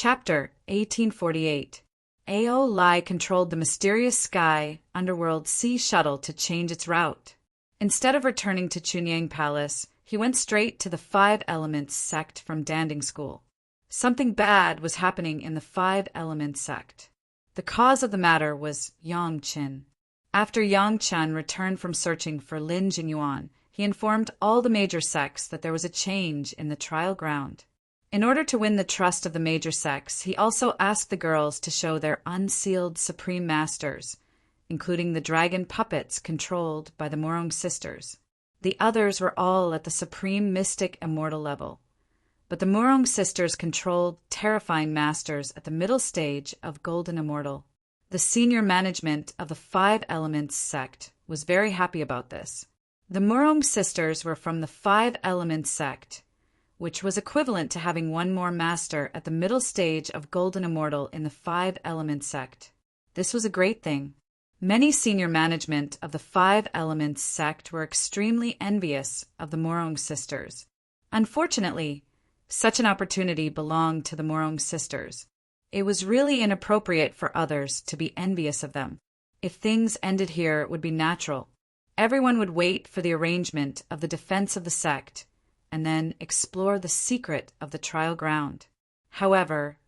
Chapter 1848. Ao Lai controlled the mysterious sky underworld sea shuttle to change its route. Instead of returning to Chunyang Palace, he went straight to the Five Elements sect from Danding School. Something bad was happening in the Five Elements sect. The cause of the matter was Yang Qin. After Yang Chen returned from searching for Lin Jingyuan, he informed all the major sects that there was a change in the trial ground. In order to win the trust of the major sects, he also asked the girls to show their unsealed supreme masters, including the dragon puppets controlled by the Morong sisters. The others were all at the supreme mystic immortal level, but the Morong sisters controlled terrifying masters at the middle stage of golden immortal. The senior management of the Five Elements sect was very happy about this. The Morong sisters were from the Five Elements sect, which was equivalent to having one more master at the middle stage of golden immortal in the Five Elements sect. This was a great thing. Many senior management of the Five Elements sect were extremely envious of the Morong sisters. Unfortunately, such an opportunity belonged to the Morong sisters. It was really inappropriate for others to be envious of them. If things ended here, it would be natural. Everyone would wait for the arrangement of the defense of the sect, and then explore the secret of the trial ground. However,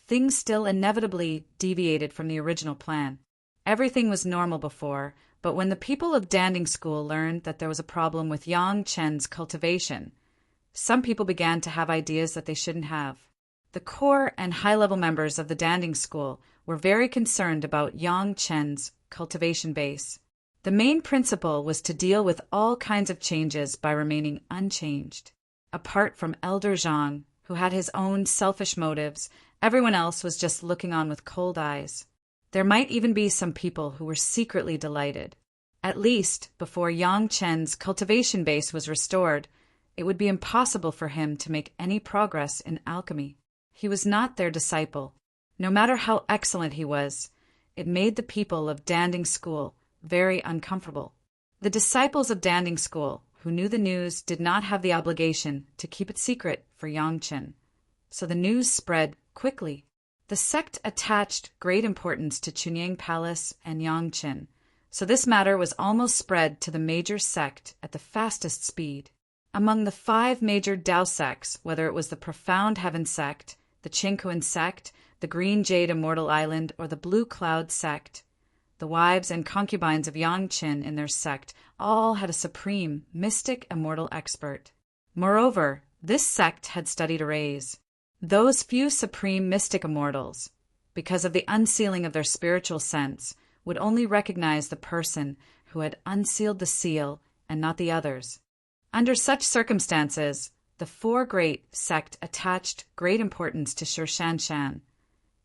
things still inevitably deviated from the original plan. Everything was normal before, but when the people of Danding School learned that there was a problem with Yang Chen's cultivation, some people began to have ideas that they shouldn't have. The core and high-level members of the Danding School were very concerned about Yang Chen's cultivation base. The main principle was to deal with all kinds of changes by remaining unchanged. Apart from Elder Zhang, who had his own selfish motives, everyone else was just looking on with cold eyes. There might even be some people who were secretly delighted. At least, before Yang Chen's cultivation base was restored, it would be impossible for him to make any progress in alchemy. He was not their disciple. No matter how excellent he was, it made the people of Danding School very uncomfortable. The disciples of Danding School, who knew the news, did not have the obligation to keep it secret for Yang Chen, so the news spread quickly. The sect attached great importance to Chunyang Palace and Yang Chen, so this matter was almost spread to the major sect at the fastest speed. Among the five major Dao sects, whether it was the Profound Heaven sect, the Qingkuan sect, the Green Jade Immortal Island, or the Blue Cloud sect, the wives and concubines of Yang Chen in their sect all had a supreme, mystic, immortal expert. Moreover, this sect had studied arrays. Those few supreme mystic immortals, because of the unsealing of their spiritual sense, would only recognize the person who had unsealed the seal and not the others. Under such circumstances, the four great sect attached great importance to Shi Shanshan,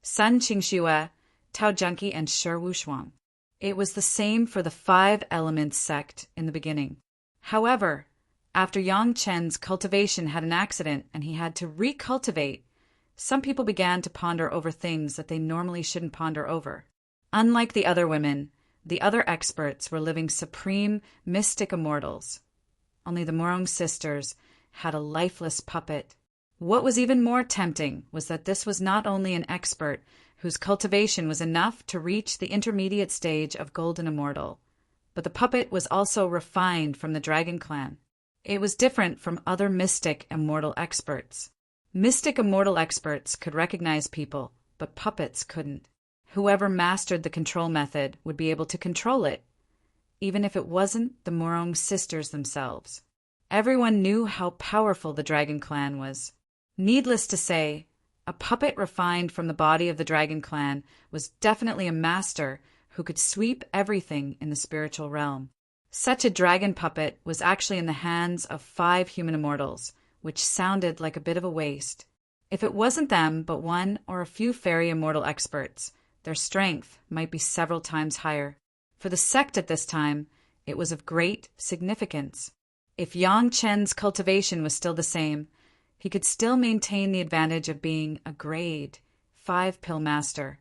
Sun Qingxue, Tao Junki, and Shi Wushuang. It was the same for the Five Elements sect in the beginning. However, after Yang Chen's cultivation had an accident and he had to recultivate, some people began to ponder over things that they normally shouldn't ponder over. Unlike the other women, the other experts were living supreme, mystic immortals. Only the Morong sisters had a lifeless puppet. What was even more tempting was that this was not only an expert whose cultivation was enough to reach the intermediate stage of golden immortal, but the puppet was also refined from the dragon clan. It was different from other mystic immortal experts. Mystic immortal experts could recognize people, but puppets couldn't. Whoever mastered the control method would be able to control it, even if it wasn't the Morong sisters themselves. Everyone knew how powerful the dragon clan was. Needless to say, a puppet refined from the body of the dragon clan was definitely a master who could sweep everything in the spiritual realm. Such a dragon puppet was actually in the hands of five human immortals, which sounded like a bit of a waste. If it wasn't them, but one or a few fairy immortal experts, their strength might be several times higher. For the sect at this time, it was of great significance. If Yang Chen's cultivation was still the same, he could still maintain the advantage of being a grade 5-pill master,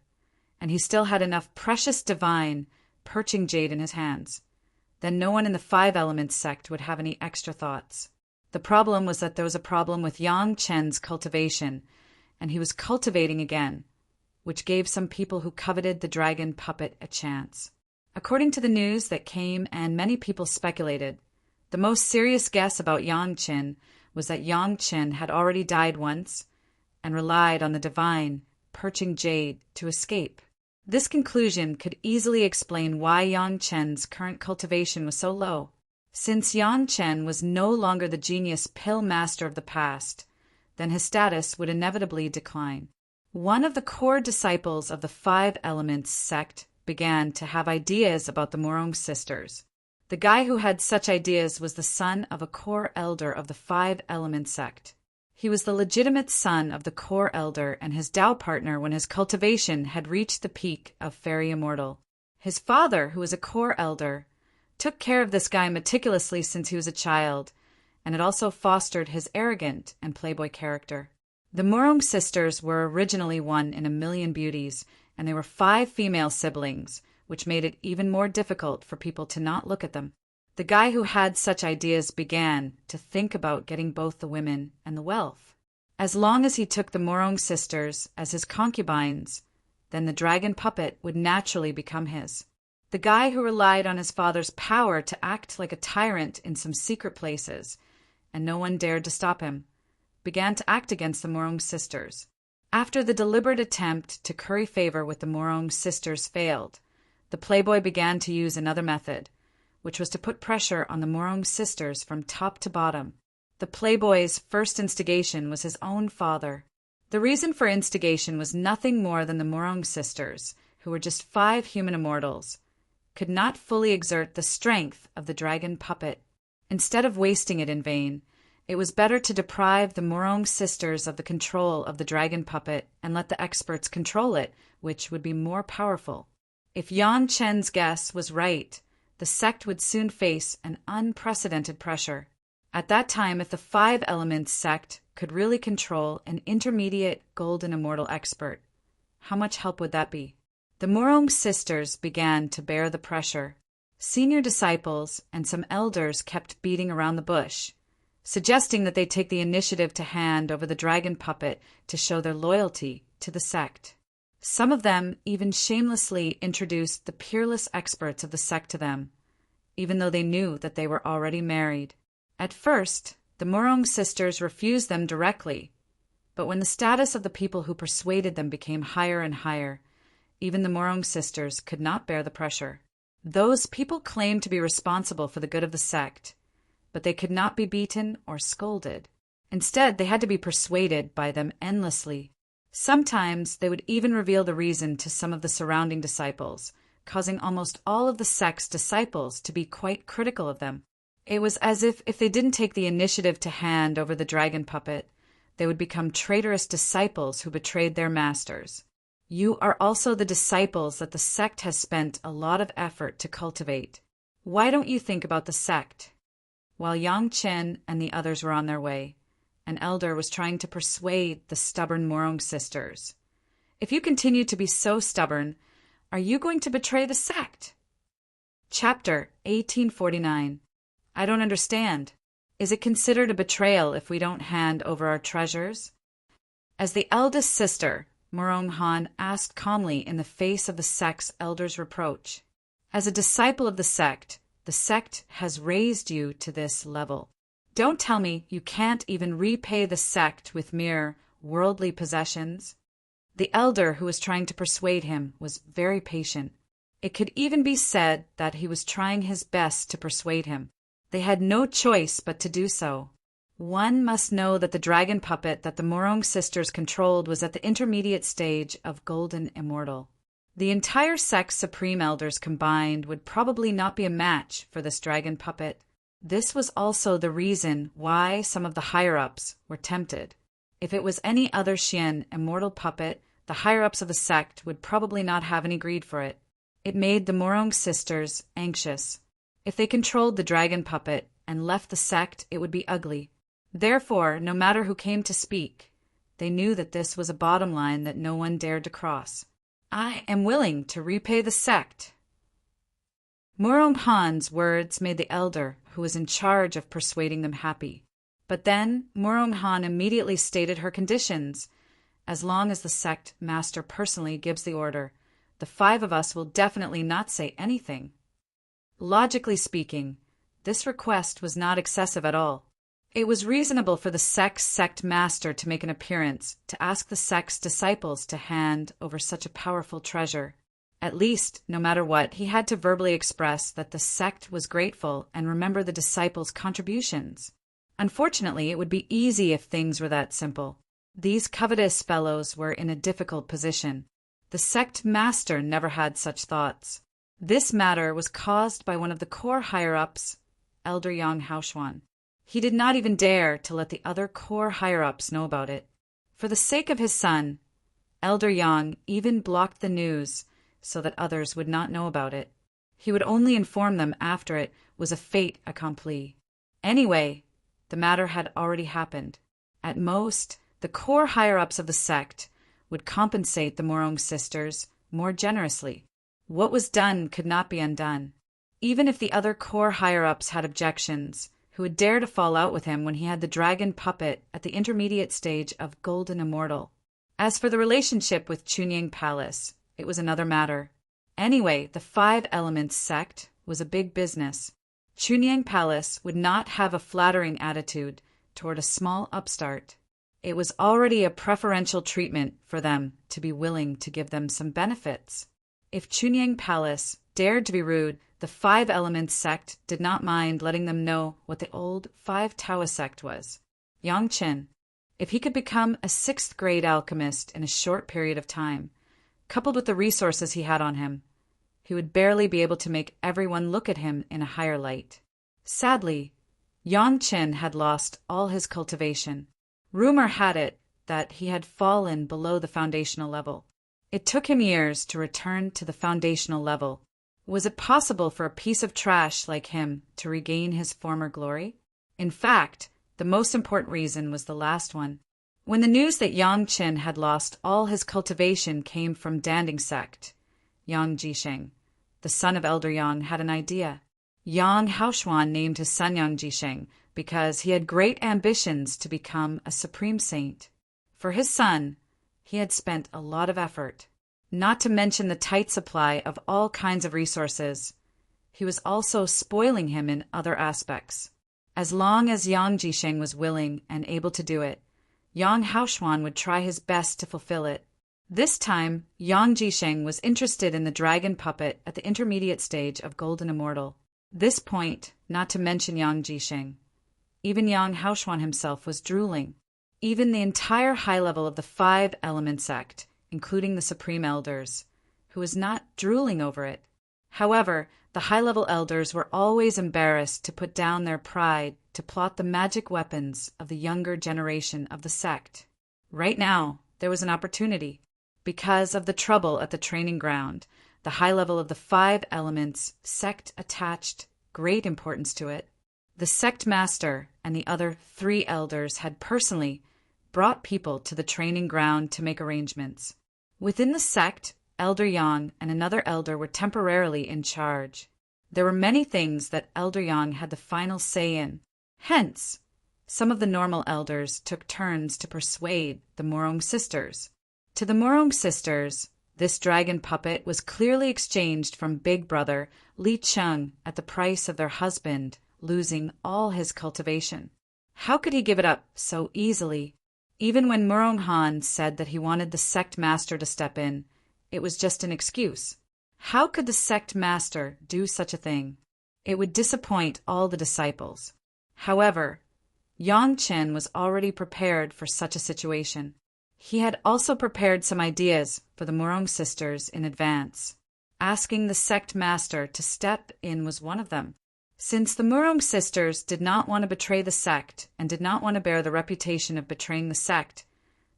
and he still had enough precious divine perching jade in his hands. Then no one in the Five Elements sect would have any extra thoughts. The problem was that there was a problem with Yang Chen's cultivation, and he was cultivating again, which gave some people who coveted the dragon puppet a chance. According to the news that came, and many people speculated, the most serious guess about Yang Qin was that Yang Qin had already died once and relied on the divine, perching jade to escape. This conclusion could easily explain why Yang Chen's current cultivation was so low. Since Yang Chen was no longer the genius pill master of the past, then his status would inevitably decline. One of the core disciples of the Five Elements sect began to have ideas about the Morong sisters. The guy who had such ideas was the son of a core elder of the Five Elements sect. He was the legitimate son of the core elder and his Tao partner when his cultivation had reached the peak of Fairy Immortal. His father, who was a core elder, took care of this guy meticulously since he was a child, and it also fostered his arrogant and playboy character. The Morong sisters were originally one in a million beauties, and they were 5 female siblings, which made it even more difficult for people to not look at them. The guy who had such ideas began to think about getting both the women and the wealth. As long as he took the Morong sisters as his concubines, then the dragon puppet would naturally become his. The guy who relied on his father's power to act like a tyrant in some secret places, and no one dared to stop him, began to act against the Morong sisters. After the deliberate attempt to curry favor with the Morong sisters failed, the playboy began to use another method, which was to put pressure on the Morong sisters from top to bottom. The playboy's first instigation was his own father. The reason for instigation was nothing more than the Morong sisters, who were just 5 human immortals, could not fully exert the strength of the dragon puppet. Instead of wasting it in vain, it was better to deprive the Morong sisters of the control of the dragon puppet and let the experts control it, which would be more powerful. If Yang Chen's guess was right, the sect would soon face an unprecedented pressure. At that time, if the Five Elements sect could really control an intermediate golden immortal expert, how much help would that be? The Morong sisters began to bear the pressure. Senior disciples and some elders kept beating around the bush, suggesting that they take the initiative to hand over the dragon puppet to show their loyalty to the sect. Some of them even shamelessly introduced the peerless experts of the sect to them, even though they knew that they were already married. At first, the Morong sisters refused them directly, but when the status of the people who persuaded them became higher and higher, even the Morong sisters could not bear the pressure. Those people claimed to be responsible for the good of the sect, but they could not be beaten or scolded. Instead, they had to be persuaded by them endlessly. Sometimes they would even reveal the reason to some of the surrounding disciples, causing almost all of the sect's disciples to be quite critical of them. It was as if they didn't take the initiative to hand over the dragon puppet, they would become traitorous disciples who betrayed their masters. You are also the disciples that the sect has spent a lot of effort to cultivate. Why don't you think about the sect? While Yang Chen and the others were on their way, an elder was trying to persuade the stubborn Morong sisters. If you continue to be so stubborn, are you going to betray the sect? Chapter 1849. I don't understand. Is it considered a betrayal if we don't hand over our treasures? As the eldest sister, Morong Han asked calmly in the face of the sect's elder's reproach. As a disciple of the sect has raised you to this level. Don't tell me you can't even repay the sect with mere worldly possessions. The elder who was trying to persuade him was very patient. It could even be said that he was trying his best to persuade him. They had no choice but to do so. One must know that the dragon puppet that the Morong sisters controlled was at the intermediate stage of golden immortal. The entire sect's supreme elders combined would probably not be a match for this dragon puppet. This was also the reason why some of the higher-ups were tempted. If it was any other Xian immortal puppet, the higher-ups of the sect would probably not have any greed for it. It made the Morong sisters anxious. If they controlled the dragon puppet and left the sect, it would be ugly. Therefore, no matter who came to speak, they knew that this was a bottom line that no one dared to cross. I am willing to repay the sect. Morong Han's words made the elder, who was in charge of persuading them, happy. But then Morong Han immediately stated her conditions, As long as the sect master personally gives the order, the 5 of us will definitely not say anything. Logically speaking, this request was not excessive at all. It was reasonable for the sect master to make an appearance, to ask the sect's disciples to hand over such a powerful treasure. At least, no matter what, he had to verbally express that the sect was grateful and remember the disciples' contributions. Unfortunately, it would be easy if things were that simple. These covetous fellows were in a difficult position. The sect master never had such thoughts. This matter was caused by one of the core higher-ups, Elder Yang Haoshuan. He did not even dare to let the other core higher-ups know about it. For the sake of his son, Elder Yang even blocked the news so that others would not know about it. He would only inform them after it was a fait accompli. Anyway, the matter had already happened. At most, the core higher-ups of the sect would compensate the Morong sisters more generously. What was done could not be undone. Even if the other core higher-ups had objections, who would dare to fall out with him when he had the dragon puppet at the intermediate stage of Golden Immortal? As for the relationship with Chunying Palace, it was another matter. Anyway, the 5 Elements sect was a big business. Chunying Palace would not have a flattering attitude toward a small upstart. It was already a preferential treatment for them to be willing to give them some benefits. If Chunying Palace dared to be rude, the 5 Elements sect did not mind letting them know what the old 5 Taoist sect was. Yang Chen, if he could become a 6th grade alchemist in a short period of time, coupled with the resources he had on him, he would barely be able to make everyone look at him in a higher light. Sadly, Yang Chen had lost all his cultivation. Rumor had it that he had fallen below the foundational level. It took him years to return to the foundational level. Was it possible for a piece of trash like him to regain his former glory? In fact, the most important reason was the last one. When the news that Yang Chen had lost all his cultivation came from Danding sect, Yang Jisheng, the son of Elder Yang, had an idea. Yang Haoshuan named his son Yang Jisheng because he had great ambitions to become a supreme saint. For his son, he had spent a lot of effort, not to mention the tight supply of all kinds of resources. He was also spoiling him in other aspects. As long as Yang Jisheng was willing and able to do it, Yang Haoshuan would try his best to fulfill it. This time, Yang Jisheng was interested in the dragon puppet at the intermediate stage of Golden Immortal. This point, not to mention Yang Jisheng, even Yang Haoshuan himself was drooling. Even the entire high level of the 5 Element sect, including the Supreme Elders, who was not drooling over it. However, the high-level elders were always embarrassed to put down their pride to plot the magic weapons of the younger generation of the sect. Right now, there was an opportunity. Because of the trouble at the training ground, the high level of the 5 Elements sect attached great importance to it. The sect master and the other 3 elders had personally brought people to the training ground to make arrangements. Within the sect, Elder Yang and another elder were temporarily in charge. There were many things that Elder Yang had the final say in. Hence, some of the normal elders took turns to persuade the Morong sisters. To the Morong sisters, this dragon puppet was clearly exchanged from Big Brother Li Cheng at the price of their husband losing all his cultivation. How could he give it up so easily? Even when Murong Han said that he wanted the sect master to step in, it was just an excuse. How could the sect master do such a thing? It would disappoint all the disciples. However, Yang Chen was already prepared for such a situation. He had also prepared some ideas for the Morong sisters in advance. Asking the sect master to step in was one of them. Since the Morong sisters did not want to betray the sect and did not want to bear the reputation of betraying the sect,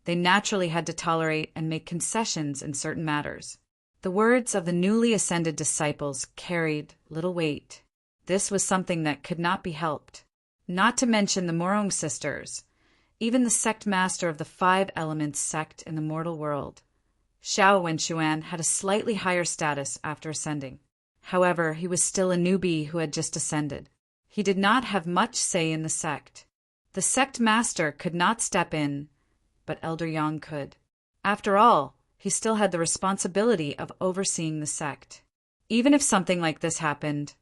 they naturally had to tolerate and make concessions in certain matters. The words of the newly ascended disciples carried little weight. This was something that could not be helped. Not to mention the Morong sisters, even the sect master of the 5 Elements sect in the mortal world. Xiao Wenshuan had a slightly higher status after ascending. However, he was still a newbie who had just ascended. He did not have much say in the sect. The sect master could not step in, but Elder Yang could. After all, he still had the responsibility of overseeing the sect. Even if something like this happened,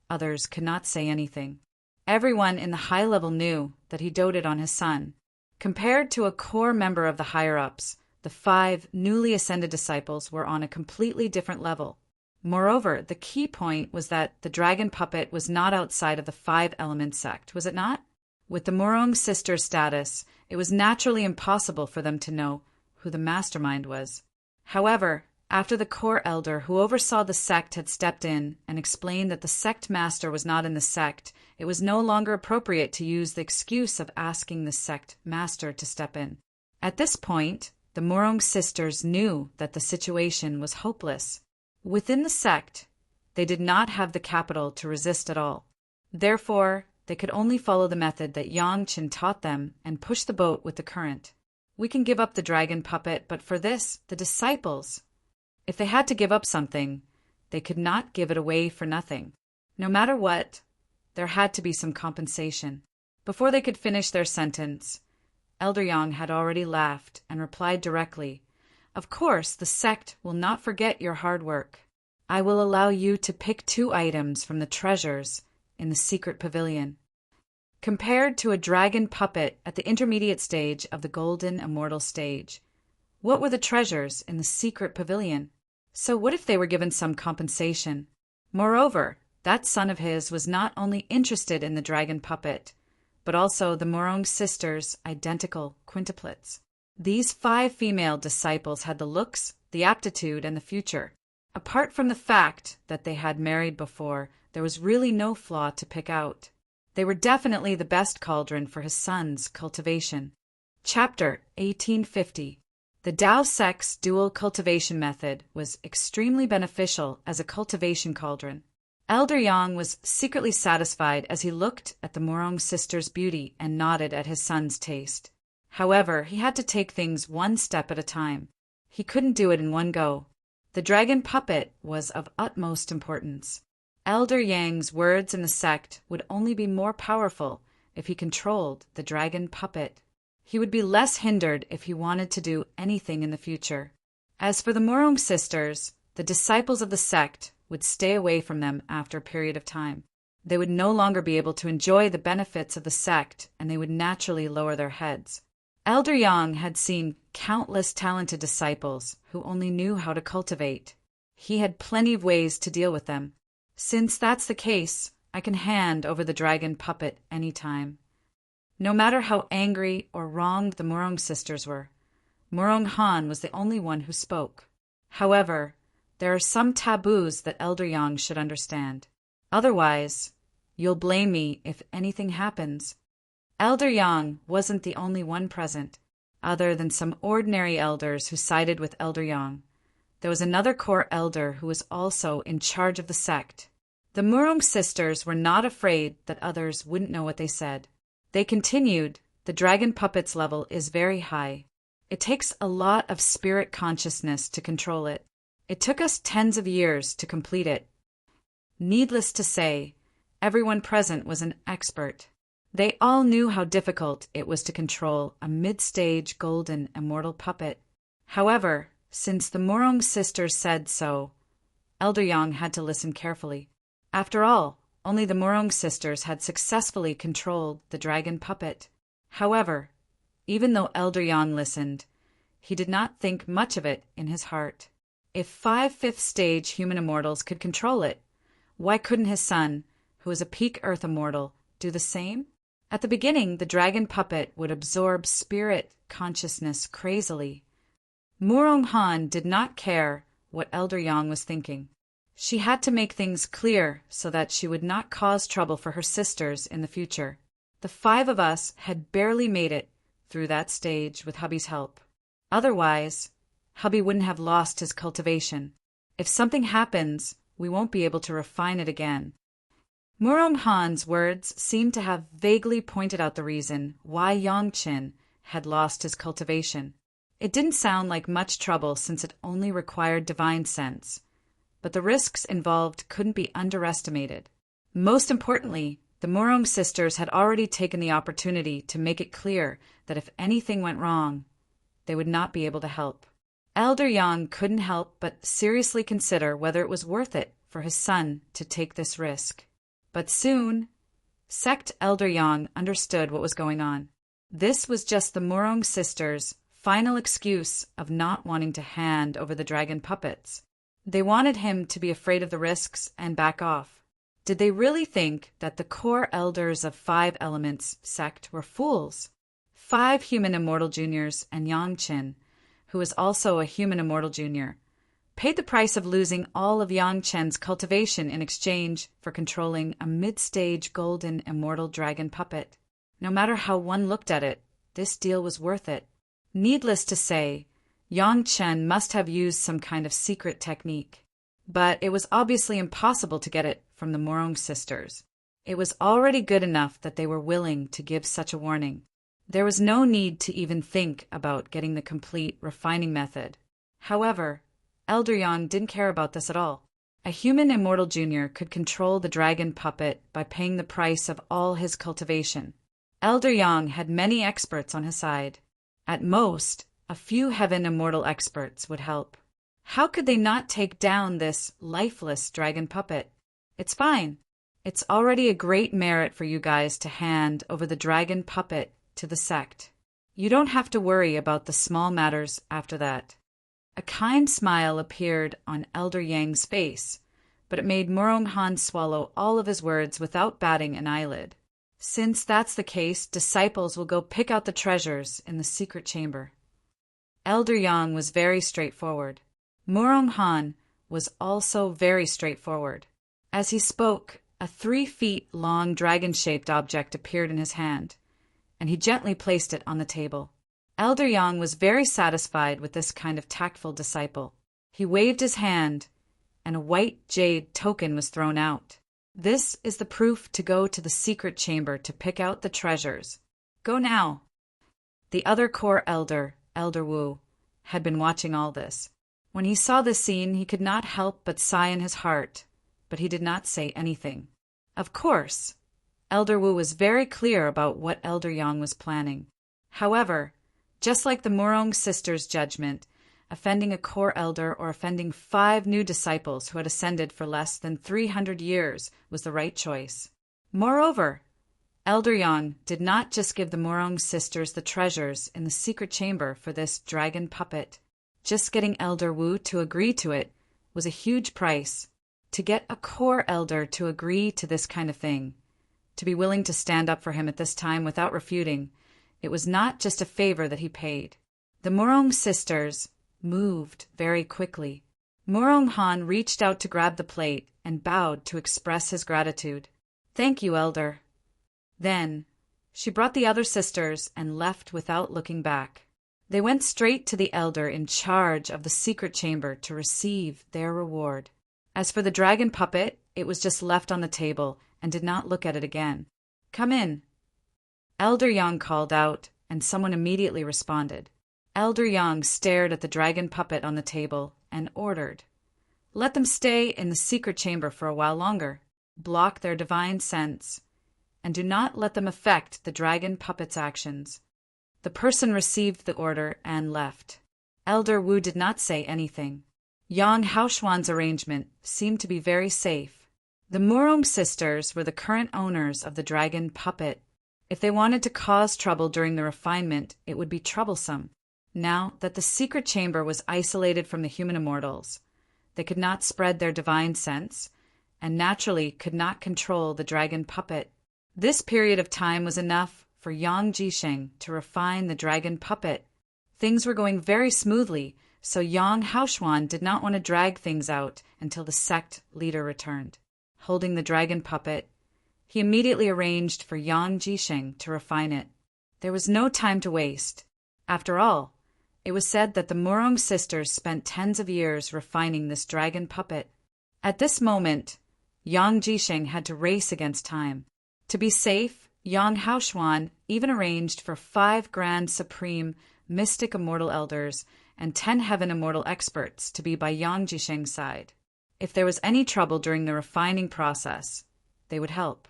others could not say anything. Everyone in the high level knew that he doted on his son. Compared to a core member of the higher-ups, the 5 newly ascended disciples were on a completely different level. Moreover, the key point was that the dragon puppet was not outside of the 5-element sect, was it not? With the Morong sisters' status, it was naturally impossible for them to know who the mastermind was. However, after the core elder who oversaw the sect had stepped in and explained that the sect master was not in the sect, it was no longer appropriate to use the excuse of asking the sect master to step in. At this point, the Morong sisters knew that the situation was hopeless. Within the sect, they did not have the capital to resist at all. Therefore, they could only follow the method that Yangchen taught them and push the boat with the current. We can give up the dragon puppet, but for this, the disciples, if they had to give up something, they could not give it away for nothing. No matter what, there had to be some compensation. Before they could finish their sentence, Elder Yang had already laughed and replied directly, "Of course, the sect will not forget your hard work. I will allow you to pick 2 items from the treasures in the secret pavilion." Compared to a dragon puppet at the intermediate stage of the golden immortal stage, what were the treasures in the secret pavilion? So what if they were given some compensation? Moreover, that son of his was not only interested in the dragon puppet, but also the Morong sisters' identical quintuplets. These 5 female disciples had the looks, the aptitude, and the future. Apart from the fact that they had married before, there was really no flaw to pick out. They were definitely the best cauldron for his son's cultivation. Chapter 1850. The Tao sect's dual cultivation method was extremely beneficial as a cultivation cauldron. Elder Yang was secretly satisfied as he looked at the Morong sisters' beauty and nodded at his son's taste. However, he had to take things one step at a time. He couldn't do it in one go. The dragon puppet was of utmost importance. Elder Yang's words in the sect would only be more powerful if he controlled the dragon puppet. He would be less hindered if he wanted to do anything in the future. As for the Morong sisters, the disciples of the sect would stay away from them after a period of time. They would no longer be able to enjoy the benefits of the sect, and they would naturally lower their heads. Elder Yang had seen countless talented disciples who only knew how to cultivate. He had plenty of ways to deal with them. Since that's the case, I can hand over the dragon puppet any time. No matter how angry or wronged the Morong sisters were, Morong Han was the only one who spoke. However, there are some taboos that Elder Yang should understand. Otherwise, you'll blame me if anything happens. Elder Yang wasn't the only one present, other than some ordinary elders who sided with Elder Yang. There was another core elder who was also in charge of the sect. The Morong sisters were not afraid that others wouldn't know what they said. They continued, "The dragon puppet's level is very high. It takes a lot of spirit consciousness to control it. It took us tens of years to complete it." Needless to say, everyone present was an expert. They all knew how difficult it was to control a mid-stage golden immortal puppet. However, since the Morong sisters said so, Elder Yang had to listen carefully. After all, only the Morong sisters had successfully controlled the dragon puppet. However, even though Elder Yang listened, he did not think much of it in his heart. If 5 fifth-stage human immortals could control it, why couldn't his son, who is a peak Earth immortal, do the same? At the beginning, the dragon puppet would absorb spirit consciousness crazily. Morong Han did not care what Elder Yang was thinking. She had to make things clear so that she would not cause trouble for her sisters in the future. The 5 of us had barely made it through that stage with hubby's help. Otherwise, hubby wouldn't have lost his cultivation. If something happens, we won't be able to refine it again. Morong Han's words seemed to have vaguely pointed out the reason why Yangchen had lost his cultivation. It didn't sound like much trouble since it only required divine sense, but the risks involved couldn't be underestimated. Most importantly, the Morong sisters had already taken the opportunity to make it clear that if anything went wrong, they would not be able to help. Elder Yang couldn't help but seriously consider whether it was worth it for his son to take this risk. But soon, Sect Elder Yang understood what was going on. This was just the Morong sisters' final excuse of not wanting to hand over the dragon puppets. They wanted him to be afraid of the risks and back off. Did they really think that the core elders of 5 Elements sect were fools? 5 human immortal juniors and Yang Qin, who was also a human immortal junior, paid the price of losing all of Yang Chen's cultivation in exchange for controlling a mid-stage golden immortal dragon puppet. No matter how one looked at it, this deal was worth it. Needless to say, Yang Chen must have used some kind of secret technique. But it was obviously impossible to get it from the Morong sisters. It was already good enough that they were willing to give such a warning. There was no need to even think about getting the complete refining method. However, Elder Yang didn't care about this at all. A human immortal junior could control the dragon puppet by paying the price of all his cultivation. Elder Yang had many experts on his side. At most, a few heaven immortal experts would help. How could they not take down this lifeless dragon puppet? It's fine. It's already a great merit for you guys to hand over the dragon puppet to the sect. You don't have to worry about the small matters after that. A kind smile appeared on Elder Yang's face, but it made Morong Han swallow all of his words without batting an eyelid. Since that's the case, disciples will go pick out the treasures in the secret chamber. Elder Yang was very straightforward. Morong Han was also very straightforward. As he spoke, a 3-feet-long dragon-shaped object appeared in his hand, and he gently placed it on the table. Elder Yang was very satisfied with this kind of tactful disciple. He waved his hand, and a white jade token was thrown out. This is the proof to go to the secret chamber to pick out the treasures. Go now. The other core elder, Elder Wu, had been watching all this. When he saw the scene, he could not help but sigh in his heart, but he did not say anything. Of course, Elder Wu was very clear about what Elder Yang was planning. However, just like the Morong sisters' judgment, offending a core elder or offending 5 new disciples who had ascended for less than 300 years was the right choice. Moreover, Elder Yang did not just give the Morong sisters the treasures in the secret chamber for this dragon puppet. Just getting Elder Wu to agree to it was a huge price. To get a core elder to agree to this kind of thing, to be willing to stand up for him at this time without refuting, it was not just a favor that he paid. The Morong sisters moved very quickly. Morong Han reached out to grab the plate and bowed to express his gratitude. Thank you, Elder. Then, she brought the other sisters and left without looking back. They went straight to the elder in charge of the secret chamber to receive their reward. As for the dragon puppet, it was just left on the table and did not look at it again. Come in. Elder Yang called out, and someone immediately responded. Elder Yang stared at the dragon puppet on the table and ordered, "Let them stay in the secret chamber for a while longer. Block their divine sense, and do not let them affect the dragon puppet's actions." The person received the order and left. Elder Wu did not say anything. Yang Haoshuan's arrangement seemed to be very safe. The Morong sisters were the current owners of the dragon puppet. If they wanted to cause trouble during the refinement, it would be troublesome. Now that the secret chamber was isolated from the human immortals, they could not spread their divine sense, and naturally could not control the dragon puppet. This period of time was enough for Yang Jisheng to refine the dragon puppet. Things were going very smoothly, so Yang Haoshuan did not want to drag things out until the sect leader returned. Holding the dragon puppet, he immediately arranged for Yang Jisheng to refine it. There was no time to waste. After all, it was said that the Morong sisters spent tens of years refining this dragon puppet. At this moment, Yang Jisheng had to race against time. To be safe, Yang Haoshuan even arranged for 5 Grand Supreme Mystic Immortal Elders and 10 Heaven Immortal Experts to be by Yang Jisheng's side. If there was any trouble during the refining process, they would help.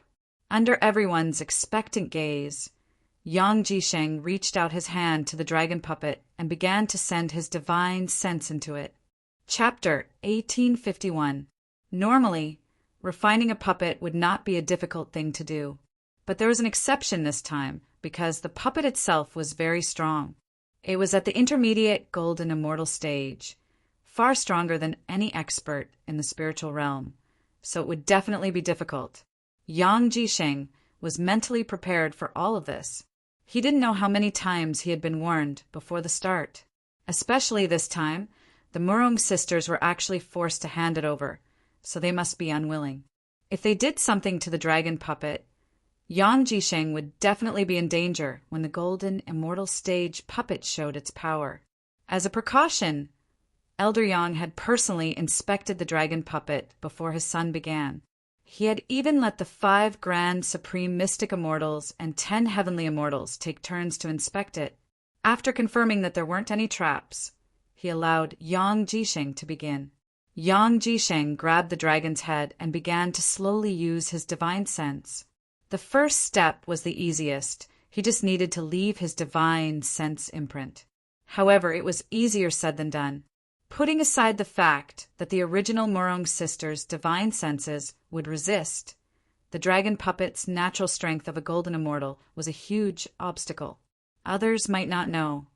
Under everyone's expectant gaze, Yang Jisheng reached out his hand to the dragon puppet and began to send his divine sense into it. Chapter 1851. Normally, refining a puppet would not be a difficult thing to do. But there was an exception this time, because the puppet itself was very strong. It was at the intermediate golden immortal stage, far stronger than any expert in the spiritual realm, so it would definitely be difficult. Yang Jisheng was mentally prepared for all of this. He didn't know how many times he had been warned before the start. Especially this time, the Murong sisters were actually forced to hand it over, so they must be unwilling. If they did something to the dragon puppet, Yang Jisheng would definitely be in danger when the golden immortal stage puppet showed its power. As a precaution, Elder Yang had personally inspected the dragon puppet before his son began. He had even let the 5 grand supreme mystic immortals and 10 heavenly immortals take turns to inspect it. After confirming that there weren't any traps, he allowed Yang Jisheng to begin. Yang Jisheng grabbed the dragon's head and began to slowly use his divine sense. The first step was the easiest. He just needed to leave his divine sense imprint. However, it was easier said than done. Putting aside the fact that the original Murong sisters' divine senses would resist, the dragon puppet's natural strength of a golden immortal was a huge obstacle. Others might not know,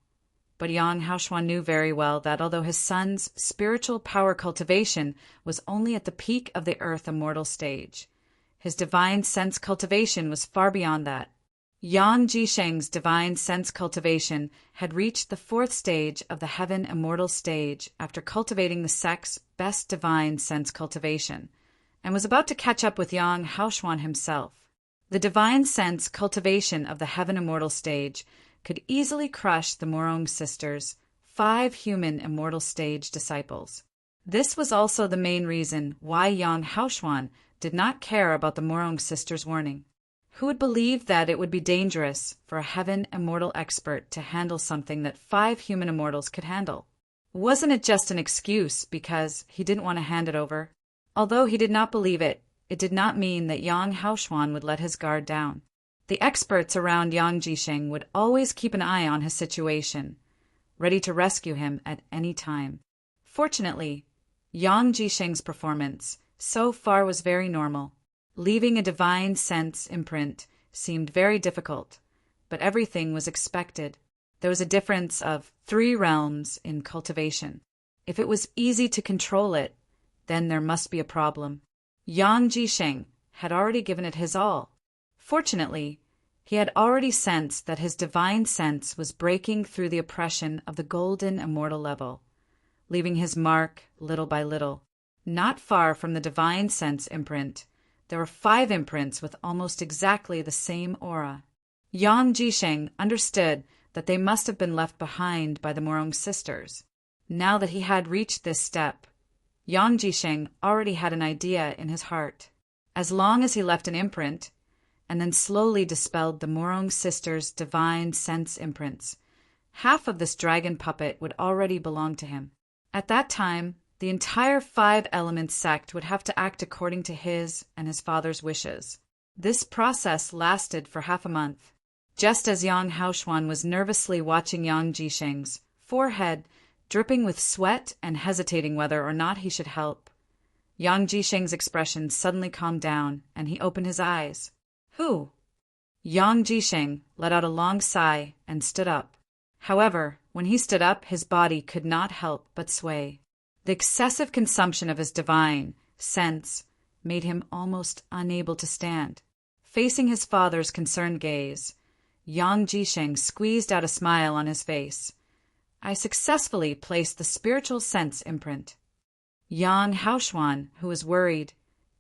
but Yang Haoshuan knew very well that although his son's spiritual power cultivation was only at the peak of the earth immortal stage, his divine sense cultivation was far beyond that. Yang Jisheng's divine sense cultivation had reached the 4th stage of the heaven immortal stage after cultivating the sect's best divine sense cultivation, and was about to catch up with Yang Haoshuan himself. The divine sense cultivation of the heaven immortal stage could easily crush the Murong sisters' 5 human immortal stage disciples. This was also the main reason why Yang Haoshuan did not care about the Murong sisters' warning. Who would believe that it would be dangerous for a heaven immortal expert to handle something that 5 human immortals could handle? Wasn't it just an excuse because he didn't want to hand it over? Although he did not believe it, it did not mean that Yang Haoshuan would let his guard down. The experts around Yang Jisheng would always keep an eye on his situation, ready to rescue him at any time. Fortunately, Yang Jisheng's performance so far was very normal. Leaving a divine sense imprint seemed very difficult, but everything was expected. There was a difference of 3 realms in cultivation. If it was easy to control it, then there must be a problem. Yang Jisheng had already given it his all. Fortunately, he had already sensed that his divine sense was breaking through the oppression of the golden immortal level, leaving his mark little by little. Not far from the divine sense imprint, there were 5 imprints with almost exactly the same aura. Yang Jisheng understood that they must have been left behind by the Murong sisters. Now that he had reached this step, Yang Jisheng already had an idea in his heart. As long as he left an imprint, and then slowly dispelled the Murong sisters' divine sense imprints, half of this dragon puppet would already belong to him. At that time, the entire 5 Elements sect would have to act according to his and his father's wishes. This process lasted for half a month. Just as Yang Haoshuan was nervously watching Yang Jisheng's forehead dripping with sweat and hesitating whether or not he should help, Yang Jisheng's expression suddenly calmed down and he opened his eyes. Who? Yang Jisheng let out a long sigh and stood up. However, when he stood up, his body could not help but sway. The excessive consumption of his divine sense made him almost unable to stand. Facing his father's concerned gaze, Yang Jisheng squeezed out a smile on his face. I successfully placed the spiritual sense imprint. Yang Haoshuan, who was worried,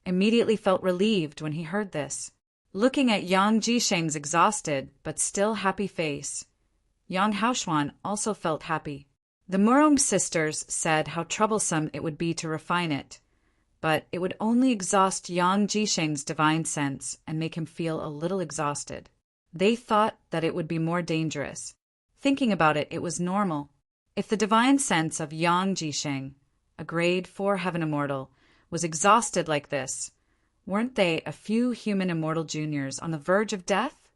immediately felt relieved when he heard this. Looking at Yang Jisheng's exhausted but still happy face, Yang Haoshuan also felt happy. The Murong sisters said how troublesome it would be to refine it, but it would only exhaust Yang Jisheng's divine sense and make him feel a little exhausted. They thought that it would be more dangerous. Thinking about it, it was normal. If the divine sense of Yang Jisheng, a grade 4 heaven immortal, was exhausted like this, weren't they a few human immortal juniors on the verge of death?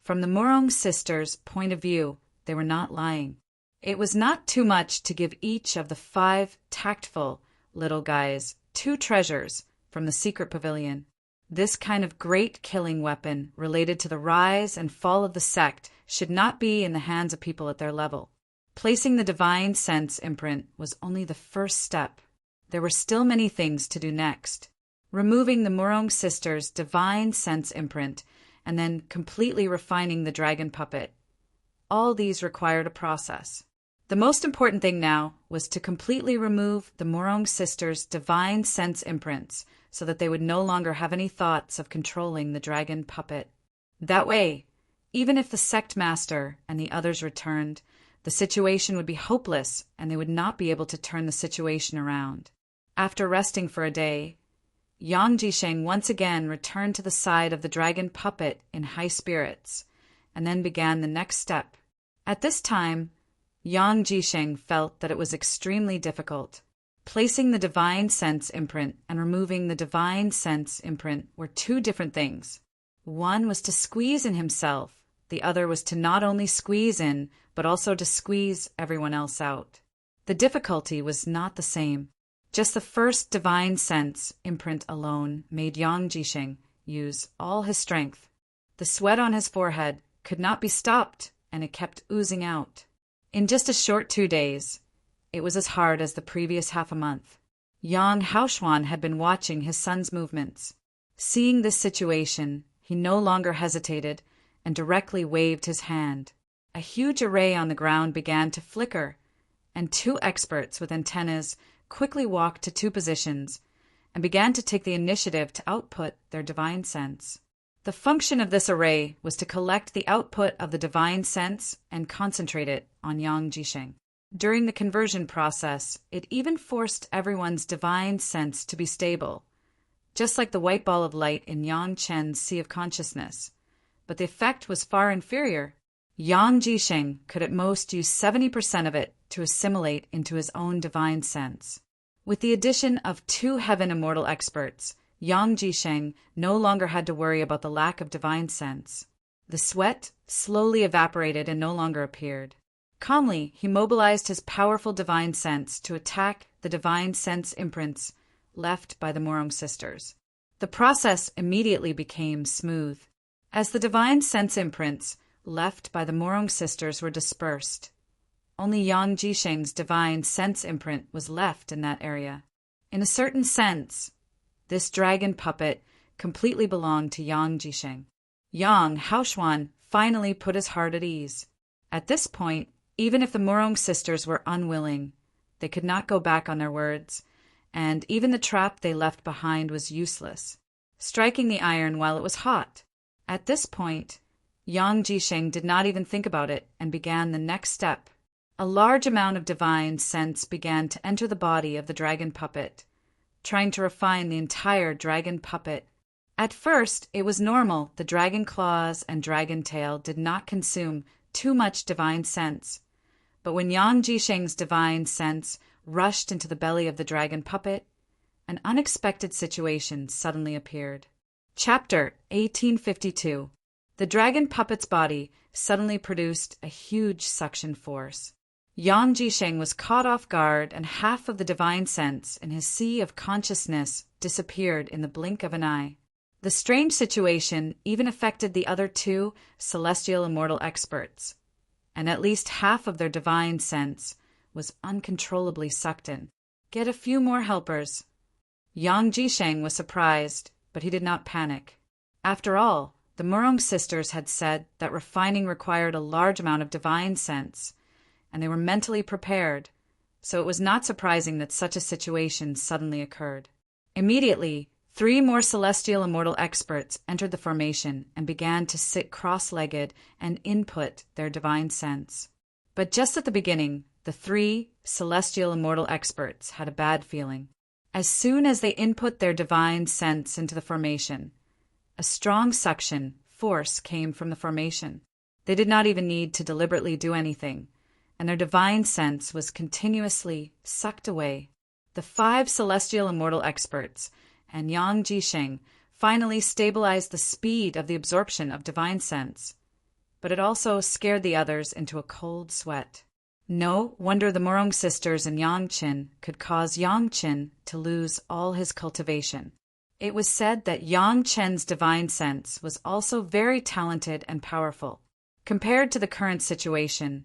From the Murong sisters' point of view, they were not lying. It was not too much to give each of the 5 tactful little guys 2 treasures from the secret pavilion. This kind of great killing weapon related to the rise and fall of the sect should not be in the hands of people at their level. Placing the divine sense imprint was only the first step. There were still many things to do next. Removing the Murong sisters' divine sense imprint and then completely refining the dragon puppet. All these required a process. The most important thing now was to completely remove the Murong sisters' divine sense imprints so that they would no longer have any thoughts of controlling the dragon puppet. That way, even if the sect master and the others returned, the situation would be hopeless and they would not be able to turn the situation around. After resting for a day, Yang Jisheng once again returned to the side of the dragon puppet in high spirits, and then began the next step. At this time, Yang Jisheng felt that it was extremely difficult. Placing the divine sense imprint and removing the divine sense imprint were 2 different things. One was to squeeze in himself, the other was to not only squeeze in, but also to squeeze everyone else out. The difficulty was not the same. Just the first divine sense imprint alone made Yang Jisheng use all his strength. The sweat on his forehead could not be stopped, and it kept oozing out. In just a short 2 days, it was as hard as the previous half a month. Yang Haoxuan had been watching his son's movements. Seeing this situation, he no longer hesitated and directly waved his hand. A huge array on the ground began to flicker, and 2 experts with antennas quickly walked to 2 positions and began to take the initiative to output their divine sense. The function of this array was to collect the output of the divine sense and concentrate it on Yang Jisheng. During the conversion process, it even forced everyone's divine sense to be stable, just like the white ball of light in Yang Chen's Sea of Consciousness. But the effect was far inferior. Yang Jisheng could at most use 70% of it to assimilate into his own divine sense. With the addition of 2 heaven immortal experts, Yang Jisheng no longer had to worry about the lack of divine sense. The sweat slowly evaporated and no longer appeared. Calmly, he mobilized his powerful divine sense to attack the divine sense imprints left by the Murong sisters. The process immediately became smooth. As the divine sense imprints left by the Murong sisters were dispersed, only Yang Jisheng's divine sense imprint was left in that area. In a certain sense, this dragon puppet completely belonged to Yang Jisheng. Yang Haoxuan finally put his heart at ease. At this point, even if the Murong sisters were unwilling, they could not go back on their words, and even the trap they left behind was useless, striking the iron while it was hot. At this point, Yang Jisheng did not even think about it and began the next step. A large amount of divine sense began to enter the body of the dragon puppet, trying to refine the entire dragon puppet. At first, it was normal. The dragon claws and dragon tail did not consume too much divine sense. But when Yang Jisheng's divine sense rushed into the belly of the dragon puppet, an unexpected situation suddenly appeared. Chapter 1852. The dragon puppet's body suddenly produced a huge suction force. Yang Jisheng was caught off guard, and half of the divine sense in his sea of consciousness disappeared in the blink of an eye. The strange situation even affected the other 2 celestial immortal experts, and at least half of their divine sense was uncontrollably sucked in. Get a few more helpers. Yang Jisheng was surprised, but he did not panic. After all, the Murong sisters had said that refining required a large amount of divine sense, and they were mentally prepared, so it was not surprising that such a situation suddenly occurred. Immediately, 3 more celestial immortal experts entered the formation and began to sit cross-legged and input their divine sense. But just at the beginning, the 3 celestial immortal experts had a bad feeling. As soon as they input their divine sense into the formation, a strong suction force came from the formation. They did not even need to deliberately do anything, and their divine sense was continuously sucked away. The 5 celestial immortal experts and Yang Jisheng finally stabilized the speed of the absorption of divine sense, but it also scared the others into a cold sweat. No wonder the Morong sisters and Yang Qin could cause Yang Qin to lose all his cultivation. It was said that Yang Qin's divine sense was also very talented and powerful. Compared to the current situation,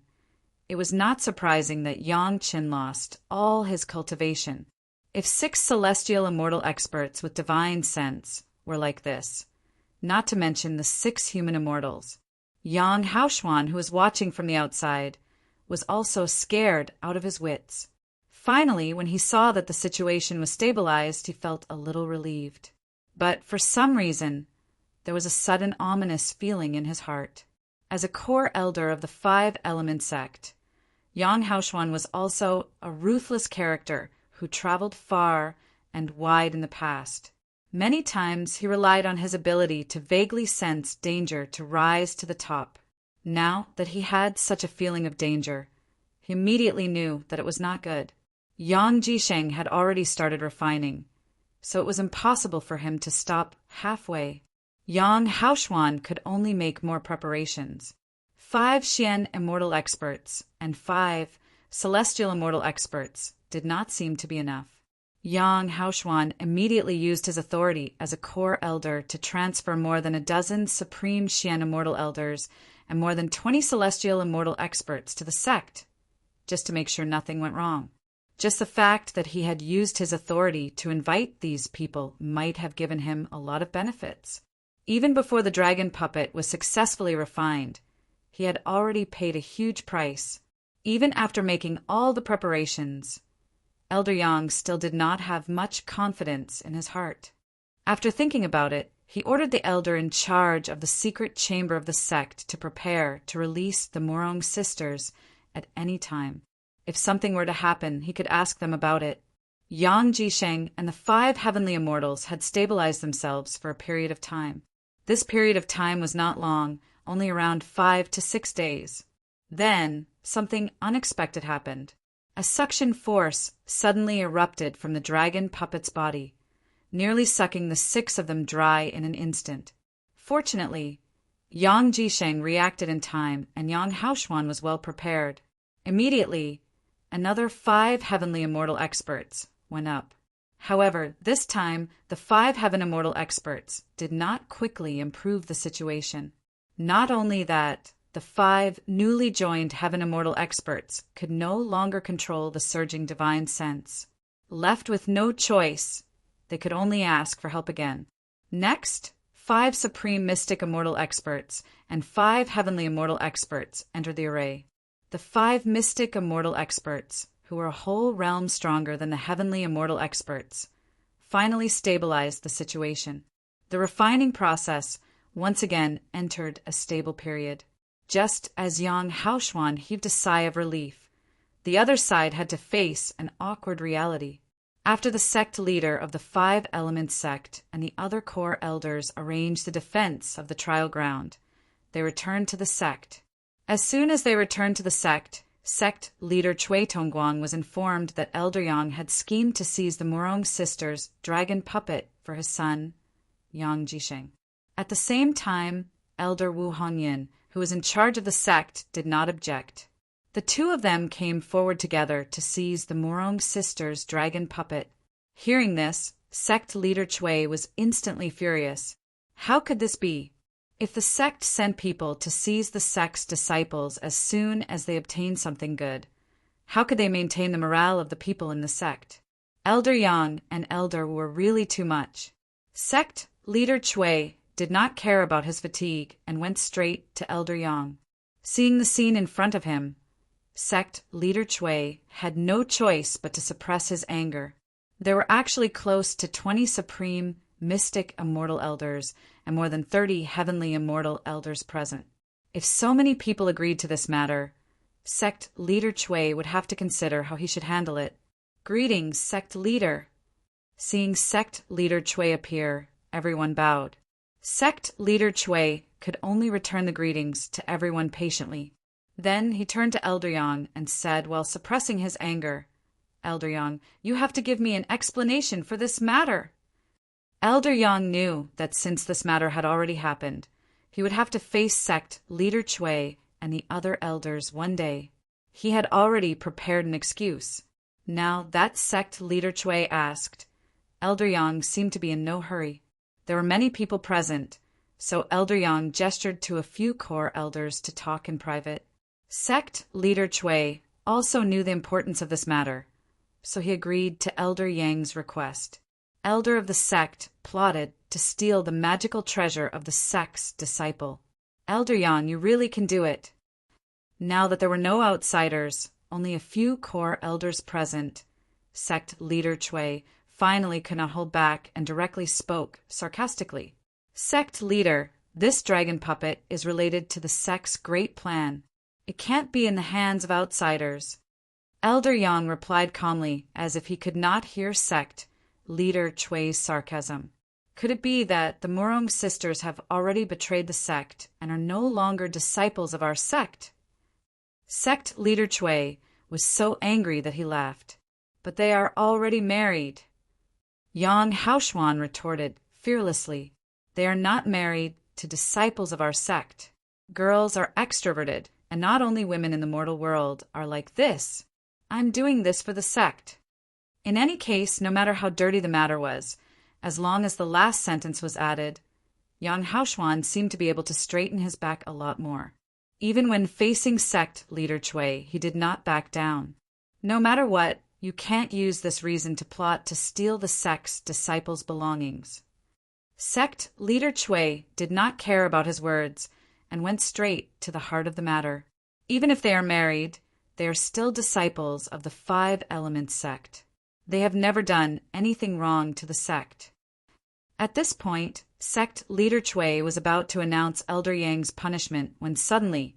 it was not surprising that Yang Qin lost all his cultivation. If 6 celestial immortal experts with divine sense were like this, not to mention the 6 human immortals, Yang Haoshuan, who was watching from the outside, was also scared out of his wits. Finally, when he saw that the situation was stabilized, he felt a little relieved. But for some reason, there was a sudden ominous feeling in his heart. As a core elder of the 5-element sect, Yang Haoshuan was also a ruthless character who traveled far and wide in the past. Many times he relied on his ability to vaguely sense danger to rise to the top. Now that he had such a feeling of danger, he immediately knew that it was not good. Yang Jisheng had already started refining, so it was impossible for him to stop halfway. Yang Haoshuan could only make more preparations. 5 Xian immortal experts and 5 celestial immortal experts did not seem to be enough. Yang Haoshuan immediately used his authority as a core elder to transfer more than a dozen supreme Xian immortal elders and more than 20 celestial immortal experts to the sect, just to make sure nothing went wrong. Just the fact that he had used his authority to invite these people might have given him a lot of benefits. Even before the dragon puppet was successfully refined, he had already paid a huge price. Even after making all the preparations, Elder Yang still did not have much confidence in his heart. After thinking about it, he ordered the elder in charge of the secret chamber of the sect to prepare to release the Morong sisters at any time. If something were to happen, he could ask them about it. Yang Jisheng and the 5 heavenly immortals had stabilized themselves for a period of time. This period of time was not long, only around 5 to 6 days. Then, something unexpected happened. A suction force suddenly erupted from the dragon puppet's body, nearly sucking the 6 of them dry in an instant. Fortunately, Yang Jisheng reacted in time, and Yang Haoshuan was well prepared. Immediately, another 5 heavenly immortal experts went up. However, this time, the 5 heaven immortal experts did not quickly improve the situation. Not only that, the 5 newly joined heaven immortal experts could no longer control the surging divine sense. Left with no choice, they could only ask for help again. Next, 5 supreme mystic immortal experts and 5 heavenly immortal experts entered the array. The 5 mystic immortal experts, who were a whole realm stronger than the heavenly immortal experts, finally stabilized the situation. The refining process once again entered a stable period. Just as Yang Haoshuan heaved a sigh of relief, the other side had to face an awkward reality. After the sect leader of the 5-element sect and the other core elders arranged the defense of the trial ground, they returned to the sect. As soon as they returned to the sect leader Cui Tongguang was informed that Elder Yang had schemed to seize the Morong sisters' dragon puppet for his son, Yang Jisheng. At the same time, Elder Wu Hongyin, who was in charge of the sect, did not object. The 2 of them came forward together to seize the Morong sisters' dragon puppet. Hearing this, sect leader Cui was instantly furious. How could this be? If the sect sent people to seize the sect's disciples as soon as they obtained something good, how could they maintain the morale of the people in the sect? Elder Yang and Elder were really too much. Sect leader Cui did not care about his fatigue and went straight to Elder Yang. Seeing the scene in front of him, sect leader Cui had no choice but to suppress his anger. There were actually close to 20 supreme mystic immortal elders and more than 30 heavenly immortal elders present. If so many people agreed to this matter, sect leader Cui would have to consider how he should handle it. Greetings, sect leader. Seeing sect leader Cui appear, everyone bowed. Sect leader Cui could only return the greetings to everyone patiently. Then he turned to Elder Yang and said while suppressing his anger, Elder Yang, you have to give me an explanation for this matter. Elder Yang knew that since this matter had already happened, he would have to face sect leader Cui and the other elders one day. He had already prepared an excuse. Now that sect leader Chui asked. Elder Yang seemed to be in no hurry. There were many people present, so Elder Yang gestured to a few core elders to talk in private. Sect leader Chui also knew the importance of this matter, so he agreed to Elder Yang's request. Elder of the sect plotted to steal the magical treasure of the sect's disciple. Elder Yang, you really can do it. Now that there were no outsiders, only a few core elders present, sect leader Chui finally could not hold back and directly spoke sarcastically. Sect leader, this dragon puppet is related to the sect's great plan. It can't be in the hands of outsiders. Elder Yang replied calmly, as if he could not hear sect leader Chui's sarcasm. Could it be that the Murong sisters have already betrayed the sect and are no longer disciples of our sect? Sect leader Chui was so angry that he laughed. But they are already married. Yang Haoshuan retorted fearlessly. They are not married to disciples of our sect. Girls are extroverted, and not only women in the mortal world are like this. I'm doing this for the sect. In any case, no matter how dirty the matter was, as long as the last sentence was added, Yang Haoshuan seemed to be able to straighten his back a lot more. Even when facing sect leader Chui, he did not back down. No matter what, you can't use this reason to plot to steal the sect's disciples' belongings. Sect leader Chui did not care about his words and went straight to the heart of the matter. Even if they are married, they are still disciples of the Five Elements sect. They have never done anything wrong to the sect. At this point, sect leader Chui was about to announce Elder Yang's punishment when suddenly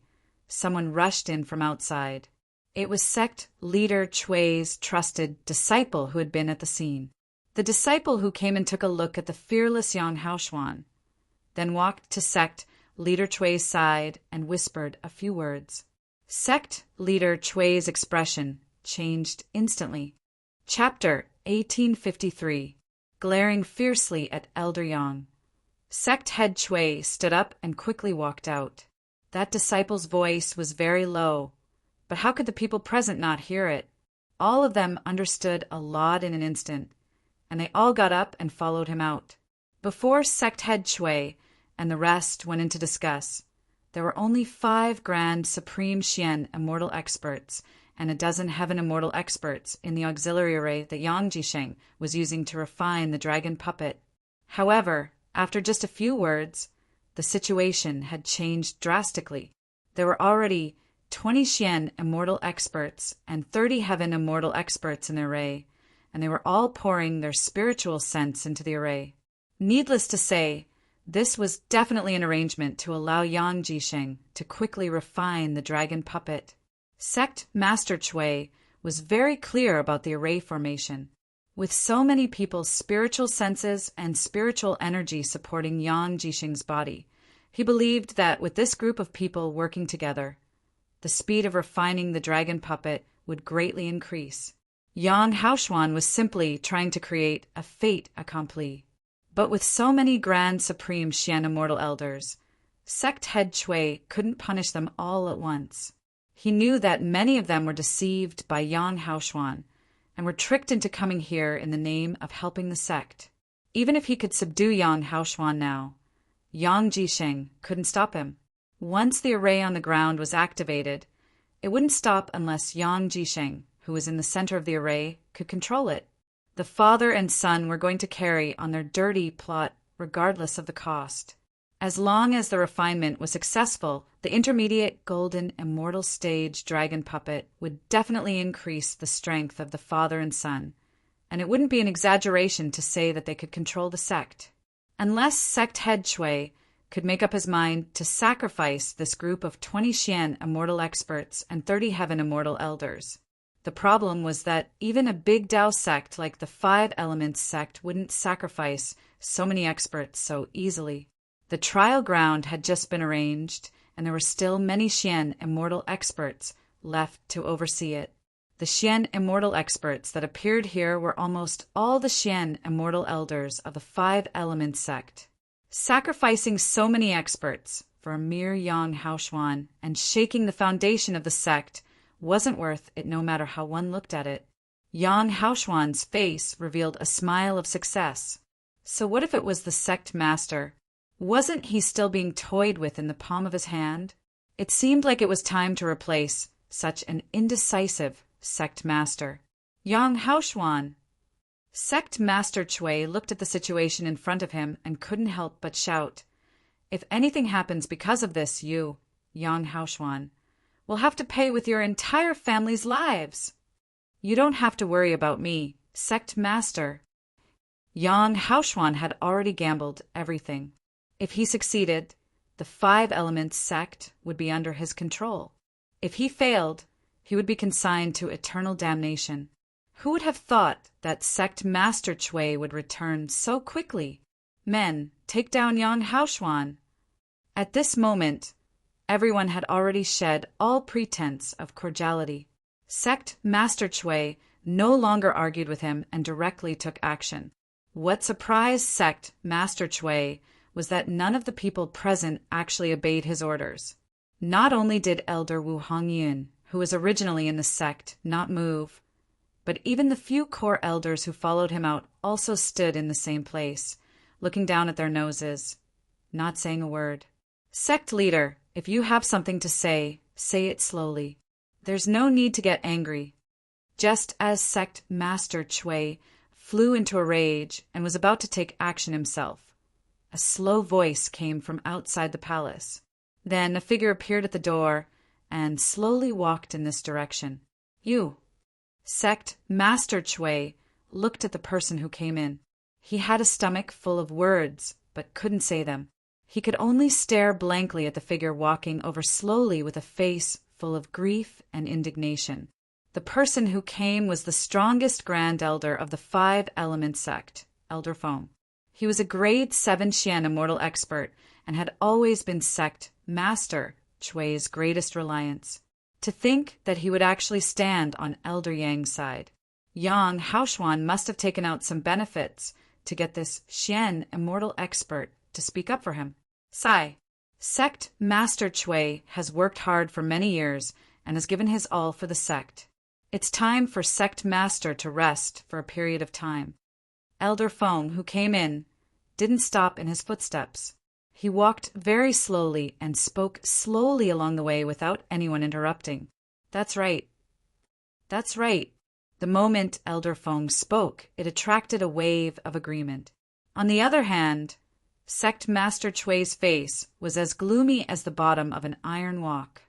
someone rushed in from outside. It was sect leader Chui's trusted disciple who had been at the scene. The disciple who came and took a look at the fearless Yang Haoshuan, then walked to sect leader Chui's side and whispered a few words. Sect leader Chui's expression changed instantly. Chapter 1853. Glaring fiercely at Elder Yang. Sect head Chui stood up and quickly walked out. That disciple's voice was very low, but how could the people present not hear it? All of them understood a lot in an instant, and they all got up and followed him out. Before sect head Chui and the rest went in to discuss, there were only 5 Grand Supreme Xian Immortal Experts and a dozen Heaven Immortal Experts in the auxiliary array that Yang Jisheng was using to refine the dragon puppet. However, after just a few words, the situation had changed drastically. There were already 20 Xian Immortal Experts and 30 Heaven Immortal Experts in the array, and they were all pouring their spiritual sense into the array. Needless to say, this was definitely an arrangement to allow Yang Jisheng to quickly refine the dragon puppet. Sect Master Chui was very clear about the array formation. With so many people's spiritual senses and spiritual energy supporting Yang Jisheng's body, he believed that with this group of people working together, the speed of refining the dragon puppet would greatly increase. Yang Haoshuan was simply trying to create a fait accompli. But with so many Grand Supreme Xian Immortal Elders, Sect Head Chui couldn't punish them all at once. He knew that many of them were deceived by Yang Haoshuan and were tricked into coming here in the name of helping the sect. Even if he could subdue Yang Haoshuan now, Yang Jisheng couldn't stop him. Once the array on the ground was activated, it wouldn't stop unless Yang Jisheng, who was in the center of the array, could control it. The father and son were going to carry on their dirty plot regardless of the cost. As long as the refinement was successful, the intermediate golden immortal stage dragon puppet would definitely increase the strength of the father and son, and it wouldn't be an exaggeration to say that they could control the sect. Unless Sect Head Chui could make up his mind to sacrifice this group of 20 Xian Immortal Experts and 30 Heaven Immortal Elders. The problem was that even a big Dao sect like the Five Elements sect wouldn't sacrifice so many experts so easily. The trial ground had just been arranged, and there were still many Xian Immortal Experts left to oversee it. The Xian Immortal Experts that appeared here were almost all the Xian Immortal Elders of the Five Elements sect. Sacrificing so many experts for a mere Yang Haoshuan and shaking the foundation of the sect wasn't worth it no matter how one looked at it. Yang Haoxuan's face revealed a smile of success. So what if it was the sect master? Wasn't he still being toyed with in the palm of his hand? It seemed like it was time to replace such an indecisive sect master. Yang Haoxuan. Sect Master Chui looked at the situation in front of him and couldn't help but shout, "If anything happens because of this, you, Yang Haoxuan, will have to pay with your entire family's lives." "You don't have to worry about me, Sect Master." Yang Haoxuan had already gambled everything. If he succeeded, the 5 Elements sect would be under his control. If he failed, he would be consigned to eternal damnation. Who would have thought that Sect Master Chui would return so quickly? "Men, take down Yang Haoxuan." At this moment, everyone had already shed all pretense of cordiality. Sect Master Chui no longer argued with him and directly took action. What surprised Sect Master Chui was that none of the people present actually obeyed his orders. Not only did Elder Wu Hongyin, who was originally in the sect, not move, but even the few core elders who followed him out also stood in the same place, looking down at their noses, not saying a word. "Sect leader, if you have something to say it slowly. There's no need to get angry." Just as Sect Master Chui flew into a rage and was about to take action himself, a slow voice came from outside the palace. Then a figure appeared at the door and slowly walked in this direction. "You." Sect Master Chui looked at the person who came in. He had a stomach full of words, but couldn't say them. He could only stare blankly at the figure walking over slowly with a face full of grief and indignation. The person who came was the strongest Grand Elder of the 5 Element sect, Elder Feng. He was a grade 7 Xian Immortal expert and had always been Sect Master Chui's greatest reliance. To think that he would actually stand on Elder Yang's side. Yang Haoxuan must have taken out some benefits to get this Xian Immortal expert to speak up for him. Sigh. Sect Master Chui has worked hard for many years and has given his all for the sect. It's time for Sect Master to rest for a period of time. Elder Feng, who came in, didn't stop in his footsteps. He walked very slowly and spoke slowly along the way without anyone interrupting. That's right. That's right. The moment Elder Feng spoke, it attracted a wave of agreement. On the other hand, Sect Master Chui's face was as gloomy as the bottom of an iron wok.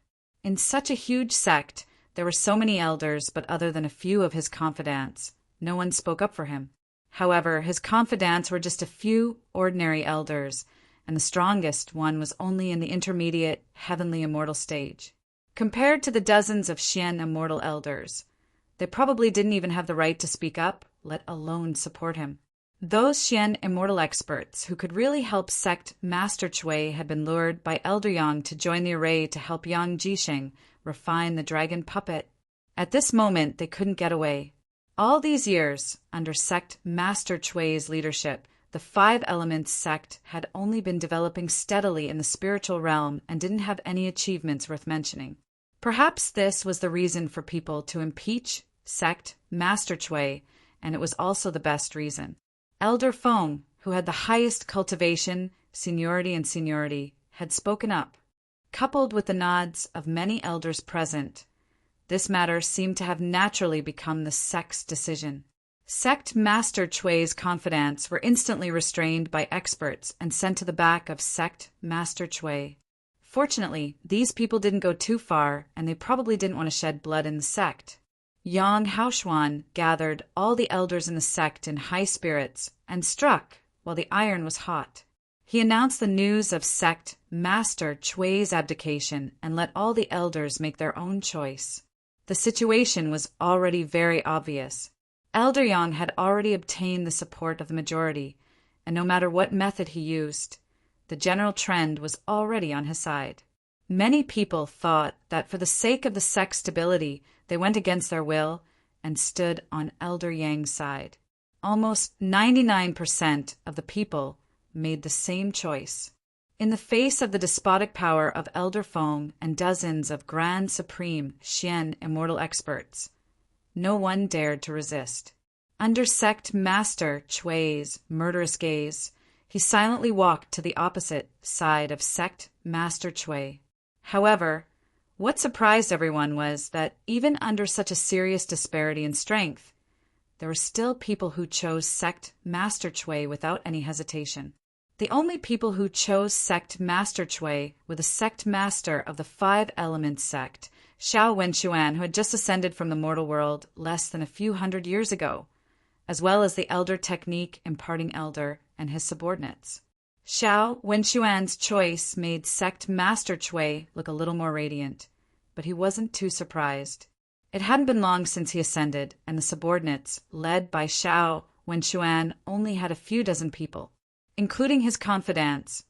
In such a huge sect, there were so many elders, but other than a few of his confidants, no one spoke up for him. However, his confidants were just a few ordinary elders, and the strongest one was only in the intermediate heavenly immortal stage. Compared to the dozens of Xian immortal elders, they probably didn't even have the right to speak up, let alone support him. Those Xian immortal experts who could really help Sect Master Chui had been lured by Elder Yang to join the array to help Yang Jisheng refine the dragon puppet. At this moment, they couldn't get away. All these years, under Sect Master Chui's leadership, the 5 Elements sect had only been developing steadily in the spiritual realm and didn't have any achievements worth mentioning. Perhaps this was the reason for people to impeach Sect Master Chui, and it was also the best reason. Elder Feng, who had the highest cultivation, seniority, had spoken up. Coupled with the nods of many elders present, this matter seemed to have naturally become the sect's decision. Sect Master Chui's confidants were instantly restrained by experts and sent to the back of Sect Master Chui. Fortunately, these people didn't go too far, and they probably didn't want to shed blood in the sect. Yang Haoxuan gathered all the elders in the sect in high spirits and struck while the iron was hot. He announced the news of Sect Master Chui's abdication and let all the elders make their own choice. The situation was already very obvious. Elder Yang had already obtained the support of the majority, and no matter what method he used, the general trend was already on his side. Many people thought that for the sake of the sect's stability, they went against their will and stood on Elder Yang's side. Almost 99% of the people made the same choice. In the face of the despotic power of Elder Feng and dozens of Grand Supreme Xian Immortal experts, no one dared to resist. Under Sect Master Chui's murderous gaze, he silently walked to the opposite side of Sect Master Chui. However, what surprised everyone was that even under such a serious disparity in strength, there were still people who chose Sect Master Chui without any hesitation. The only people who chose Sect Master Chui were the Sect Master of the Five Elements Sect, Xiao Wenxuan, who had just ascended from the mortal world less than a few hundred years ago, as well as the Elder Technique Imparting Elder and his subordinates. Xiao Wenxuan's choice made Sect Master Chui look a little more radiant, but he wasn't too surprised. It hadn't been long since he ascended, and the subordinates, led by Xiao Wenxuan, only had a few dozen people. Including his confidants,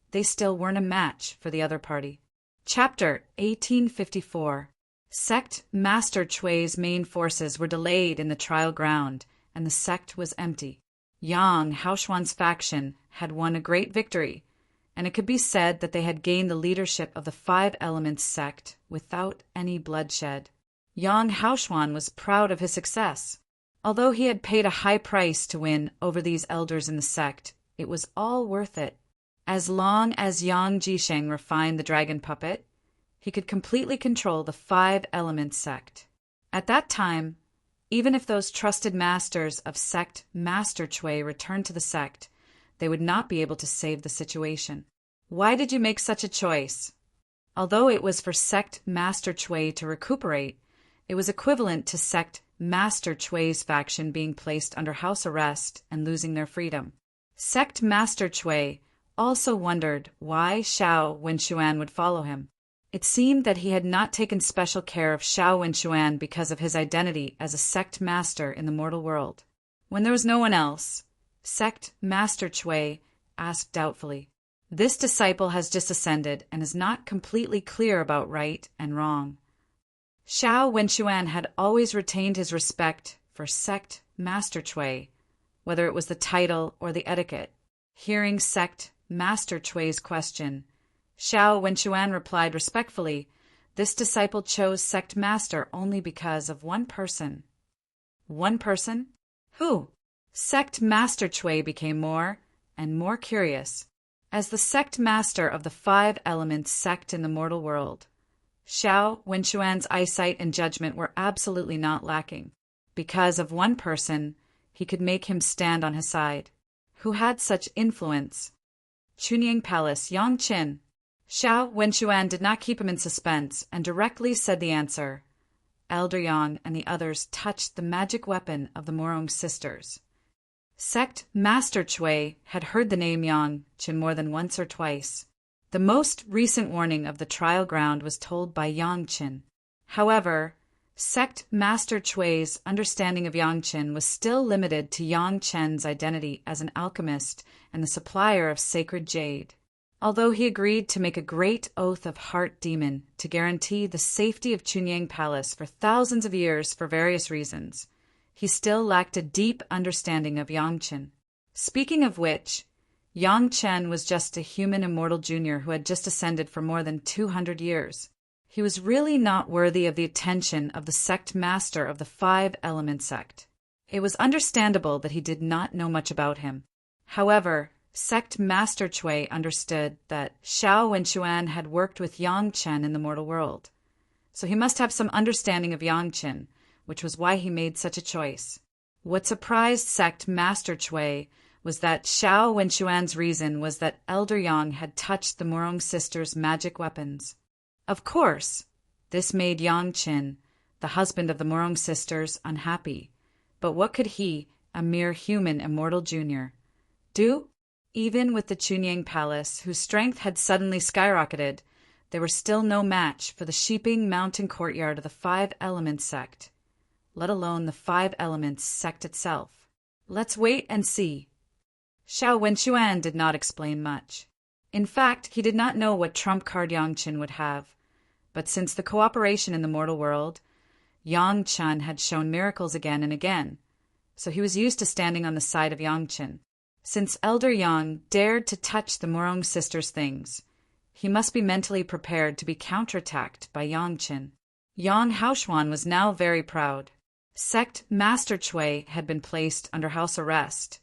they still weren't a match for the other party. Chapter 1854. Sect Master Chui's main forces were delayed in the trial ground, and the sect was empty. Yang Haoshuan's faction had won a great victory, and it could be said that they had gained the leadership of the Five Elements sect without any bloodshed. Yang Haoshuan was proud of his success. Although he had paid a high price to win over these elders in the sect, it was all worth it. As long as Yang Jisheng refined the dragon puppet, he could completely control the Five Elements sect. At that time, even if those trusted masters of Sect Master Chui returned to the sect, they would not be able to save the situation. Why did you make such a choice? Although it was for Sect Master Chui to recuperate, it was equivalent to Sect Master Chui's faction being placed under house arrest and losing their freedom. Sect Master Chui also wondered why Xiao Wenxuan would follow him. It seemed that he had not taken special care of Xiao Wenxuan because of his identity as a sect master in the mortal world. When there was no one else, Sect Master Chui asked doubtfully, "This disciple has just ascended and is not completely clear about right and wrong." Xiao Wenxuan had always retained his respect for Sect Master Chui, whether it was the title or the etiquette. Hearing Sect Master Chui's question, Xiao Wenxuan replied respectfully, "This disciple chose Sect Master only because of one person." One person? Who? Sect Master Chui became more and more curious. As the Sect Master of the Five Elements sect in the mortal world, Xiao Wenxuan's eyesight and judgment were absolutely not lacking. Because of one person, he could make him stand on his side. Who had such influence? Chunying Palace, Yang Qin. Xiao Wenxuan did not keep him in suspense and directly said the answer. Elder Yang and the others touched the magic weapon of the Morong sisters. Sect Master Chui had heard the name Yang Qin more than once or twice. The most recent warning of the trial ground was told by Yang Qin. However, Sect Master Chui's understanding of Yang Qin was still limited to Yang Chen's identity as an alchemist and the supplier of sacred jade. Although he agreed to make a great oath of heart demon to guarantee the safety of Chunying Palace for thousands of years for various reasons, he still lacked a deep understanding of Yang Qin. Speaking of which, Yang Chen was just a human immortal junior who had just ascended for more than 200 years. He was really not worthy of the attention of the sect master of the Five Element sect. It was understandable that he did not know much about him. However, Sect Master Chui understood that Xiao Wenxuan had worked with Yang Chen in the mortal world, so he must have some understanding of Yang Chen, which was why he made such a choice. What surprised Sect Master Chui was that Xiao Wenxuan's reason was that Elder Yang had touched the Morong sisters' magic weapons. Of course, this made Yang Qin, the husband of the Morong sisters, unhappy. But what could he, a mere human immortal junior, do? Even with the Chunying Palace, whose strength had suddenly skyrocketed, they were still no match for the Sheeping Mountain courtyard of the Five Elements sect, let alone the Five Elements sect itself. Let's wait and see. Xiao Wenxuan did not explain much. In fact, he did not know what trump card Yang Qin would have. But since the cooperation in the mortal world, Yang Chen had shown miracles again and again, so he was used to standing on the side of Yang Qin. Since Elder Yang dared to touch the Morong sisters' things, he must be mentally prepared to be counterattacked by Yang Qin. Yang Haoshuan was now very proud. Sect Master Chui had been placed under house arrest,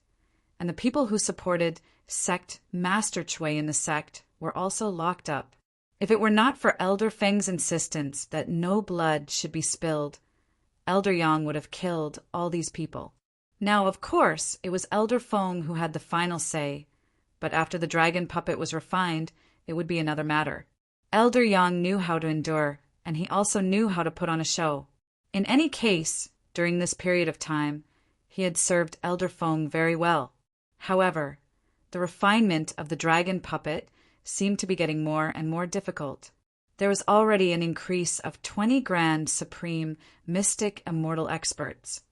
and the people who supported Sect Master Chui in the sect were also locked up. If it were not for Elder Feng's insistence that no blood should be spilled, Elder Yang would have killed all these people. Now, of course, it was Elder Feng who had the final say, but after the dragon puppet was refined, it would be another matter. Elder Yang knew how to endure, and he also knew how to put on a show. In any case, during this period of time, he had served Elder Feng very well. However, the refinement of the dragon puppet seemed to be getting more and more difficult. There was already an increase of 20 grand supreme mystic immortal experts,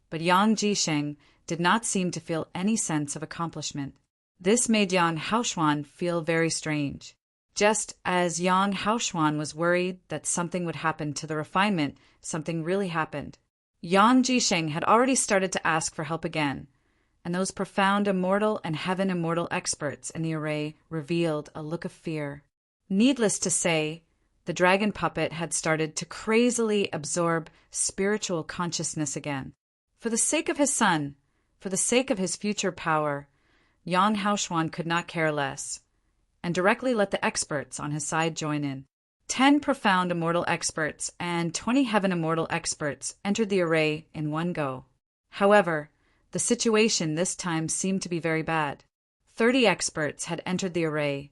but Yang Jisheng did not seem to feel any sense of accomplishment. This made Yang Haoshuan feel very strange. Just as Yang Haoshuan was worried that something would happen to the refinement, something really happened. Yang Jisheng had already started to ask for help again, and those profound immortal and heaven immortal experts in the array revealed a look of fear. Needless to say, the dragon puppet had started to crazily absorb spiritual consciousness again. For the sake of his son, for the sake of his future power, Yang Haoshuan could not care less, and directly let the experts on his side join in. 10 profound immortal experts and 20 heaven immortal experts entered the array in one go. However, the situation this time seemed to be very bad. 30 experts had entered the array,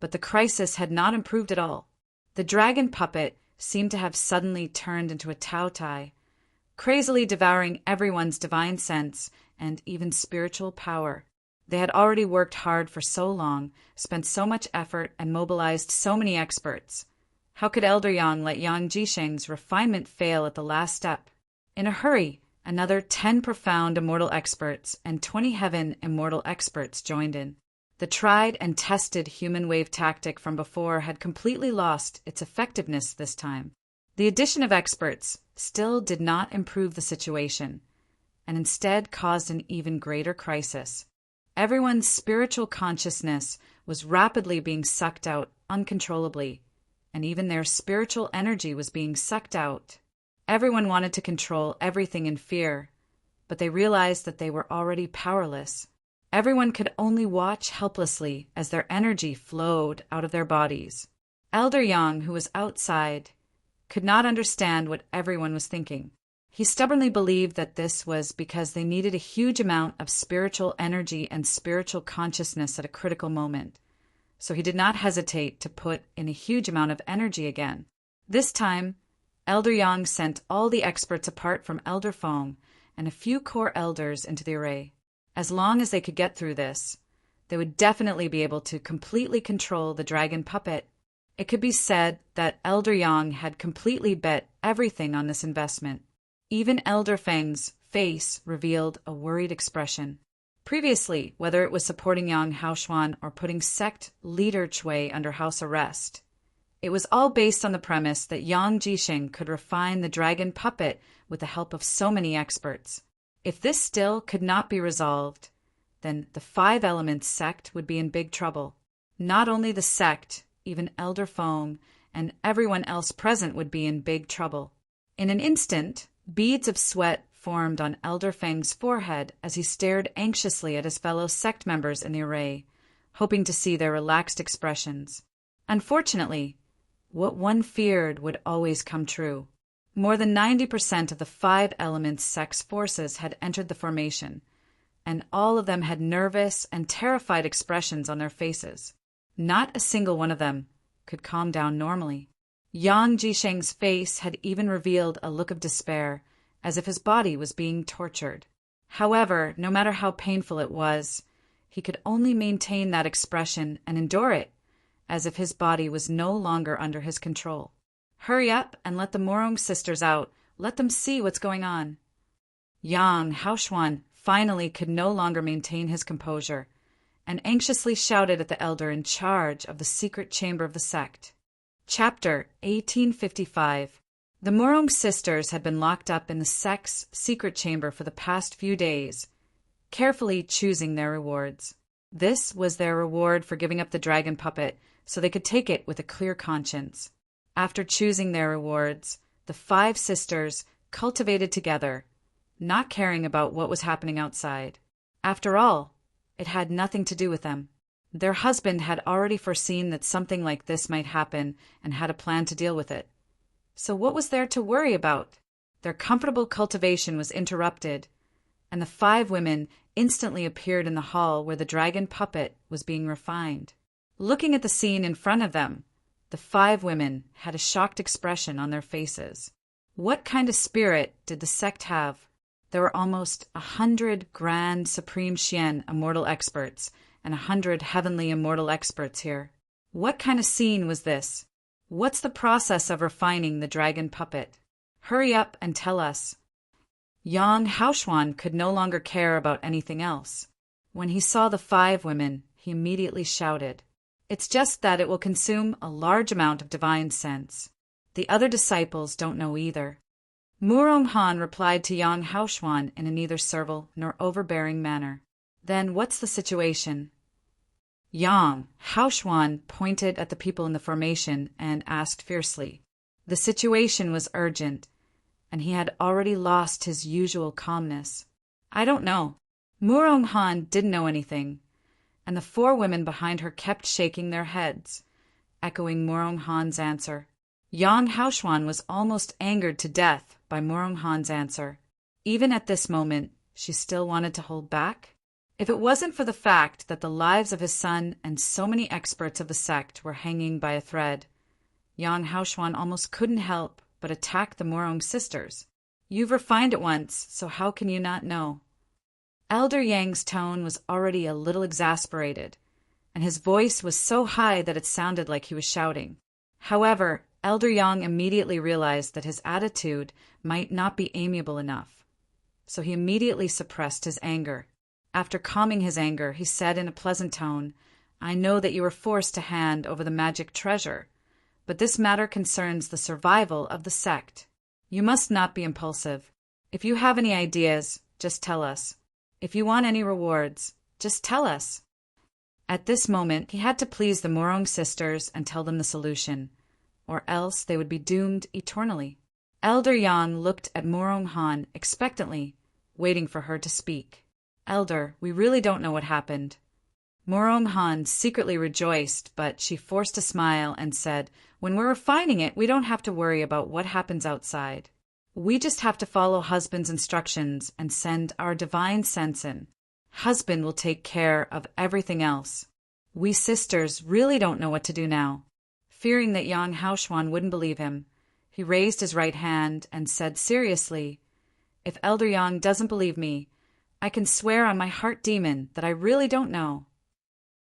but the crisis had not improved at all. The dragon puppet seemed to have suddenly turned into a Taotai, crazily devouring everyone's divine sense and even spiritual power. They had already worked hard for so long, spent so much effort, and mobilized so many experts. How could Elder Yang let Yang Jisheng's refinement fail at the last step? In a hurry, another 10 profound immortal experts and 20 heaven immortal experts joined in. The tried and tested human wave tactic from before had completely lost its effectiveness this time. The addition of experts still did not improve the situation, and instead caused an even greater crisis. Everyone's spiritual consciousness was rapidly being sucked out uncontrollably, and even their spiritual energy was being sucked out. Everyone wanted to control everything in fear, but they realized that they were already powerless. Everyone could only watch helplessly as their energy flowed out of their bodies. Elder Yang, who was outside, could not understand what everyone was thinking. He stubbornly believed that this was because they needed a huge amount of spiritual energy and spiritual consciousness at a critical moment, so he did not hesitate to put in a huge amount of energy again. This time, Elder Yang sent all the experts apart from Elder Feng and a few core elders into the array. As long as they could get through this, they would definitely be able to completely control the dragon puppet. It could be said that Elder Yang had completely bet everything on this investment. Even Elder Feng's face revealed a worried expression. Previously, whether it was supporting Yang Haoshuan or putting sect leader Chui under house arrest, it was all based on the premise that Yang Jisheng could refine the dragon puppet with the help of so many experts. If this still could not be resolved, then the 5 Elements sect would be in big trouble. Not only the sect, even Elder Feng and everyone else present would be in big trouble. In an instant, beads of sweat formed on Elder Feng's forehead as he stared anxiously at his fellow sect members in the array, hoping to see their relaxed expressions. Unfortunately, what one feared would always come true. More than 90% of the 5 Elements sect's forces had entered the formation, and all of them had nervous and terrified expressions on their faces. Not a single one of them could calm down normally. Yang Jisheng's face had even revealed a look of despair, as if his body was being tortured. However, no matter how painful it was, he could only maintain that expression and endure it, as if his body was no longer under his control. Hurry up and let the Morong sisters out. Let them see what's going on. Yang Haoshuan finally could no longer maintain his composure, and anxiously shouted at the elder in charge of the secret chamber of the sect. Chapter 1855. The Morong sisters had been locked up in the sect's secret chamber for the past few days, carefully choosing their rewards. This was their reward for giving up the dragon puppet so they could take it with a clear conscience. After choosing their rewards, the 5 sisters cultivated together, not caring about what was happening outside. After all, it had nothing to do with them. Their husband had already foreseen that something like this might happen and had a plan to deal with it. So what was there to worry about? Their comfortable cultivation was interrupted, and the 5 women instantly appeared in the hall where the dragon puppet was being refined. Looking at the scene in front of them, the 5 women had a shocked expression on their faces. What kind of spirit did the sect have? There were almost 100 grand supreme Xian immortal experts and 100 heavenly immortal experts here. What kind of scene was this? What's the process of refining the dragon puppet? Hurry up and tell us. Yang Haoshuan could no longer care about anything else. When he saw the 5 women, he immediately shouted, "It's just that it will consume a large amount of divine sense. The other disciples don't know either." Murong Han replied to Yang Haoshuan in a neither servile nor overbearing manner. "Then what's the situation?" Yang Haoshuan pointed at the people in the formation and asked fiercely. The situation was urgent, and he had already lost his usual calmness. "I don't know." Murong Han didn't know anything, and the 4 women behind her kept shaking their heads, echoing Murong Han's answer. Yang Haoshuan was almost angered to death by Murong Han's answer. Even at this moment, she still wanted to hold back. If it wasn't for the fact that the lives of his son and so many experts of the sect were hanging by a thread, Yang Haoshuan almost couldn't help but attack the Murong sisters. "You've refined it once, so how can you not know?" Elder Yang's tone was already a little exasperated, and his voice was so high that it sounded like he was shouting. However, Elder Yang immediately realized that his attitude might not be amiable enough, so he immediately suppressed his anger. After calming his anger, he said in a pleasant tone, "I know that you were forced to hand over the magic treasure, but this matter concerns the survival of the sect. You must not be impulsive. If you have any ideas, just tell us. If you want any rewards, just tell us." At this moment, he had to please the Murong sisters and tell them the solution, or else they would be doomed eternally. Elder Yang looked at Murong Han expectantly, waiting for her to speak. "Elder, we really don't know what happened." Murong Han secretly rejoiced, but she forced a smile and said, "When we're refining it, we don't have to worry about what happens outside. We just have to follow husband's instructions and send our divine sense in. Husband will take care of everything else. We sisters really don't know what to do now." Fearing that Yang Haoshuan wouldn't believe him, he raised his right hand and said seriously, "If Elder Yang doesn't believe me, I can swear on my heart demon that I really don't know."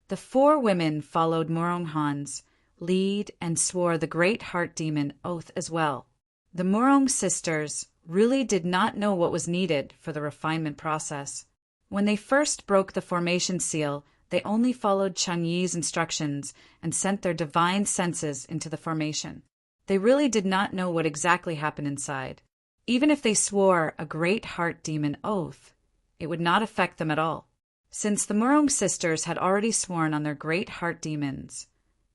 The 4 women followed Murong Han's lead and swore the great heart demon oath as well. The Murong sisters really did not know what was needed for the refinement process. When they first broke the formation seal, they only followed Chang Yi's instructions and sent their divine senses into the formation. They really did not know what exactly happened inside. Even if they swore a great heart demon oath, it would not affect them at all. Since the Murong sisters had already sworn on their great heart demons,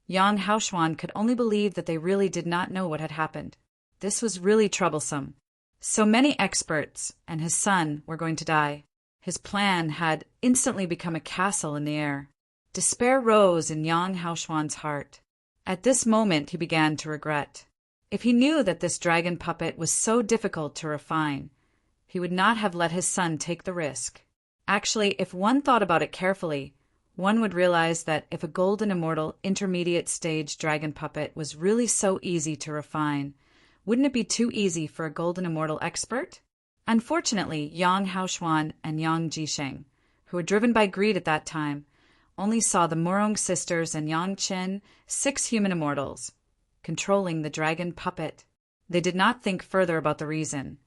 Yang Haoshuan could only believe that they really did not know what had happened. This was really troublesome. So many experts and his son were going to die. His plan had instantly become a castle in the air. Despair rose in Yang Haoshuan's heart. At this moment he began to regret. If he knew that this dragon puppet was so difficult to refine, he would not have let his son take the risk. Actually, if one thought about it carefully, one would realize that if a golden immortal intermediate stage dragon puppet was really so easy to refine, wouldn't it be too easy for a golden immortal expert? Unfortunately, Yang Haoshuan and Yang Jisheng, who were driven by greed at that time, only saw the Murong sisters and Yang Qin, 6 human immortals, controlling the dragon puppet. They did not think further about the reason,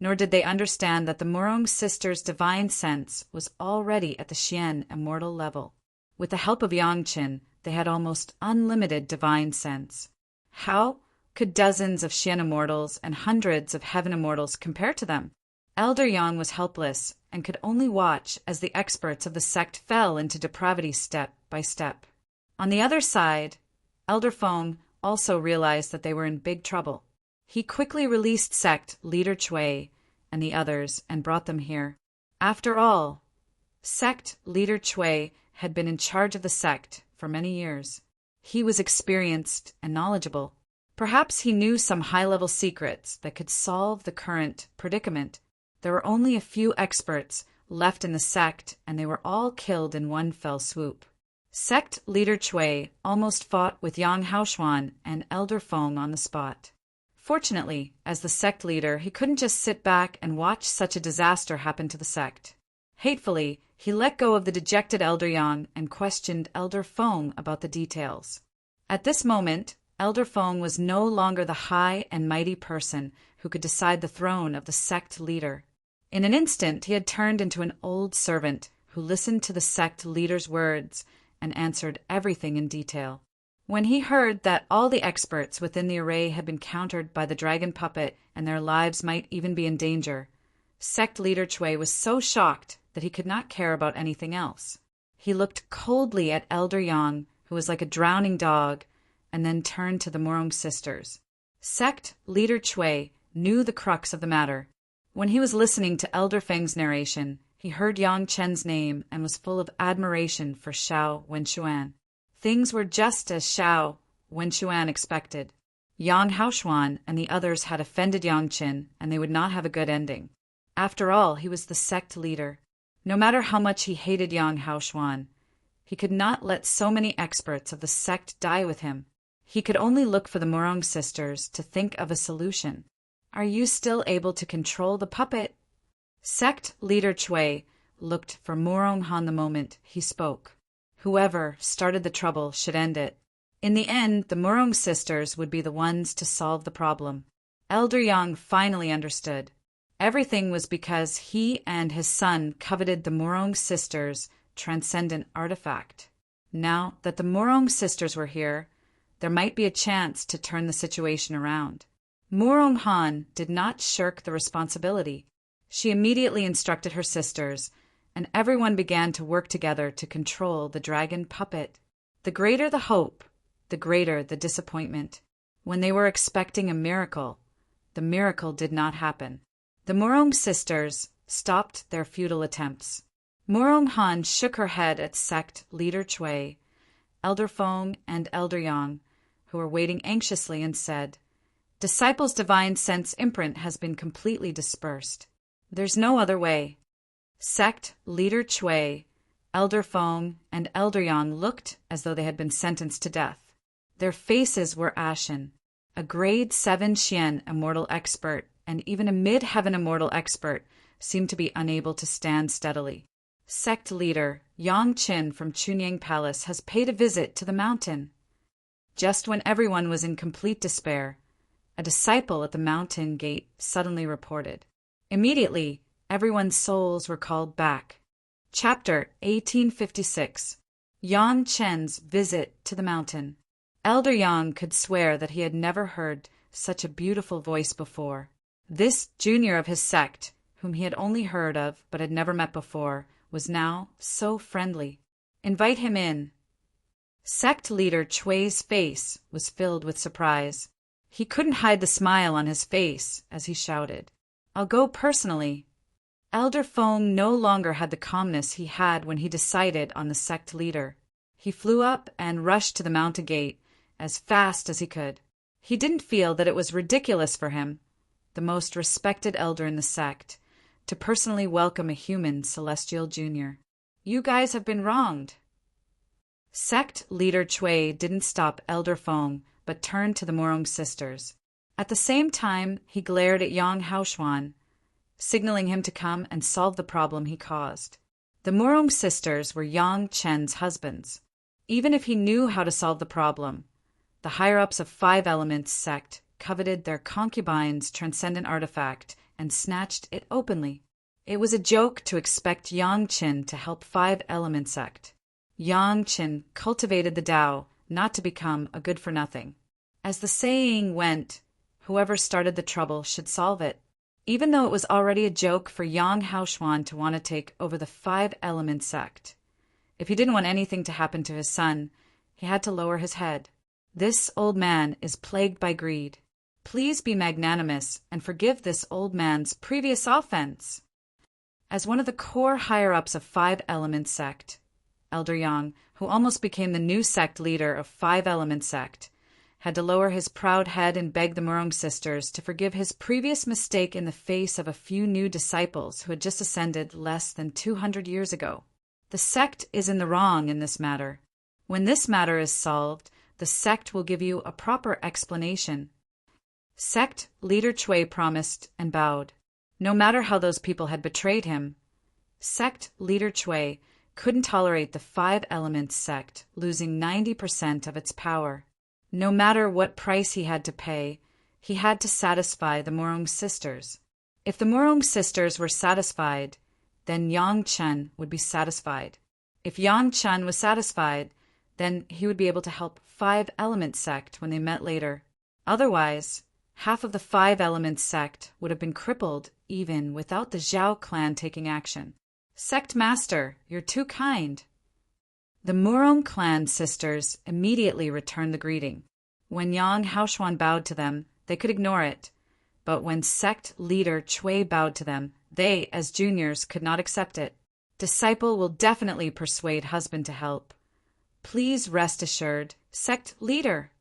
nor did they understand that the Murong sisters' divine sense was already at the Xian immortal level. With the help of Yang Qin, they had almost unlimited divine sense. How could dozens of Xian immortals and hundreds of heaven immortals compare to them? Elder Yang was helpless and could only watch as the experts of the sect fell into depravity step by step. On the other side, Elder Feng also realized that they were in big trouble. He quickly released sect leader Chui and the others and brought them here. After all, sect leader Chui had been in charge of the sect for many years. He was experienced and knowledgeable. Perhaps he knew some high-level secrets that could solve the current predicament. There were only a few experts left in the sect, and they were all killed in one fell swoop. Sect leader Chui almost fought with Yang Haoshuan and Elder Feng on the spot. Fortunately, as the sect leader, he couldn't just sit back and watch such a disaster happen to the sect. Hatefully, he let go of the dejected Elder Yang and questioned Elder Feng about the details. At this moment, Elder Feng was no longer the high and mighty person who could decide the throne of the sect leader. In an instant, he had turned into an old servant who listened to the sect leader's words and answered everything in detail. When he heard that all the experts within the array had been countered by the dragon puppet and their lives might even be in danger, sect leader Chui was so shocked that he could not care about anything else. He looked coldly at Elder Yang, who was like a drowning dog, and then turned to the Morong sisters. Sect leader Chui knew the crux of the matter. When he was listening to Elder Feng's narration, he heard Yang Chen's name and was full of admiration for Xiao Wenxuan. Things were just as Xiao Wenxuan expected. Yang Haoshuan and the others had offended Yang Chen, and they would not have a good ending. After all, he was the sect leader. No matter how much he hated Yang Haoshuan, he could not let so many experts of the sect die with him. He could only look for the Morong sisters to think of a solution. "Are you still able to control the puppet?" Sect leader Chui looked for Morong Han the moment he spoke. Whoever started the trouble should end it. In the end, the Morong sisters would be the ones to solve the problem. Elder Yang finally understood. Everything was because he and his son coveted the Morong sisters' transcendent artifact. Now that the Morong sisters were here, there might be a chance to turn the situation around. Morong Han did not shirk the responsibility. She immediately instructed her sisters, and everyone began to work together to control the dragon puppet. The greater the hope, the greater the disappointment. When they were expecting a miracle, the miracle did not happen. The Morong sisters stopped their futile attempts. Morong Han shook her head at sect leader Chui, Elder Feng, and Elder Yang, who were waiting anxiously, and said, "Disciples' divine sense imprint has been completely dispersed. There's no other way." Sect leader Chui, Elder Feng, and Elder Yang looked as though they had been sentenced to death. Their faces were ashen. A grade 7 Xian immortal expert and even a mid-heaven immortal expert seemed to be unable to stand steadily. Sect leader Yang Qin from Chunyang Palace has paid a visit to the mountain. Just when everyone was in complete despair, a disciple at the mountain gate suddenly reported. Immediately, everyone's souls were called back. Chapter 1856. Yang Chen's Visit to the Mountain. Elder Yang could swear that he had never heard such a beautiful voice before. This junior of his sect, whom he had only heard of but had never met before, was now so friendly. "Invite him in." Sect leader Chui's face was filled with surprise. He couldn't hide the smile on his face as he shouted, "I'll go personally." Elder Feng no longer had the calmness he had when he decided on the sect leader. He flew up and rushed to the mountain gate as fast as he could. He didn't feel that it was ridiculous for him, the most respected elder in the sect, to personally welcome a human celestial junior. "You guys have been wronged." Sect leader Chui didn't stop Elder Feng, but turned to the Morong sisters. At the same time, he glared at Yang Haoshuan, signaling him to come and solve the problem he caused. The Morong sisters were Yang Chen's husbands. Even if he knew how to solve the problem, the higher-ups of Five Elements sect coveted their concubine's transcendent artifact and snatched it openly. It was a joke to expect Yang Chen to help Five Element sect. Yang Chen cultivated the Tao not to become a good-for-nothing. As the saying went, whoever started the trouble should solve it. even though it was already a joke for Yang Haoxuan to want to take over the five-element sect. If he didn't want anything to happen to his son, he had to lower his head. This old man is plagued by greed. Please be magnanimous and forgive this old man's previous offense. As one of the core higher-ups of Five-Element Sect, Elder Yang, who almost became the new sect leader of Five-Element Sect, had to lower his proud head and beg the Murong sisters to forgive his previous mistake in the face of a few new disciples who had just ascended less than 200 years ago. The sect is in the wrong in this matter. When this matter is solved, the sect will give you a proper explanation. Sect leader Chui promised and bowed. No matter how those people had betrayed him, sect leader Chui couldn't tolerate the Five-Elements sect losing 90% of its power. No matter what price he had to pay, he had to satisfy the Murong sisters. If the Murong sisters were satisfied, then Yang Chen would be satisfied. If Yang Chen was satisfied, then he would be able to help Five-Element sect when they met later. Otherwise, half of the Five-Element sect would have been crippled even without the Zhao clan taking action. Sect Master, you're too kind. The Murong clan sisters immediately returned the greeting. When Yang Haoxuan bowed to them, they could ignore it. But when sect leader Chui bowed to them, they, as juniors, could not accept it. Disciple will definitely persuade husband to help. Please rest assured, sect leader.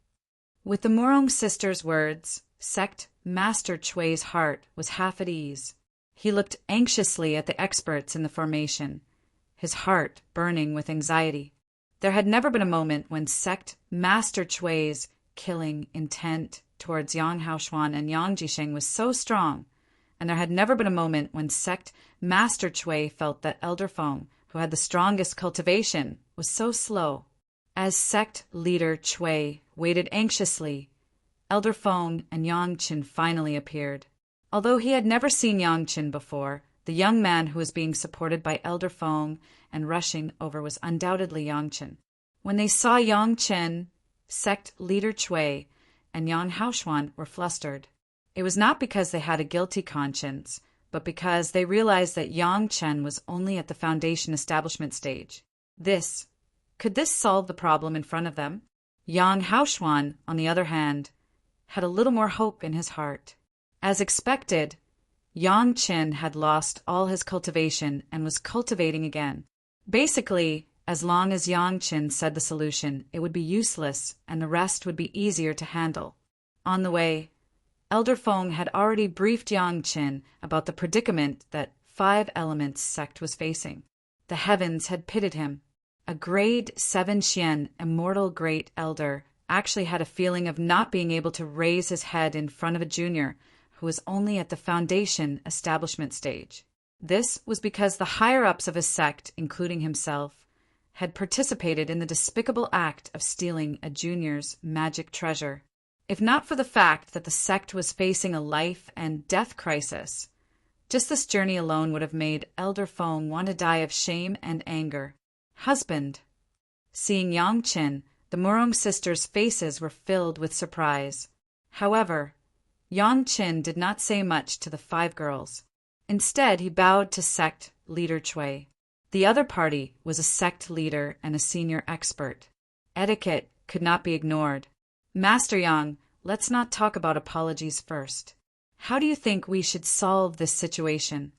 With the Murong sisters' words, sect Master Chui's heart was half at ease. He looked anxiously at the experts in the formation, his heart burning with anxiety. There had never been a moment when sect Master Chui's killing intent towards Yang Haoxuan and Yang Jisheng was so strong, and there had never been a moment when sect Master Chui felt that Elder Feng, who had the strongest cultivation, was so slow. As sect leader Chui waited anxiously, Elder Feng and Yang Qin finally appeared. Although he had never seen Yang Qin before, the young man who was being supported by Elder Feng and rushing over was undoubtedly Yang Qin. When they saw Yang Qin, sect leader Chui and Yang Haoxuan were flustered. It was not because they had a guilty conscience, but because they realized that Yang Chen was only at the foundation establishment stage. Could this solve the problem in front of them? Yang Haoxuan, on the other hand, had a little more hope in his heart. As expected, Yang Qin had lost all his cultivation and was cultivating again. Basically, as long as Yang Qin said the solution, it would be useless and the rest would be easier to handle. On the way, Elder Feng had already briefed Yang Qin about the predicament that Five-Elements sect was facing. The heavens had pitied him. A grade 7 Xian, immortal great elder, actually had a feeling of not being able to raise his head in front of a junior who was only at the foundation establishment stage. This was because the higher-ups of his sect, including himself, had participated in the despicable act of stealing a junior's magic treasure. If not for the fact that the sect was facing a life and death crisis, just this journey alone would have made Elder Feng want to die of shame and anger. Husband. Seeing Yang Qin, the Murong sisters' faces were filled with surprise. However, Yang Qin did not say much to the five girls. Instead, he bowed to sect leader Chui. The other party was a sect leader and a senior expert. Etiquette could not be ignored. Master Yang, let's not talk about apologies first. How do you think we should solve this situation?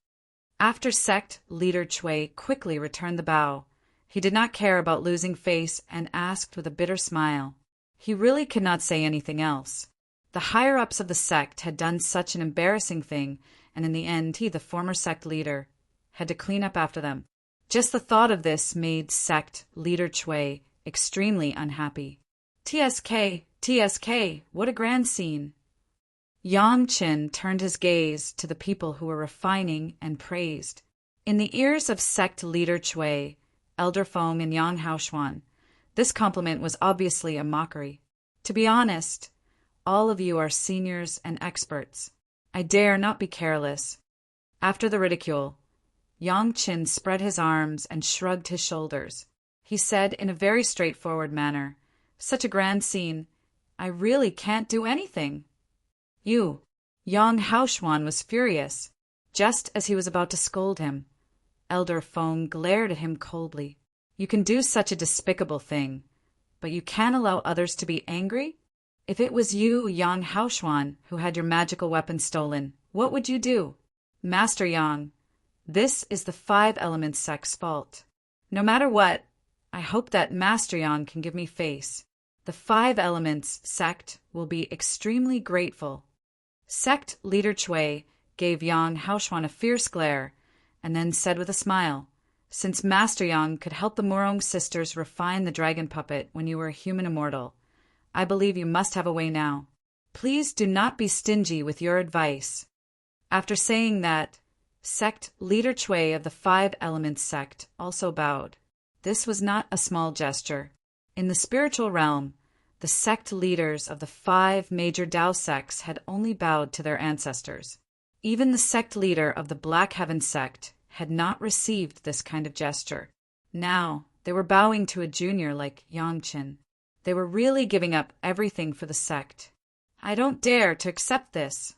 After sect leader Chui quickly returned the bow, he did not care about losing face and asked with a bitter smile. He really could not say anything else. The higher-ups of the sect had done such an embarrassing thing, and in the end he, the former sect leader, had to clean up after them. Just the thought of this made sect leader Chui extremely unhappy. TSK, what a grand scene. Yang Qin turned his gaze to the people who were refining and praised. In the ears of sect leader Chui, Elder Feng and Yang Haoxuan, this compliment was obviously a mockery. To be honest, all of you are seniors and experts. I dare not be careless. After the ridicule, Yang Qin spread his arms and shrugged his shoulders. He said in a very straightforward manner, "Such a grand scene. I really can't do anything." You Yang Haoshuan was furious. Just as he was about to scold him, Elder Feng glared at him coldly. You can do such a despicable thing, but you can't allow others to be angry? If it was you, Yang Haoshuan, who had your magical weapon stolen, what would you do? Master Yang, this is the Five Elements sect's fault. No matter what, I hope that Master Yang can give me face. The Five Elements sect will be extremely grateful. Sect leader Chui gave Yang Haoshuan a fierce glare, and then said with a smile, since Master Yang could help the Murong sisters refine the dragon puppet when you were a human immortal, I believe you must have a way now. Please do not be stingy with your advice. After saying that, Sect leader Chui of the Five Elements sect also bowed. This was not a small gesture. In the spiritual realm, the sect leaders of the five major Tao sects had only bowed to their ancestors. Even the sect leader of the Black Heaven sect had not received this kind of gesture. Now, they were bowing to a junior like Yang Qin. They were really giving up everything for the sect. I don't dare to accept this.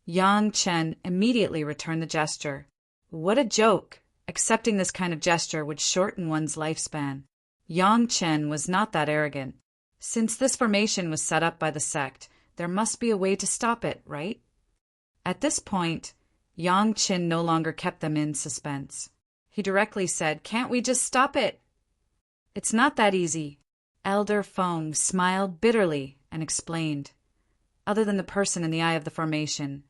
Yang Chen immediately returned the gesture. What a joke! Accepting this kind of gesture would shorten one's lifespan. Yang Chen was not that arrogant. Since this formation was set up by the sect, there must be a way to stop it, right? At this point, Yang Chen no longer kept them in suspense. He directly said, "Can't we just stop it?" "It's not that easy." Elder Feng smiled bitterly and explained, "Other than the person in the eye of the formation,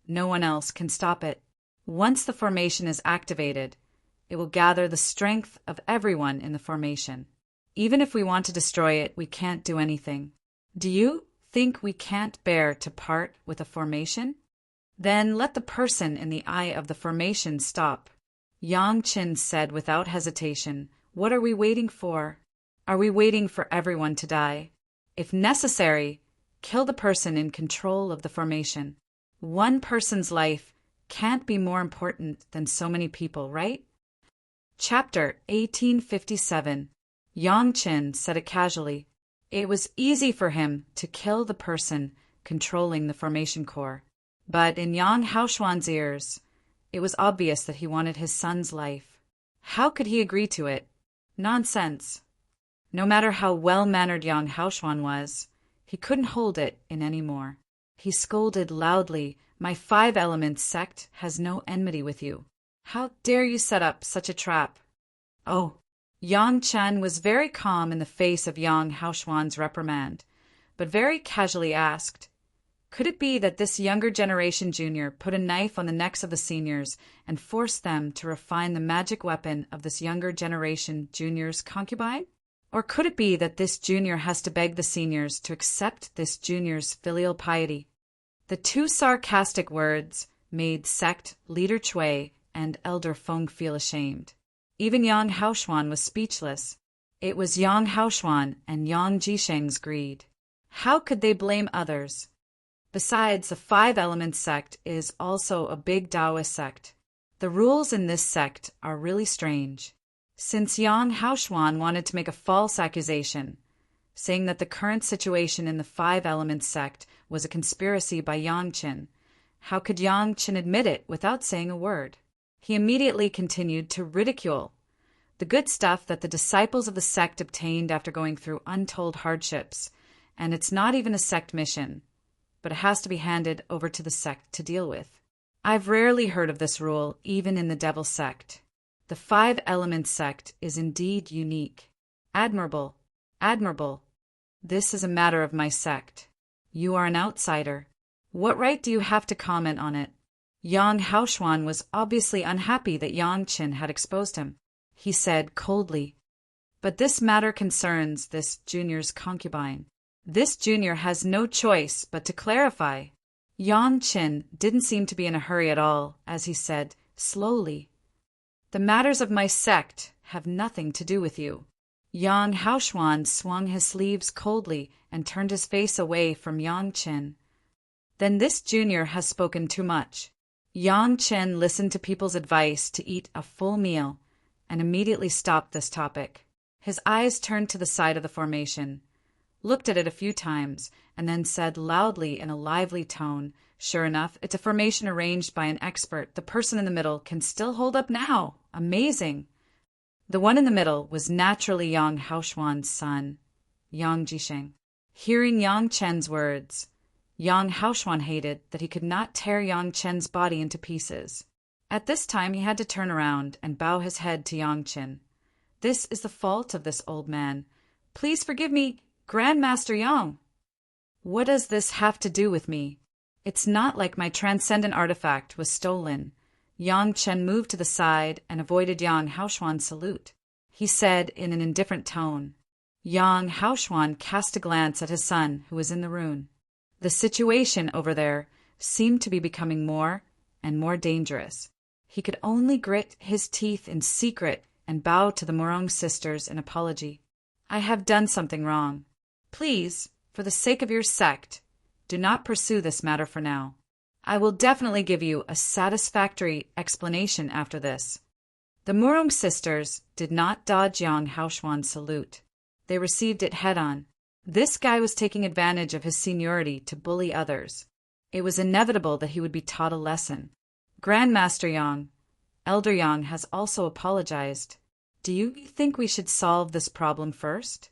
no one else can stop it. Once the formation is activated, it will gather the strength of everyone in the formation. Even if we want to destroy it, we can't do anything. Do you think we can't bear to part with a formation? Then let the person in the eye of the formation stop." Yang Qin said without hesitation, "What are we waiting for? Are we waiting for everyone to die? If necessary, kill the person in control of the formation. One person's life can't be more important than so many people, right?" Chapter 1857. Yang Qin said it casually. It was easy for him to kill the person controlling the formation core. But in Yang Haoshuan's ears, it was obvious that he wanted his son's life. How could he agree to it? Nonsense. No matter how well-mannered Yang Haoshuan was, he couldn't hold it in any more. He scolded loudly, "My Five Elements sect has no enmity with you. How dare you set up such a trap?" "Oh." Yang Chen was very calm in the face of Yang Haoshuan's reprimand, but very casually asked, "Could it be that this younger generation junior put a knife on the necks of the seniors and forced them to refine the magic weapon of this younger generation junior's concubine? Or could it be that this junior has to beg the seniors to accept this junior's filial piety?" The two sarcastic words made sect leader Chui and Elder Feng feel ashamed. Even Yang Haoshuan was speechless. It was Yang Haoshuan and Yang Jisheng's greed. How could they blame others? Besides, the Five Elements sect is also a big Taoist sect. The rules in this sect are really strange. Since Yang Haoshuan wanted to make a false accusation, saying that the current situation in the Five Elements sect was a conspiracy by Yang Qin, how could Yang Qin admit it without saying a word? He immediately continued to ridicule the good stuff that the disciples of the sect obtained after going through untold hardships, and it's not even a sect mission, but it has to be handed over to the sect to deal with. I've rarely heard of this rule, even in the Devil sect. The Five Elements sect is indeed unique. Admirable, admirable. This is a matter of my sect. You are an outsider. What right do you have to comment on it? Yang Haoshuan was obviously unhappy that Yang Qin had exposed him. He said coldly, "But this matter concerns this junior's concubine. This junior has no choice but to clarify." Yang Qin didn't seem to be in a hurry at all, as he said, slowly, "The matters of my sect have nothing to do with you." Yang Haoshuan swung his sleeves coldly and turned his face away from Yang Qin. "Then this junior has spoken too much." Yang Qin listened to people's advice to eat a full meal and immediately stopped this topic. His eyes turned to the side of the formation, looked at it a few times, and then said loudly in a lively tone, "Sure enough, it's a formation arranged by an expert. The person in the middle can still hold up now. Amazing." The one in the middle was naturally Yang Haoshuan's son, Yang Jisheng. Hearing Yang Chen's words, Yang Haoshuan hated that he could not tear Yang Chen's body into pieces. At this time he had to turn around and bow his head to Yang Chen. "This is the fault of this old man. Please forgive me, Grandmaster Yang." "What does this have to do with me? It's not like my transcendent artifact was stolen." Yang Chen moved to the side and avoided Yang Haoshuan's salute. He said in an indifferent tone. Yang Haoshuan cast a glance at his son, who was in the room. The situation over there seemed to be becoming more and more dangerous. He could only grit his teeth in secret and bow to the Morong sisters in apology. "I have done something wrong. Please, for the sake of your sect, do not pursue this matter for now. I will definitely give you a satisfactory explanation after this." The Morong sisters did not dodge Yang Haoshuan's salute. They received it head-on. This guy was taking advantage of his seniority to bully others. It was inevitable that he would be taught a lesson. "Grandmaster Yang, Elder Yang has also apologized. Do you think we should solve this problem first?"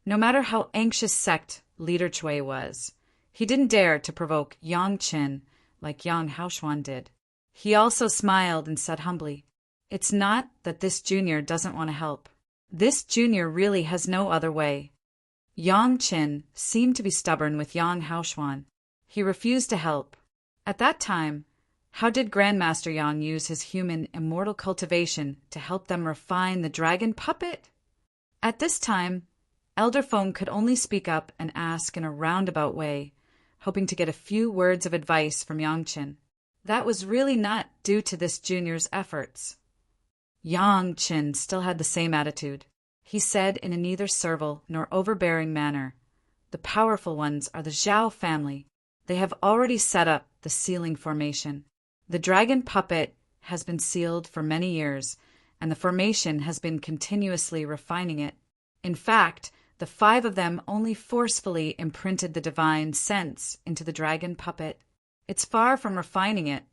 No matter how anxious sect leader Chui was, he didn't dare to provoke Yang Chen like Yang Haoshuan did. He also smiled and said humbly, "It's not that this junior doesn't want to help. This junior really has no other way." Yang Chen seemed to be stubborn with Yang Haoshuan. He refused to help. At that time, how did Grandmaster Yang use his human immortal cultivation to help them refine the dragon puppet? At this time, Elder Feng could only speak up and ask in a roundabout way, hoping to get a few words of advice from Yang Chen. That was really not due to this junior's efforts. Yang Chen still had the same attitude. He said in a neither servile nor overbearing manner, "The powerful ones are the Zhao family. They have already set up the sealing formation. The dragon puppet has been sealed for many years, and the formation has been continuously refining it. In fact, the 5 of them only forcefully imprinted the divine sense into the dragon puppet. It's far from refining it."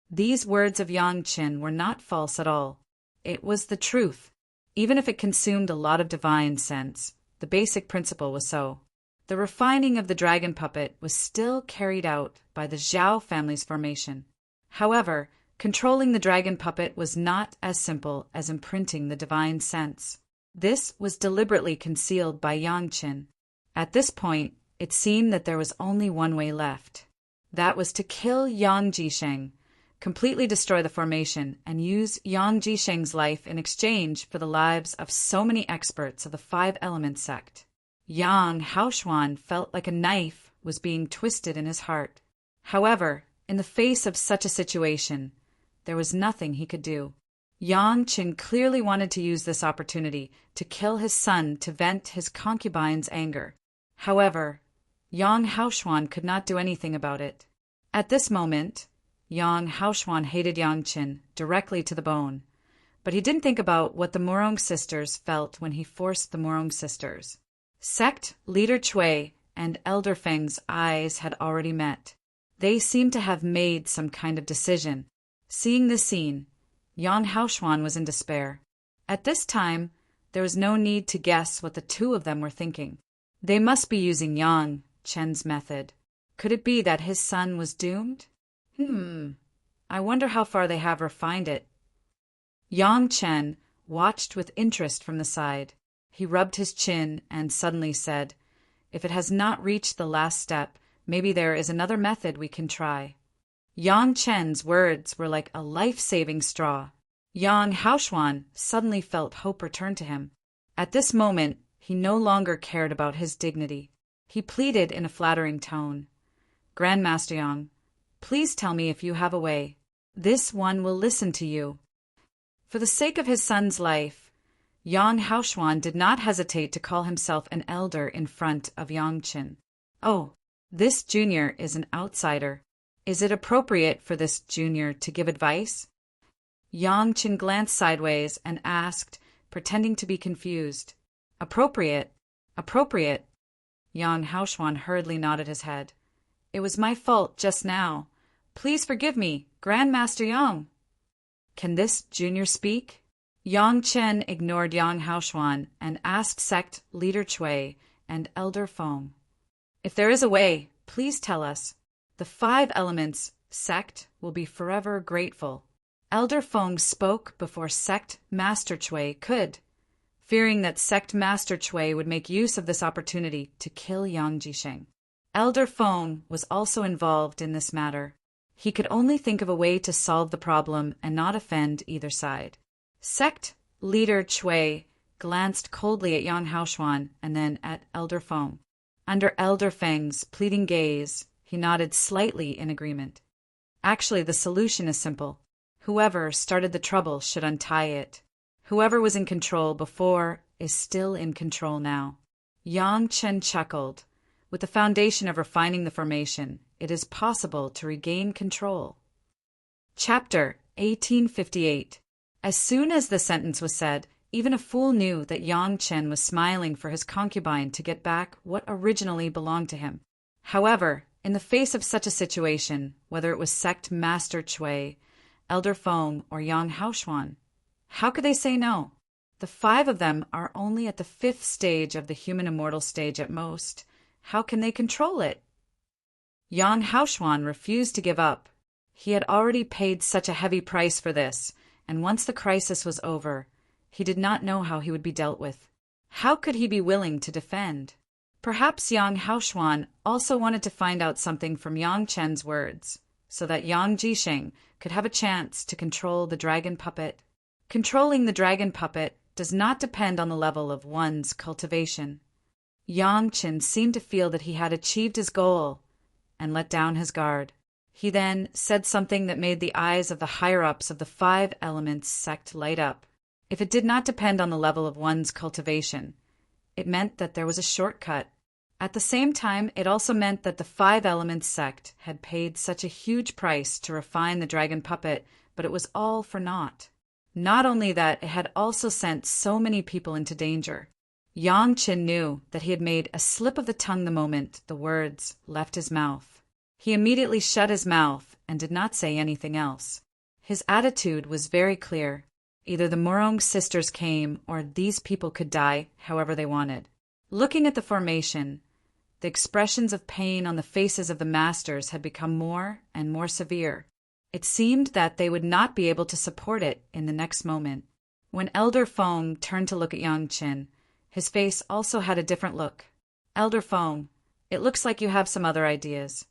These words of Yang Chen were not false at all. It was the truth. Even if it consumed a lot of divine sense, the basic principle was so. The refining of the dragon puppet was still carried out by the Zhao family's formation. However, controlling the dragon puppet was not as simple as imprinting the divine sense. This was deliberately concealed by Yang Chen. At this point, it seemed that there was only one way left. That was to kill Yang Jisheng, completely destroy the formation, and use Yang Jisheng's life in exchange for the lives of so many experts of the 5-element sect. Yang Haoshuan felt like a knife was being twisted in his heart. However, in the face of such a situation, there was nothing he could do. Yang Chen clearly wanted to use this opportunity to kill his son to vent his concubine's anger. However, Yang Haoshuan could not do anything about it. At this moment, Yang Haoshuan hated Yang Chen directly to the bone, but he didn't think about what the Morong sisters felt when he forced the Morong sisters. Sect leader Chui and Elder Feng's eyes had already met. They seemed to have made some kind of decision. Seeing this scene, Yang Haoshuan was in despair. At this time, there was no need to guess what the 2 of them were thinking. They must be using Yang Chen's method. Could it be that his son was doomed? I wonder how far they have refined it. Yang Chen watched with interest from the side. He rubbed his chin and suddenly said, "If it has not reached the last step, maybe there is another method we can try." Yang Chen's words were like a life-saving straw. Yang Haoshuan suddenly felt hope return to him. At this moment, he no longer cared about his dignity. He pleaded in a flattering tone, "Grandmaster Yang, please tell me if you have a way. This one will listen to you." For the sake of his son's life, Yang Haoshuan did not hesitate to call himself an elder in front of Yang Chen. "Oh, this junior is an outsider. Is it appropriate for this junior to give advice?" Yang Chen glanced sideways and asked, pretending to be confused. Appropriate? Appropriate? Yang Haoshuan hurriedly nodded his head. It was my fault just now. Please forgive me, Grandmaster Yang. Can this junior speak? Yang Chen ignored Yang Haoshuan and asked sect leader Cui and Elder Feng. If there is a way, please tell us. The 5 elements sect will be forever grateful. Elder Feng spoke before sect Master Cui could, fearing that sect Master Cui would make use of this opportunity to kill Yang Jisheng. Elder Feng was also involved in this matter. He could only think of a way to solve the problem and not offend either side. Sect leader Cui glanced coldly at Yang Haoshuan and then at Elder Feng. Under Elder Feng's pleading gaze, he nodded slightly in agreement. Actually, the solution is simple. Whoever started the trouble should untie it. Whoever was in control before is still in control now. Yang Chen chuckled. With the foundation of refining the formation, it is possible to regain control. Chapter 1858. As soon as the sentence was said, even a fool knew that Yang Chen was smiling for his concubine to get back what originally belonged to him. However, in the face of such a situation, whether it was sect Master Cui, Elder Feng, or Yang Haoshuan, how could they say no? The 5 of them are only at the 5th stage of the human immortal stage at most. How can they control it? Yang Haoshuan refused to give up. He had already paid such a heavy price for this, and once the crisis was over, he did not know how he would be dealt with. How could he be willing to defend? Perhaps Yang Haoshuan also wanted to find out something from Yang Chen's words, so that Yang Jisheng could have a chance to control the dragon puppet. Controlling the dragon puppet does not depend on the level of one's cultivation. Yang Chen seemed to feel that he had achieved his goal and let down his guard. He then said something that made the eyes of the higher-ups of the 5 elements sect light up. If it did not depend on the level of one's cultivation, it meant that there was a shortcut. At the same time, it also meant that the 5 elements sect had paid such a huge price to refine the dragon puppet, but it was all for naught. Not only that, it had also sent so many people into danger. Yang Chen knew that he had made a slip of the tongue the moment the words left his mouth. He immediately shut his mouth and did not say anything else. His attitude was very clear. Either the Morong sisters came or these people could die however they wanted. Looking at the formation, the expressions of pain on the faces of the masters had become more and more severe. It seemed that they would not be able to support it in the next moment. When Elder Feng turned to look at Yang Chen, his face also had a different look. Elder Feng, it looks like you have some other ideas.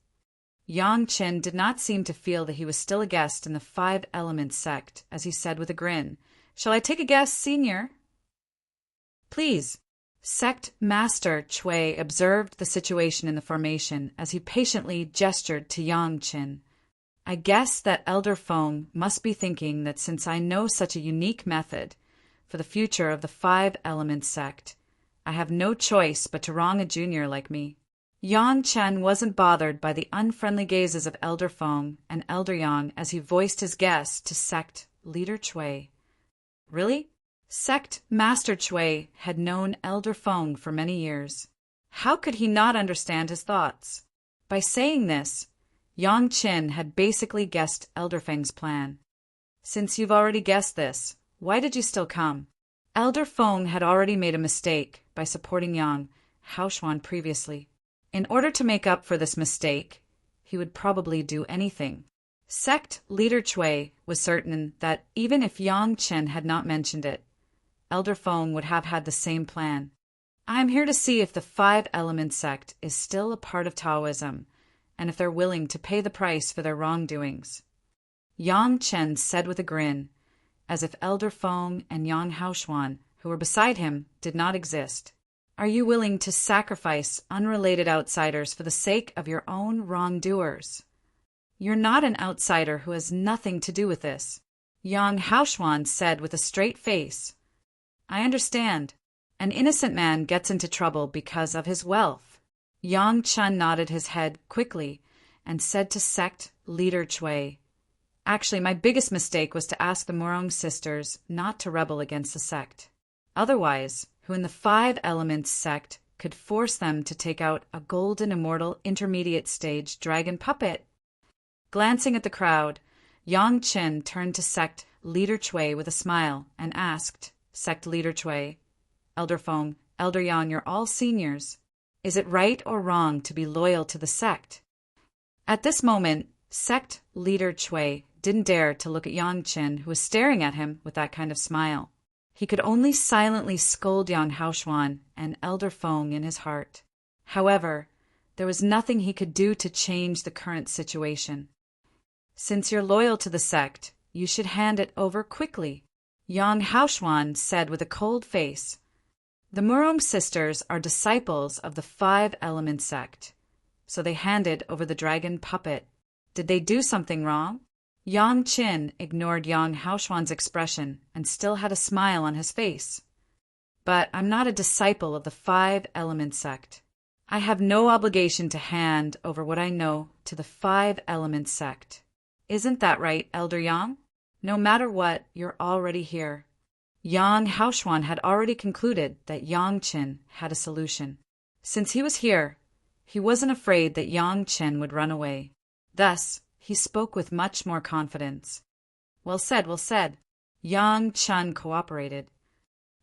Yang Chen did not seem to feel that he was still a guest in the 5 elements sect, as he said with a grin, Shall I take a guess, Senior? Please. Sect Master Cui observed the situation in the formation as he patiently gestured to Yang Chen. I guess that Elder Feng must be thinking that since I know such a unique method for the future of the 5 elements sect, I have no choice but to wrong a junior like me. Yang Chen wasn't bothered by the unfriendly gazes of Elder Feng and Elder Yang as he voiced his guess to sect leader Cui. Really? Sect Master Cui had known Elder Feng for many years. How could he not understand his thoughts? By saying this, Yang Chen had basically guessed Elder Feng's plan. Since you've already guessed this, why did you still come? Elder Feng had already made a mistake by supporting Yang Haoshuan previously. In order to make up for this mistake, he would probably do anything. Sect leader Cui was certain that even if Yang Chen had not mentioned it, Elder Feng would have had the same plan. I am here to see if the 5 elements sect is still a part of Taoism, and if they're willing to pay the price for their wrongdoings. Yang Chen said with a grin, as if Elder Feng and Yang Haoshuan, who were beside him, did not exist. Are you willing to sacrifice unrelated outsiders for the sake of your own wrongdoers? You're not an outsider who has nothing to do with this. Yang Haoshuan said with a straight face. I understand. An innocent man gets into trouble because of his wealth. Yang Chen nodded his head quickly and said to sect leader Cui, Actually, my biggest mistake was to ask the Morong sisters not to rebel against the sect. Otherwise, who in the 5 elements sect could force them to take out a golden immortal intermediate stage dragon puppet. Glancing at the crowd, Yang Qin turned to Sect Leader Chui with a smile and asked, Sect Leader Chui, Elder Feng, Elder Yang, you're all seniors. Is it right or wrong to be loyal to the sect? At this moment, Sect Leader Chui didn't dare to look at Yang Qin, who was staring at him with that kind of smile. He could only silently scold Yang Haoxuan and Elder Feng in his heart. However, there was nothing he could do to change the current situation. Since you're loyal to the sect, you should hand it over quickly, Yang Haoxuan said with a cold face. The Murong sisters are disciples of the Five Element sect, so they handed over the dragon puppet. Did they do something wrong? Yang Qin ignored Yang Haoxuan's expression and still had a smile on his face. But I'm not a disciple of the Five Element sect. I have no obligation to hand over what I know to the Five Element sect. Isn't that right, Elder Yang? No matter what, you're already here. Yang Haoxuan had already concluded that Yang Qin had a solution. Since he was here, he wasn't afraid that Yang Qin would run away. Thus, he spoke with much more confidence. Well said, well said. Yang Qin cooperated.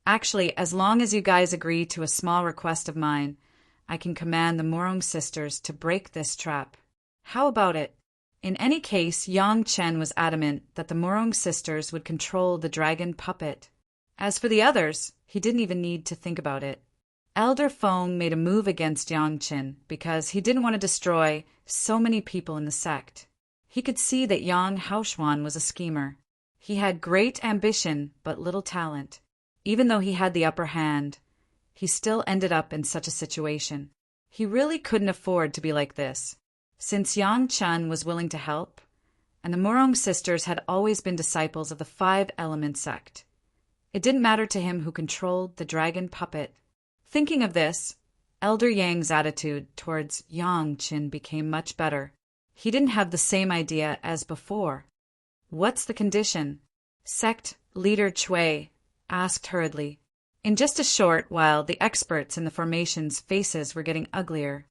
Actually, as long as you guys agree to a small request of mine, I can command the Murong sisters to break this trap. How about it? In any case, Yang Qin was adamant that the Murong sisters would control the dragon puppet. As for the others, he didn't even need to think about it. Elder Feng made a move against Yang Qin because he didn't want to destroy so many people in the sect. He could see that Yang Haoxuan was a schemer. He had great ambition but little talent. Even though he had the upper hand, he still ended up in such a situation. He really couldn't afford to be like this. Since Yang Qin was willing to help, and the Murong sisters had always been disciples of the Five Element sect, it didn't matter to him who controlled the dragon puppet. Thinking of this, Elder Yang's attitude towards Yang Qin became much better. He didn't have the same idea as before. What's the condition? Sect Leader Chui asked hurriedly. In just a short while, the experts in the formation's faces were getting uglier.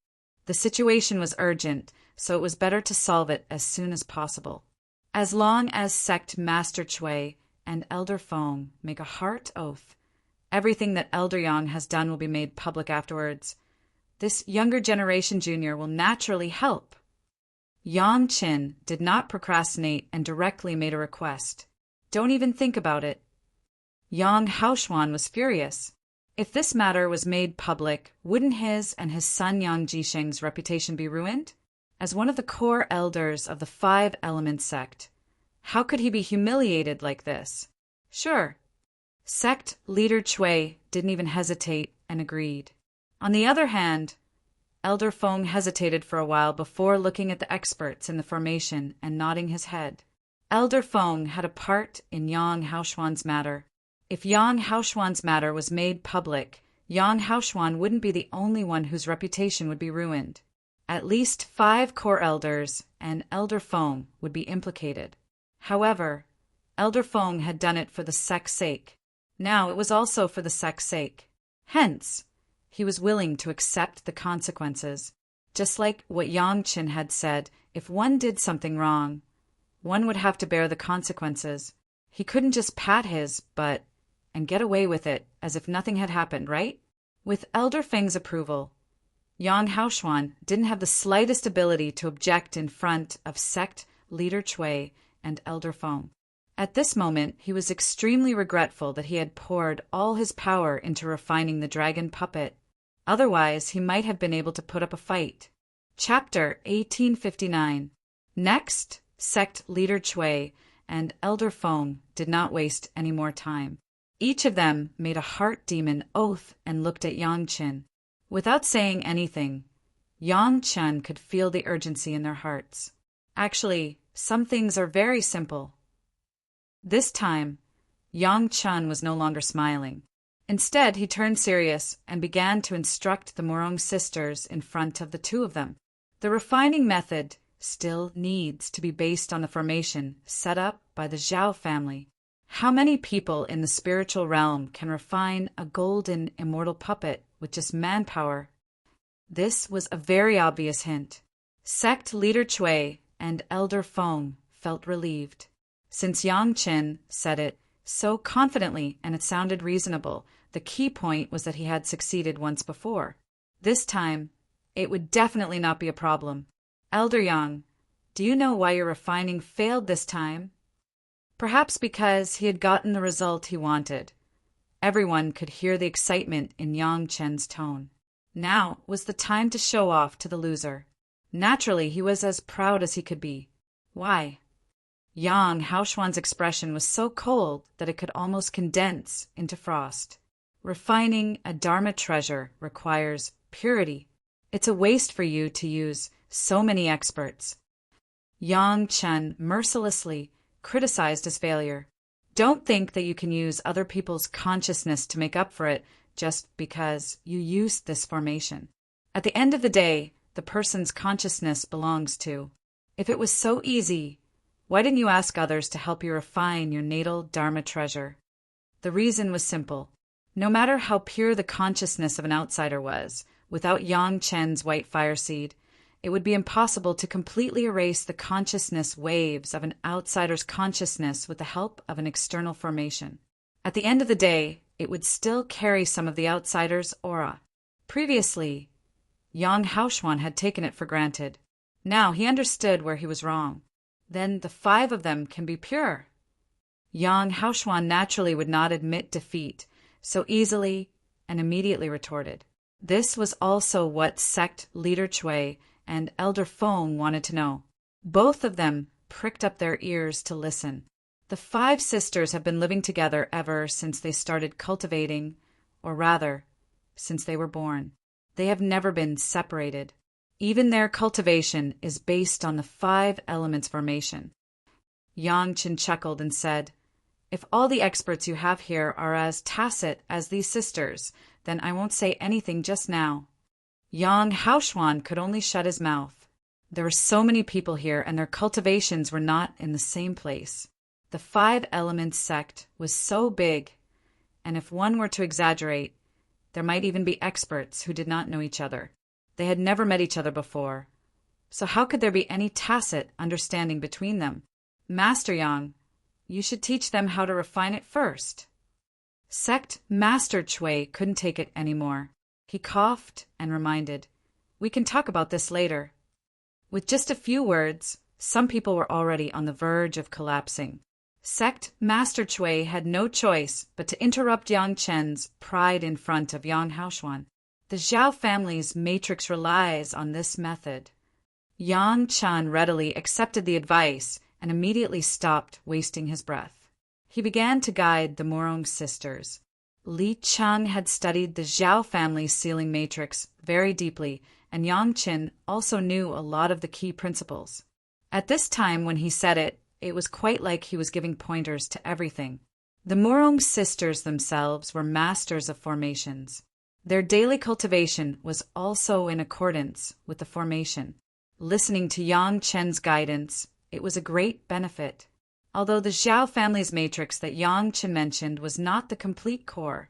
The situation was urgent, so it was better to solve it as soon as possible. As long as Sect Master Chui and Elder Feng make a heart oath, everything that Elder Yang has done will be made public afterwards. This younger generation junior will naturally help. Yang Qin did not procrastinate and directly made a request. Don't even think about it. Yang Haoxuan was furious. If this matter was made public, wouldn't his and his son Yang Jisheng's reputation be ruined? As one of the core elders of the Five Element sect, how could he be humiliated like this? Sure. Sect Leader Chui didn't even hesitate and agreed. On the other hand, Elder Feng hesitated for a while before looking at the experts in the formation and nodding his head. Elder Feng had a part in Yang Haoxuan's matter. If Yang Haoxuan's matter was made public, Yang Haoxuan wouldn't be the only one whose reputation would be ruined. At least 5 core elders and Elder Feng would be implicated. However, Elder Feng had done it for the sect's sake. Now it was also for the sect's sake. Hence, he was willing to accept the consequences. Just like what Yang Qin had said, if one did something wrong, one would have to bear the consequences. He couldn't just pat his butt and get away with it as if nothing had happened, right? With Elder Feng's approval, Yang Haoxuan didn't have the slightest ability to object in front of Sect Leader Chui and Elder Feng. At this moment, he was extremely regretful that he had poured all his power into refining the dragon puppet. Otherwise, he might have been able to put up a fight. Chapter 1859. Next, Sect Leader Chui and Elder Feng did not waste any more time. Each of them made a heart demon oath and looked at Yang Qin. Without saying anything, Yang Qin could feel the urgency in their hearts. Actually, some things are very simple. This time, Yang Qin was no longer smiling. Instead, he turned serious and began to instruct the Murong sisters in front of the 2 of them. The refining method still needs to be based on the formation set up by the Zhao family. How many people in the spiritual realm can refine a golden immortal puppet with just manpower? This was a very obvious hint. Sect leader Chui and Elder Feng felt relieved. Since Yang Chen said it so confidently and it sounded reasonable, the key point was that he had succeeded once before. This time, it would definitely not be a problem. Elder Yang, do you know why your refining failed this time? Perhaps because he had gotten the result he wanted. Everyone could hear the excitement in Yang Chen's tone. Now was the time to show off to the loser. Naturally, he was as proud as he could be. Why? Yang Haoshuan's expression was so cold that it could almost condense into frost. Refining a Dharma treasure requires purity. It's a waste for you to use so many experts. Yang Chen mercilessly criticized his failure. Don't think that you can use other people's consciousness to make up for it just because you used this formation. At the end of the day, the person's consciousness belongs to. If it was so easy, why didn't you ask others to help you refine your natal Dharma treasure? The reason was simple. No matter how pure the consciousness of an outsider was, without Yang Chen's white fire seed, it would be impossible to completely erase the consciousness waves of an outsider's consciousness with the help of an external formation. At the end of the day, it would still carry some of the outsider's aura. Previously, Yang Haoshuan had taken it for granted. Now he understood where he was wrong. Then the 5 of them can be pure. Yang Haoshuan naturally would not admit defeat so easily and immediately retorted. This was also what sect leader Chui and Elder Feng wanted to know. Both of them pricked up their ears to listen. The 5 sisters have been living together ever since they started cultivating, or rather, since they were born. They have never been separated. Even their cultivation is based on the 5 elements formation. Yang Chen chuckled and said, "If all the experts you have here are as tacit as these sisters, then I won't say anything just now." Yang Haoshuan could only shut his mouth. There were so many people here, and their cultivations were not in the same place. The 5 elements sect was so big, and if one were to exaggerate, there might even be experts who did not know each other. They had never met each other before. So how could there be any tacit understanding between them? Master Yang, you should teach them how to refine it first. Sect Master Chui couldn't take it anymore. He coughed and reminded, "We can talk about this later." With just a few words, some people were already on the verge of collapsing. Sect Master Chui had no choice but to interrupt Yang Chen's pride in front of Yang Haoshuan. The Zhao family's matrix relies on this method. Yang Chen readily accepted the advice and immediately stopped wasting his breath. He began to guide the Morong sisters. Li Cheng had studied the Zhao family's sealing matrix very deeply, and Yang Chen also knew a lot of the key principles. At this time when he said it, it was quite like he was giving pointers to everything. The Morong sisters themselves were masters of formations. Their daily cultivation was also in accordance with the formation. Listening to Yang Chen's guidance, it was a great benefit. Although the Zhao family's matrix that Yang Chen mentioned was not the complete core,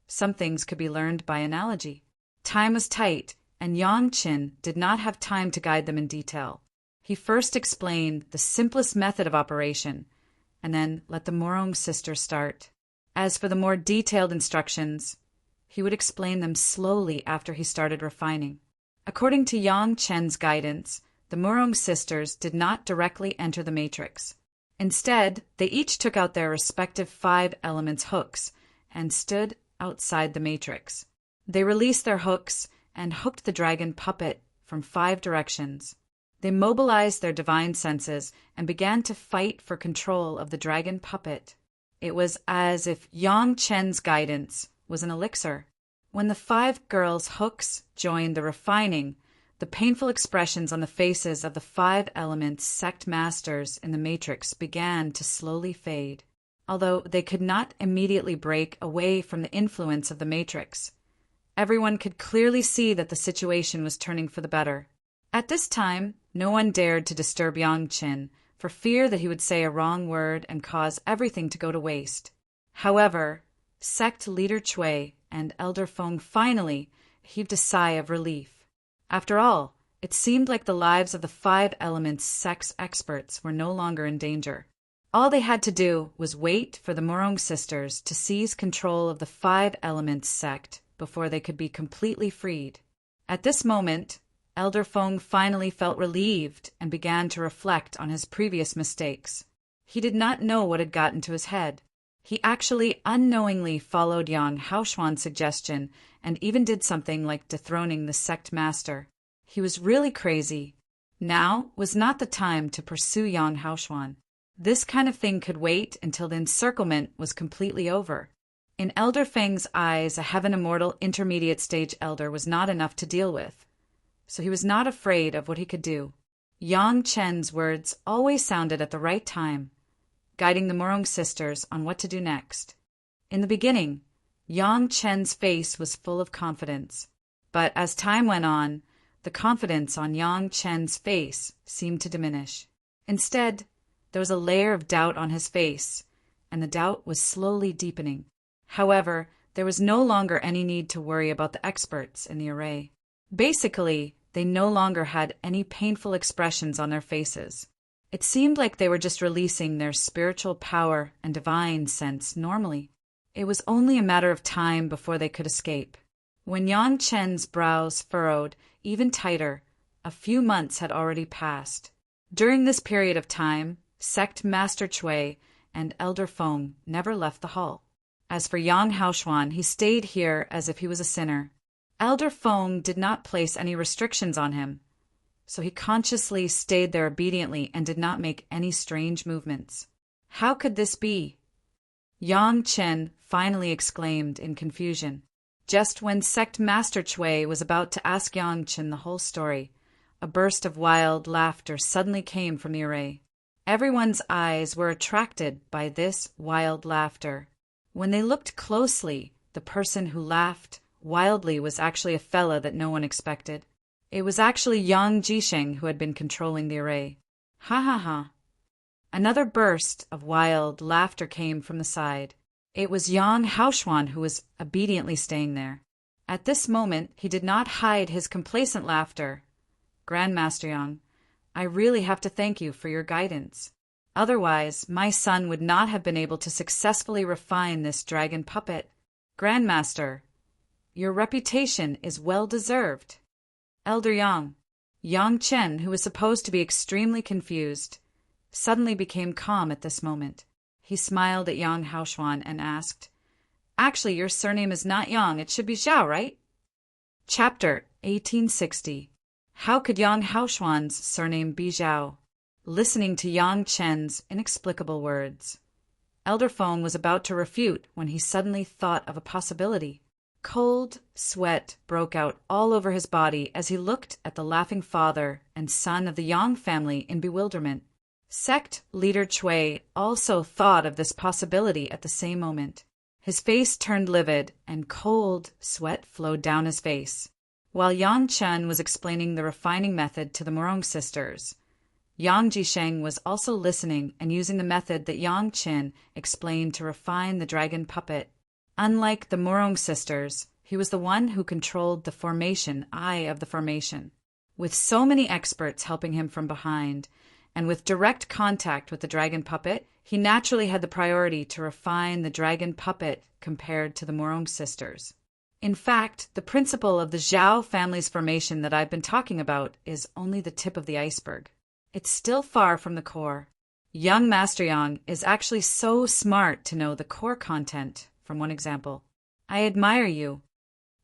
some things could be learned by analogy. Time was tight, and Yang Chen did not have time to guide them in detail. He first explained the simplest method of operation, and then let the Morong sisters start. As for the more detailed instructions, he would explain them slowly after he started refining. According to Yang Chen's guidance, the Morong sisters did not directly enter the matrix. Instead, they each took out their respective 5 elements hooks and stood outside the matrix. They released their hooks and hooked the dragon puppet from 5 directions. They mobilized their divine senses and began to fight for control of the dragon puppet. It was as if Yang Chen's guidance was an elixir. When the 5 girls' hooks joined the refining, the painful expressions on the faces of the 5 elements sect masters in the matrix began to slowly fade. Although they could not immediately break away from the influence of the matrix, everyone could clearly see that the situation was turning for the better. At this time, no one dared to disturb Yang Chen, for fear that he would say a wrong word and cause everything to go to waste. However, sect leader Chui and Elder Feng finally heaved a sigh of relief. After all, it seemed like the lives of the 5 Elements sect's experts were no longer in danger. All they had to do was wait for the Morong sisters to seize control of the 5 Elements sect before they could be completely freed. At this moment, Elder Feng finally felt relieved and began to reflect on his previous mistakes. He did not know what had got into his head. He actually unknowingly followed Yang Haoshuan's suggestion and even did something like dethroning the sect master. He was really crazy. Now was not the time to pursue Yang Haoshuan. This kind of thing could wait until the encirclement was completely over. In Elder Feng's eyes, a Heaven Immortal intermediate stage elder was not enough to deal with, so he was not afraid of what he could do. Yang Chen's words always sounded at the right time, guiding the Morong sisters on what to do next. In the beginning, Yang Chen's face was full of confidence, but as time went on, the confidence on Yang Chen's face seemed to diminish. Instead, there was a layer of doubt on his face, and the doubt was slowly deepening. However, there was no longer any need to worry about the experts in the array. Basically, they no longer had any painful expressions on their faces. It seemed like they were just releasing their spiritual power and divine sense normally. It was only a matter of time before they could escape. When Yang Chen's brows furrowed even tighter, a few months had already passed. During this period of time, Sect Master Chui and Elder Feng never left the hall. As for Yang Haoshuan, he stayed here as if he was a sinner. Elder Feng did not place any restrictions on him, so he consciously stayed there obediently and did not make any strange movements. How could this be? Yang Chen finally exclaimed in confusion. Just when Sect Master Chui was about to ask Yang Chen the whole story, a burst of wild laughter suddenly came from the array. Everyone's eyes were attracted by this wild laughter. When they looked closely, the person who laughed wildly was actually a fella that no one expected. It was actually Yang Jisheng who had been controlling the array. Ha ha ha. Another burst of wild laughter came from the side. It was Yang Haoshuan who was obediently staying there. At this moment, he did not hide his complacent laughter. Grandmaster Yang, I really have to thank you for your guidance. Otherwise, my son would not have been able to successfully refine this dragon puppet. Grandmaster, your reputation is well deserved. Elder Yang, Yang Chen, who was supposed to be extremely confused, suddenly became calm at this moment. He smiled at Yang Haoshuan and asked, Actually, your surname is not Yang, it should be Zhao, right? Chapter 1860. How could Yang Haoshuan's surname be Zhao? Listening to Yang Chen's inexplicable words, Elder Feng was about to refute when he suddenly thought of a possibility. Cold sweat broke out all over his body as he looked at the laughing father and son of the Yang family in bewilderment. Sect leader Chui also thought of this possibility at the same moment. His face turned livid and cold sweat flowed down his face. While Yang Chen was explaining the refining method to the Morong sisters, Yang Jisheng was also listening and using the method that Yang Chen explained to refine the dragon puppet. Unlike the Morong sisters, he was the one who controlled the formation, eye of the formation. With so many experts helping him from behind, and with direct contact with the dragon puppet, he naturally had the priority to refine the dragon puppet compared to the Morong sisters. In fact, the principle of the Zhao family's formation that I've been talking about is only the tip of the iceberg. It's still far from the core. Young Master Yang is actually so smart to know the core content from one example. I admire you.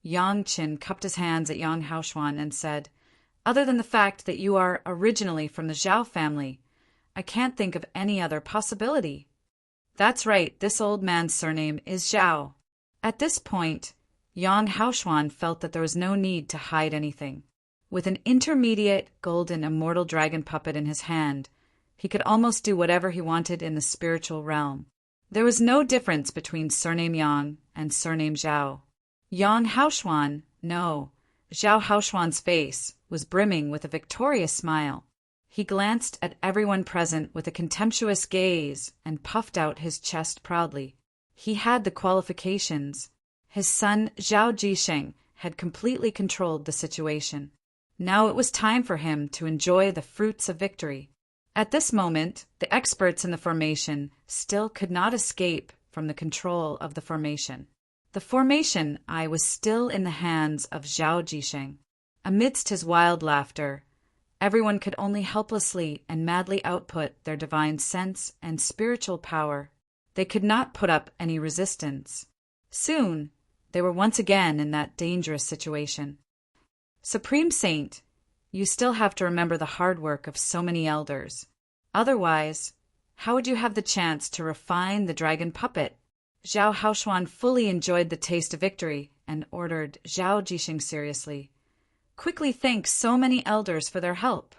Yang Chen cupped his hands at Yang Haoshuan and said, Other than the fact that you are originally from the Zhao family, I can't think of any other possibility. That's right, this old man's surname is Zhao. At this point, Yang Haoshuan felt that there was no need to hide anything. With an intermediate golden immortal dragon puppet in his hand, he could almost do whatever he wanted in the spiritual realm. There was no difference between surname Yang and surname Zhao. Yang Haoshuan, no, Zhao Haoshuan's face was brimming with a victorious smile. He glanced at everyone present with a contemptuous gaze and puffed out his chest proudly. He had the qualifications. His son Zhao Jisheng had completely controlled the situation. Now it was time for him to enjoy the fruits of victory. At this moment, the experts in the formation still could not escape from the control of the formation. The formation eye was still in the hands of Zhao Jisheng. Amidst his wild laughter, everyone could only helplessly and madly output their divine sense and spiritual power. They could not put up any resistance. Soon, they were once again in that dangerous situation. Supreme Saint, you still have to remember the hard work of so many elders. Otherwise, how would you have the chance to refine the dragon puppet? Zhao Haoshuan fully enjoyed the taste of victory and ordered Zhao Jisheng seriously. Quickly thank so many elders for their help.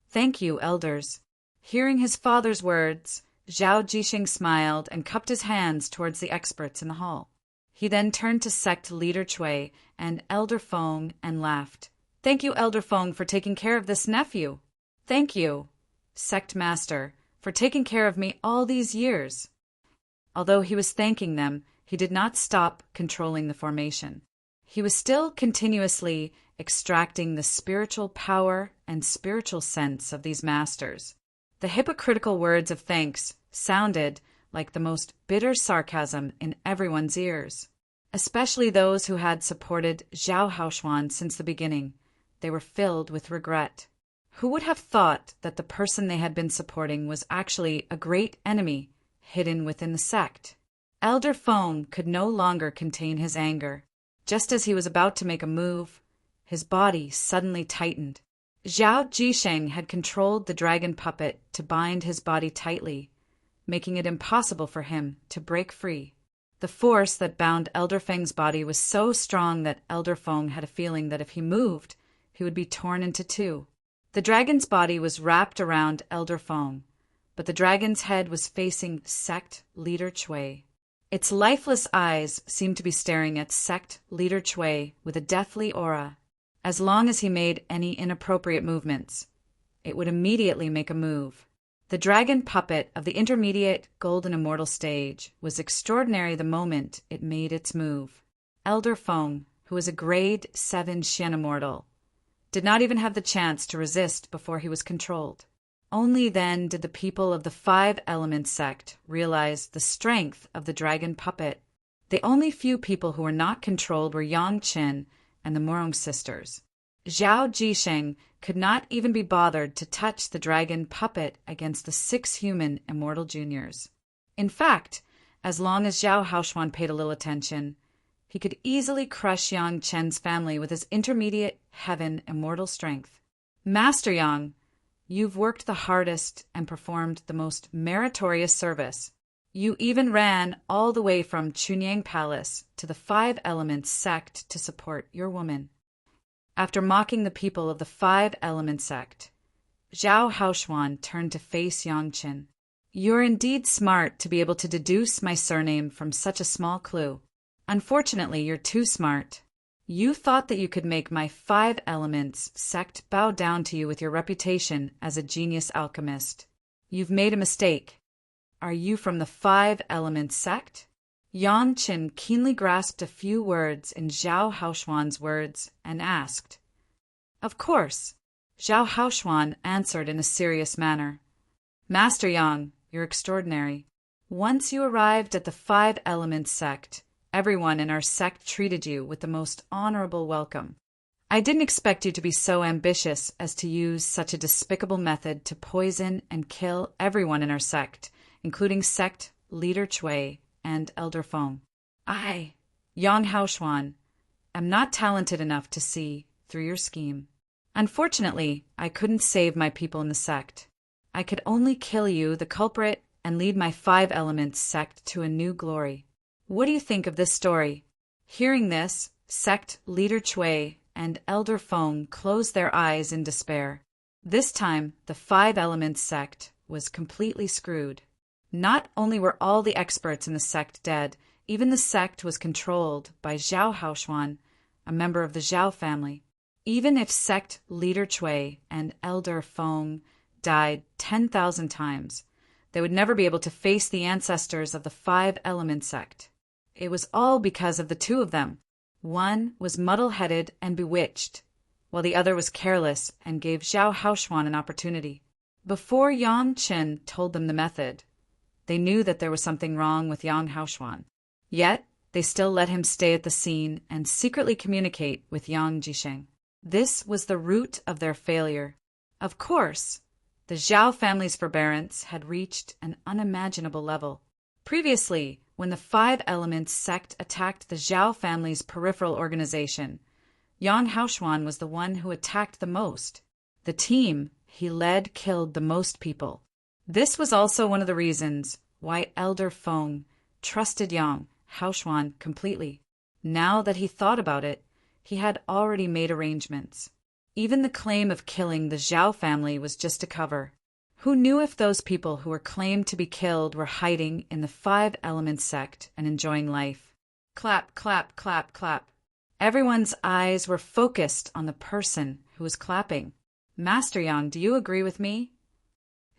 Thank you, elders. Hearing his father's words, Zhao Jisheng smiled and cupped his hands towards the experts in the hall. He then turned to sect leader Cui and Elder Feng and laughed. Thank you, Elder Feng, for taking care of this nephew. Thank you, sect master, for taking care of me all these years. Although he was thanking them, he did not stop controlling the formation. He was still continuously extracting the spiritual power and spiritual sense of these masters. The hypocritical words of thanks sounded like the most bitter sarcasm in everyone's ears, especially those who had supported Zhao Haoshuan since the beginning. They were filled with regret. Who would have thought that the person they had been supporting was actually a great enemy hidden within the sect? Elder Feng could no longer contain his anger. Just as he was about to make a move, his body suddenly tightened. Zhao Jisheng had controlled the dragon puppet to bind his body tightly, making it impossible for him to break free. The force that bound Elder Feng's body was so strong that Elder Feng had a feeling that if he moved, he would be torn into two. The dragon's body was wrapped around Elder Feng, but the dragon's head was facing sect leader Cui. Its lifeless eyes seemed to be staring at sect leader Cui with a deathly aura. As long as he made any inappropriate movements, it would immediately make a move. The dragon puppet of the intermediate golden immortal stage was extraordinary the moment it made its move. Elder Feng, who was a grade 7 Xian immortal, did not even have the chance to resist before he was controlled. Only then did the people of the 5 Elements sect realize the strength of the dragon puppet. The only few people who were not controlled were Yang Qin and the Morong sisters. Zhao Jisheng could not even be bothered to touch the dragon puppet against the 6 human immortal juniors. In fact, as long as Zhao Haoshuan paid a little attention, he could easily crush Yang Chen's family with his intermediate heaven immortal strength. Master Yang, you've worked the hardest and performed the most meritorious service. You even ran all the way from Chunyang Palace to the 5 Elements sect to support your woman. After mocking the people of the 5 Elements sect, Zhao Haoshuan turned to face Yang Qin. You're indeed smart to be able to deduce my surname from such a small clue. Unfortunately, you're too smart. You thought that you could make my 5 Elements sect bow down to you with your reputation as a genius alchemist. You've made a mistake. Are you from the 5 Elements sect? Yang Qin keenly grasped a few words in Zhao Haoshuan's words and asked. Of course. Zhao Haoshuan answered in a serious manner. Master Yang, you're extraordinary. Once you arrived at the 5 Elements sect, everyone in our sect treated you with the most honorable welcome. I didn't expect you to be so ambitious as to use such a despicable method to poison and kill everyone in our sect, including sect leader Cui and Elder Feng. I, Yang Haoshuan, am not talented enough to see through your scheme. Unfortunately, I couldn't save my people in the sect. I could only kill you, the culprit, and lead my 5 Elements sect to a new glory. What do you think of this story? Hearing this, sect leader Cui and Elder Feng closed their eyes in despair. This time, the 5 Elements sect was completely screwed. Not only were all the experts in the sect dead, even the sect was controlled by Zhao Haoshuan, a member of the Zhao family. Even if sect leader Chui and elder Feng died 10,000 times, they would never be able to face the ancestors of the Five Element sect. It was all because of the two of them. One was muddle-headed and bewitched, while the other was careless and gave Zhao Haoshuan an opportunity. Before Yang Qin told them the method, they knew that there was something wrong with Yang Haoshuan. Yet, they still let him stay at the scene and secretly communicate with Yang Jisheng. This was the root of their failure. Of course, the Zhao family's forbearance had reached an unimaginable level. Previously, when the Five Elements sect attacked the Zhao family's peripheral organization, Yang Haoshuan was the one who attacked the most. The team he led killed the most people. This was also one of the reasons why Elder Feng trusted Yang Haoshuan completely. Now that he thought about it, he had already made arrangements. Even the claim of killing the Zhao family was just a cover. Who knew if those people who were claimed to be killed were hiding in the Five Elements sect and enjoying life? Clap, clap, clap, clap. Everyone's eyes were focused on the person who was clapping. Master Yang, do you agree with me?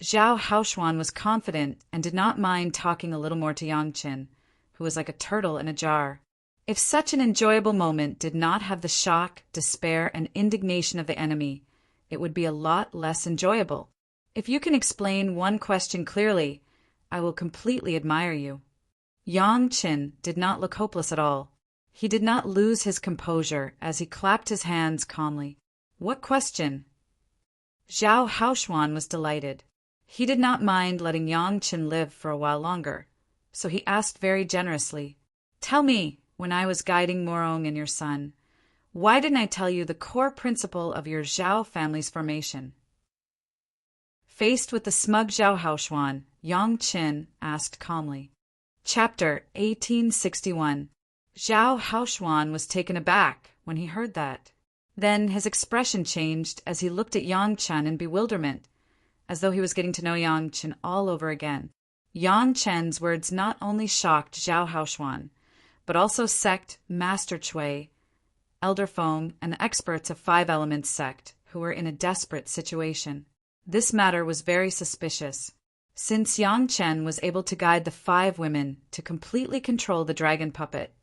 Zhao Haoshuan was confident and did not mind talking a little more to Yang Qin, who was like a turtle in a jar. If such an enjoyable moment did not have the shock, despair, and indignation of the enemy, it would be a lot less enjoyable. If you can explain one question clearly, I will completely admire you. Yang Qin did not look hopeless at all. He did not lose his composure as he clapped his hands calmly. What question? Zhao Haoshuan was delighted. He did not mind letting Yang Qin live for a while longer, so he asked very generously, "Tell me, when I was guiding Morong and your son, why didn't I tell you the core principle of your Zhao family's formation?" Faced with the smug Zhao Haoshuan, Yang Qin asked calmly. Chapter 1861. Zhao Haoshuan was taken aback when he heard that. Then his expression changed as he looked at Yang Qin in bewilderment, as though he was getting to know Yang Qin all over again. Yang Qin's words not only shocked Zhao Haoshuan, but also sect Master Chui, Elder Feng, and the experts of Five Elements sect, who were in a desperate situation. This matter was very suspicious. Since Yang Qin was able to guide the five women to completely control the dragon puppet,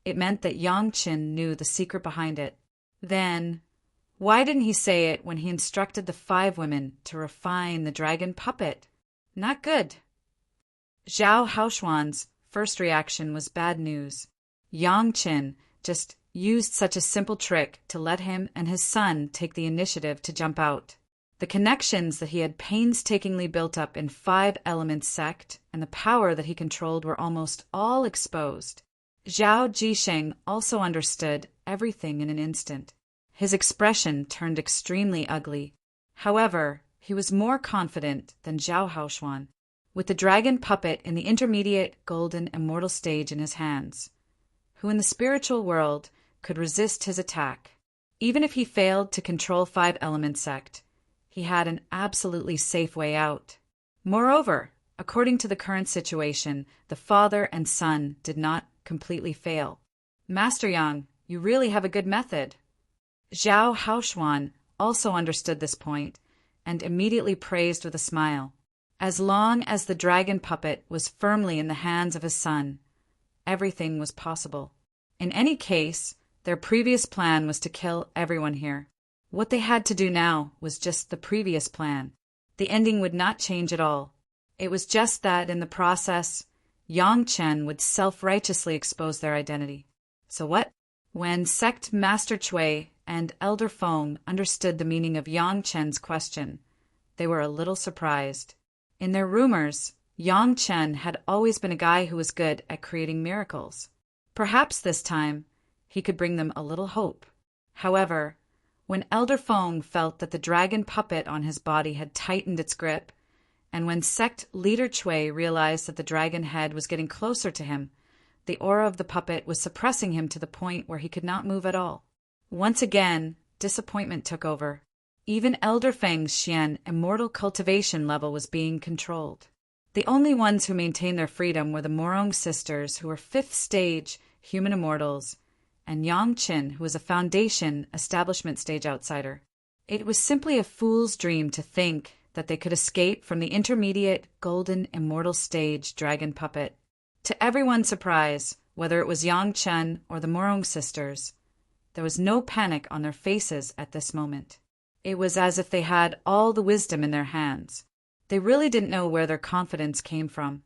it meant that Yang Qin knew the secret behind it. Then, why didn't he say it when he instructed the five women to refine the dragon puppet? Not good. Zhao Haoshuan's first reaction was bad news. Yang Qin just used such a simple trick to let him and his son take the initiative to jump out. The connections that he had painstakingly built up in Five Elements sect and the power that he controlled were almost all exposed. Zhao Jisheng also understood everything in an instant. His expression turned extremely ugly. However, he was more confident than Zhao Haoshuan, with the dragon puppet in the intermediate golden immortal stage in his hands. Who in the spiritual world could resist his attack? Even if he failed to control Five Elements sect, he had an absolutely safe way out. Moreover, according to the current situation, the father and son did not completely fail. Master Yang, you really have a good method. Zhao Haoshuan also understood this point and immediately praised with a smile. As long as the dragon puppet was firmly in the hands of his son, everything was possible. In any case, their previous plan was to kill everyone here. What they had to do now was just the previous plan. The ending would not change at all. It was just that in the process, Yang Qin would self-righteously expose their identity. So what? When Sect Master Chui and Elder Feng understood the meaning of Yang Qin's question, they were a little surprised. In their rumors, Yang Qin had always been a guy who was good at creating miracles. Perhaps this time, he could bring them a little hope. However, when Elder Feng felt that the dragon puppet on his body had tightened its grip, and when Sect Leader Chui realized that the dragon head was getting closer to him, the aura of the puppet was suppressing him to the point where he could not move at all. Once again, disappointment took over. Even Elder Feng's Xian immortal cultivation level was being controlled. The only ones who maintained their freedom were the Morong sisters, who were 5th stage human immortals, and Yang Qin, who was a foundation establishment stage outsider. It was simply a fool's dream to think that they could escape from the intermediate golden immortal stage dragon puppet. To everyone's surprise, whether it was Yang Chen or the Morong sisters, there was no panic on their faces at this moment. It was as if they had all the wisdom in their hands. They really didn't know where their confidence came from.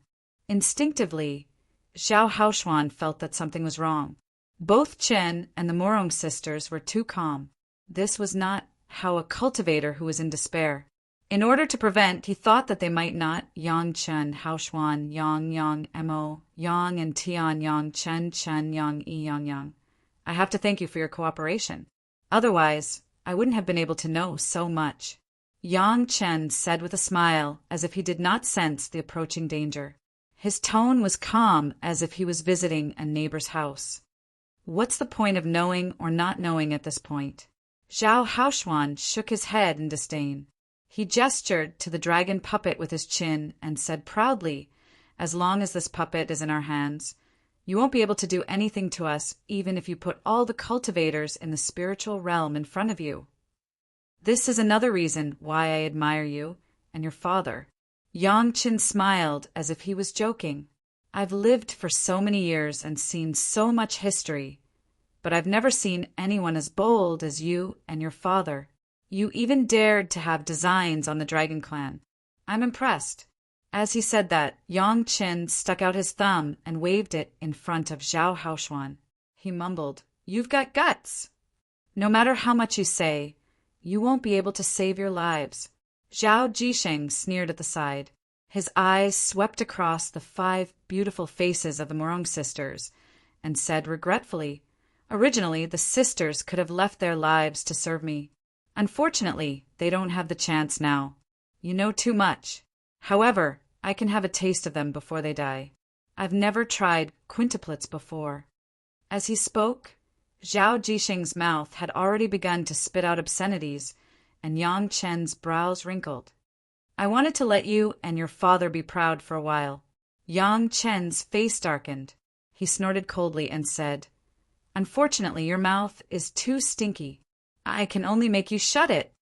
Instinctively, Zhao Haoshuan felt that something was wrong. Both Chen and the Morong sisters were too calm. This was not how a cultivator who was in despair. In order to prevent, he thought that they might not Yang Chen, Haoshuan, Yang, Mo, Yang and Tian, Yang Chen, Yang Yang. I have to thank you for your cooperation. Otherwise, I wouldn't have been able to know so much. Yang Chen said with a smile, as if he did not sense the approaching danger. His tone was calm, as if he was visiting a neighbor's house. What's the point of knowing or not knowing at this point? Zhao Haoshuan shook his head in disdain. He gestured to the dragon puppet with his chin and said proudly, "As long as this puppet is in our hands, you won't be able to do anything to us, even if you put all the cultivators in the spiritual realm in front of you. This is another reason why I admire you and your father." Yang Qin smiled as if he was joking. "I've lived for so many years and seen so much history, but I've never seen anyone as bold as you and your father. You even dared to have designs on the Dragon Clan. I'm impressed." As he said that, Yang Qin stuck out his thumb and waved it in front of Zhao Haoshuan. He mumbled, "You've got guts. No matter how much you say, you won't be able to save your lives." Zhao Jisheng sneered at the side. His eyes swept across the 5 beautiful faces of the Morong sisters and said regretfully, "Originally, the sisters could have left their lives to serve me. Unfortunately, they don't have the chance now. You know too much. However, I can have a taste of them before they die. I've never tried quintuplets before." As he spoke, Zhao Jisheng's mouth had already begun to spit out obscenities, and Yang Chen's brows wrinkled. "I wanted to let you and your father be proud for a while." Yang Chen's face darkened. He snorted coldly and said, "Unfortunately, your mouth is too stinky. I can only make you shut it."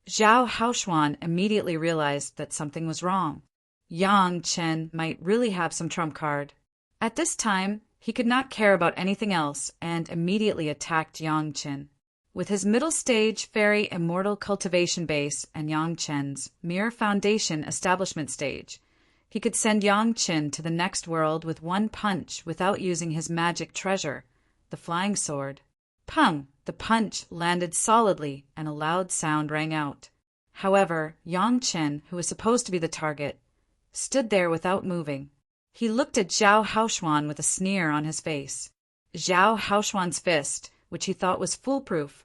Zhao Haoshuan immediately realized that something was wrong. Yang Chen might really have some trump card. At this time, he could not care about anything else and immediately attacked Yang Chen. With his middle stage fairy immortal cultivation base and Yang Chen's mere foundation establishment stage, he could send Yang Chen to the next world with one punch without using his magic treasure, the flying sword. Pung! The punch landed solidly and a loud sound rang out. However, Yang Chen, who was supposed to be the target, stood there without moving. He looked at Zhao Haoshuan with a sneer on his face. Zhao Haoshuan's fist, which he thought was foolproof,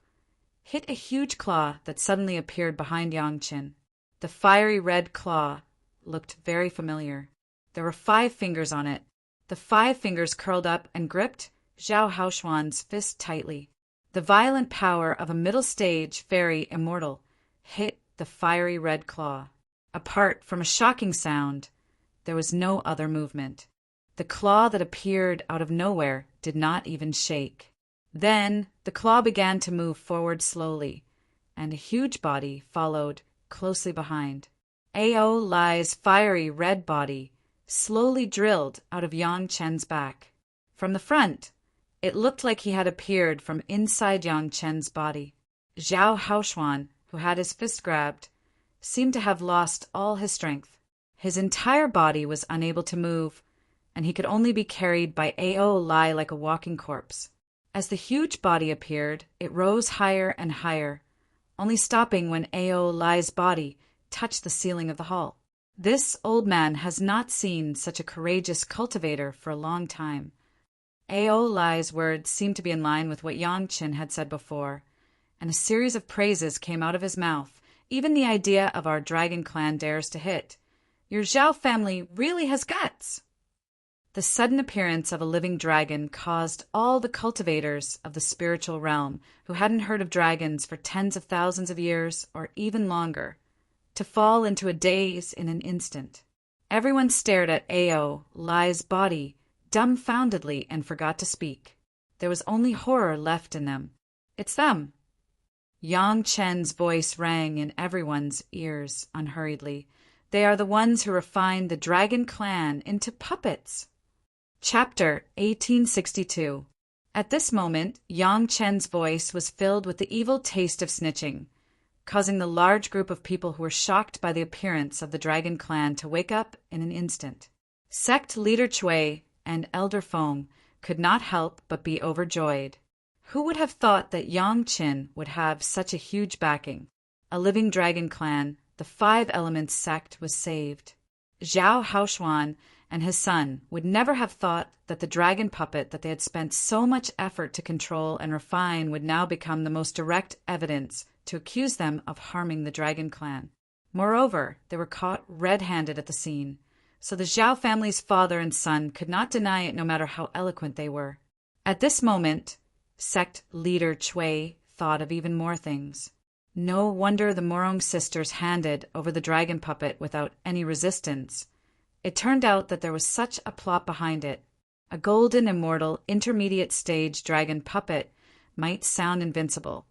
hit a huge claw that suddenly appeared behind Yang Chen. The fiery red claw looked very familiar. There were 5 fingers on it. The 5 fingers curled up and gripped Zhao Haoshuan's fist tightly. The violent power of a middle-stage fairy immortal hit the fiery red claw. Apart from a shocking sound, there was no other movement. The claw that appeared out of nowhere did not even shake. Then the claw began to move forward slowly, and a huge body followed closely behind. Ao Lai's fiery red body slowly drilled out of Yang Chen's back. From the front, it looked like he had appeared from inside Yang Chen's body. Zhao Haoshuan, who had his fist grabbed, seemed to have lost all his strength. His entire body was unable to move, and he could only be carried by Ao Lai like a walking corpse. As the huge body appeared, it rose higher and higher, only stopping when Ao Lai's body touched the ceiling of the hall. This old man has not seen such a courageous cultivator for a long time. Ao Lai's words seemed to be in line with what Yang Chen had said before, and a series of praises came out of his mouth. "Even the idea of our dragon clan dares to hit. Your Zhao family really has guts." The sudden appearance of a living dragon caused all the cultivators of the spiritual realm, who hadn't heard of dragons for tens of thousands of years or even longer, to fall into a daze in an instant. Everyone stared at Ao Lai's body dumbfoundedly and forgot to speak. There was only horror left in them. It's them. Yang Chen's voice rang in everyone's ears unhurriedly. They are the ones who refined the Dragon Clan into puppets. Chapter 1862. At this moment, Yang Chen's voice was filled with the evil taste of snitching, causing the large group of people who were shocked by the appearance of the Dragon Clan to wake up in an instant. Sect leader Cui and Elder Feng could not help but be overjoyed. Who would have thought that Yang Qin would have such a huge backing? A living Dragon Clan, the Five Elements sect, was saved. Zhao Haoshuan and his son would never have thought that the dragon puppet that they had spent so much effort to control and refine would now become the most direct evidence to accuse them of harming the Dragon Clan. Moreover, they were caught red-handed at the scene, so the Zhao family's father and son could not deny it no matter how eloquent they were. At this moment, sect leader Cui thought of even more things. No wonder the Morong sisters handed over the dragon puppet without any resistance. It turned out that there was such a plot behind it. A golden immortal intermediate stage dragon puppet might sound invincible,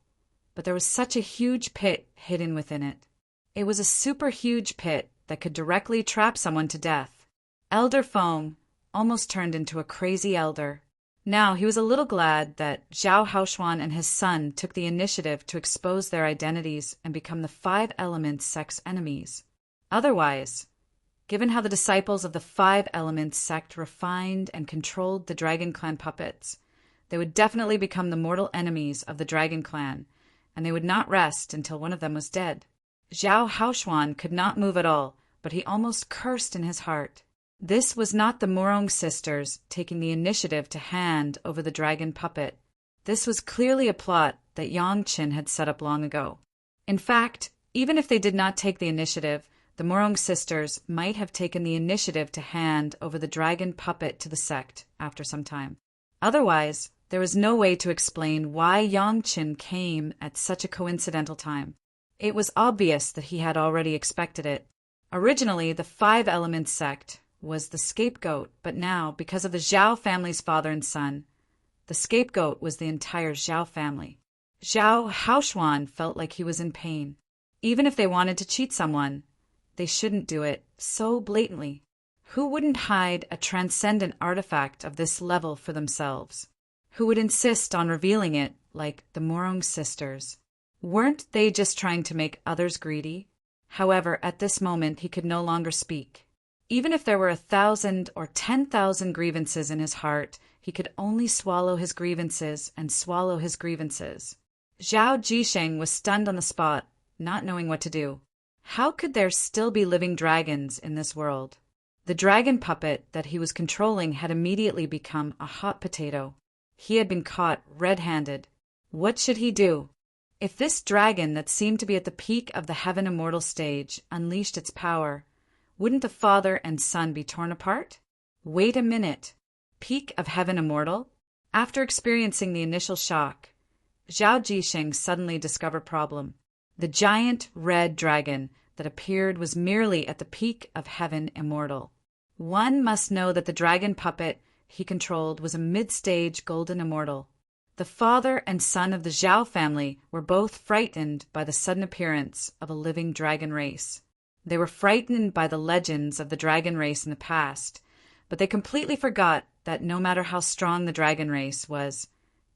but there was such a huge pit hidden within it. It was a super huge pit that could directly trap someone to death. Elder Feng almost turned into a crazy elder. Now he was a little glad that Zhao Haoshuan and his son took the initiative to expose their identities and become the Five Elements sect's enemies. Otherwise, given how the disciples of the Five Elements sect refined and controlled the Dragon Clan puppets, they would definitely become the mortal enemies of the Dragon Clan, and they would not rest until one of them was dead. Zhao Haoshuan could not move at all, but he almost cursed in his heart. This was not the Morong sisters taking the initiative to hand over the dragon puppet. This was clearly a plot that Yang Qin had set up long ago. In fact, even if they did not take the initiative, the Morong sisters might have taken the initiative to hand over the dragon puppet to the sect after some time. Otherwise, there was no way to explain why Yang Qin came at such a coincidental time. It was obvious that he had already expected it. Originally, the Five Elements sect was the scapegoat, but now, because of the Zhao family's father and son, the scapegoat was the entire Zhao family. Zhao Haoshuan felt like he was in pain. Even if they wanted to cheat someone, they shouldn't do it so blatantly. Who wouldn't hide a transcendent artifact of this level for themselves? Who would insist on revealing it like the Morong sisters? Weren't they just trying to make others greedy? However, at this moment he could no longer speak. Even if there were 1,000 or 10,000 grievances in his heart, he could only swallow his grievances and swallow his grievances. Zhao Jisheng was stunned on the spot, not knowing what to do. How could there still be living dragons in this world? The dragon puppet that he was controlling had immediately become a hot potato. He had been caught red-handed. What should he do? If this dragon that seemed to be at the peak of the Heaven Immortal stage unleashed its power, wouldn't the father and son be torn apart? Wait a minute. Peak of Heaven Immortal? After experiencing the initial shock, Zhao Jisheng suddenly discovered problem. The giant red dragon that appeared was merely at the peak of Heaven Immortal. One must know that the dragon puppet he controlled was a mid-stage golden immortal. The father and son of the Zhao family were both frightened by the sudden appearance of a living dragon race. They were frightened by the legends of the dragon race in the past, but they completely forgot that no matter how strong the dragon race was,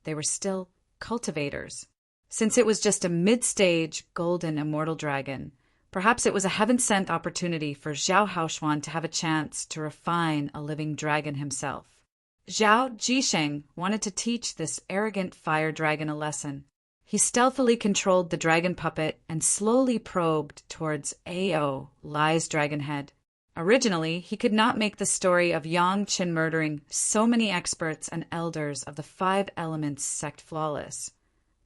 they were still cultivators. Since it was just a mid-stage golden immortal dragon, perhaps it was a heaven-sent opportunity for Zhao Haoshuan to have a chance to refine a living dragon himself. Zhao Jisheng wanted to teach this arrogant fire dragon a lesson. He stealthily controlled the dragon puppet and slowly probed towards Ao Lai's dragon head. Originally, he could not make the story of Yang Qin murdering so many experts and elders of the Five Elements sect flawless.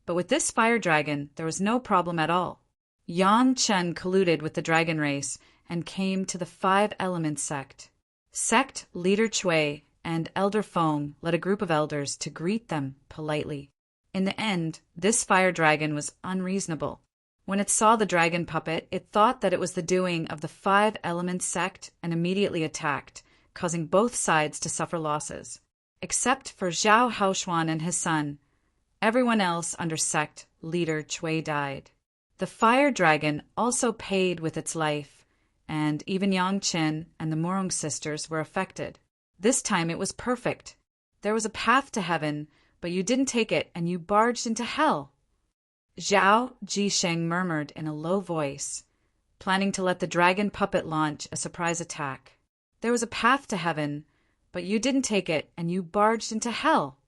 But with this fire dragon, there was no problem at all. Yang Chen colluded with the dragon race and came to the Five Elements sect. Sect leader Cui and Elder Feng led a group of elders to greet them politely. In the end, this fire dragon was unreasonable. When it saw the dragon puppet, it thought that it was the doing of the Five Elements sect and immediately attacked, causing both sides to suffer losses. except for Zhao Haoshuan and his son. Everyone else under sect leader Chui died. The fire dragon also paid with its life, and even Yang Qin and the Morong sisters were affected. This time it was perfect. There was a path to heaven, but you didn't take it and you barged into hell. Zhao Jisheng murmured in a low voice, planning to let the dragon puppet launch a surprise attack. There was a path to heaven, but you didn't take it and you barged into hell.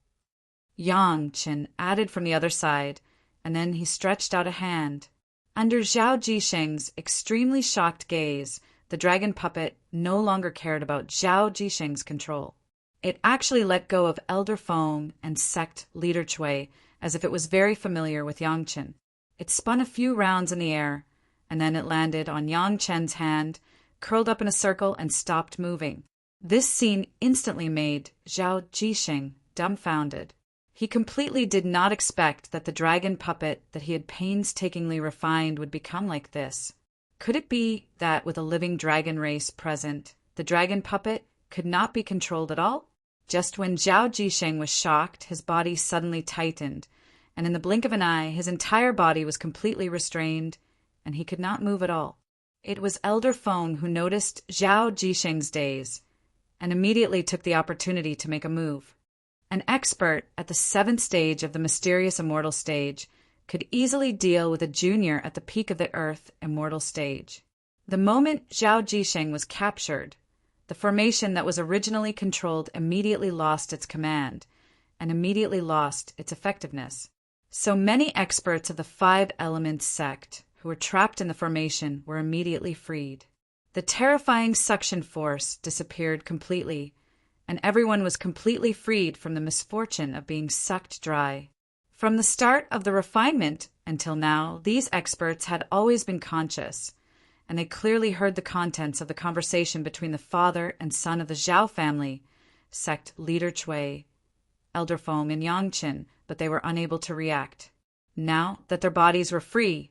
Yang Qin added from the other side, and then he stretched out a hand. Under Zhao Jisheng's extremely shocked gaze, the dragon puppet no longer cared about Zhao Jisheng's control. It actually let go of Elder Feng and sect leader Chui as if it was very familiar with Yang Qin. It spun a few rounds in the air, and then it landed on Yang Chen's hand, curled up in a circle, and stopped moving. This scene instantly made Zhao Jisheng dumbfounded. He completely did not expect that the dragon puppet that he had painstakingly refined would become like this. Could it be that with a living dragon race present, the dragon puppet could not be controlled at all? Just when Zhao Jisheng was shocked, his body suddenly tightened, and in the blink of an eye, his entire body was completely restrained, and he could not move at all. It was Elder Feng who noticed Zhao Jisheng's daze, and immediately took the opportunity to make a move. An expert at the 7th stage of the mysterious Immortal stage could easily deal with a junior at the peak of the Earth Immortal stage. The moment Zhao Jisheng was captured, the formation that was originally controlled immediately lost its command, and immediately lost its effectiveness. So many experts of the 5 Elements sect who were trapped in the formation were immediately freed. The terrifying suction force disappeared completely, and everyone was completely freed from the misfortune of being sucked dry. From the start of the refinement until now, these experts had always been conscious, and they clearly heard the contents of the conversation between the father and son of the Zhao family, sect leader Chui, Elder Feng, and Yang Qin, but they were unable to react. Now that their bodies were free,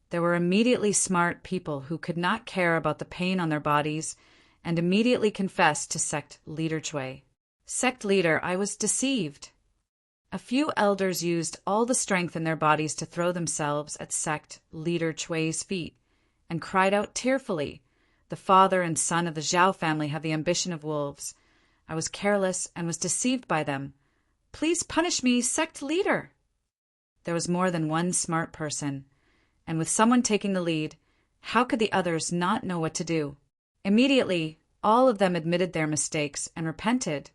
there were immediately smart people who could not care about the pain on their bodies and immediately confessed to sect leader Chui. Sect leader, I was deceived. A few elders used all the strength in their bodies to throw themselves at sect leader Chui's feet, and cried out tearfully, "The father and son of the Zhao family have the ambition of wolves. I was careless and was deceived by them. Please punish me, sect leader." There was more than one smart person, and with someone taking the lead, how could the others not know what to do? Immediately, all of them admitted their mistakes and repented,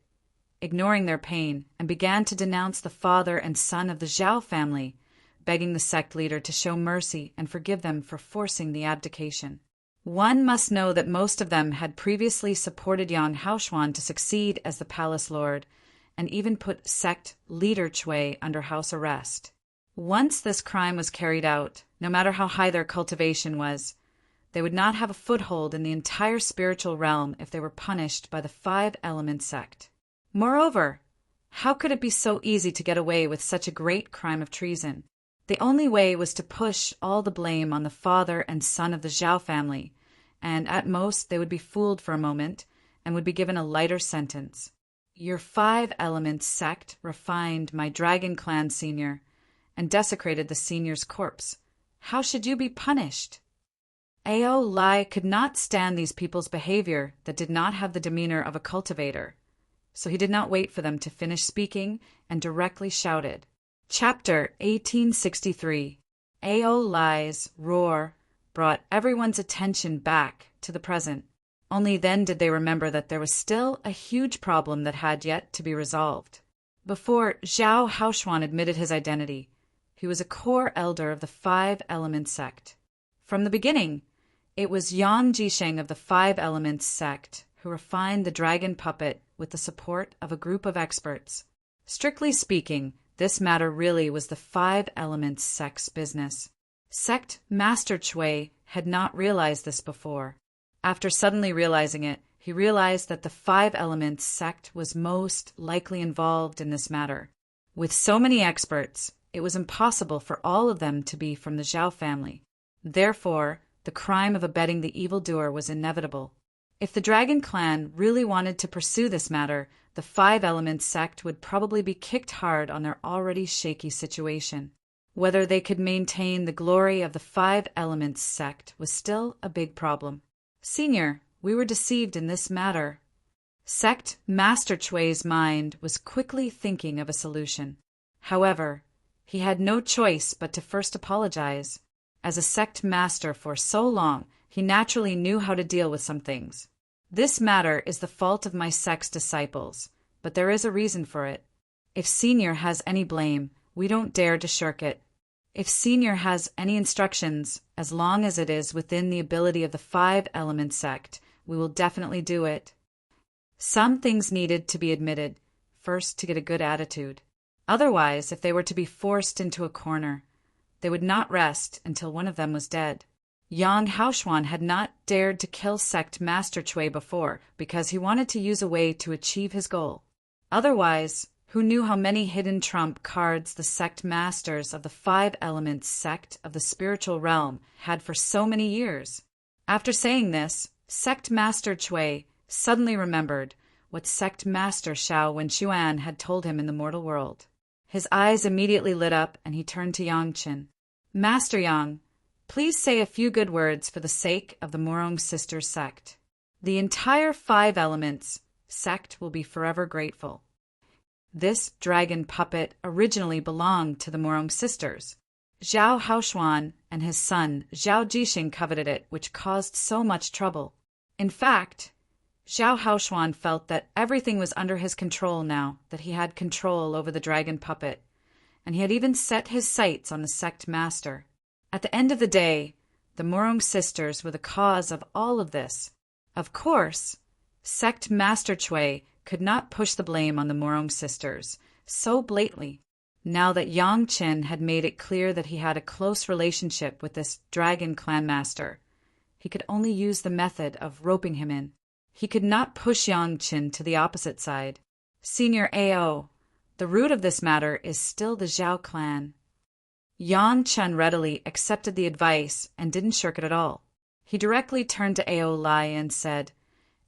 ignoring their pain, and began to denounce the father and son of the Zhao family, begging the sect leader to show mercy and forgive them for forcing the abdication. One must know that most of them had previously supported Yang Haoshuan to succeed as the palace lord, and even put sect leader Chui under house arrest. Once this crime was carried out, no matter how high their cultivation was, they would not have a foothold in the entire spiritual realm if they were punished by the 5 Element sect. Moreover, how could it be so easy to get away with such a great crime of treason? The only way was to push all the blame on the father and son of the Zhao family, and at most they would be fooled for a moment and would be given a lighter sentence. Your 5 Elements sect refined my Dragon Clan senior and desecrated the senior's corpse. How should you be punished? Ao Lai could not stand these people's behavior that did not have the demeanor of a cultivator, so he did not wait for them to finish speaking and directly shouted. Chapter 1863. Ao Lai's roar brought everyone's attention back to the present. Only then did they remember that there was still a huge problem that had yet to be resolved. Before Zhao Haoshuan admitted his identity, he was a core elder of the 5 Elements sect. From the beginning, it was Yang Jisheng of the 5 Elements sect who refined the dragon puppet with the support of a group of experts. Strictly speaking, this matter really was the 5 Elements sect's business. Sect Master Chui had not realized this before. After suddenly realizing it, he realized that the 5 Elements sect was most likely involved in this matter. With so many experts, it was impossible for all of them to be from the Zhao family. Therefore, the crime of abetting the evildoer was inevitable. If the Dragon Clan really wanted to pursue this matter, the Five Elements sect would probably be kicked hard on their already shaky situation. Whether they could maintain the glory of the Five Elements sect was still a big problem. Senior, we were deceived in this matter. Sect Master Chui's mind was quickly thinking of a solution. However, he had no choice but to first apologize. As a sect master for so long, he naturally knew how to deal with some things. This matter is the fault of my sect's disciples, but there is a reason for it. If Senior has any blame, we don't dare to shirk it. If Senior has any instructions, as long as it is within the ability of the Five Elements sect, we will definitely do it. Some things needed to be admitted, first to get a good attitude. Otherwise, if they were to be forced into a corner, they would not rest until one of them was dead. Yang Haoxuan had not dared to kill Sect Master Chui before because he wanted to use a way to achieve his goal. Otherwise, who knew how many hidden trump cards the sect masters of the Five Elements sect of the spiritual realm had for so many years? After saying this, Sect Master Chui suddenly remembered what Sect Master Xiao Wenxuan had told him in the mortal world. His eyes immediately lit up and he turned to Yang Qin. Master Yang, please say a few good words for the sake of the Morong Sisters sect. The entire Five Elements sect will be forever grateful. This dragon puppet originally belonged to the Morong Sisters. Zhao Haoxuan and his son Zhao Jixing coveted it, which caused so much trouble. In fact, Zhao Haoxuan felt that everything was under his control now that he had control over the dragon puppet, and he had even set his sights on the sect master. At the end of the day, the Morong Sisters were the cause of all of this. Of course, Sect Master Chui could not push the blame on the Morong Sisters so blatantly. Now that Yang Qin had made it clear that he had a close relationship with this dragon clan master, he could only use the method of roping him in. He could not push Yang Qin to the opposite side. Senior AO, the root of this matter is still the Zhao clan. Yang Chen readily accepted the advice and didn't shirk it at all. He directly turned to AO Lai and said,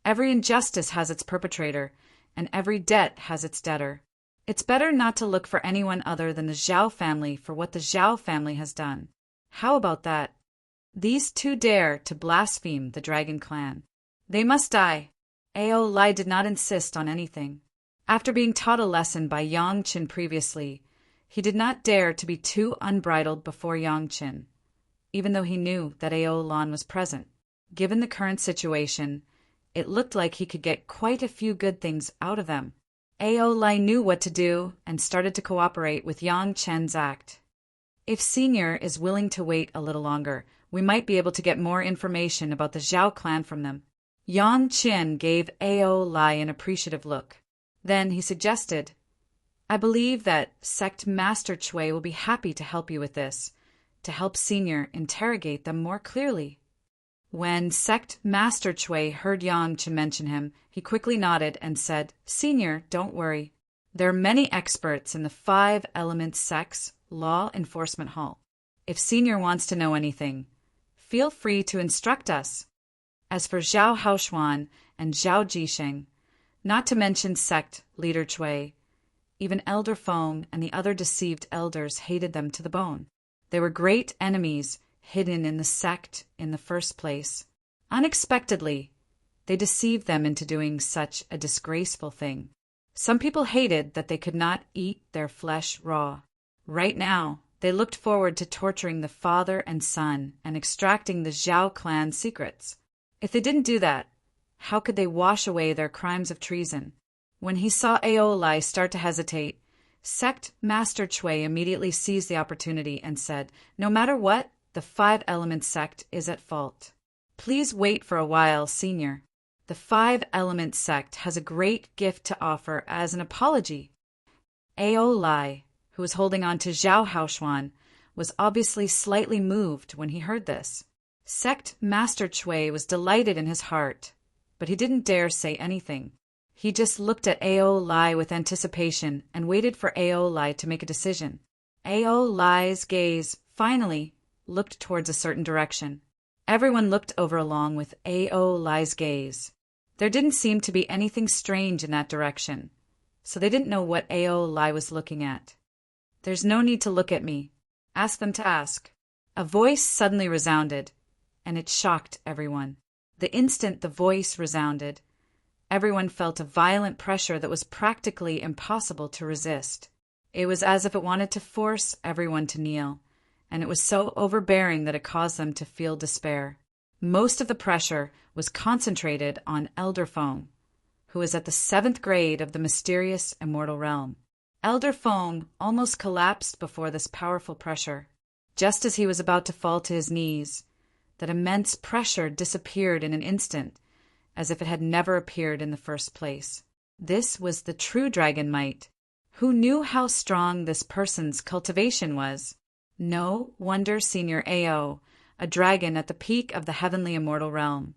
"Every injustice has its perpetrator, and every debt has its debtor. It's better not to look for anyone other than the Zhao family for what the Zhao family has done. How about that? These two dare to blaspheme the Dragon Clan. They must die." AO Lai did not insist on anything. After being taught a lesson by Yang Qin previously, he did not dare to be too unbridled before Yang Qin, even though he knew that AO Lan was present. Given the current situation, it looked like he could get quite a few good things out of them. AO Lai knew what to do and started to cooperate with Yang Chen's act. If Senior is willing to wait a little longer, we might be able to get more information about the Zhao clan from them. Yang Qin gave AO Lai an appreciative look. Then he suggested, "I believe that Sect Master Chui will be happy to help you with this, to help Senior interrogate them more clearly." When Sect Master Chui heard Yang Qin mention him, he quickly nodded and said, "Senior, don't worry. There are many experts in the Five Elements sect's Law Enforcement Hall. If Senior wants to know anything, feel free to instruct us." As for Zhao Haoxuan and Zhao Jixing, not to mention Sect Leader Chui, even Elder Feng and the other deceived elders hated them to the bone. They were great enemies hidden in the sect in the first place. Unexpectedly, they deceived them into doing such a disgraceful thing. Some people hated that they could not eat their flesh raw. Right now, they looked forward to torturing the father and son and extracting the Zhao clan secrets. If they didn't do that, how could they wash away their crimes of treason? When he saw AO Lai start to hesitate, Sect Master Chui immediately seized the opportunity and said, "No matter what, the Five Elements sect is at fault. Please wait for a while, Senior. The Five Elements sect has a great gift to offer as an apology." AO Lai, who was holding on to Zhao Haoxuan, was obviously slightly moved when he heard this. Sect Master Chui was delighted in his heart, but he didn't dare say anything. He just looked at AO Lai with anticipation and waited for AO Lai to make a decision. AO Lai's gaze, finally, looked towards a certain direction. Everyone looked over along with AO Lai's gaze. There didn't seem to be anything strange in that direction, so they didn't know what Ao Lai was looking at. "There's no need to look at me. Ask them to ask." A voice suddenly resounded, and it shocked everyone. The instant the voice resounded, everyone felt a violent pressure that was practically impossible to resist. It was as if it wanted to force everyone to kneel, and it was so overbearing that it caused them to feel despair. Most of the pressure was concentrated on Elder Fong, who was at the 7th grade of the mysterious Immortal realm. Elder Fong almost collapsed before this powerful pressure. Just as he was about to fall to his knees, that immense pressure disappeared in an instant, as if it had never appeared in the first place. This was the true dragon might. Who knew how strong this person's cultivation was? No wonder Senior Ao, a dragon at the peak of the heavenly immortal realm,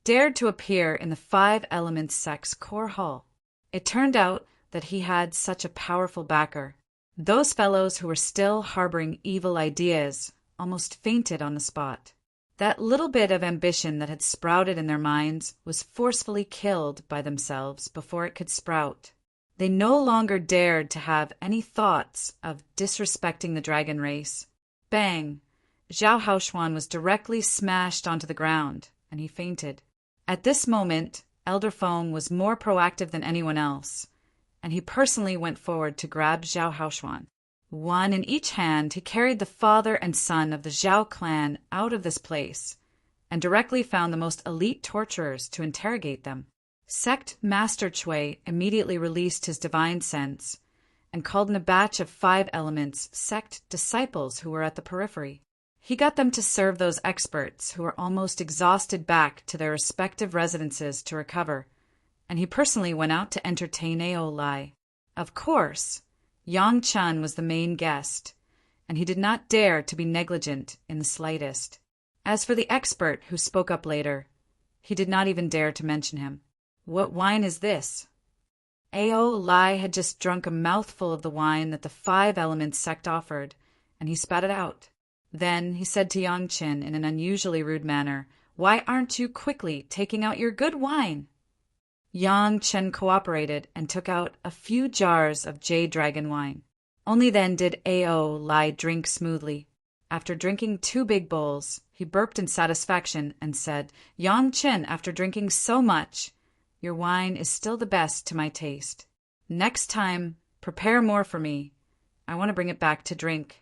dared to appear in the 5 Elements sect's core hall. It turned out that he had such a powerful backer. Those fellows who were still harboring evil ideas almost fainted on the spot. That little bit of ambition that had sprouted in their minds was forcefully killed by themselves before it could sprout. They no longer dared to have any thoughts of disrespecting the dragon race. Bang! Zhao Haoshuan was directly smashed onto the ground, and he fainted. At this moment, Elder Fong was more proactive than anyone else, and he personally went forward to grab Zhao Haoshuan. One in each hand, he carried the father and son of the Zhao clan out of this place, and directly found the most elite torturers to interrogate them. Sect Master Chui immediately released his divine sense, and called in a batch of 5 Elements sect disciples who were at the periphery. He got them to serve those experts who were almost exhausted back to their respective residences to recover, and he personally went out to entertain Ao Lai. Of course, Yang Chun was the main guest, and he did not dare to be negligent in the slightest. As for the expert who spoke up later, he did not even dare to mention him. "What wine is this?" Ao Lai had just drunk a mouthful of the wine that the 5 Elements sect offered, and he spat it out. Then he said to Yang Qin in an unusually rude manner, "Why aren't you quickly taking out your good wine?" Yang Chen cooperated and took out a few jars of Jade Dragon wine. Only then did Ao Lai drink smoothly. After drinking 2 big bowls, he burped in satisfaction and said, "Yang Chen, after drinking so much, your wine is still the best to my taste. Next time, prepare more for me. I want to bring it back to drink."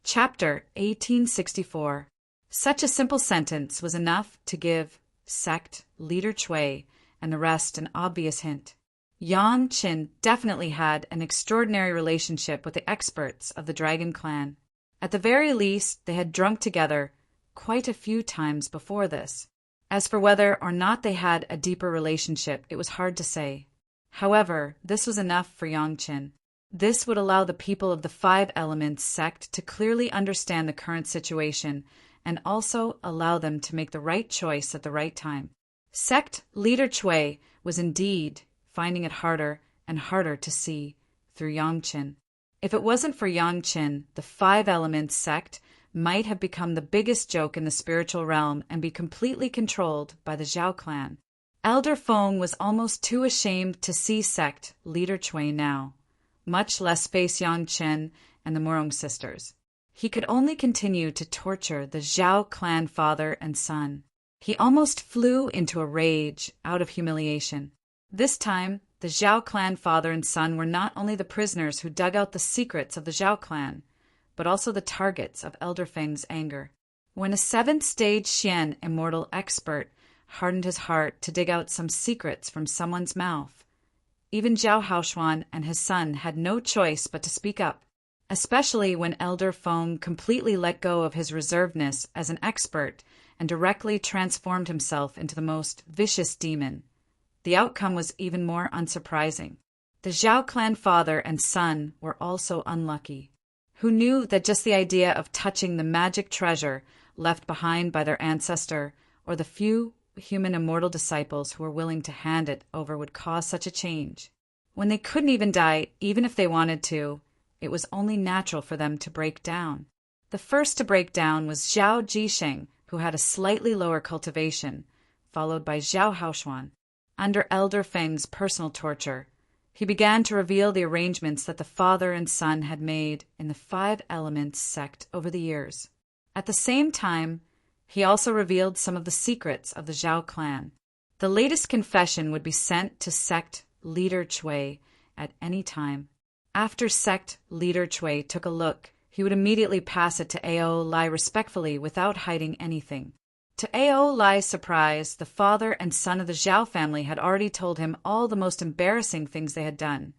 Chapter 1864. Such a simple sentence was enough to give sect leader Chui and the rest an obvious hint. Yang Qin definitely had an extraordinary relationship with the experts of the Dragon Clan. At the very least, they had drunk together quite a few times before this. As for whether or not they had a deeper relationship, it was hard to say. However, this was enough for Yang Qin. This would allow the people of the 5 Elements sect to clearly understand the current situation and also allow them to make the right choice at the right time. Sect leader Chui was indeed finding it harder and harder to see through Yang Qin. If it wasn't for Yang Qin, the 5 Elements sect might have become the biggest joke in the spiritual realm and be completely controlled by the Zhao clan. Elder Fong was almost too ashamed to see sect leader Chui now, much less face Yang Qin and the Morong sisters. He could only continue to torture the Zhao clan father and son. He almost flew into a rage out of humiliation. This time, the Zhao clan father and son were not only the prisoners who dug out the secrets of the Zhao clan, but also the targets of Elder Feng's anger. When a 7th stage Xian immortal expert hardened his heart to dig out some secrets from someone's mouth, even Zhao Haoshuan and his son had no choice but to speak up, especially when Elder Feng completely let go of his reservedness as an expert and directly transformed himself into the most vicious demon. The outcome was even more unsurprising. The Zhao clan father and son were also unlucky. Who knew that just the idea of touching the magic treasure left behind by their ancestor or the few human immortal disciples who were willing to hand it over would cause such a change? When they couldn't even die, even if they wanted to, it was only natural for them to break down. The first to break down was Zhao Jisheng, who had a slightly lower cultivation, followed by Zhao Haoshuan. Under Elder Feng's personal torture, He began to reveal the arrangements that the father and son had made in the Five Elements sect over the years. At the same time, he also revealed some of the secrets of the Zhao clan. The latest confession would be sent to sect leader Chui at any time. After sect leader Chui took a look, he would immediately pass it to Ao Lai respectfully without hiding anything. To Ao Lai's surprise, the father and son of the Zhao family had already told him all the most embarrassing things they had done,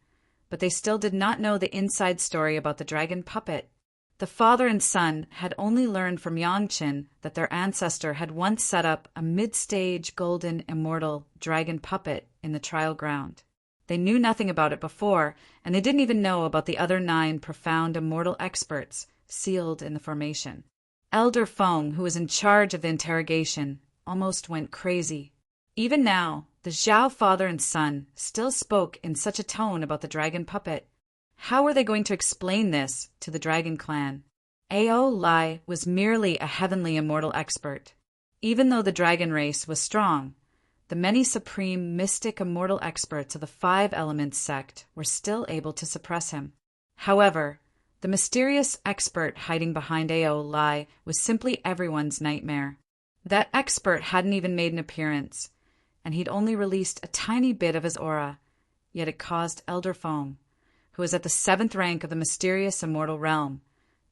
but they still did not know the inside story about the dragon puppet. The father and son had only learned from Yangqin that their ancestor had once set up a mid-stage golden immortal dragon puppet in the trial ground. They knew nothing about it before, and they didn't even know about the other 9 profound immortal experts sealed in the formation. Elder Feng, who was in charge of the interrogation, almost went crazy. Even now, the Zhao father and son still spoke in such a tone about the dragon puppet. How were they going to explain this to the dragon clan? Ao Lai was merely a heavenly immortal expert. Even though the dragon race was strong, the many supreme mystic immortal experts of the Five Elements sect were still able to suppress him. However, the mysterious expert hiding behind Ao Lai was simply everyone's nightmare. That expert hadn't even made an appearance, and he'd only released a tiny bit of his aura, yet it caused Elder Feng, who was at the 7th rank of the mysterious immortal realm,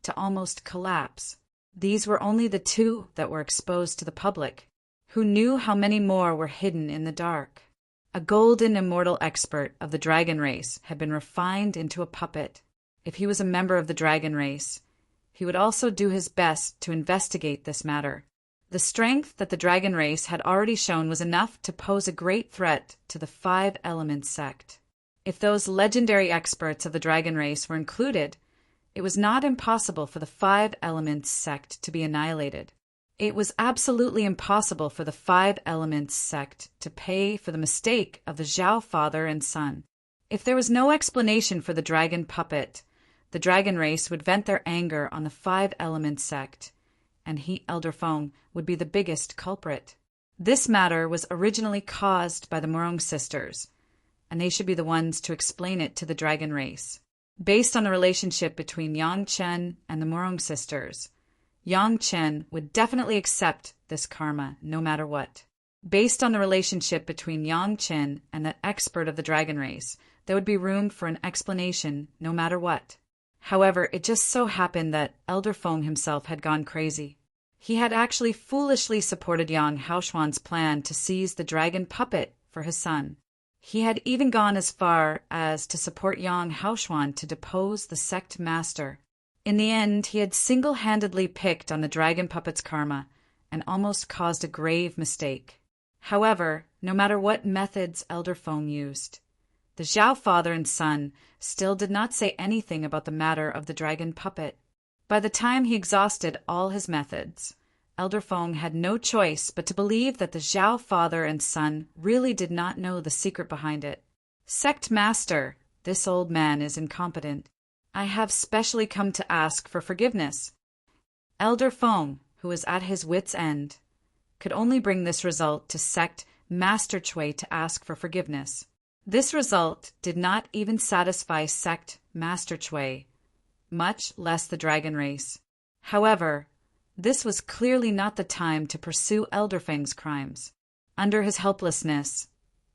to almost collapse. These were only the 2 that were exposed to the public. Who knew how many more were hidden in the dark? A golden immortal expert of the dragon race had been refined into a puppet. If he was a member of the dragon race, he would also do his best to investigate this matter. The strength that the dragon race had already shown was enough to pose a great threat to the Five Elements sect. If those legendary experts of the dragon race were included, it was not impossible for the Five Elements sect to be annihilated. It was absolutely impossible for the Five Elements sect to pay for the mistake of the Zhao father and son. If there was no explanation for the dragon puppet, the dragon race would vent their anger on the Five Elements sect, and he, Elder Feng, would be the biggest culprit. This matter was originally caused by the Morong sisters, and they should be the ones to explain it to the dragon race. Based on the relationship between Yang Chen and the Morong sisters, Yang Chen would definitely accept this karma no matter what. Based on the relationship between Yang Chen and that expert of the dragon race, there would be room for an explanation no matter what. However, it just so happened that Elder Feng himself had gone crazy. He had actually foolishly supported Yang Haoshuan's plan to seize the dragon puppet for his son. He had even gone as far as to support Yang Haoshuan to depose the sect master. In the end, he had single-handedly picked on the dragon puppet's karma and almost caused a grave mistake. However, no matter what methods Elder Feng used, the Zhao father and son still did not say anything about the matter of the dragon puppet. By the time he exhausted all his methods, Elder Feng had no choice but to believe that the Zhao father and son really did not know the secret behind it. Sect master, this old man is incompetent. I have specially come to ask for forgiveness. Elder Feng, who was at his wit's end, could only bring this result to Sect Master Chui to ask for forgiveness. This result did not even satisfy Sect Master Chui, much less the dragon race. However, this was clearly not the time to pursue Elder Feng's crimes. Under his helplessness,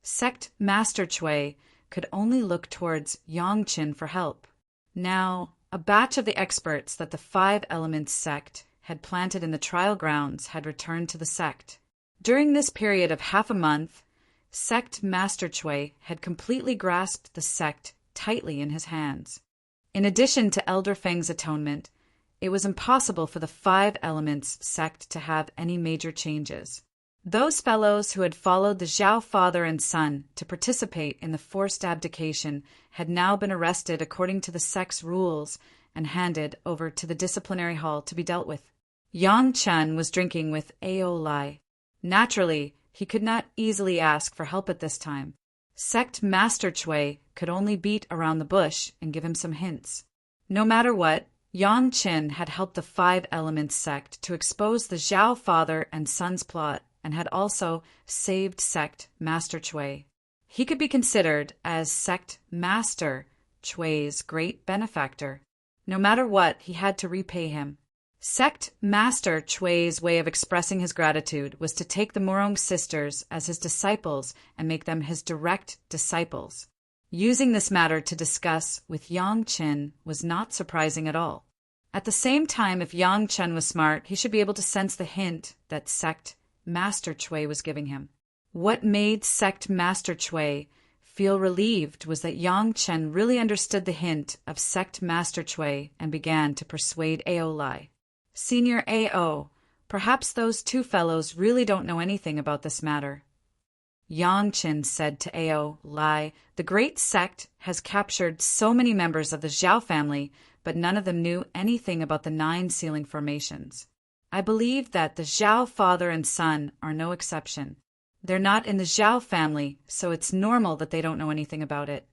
Sect Master Chui could only look towards Yangqin for help. Now, a batch of the experts that the Five Elements sect had planted in the trial grounds had returned to the sect. During this period of half a month, Sect Master Chui had completely grasped the sect tightly in his hands. In addition to Elder Feng's atonement, it was impossible for the Five Elements sect to have any major changes. Those fellows who had followed the Zhao father and son to participate in the forced abdication had now been arrested according to the sect's rules and handed over to the disciplinary hall to be dealt with. Yang Chen was drinking with Ao Lai. Naturally, he could not easily ask for help at this time. Sect Master Chui could only beat around the bush and give him some hints. No matter what, Yang Chen had helped the Five Elements sect to expose the Zhao father and son's plot and had also saved Sect Master Chui. He could be considered as sect master Chui's great benefactor. No matter what, he had to repay him. Sect master Chui's way of expressing his gratitude was to take the Morong sisters as his disciples and make them his direct disciples. Using this matter to discuss with Yang Chen was not surprising at all. At the same time, if Yang Chen was smart, he should be able to sense the hint that sect master Chui was giving him. What made sect master Chui feel relieved was that Yang Chen really understood the hint of sect master Chui and began to persuade Ao Lai. Senior Ao, perhaps those two fellows really don't know anything about this matter. Yang Chen said to Ao Lai, the great sect has captured so many members of the Zhao family, but none of them knew anything about the 9 sealing formations. I believe that the Zhao father and son are no exception. They're not in the Zhao family, so it's normal that they don't know anything about it.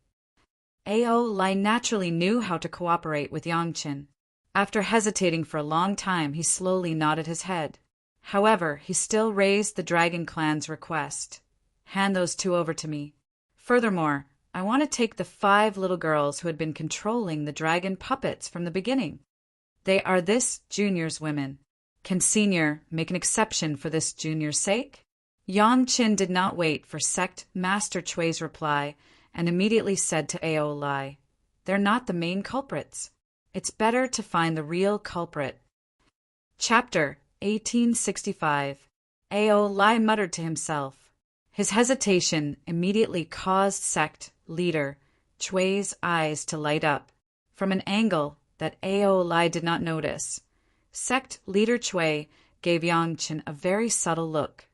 Ao Lai naturally knew how to cooperate with Yang Chen. After hesitating for a long time, he slowly nodded his head. However, he still raised the Dragon Clan's request. Hand those 2 over to me. Furthermore, I want to take the 5 little girls who had been controlling the dragon puppets from the beginning. They are this junior's women. Can Senior make an exception for this junior's sake? Yang Chen did not wait for sect master Chui's reply and immediately said to Ao Lai, they're not the main culprits. It's better to find the real culprit. Chapter 1865. Ao Lai muttered to himself. His hesitation immediately caused sect leader Chui's eyes to light up. From an angle that Ao Lai did not notice, sect leader Chui gave Yang Chen a very subtle look,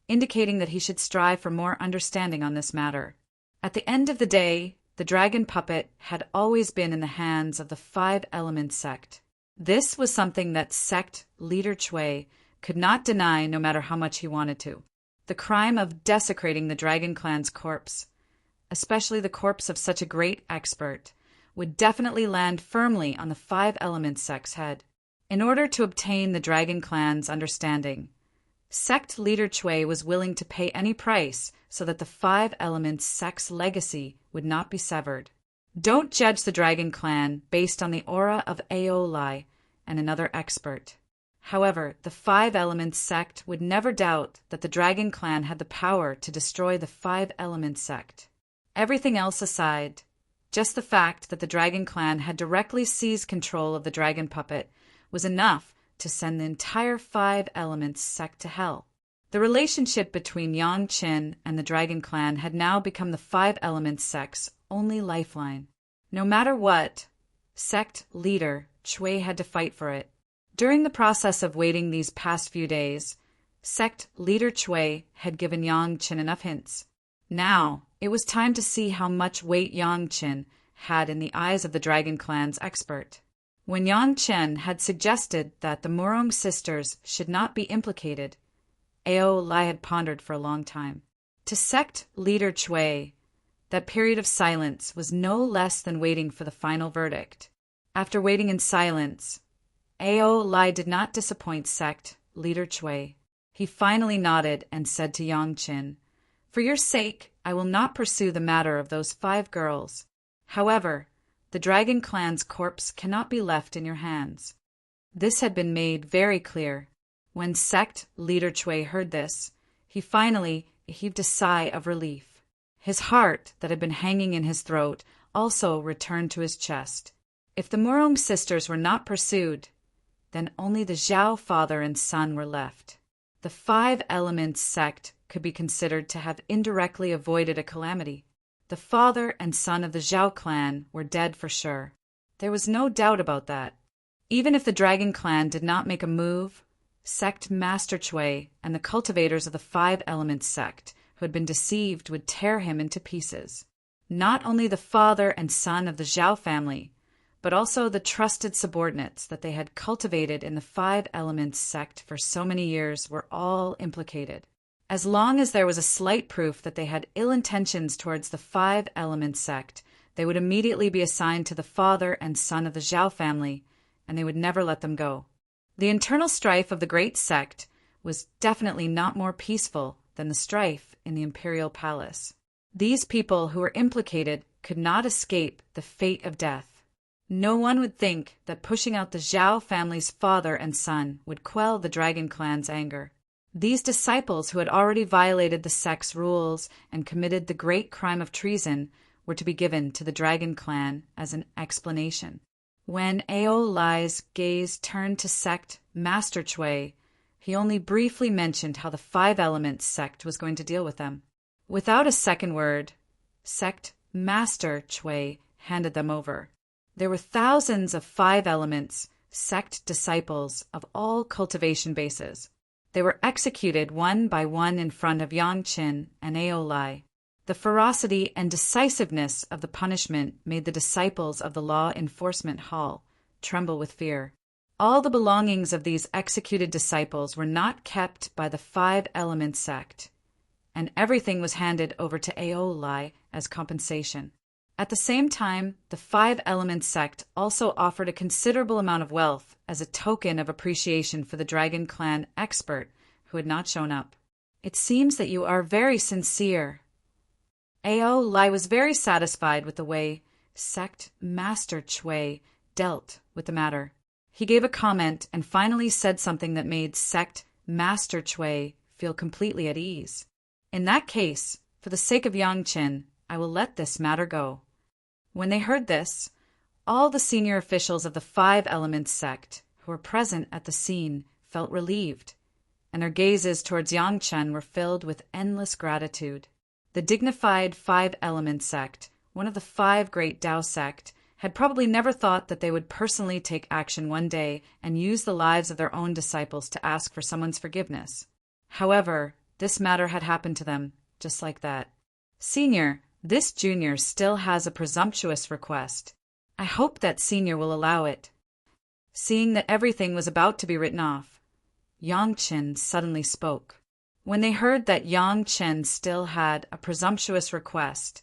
indicating that he should strive for more understanding on this matter. At the end of the day, the dragon puppet had always been in the hands of the 5 Element sect. This was something that sect leader Chui could not deny no matter how much he wanted to. The crime of desecrating the Dragon Clan's corpse, especially the corpse of such a great expert, would definitely land firmly on the 5 Element sect's head. In order to obtain the Dragon Clan's understanding, sect leader Chui was willing to pay any price so that the 5 Elements sect's legacy would not be severed. Don't judge the Dragon Clan based on the aura of Ao Lai and another expert. However, the 5 Elements sect would never doubt that the Dragon Clan had the power to destroy the 5 Elements sect. Everything else aside, just the fact that the Dragon Clan had directly seized control of the dragon puppet was enough to send the entire 5 Elements sect to hell. The relationship between Yang Chen and the Dragon Clan had now become the 5 Elements sect's only lifeline. No matter what, sect leader Chui had to fight for it. During the process of waiting these past few days, sect leader Chui had given Yang Chen enough hints. Now, it was time to see how much weight Yang Chen had in the eyes of the Dragon Clan's expert. When Yang Chen had suggested that the Morong sisters should not be implicated, Ao Lai had pondered for a long time. To sect leader Chui, that period of silence was no less than waiting for the final verdict. After waiting in silence, Ao Lai did not disappoint sect leader Chui. He finally nodded and said to Yang Chen, "For your sake, I will not pursue the matter of those 5 girls. However, the Dragon Clan's corpse cannot be left in your hands." This had been made very clear. When sect leader Chui heard this, he finally heaved a sigh of relief. His heart, that had been hanging in his throat, also returned to his chest. If the Morong sisters were not pursued, then only the Zhao father and son were left. The 5 Elements sect could be considered to have indirectly avoided a calamity. The father and son of the Zhao clan were dead for sure. There was no doubt about that. Even if the Dragon Clan did not make a move, sect Master Chui and the cultivators of the 5 Elements sect who had been deceived would tear him into pieces. Not only the father and son of the Zhao family, but also the trusted subordinates that they had cultivated in the 5 Elements sect for so many years were all implicated. As long as there was a slight proof that they had ill intentions towards the 5 Elements sect, they would immediately be assigned to the father and son of the Zhao family, and they would never let them go. The internal strife of the great sect was definitely not more peaceful than the strife in the imperial palace. These people who were implicated could not escape the fate of death. No one would think that pushing out the Zhao family's father and son would quell the Dragon Clan's anger. These disciples who had already violated the sect's rules and committed the great crime of treason were to be given to the Dragon Clan as an explanation. When Ao Lai's gaze turned to sect Master Chui, he only briefly mentioned how the Five Elements sect was going to deal with them. Without a second word, sect Master Chui handed them over. There were thousands of Five Elements sect disciples of all cultivation bases. They were executed one by one in front of Yang Qin and Ao Lai. The ferocity and decisiveness of the punishment made the disciples of the Law Enforcement Hall tremble with fear. All the belongings of these executed disciples were not kept by the Five Elements sect, and everything was handed over to Ao Lai as compensation. At the same time, the Five Elements sect also offered a considerable amount of wealth as a token of appreciation for the Dragon Clan expert who had not shown up. "It seems that you are very sincere." Ao Lai was very satisfied with the way sect Master Chui dealt with the matter. He gave a comment and finally said something that made sect Master Chui feel completely at ease. "In that case, for the sake of Yang Qin, I will let this matter go." When they heard this, all the senior officials of the Five Elements sect who were present at the scene felt relieved, and their gazes towards Yang Chen were filled with endless gratitude. The dignified Five Elements sect, one of the five great Tao sect, had probably never thought that they would personally take action one day and use the lives of their own disciples to ask for someone's forgiveness. However, this matter had happened to them, just like that. "Senior, this junior still has a presumptuous request. I hope that senior will allow it." Seeing that everything was about to be written off, Yang Qin suddenly spoke. When they heard that Yang Qin still had a presumptuous request,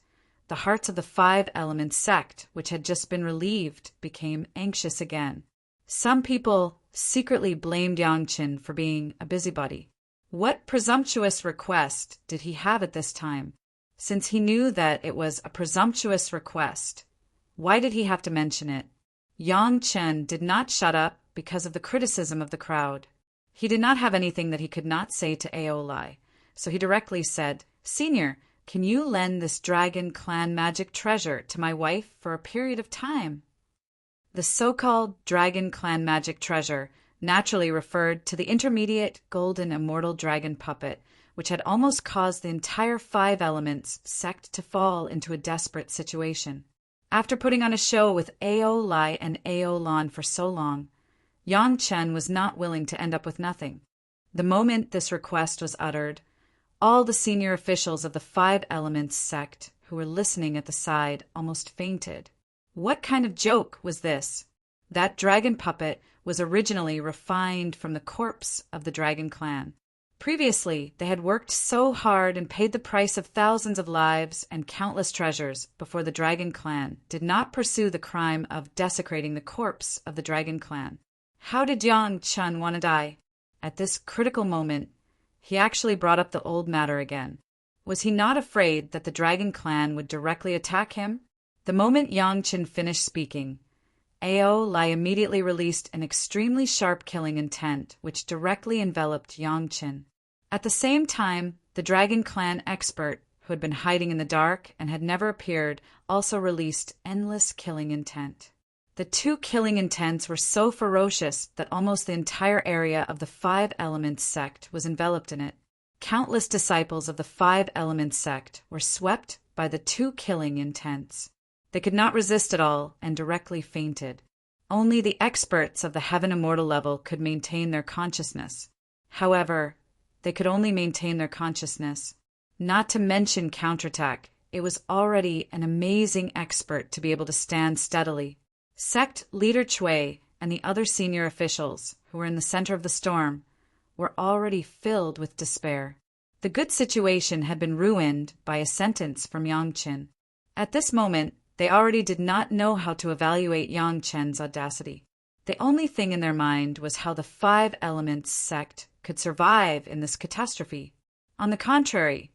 the hearts of the Five Elements sect, which had just been relieved, became anxious again. Some people secretly blamed Yang Qin for being a busybody. What presumptuous request did he have at this time? Since he knew that it was a presumptuous request, why did he have to mention it? Yang Chen did not shut up because of the criticism of the crowd. He did not have anything that he could not say to Ao Lai, so he directly said, "Senior, can you lend this Dragon Clan magic treasure to my wife for a period of time?" The so-called Dragon Clan magic treasure naturally referred to the intermediate golden immortal dragon puppet, which had almost caused the entire Five Elements sect to fall into a desperate situation. After putting on a show with Ao Lai and Ao Lan for so long, Yang Chen was not willing to end up with nothing. The moment this request was uttered, all the senior officials of the Five Elements sect who were listening at the side almost fainted. What kind of joke was this? That dragon puppet was originally refined from the corpse of the Dragon Clan. Previously, they had worked so hard and paid the price of thousands of lives and countless treasures before the Dragon Clan did not pursue the crime of desecrating the corpse of the Dragon Clan. How did Yang Chen want to die? At this critical moment, he actually brought up the old matter again. Was he not afraid that the Dragon Clan would directly attack him? The moment Yang Chen finished speaking, Ao Lai immediately released an extremely sharp killing intent, which directly enveloped Yang Chen. At the same time, the Dragon Clan expert, who had been hiding in the dark and had never appeared, also released endless killing intent. The two killing intents were so ferocious that almost the entire area of the Five Elements sect was enveloped in it. Countless disciples of the Five Elements sect were swept by the two killing intents. They could not resist at all and directly fainted. Only the experts of the Heaven Immortal level could maintain their consciousness. However, they could only maintain their consciousness. Not to mention counterattack, it was already an amazing expert to be able to stand steadily. Sect Leader Chui and the other senior officials, who were in the center of the storm, were already filled with despair. The good situation had been ruined by a sentence from Yang Chen. At this moment, they already did not know how to evaluate Yang Chen's audacity. The only thing in their mind was how the Five Elements sect could survive in this catastrophe. On the contrary,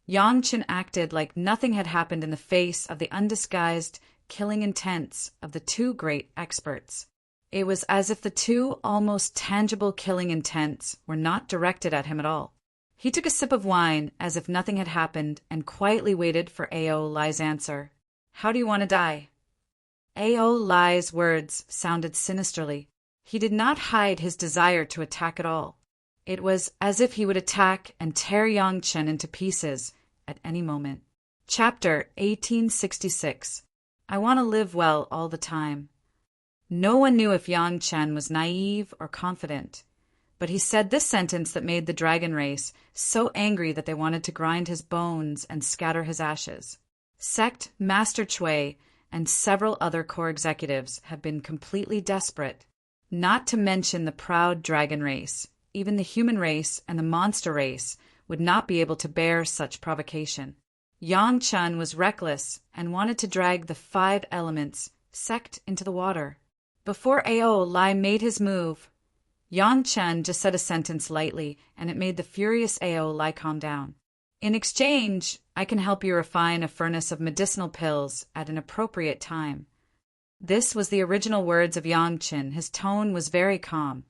Yang Chen acted like nothing had happened in the face of the undisguised, killing intents of the two great experts. It was as if the two almost tangible killing intents were not directed at him at all. He took a sip of wine as if nothing had happened and quietly waited for Ao Lai's answer. "How do you want to die?" Ao Lai's words sounded sinisterly. He did not hide his desire to attack at all. It was as if he would attack and tear Yang Chen into pieces at any moment. Chapter 1866. I want to live well all the time. No one knew if Yang Chen was naive or confident, but he said this sentence that made the dragon race so angry that they wanted to grind his bones and scatter his ashes. Sect Master Chui and several other core executives have been completely desperate, not to mention the proud dragon race. Even the human race and the monster race would not be able to bear such provocation. Yang Chen was reckless and wanted to drag the 5 elements sect into the water. Before Ao Lai made his move, Yang Chen just said a sentence lightly, and it made the furious Ao Lai calm down. "In exchange, I can help you refine a furnace of medicinal pills at an appropriate time." This was the original words of Yang Chen. His tone was very calm,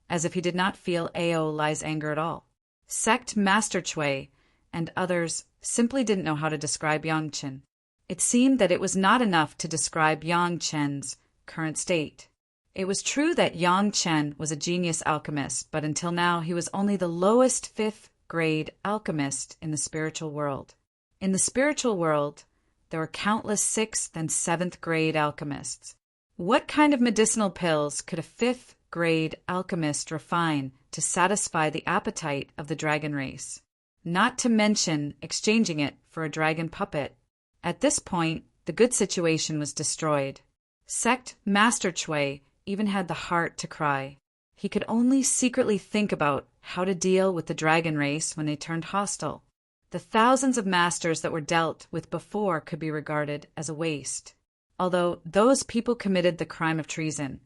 as if he did not feel Ao Lai's anger at all. Sect Master Chui and others simply didn't know how to describe Yang Chen. It seemed that it was not enough to describe Yang Chen's current state. It was true that Yang Chen was a genius alchemist, but until now he was only the lowest 5th grade alchemist in the spiritual world. In the spiritual world, there were countless 6th and 7th grade alchemists. What kind of medicinal pills could a 5th grade alchemist refine to satisfy the appetite of the dragon race? Not to mention exchanging it for a dragon puppet. At this point, the good situation was destroyed. Sect Master Chui even had the heart to cry. He could only secretly think about how to deal with the dragon race when they turned hostile. The thousands of masters that were dealt with before could be regarded as a waste. Although those people committed the crime of treason,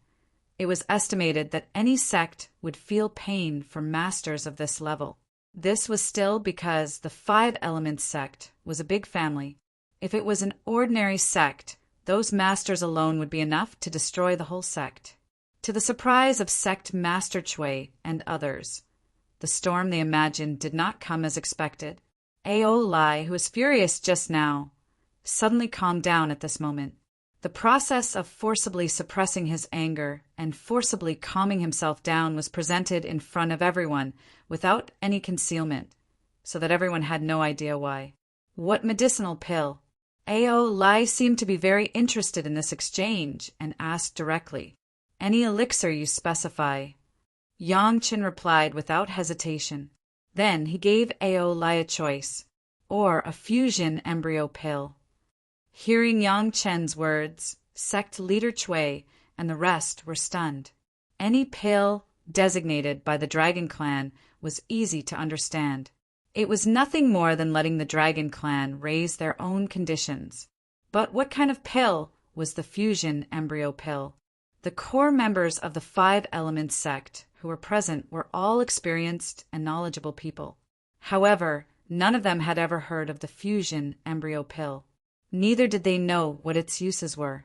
it was estimated that any sect would feel pain for masters of this level. This was still because the 5 Elements sect was a big family. If it was an ordinary sect, those masters alone would be enough to destroy the whole sect. To the surprise of Sect Master Chui and others, the storm they imagined did not come as expected. Ao Lai, who was furious just now, suddenly calmed down at this moment. The process of forcibly suppressing his anger and forcibly calming himself down was presented in front of everyone without any concealment, so that everyone had no idea why. What medicinal pill? Ao Lai seemed to be very interested in this exchange and asked directly. "Any elixir you specify." Yang Chen replied without hesitation. Then he gave Ao Lai a choice, or a fusion embryo pill. Hearing Yang Chen's words, Sect Leader Chui and the rest were stunned. Any pill designated by the Dragon Clan was easy to understand. It was nothing more than letting the Dragon Clan raise their own conditions. But what kind of pill was the fusion embryo pill? The core members of the 5 Elements sect who were present were all experienced and knowledgeable people. However, none of them had ever heard of the fusion embryo pill. Neither did they know what its uses were.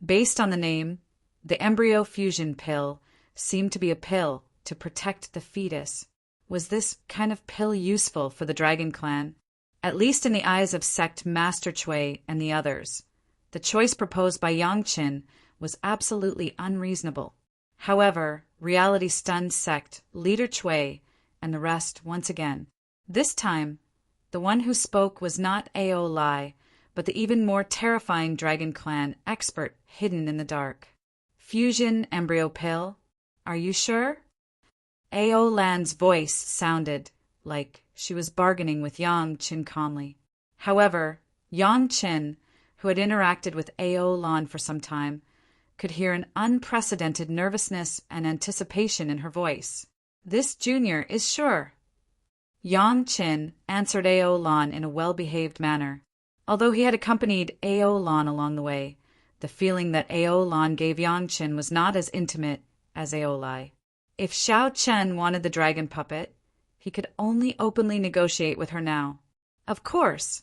Based on the name, the embryo fusion pill seemed to be a pill to protect the fetus. Was this kind of pill useful for the Dragon Clan? At least in the eyes of Sect Master Chui and the others, the choice proposed by Yang Chen was absolutely unreasonable. However, reality stunned Sect Leader Chui and the rest once again. This time, the one who spoke was not Ao Lai, but the even more terrifying Dragon Clan expert hidden in the dark. "Fusion embryo pill? Are you sure?" Ao Lan's voice sounded like she was bargaining with Yang Chen calmly. However, Yang Chen, who had interacted with Ao Lan for some time, could hear an unprecedented nervousness and anticipation in her voice. "This junior is sure." Yang Chen answered Ao Lan in a well-behaved manner. Although he had accompanied Ao Lan along the way, the feeling that Ao Lan gave Yang Chen was not as intimate as Ao Lai. If Xiao Chen wanted the dragon puppet, he could only openly negotiate with her now. Of course,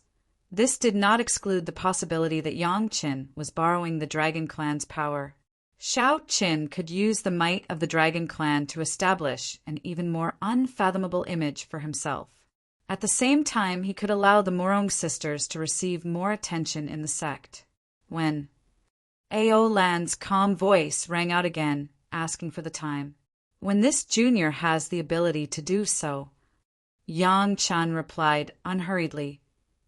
this did not exclude the possibility that Yang Qin was borrowing the Dragon Clan's power. Shao Qin could use the might of the Dragon Clan to establish an even more unfathomable image for himself. At the same time, he could allow the Morong sisters to receive more attention in the sect. When Ao Lan's calm voice rang out again, asking for the time. When this junior has the ability to do so, Yang Chen replied unhurriedly,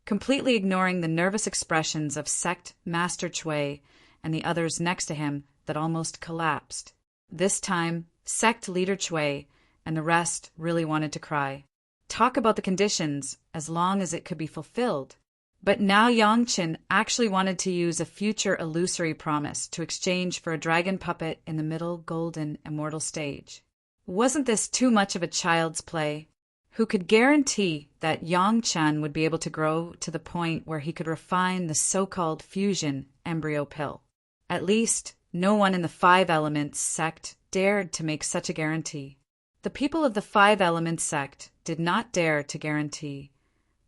completely ignoring the nervous expressions of Sect Master Chui and the others next to him that almost collapsed. This time, Sect Leader Chui and the rest really wanted to cry. Talk about the conditions, as long as it could be fulfilled. But now Yang Qin actually wanted to use a future illusory promise to exchange for a dragon puppet in the middle golden immortal stage. Wasn't this too much of a child's play? Who could guarantee that Yang Chen would be able to grow to the point where he could refine the so-called fusion embryo pill? At least, no one in the Five Elements sect dared to make such a guarantee. The people of the Five Elements sect did not dare to guarantee,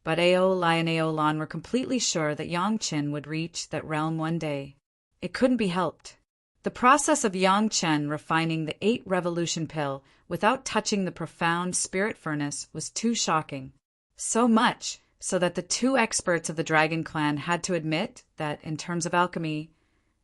but Ao Lai and Ao Lan were completely sure that Yang Chen would reach that realm one day. It couldn't be helped. The process of Yang Chen refining the 8 revolution pill without touching the profound spirit furnace was too shocking. So much so that the 2 experts of the Dragon Clan had to admit that, in terms of alchemy,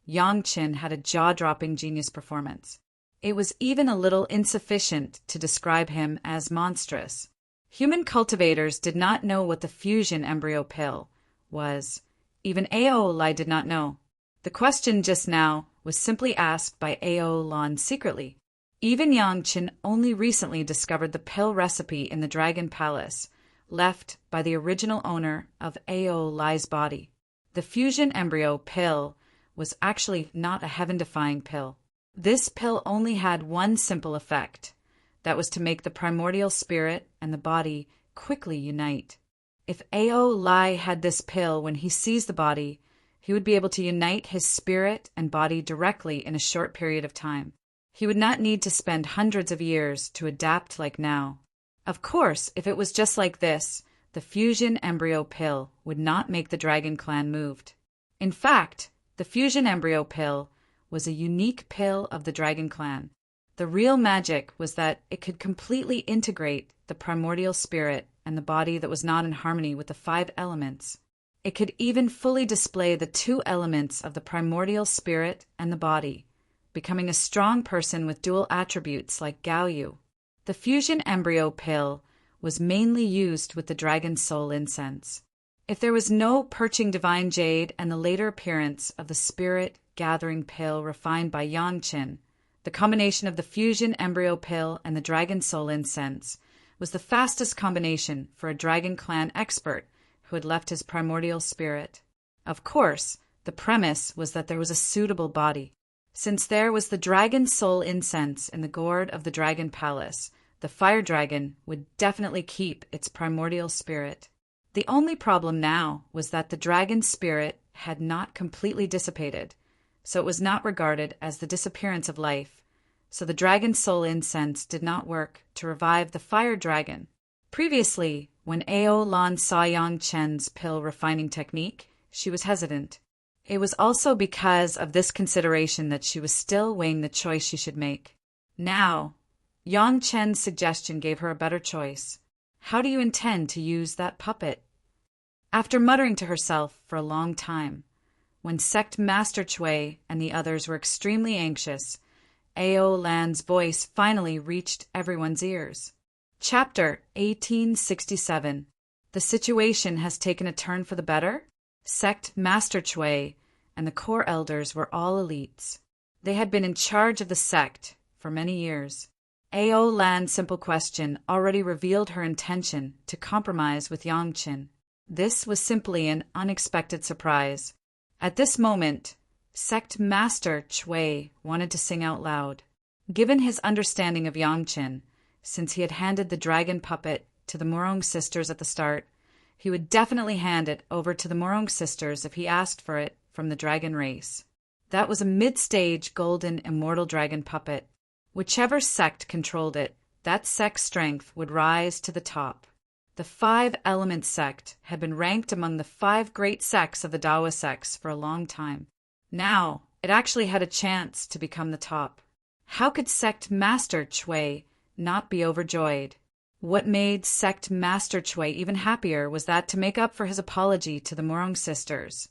Yang Chen had a jaw-dropping genius performance. It was even a little insufficient to describe him as monstrous. Human cultivators did not know what the fusion embryo pill was. Even Ao Lai did not know. The question just now was simply asked by Ao Lan secretly. Even Yang Qin only recently discovered the pill recipe in the Dragon Palace, left by the original owner of Ao Lai's body. The fusion embryo pill was actually not a heaven-defying pill. This pill only had one simple effect. That was to make the primordial spirit and the body quickly unite. If Ao Lai had this pill when he seized the body, he would be able to unite his spirit and body directly in a short period of time. He would not need to spend hundreds of years to adapt like now. Of course, if it was just like this, the fusion embryo pill would not make the Dragon Clan moved. In fact, the fusion embryo pill was a unique pill of the Dragon Clan. The real magic was that it could completely integrate the primordial spirit and the body that was not in harmony with the 5 elements. It could even fully display the 2 elements of the primordial spirit and the body, becoming a strong person with dual attributes like Gaoyu. The fusion embryo pill was mainly used with the dragon soul incense. If there was no perching divine jade and the later appearance of the spirit gathering pill refined by Yang Qin, the combination of the fusion embryo pill and the dragon soul incense was the fastest combination for a Dragon Clan expert who had left his primordial spirit. Of course, the premise was that there was a suitable body. Since there was the dragon soul incense in the gourd of the Dragon Palace, the fire dragon would definitely keep its primordial spirit. The only problem now was that the dragon spirit had not completely dissipated, so it was not regarded as the disappearance of life, so the dragon soul incense did not work to revive the fire dragon. Previously, when Ao Lan saw Yang Chen's pill refining technique, she was hesitant. It was also because of this consideration that she was still weighing the choice she should make. Now, Yang Chen's suggestion gave her a better choice. How do you intend to use that puppet? After muttering to herself for a long time, when Sect Master Chui and the others were extremely anxious, Ao Lan's voice finally reached everyone's ears. Chapter 1867. The situation has taken a turn for the better? Sect Master Chui and the core elders were all elites. They had been in charge of the sect for many years. Ao Lan's simple question already revealed her intention to compromise with Yang Qin. This was simply an unexpected surprise. At this moment, Sect Master Chui wanted to sing out loud. Given his understanding of Yang Qin, since he had handed the dragon puppet to the Morong sisters at the start, he would definitely hand it over to the Morong sisters if he asked for it from the dragon race. That was a mid-stage golden immortal dragon puppet. Whichever sect controlled it, that sect's strength would rise to the top. The Five Elements sect had been ranked among the 5 great sects of the Daoist sects for a long time. Now, it actually had a chance to become the top. How could Sect Master Chui not be overjoyed? What made Sect Master Chui even happier was that, to make up for his apology to the Morong sisters,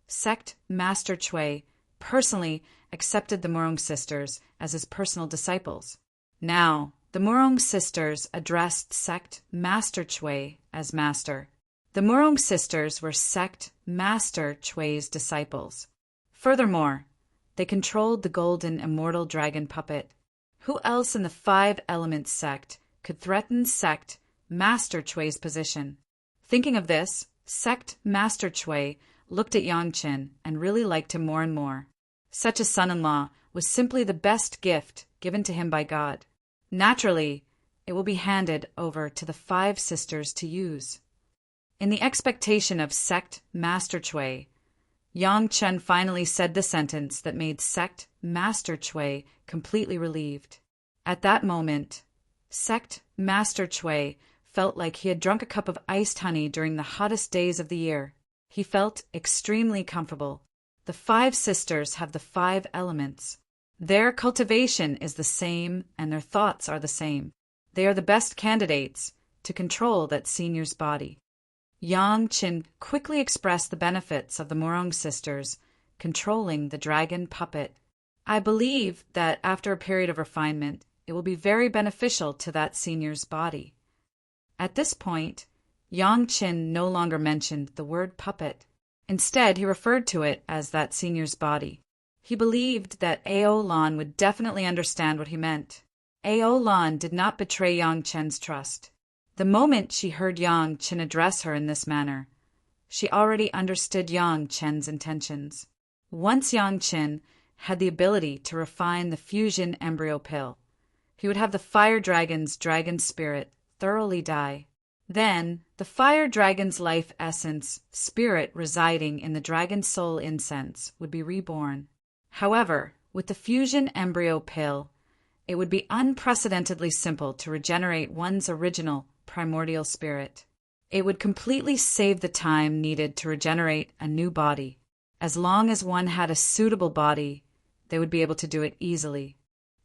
Sect Master Chui personally accepted the Morong sisters as his personal disciples. Now, the Morong sisters addressed Sect Master Chui as Master. The Morong sisters were Sect Master Chui's disciples. Furthermore, they controlled the golden immortal dragon puppet. Who else in the 5 Elements sect could threaten Sect Master Chui's position? Thinking of this, Sect Master Chui looked at Yang Qin and really liked him more and more. Such a son-in-law was simply the best gift given to him by God. Naturally, it will be handed over to the 5 sisters to use. In the expectation of Sect Master Chui, Yang Chen finally said the sentence that made Sect Master Chui completely relieved. At that moment, Sect Master Chui felt like he had drunk a cup of iced honey during the hottest days of the year. He felt extremely comfortable. The 5 sisters have the 5 elements. Their cultivation is the same and their thoughts are the same. They are the best candidates to control that senior's body. Yang Qin quickly expressed the benefits of the Morong sisters controlling the dragon puppet. I believe that after a period of refinement, it will be very beneficial to that senior's body. At this point, Yang Qin no longer mentioned the word puppet. Instead, he referred to it as that senior's body. He believed that Ao Lan would definitely understand what he meant. Ao Lan did not betray Yang Chen's trust. The moment she heard Yang Chen address her in this manner, she already understood Yang Chen's intentions. Once Yang Chen had the ability to refine the fusion embryo pill, he would have the fire dragon's dragon spirit thoroughly die. Then, the fire dragon's life essence spirit residing in the dragon soul incense would be reborn. However, with the fusion embryo pill, it would be unprecedentedly simple to regenerate one's original primordial spirit. It would completely save the time needed to regenerate a new body. As long as one had a suitable body, they would be able to do it easily.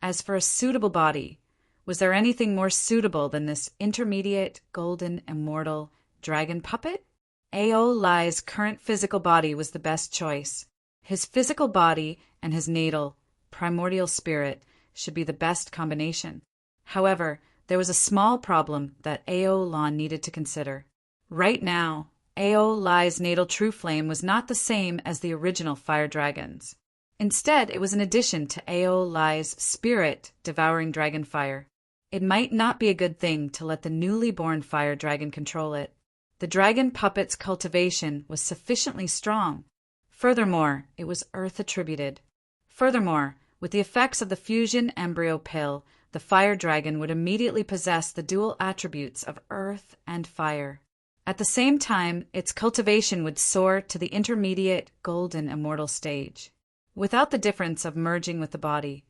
As for a suitable body, was there anything more suitable than this intermediate, golden, immortal dragon puppet? Ao Lai's current physical body was the best choice. His physical body and his natal, primordial spirit should be the best combination. However, there was a small problem that Ao Lan needed to consider. Right now, Ao Lai's natal true flame was not the same as the original fire dragon's. Instead, it was an addition to Ao Lai's spirit devouring dragon fire. It might not be a good thing to let the newly born fire dragon control it. The dragon puppet's cultivation was sufficiently strong. Furthermore, it was earth attributed. Furthermore, with the effects of the fusion embryo pill, the fire dragon would immediately possess the dual attributes of earth and fire. At the same time, its cultivation would soar to the intermediate golden immortal stage. Without the difference of merging with the body,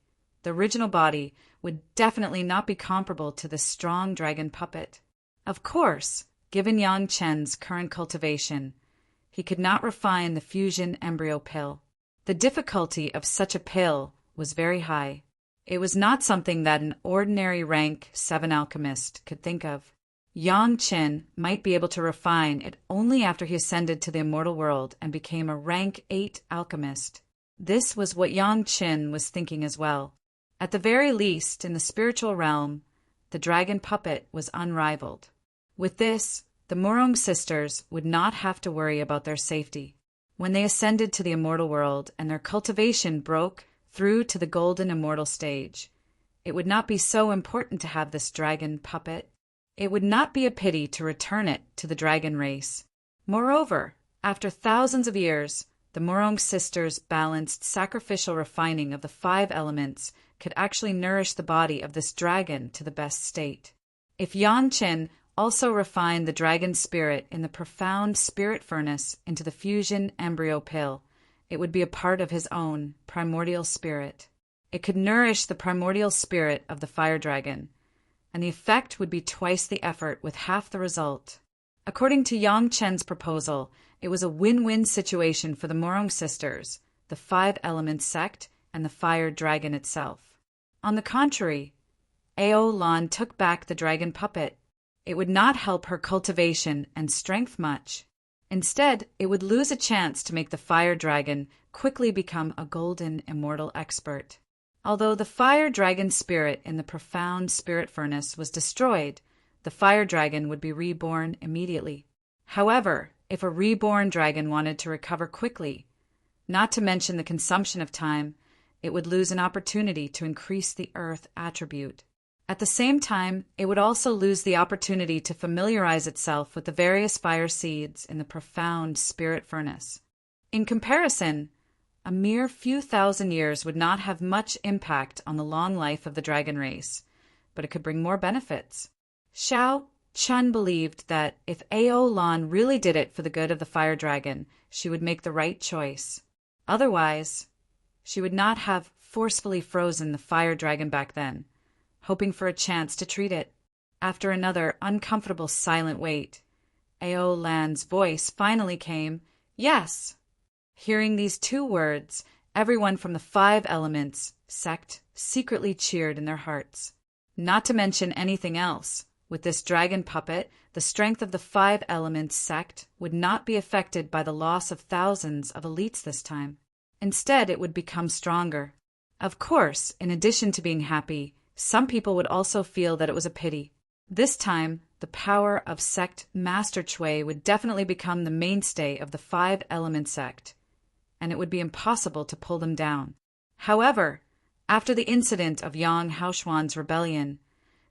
the original body would definitely not be comparable to the strong dragon puppet. Of course, given Yang Chen's current cultivation, he could not refine the fusion embryo pill. The difficulty of such a pill was very high. It was not something that an ordinary rank 7 alchemist could think of. Yang Chen might be able to refine it only after he ascended to the immortal world and became a rank 8 alchemist. This was what Yang Chen was thinking as well. At the very least, in the spiritual realm, the dragon puppet was unrivaled. With this, the Morong sisters would not have to worry about their safety. When they ascended to the immortal world and their cultivation broke through to the golden immortal stage, it would not be so important to have this dragon puppet. It would not be a pity to return it to the dragon race. Moreover, after thousands of years, the Morong sisters' balanced sacrificial refining of the 5 elements could actually nourish the body of this dragon to the best state. If Yang Chen also refined the dragon spirit in the profound spirit furnace into the fusion embryo pill, it would be a part of his own primordial spirit. It could nourish the primordial spirit of the fire dragon, and the effect would be twice the effort with half the result. According to Yang Chen's proposal, it was a win-win situation for the Morong sisters, the Five Elements sect, and the fire dragon itself. On the contrary, Ao Lan took back the dragon puppet. It would not help her cultivation and strength much. Instead, it would lose a chance to make the fire dragon quickly become a golden immortal expert. Although the fire dragon spirit in the profound spirit furnace was destroyed, the fire dragon would be reborn immediately. However, if a reborn dragon wanted to recover quickly, not to mention the consumption of time, it would lose an opportunity to increase the earth attribute. At the same time, it would also lose the opportunity to familiarize itself with the various fire seeds in the profound spirit furnace. In comparison, a mere few thousand years would not have much impact on the long life of the dragon race, but it could bring more benefits. Xiao Chun believed that if Ao Lan really did it for the good of the fire dragon, she would make the right choice. Otherwise, she would not have forcefully frozen the fire dragon back then, hoping for a chance to treat it. After another uncomfortable silent wait, Ao Lan's voice finally came, "Yes." Hearing these two words, everyone from the Five Elements sect secretly cheered in their hearts. Not to mention anything else, with this dragon puppet, the strength of the Five Elements sect would not be affected by the loss of thousands of elites this time. Instead, it would become stronger. Of course, in addition to being happy, some people would also feel that it was a pity. This time, the power of sect Master Chui would definitely become the mainstay of the Five Element sect, and it would be impossible to pull them down. However, after the incident of Yang Haoshuan's rebellion,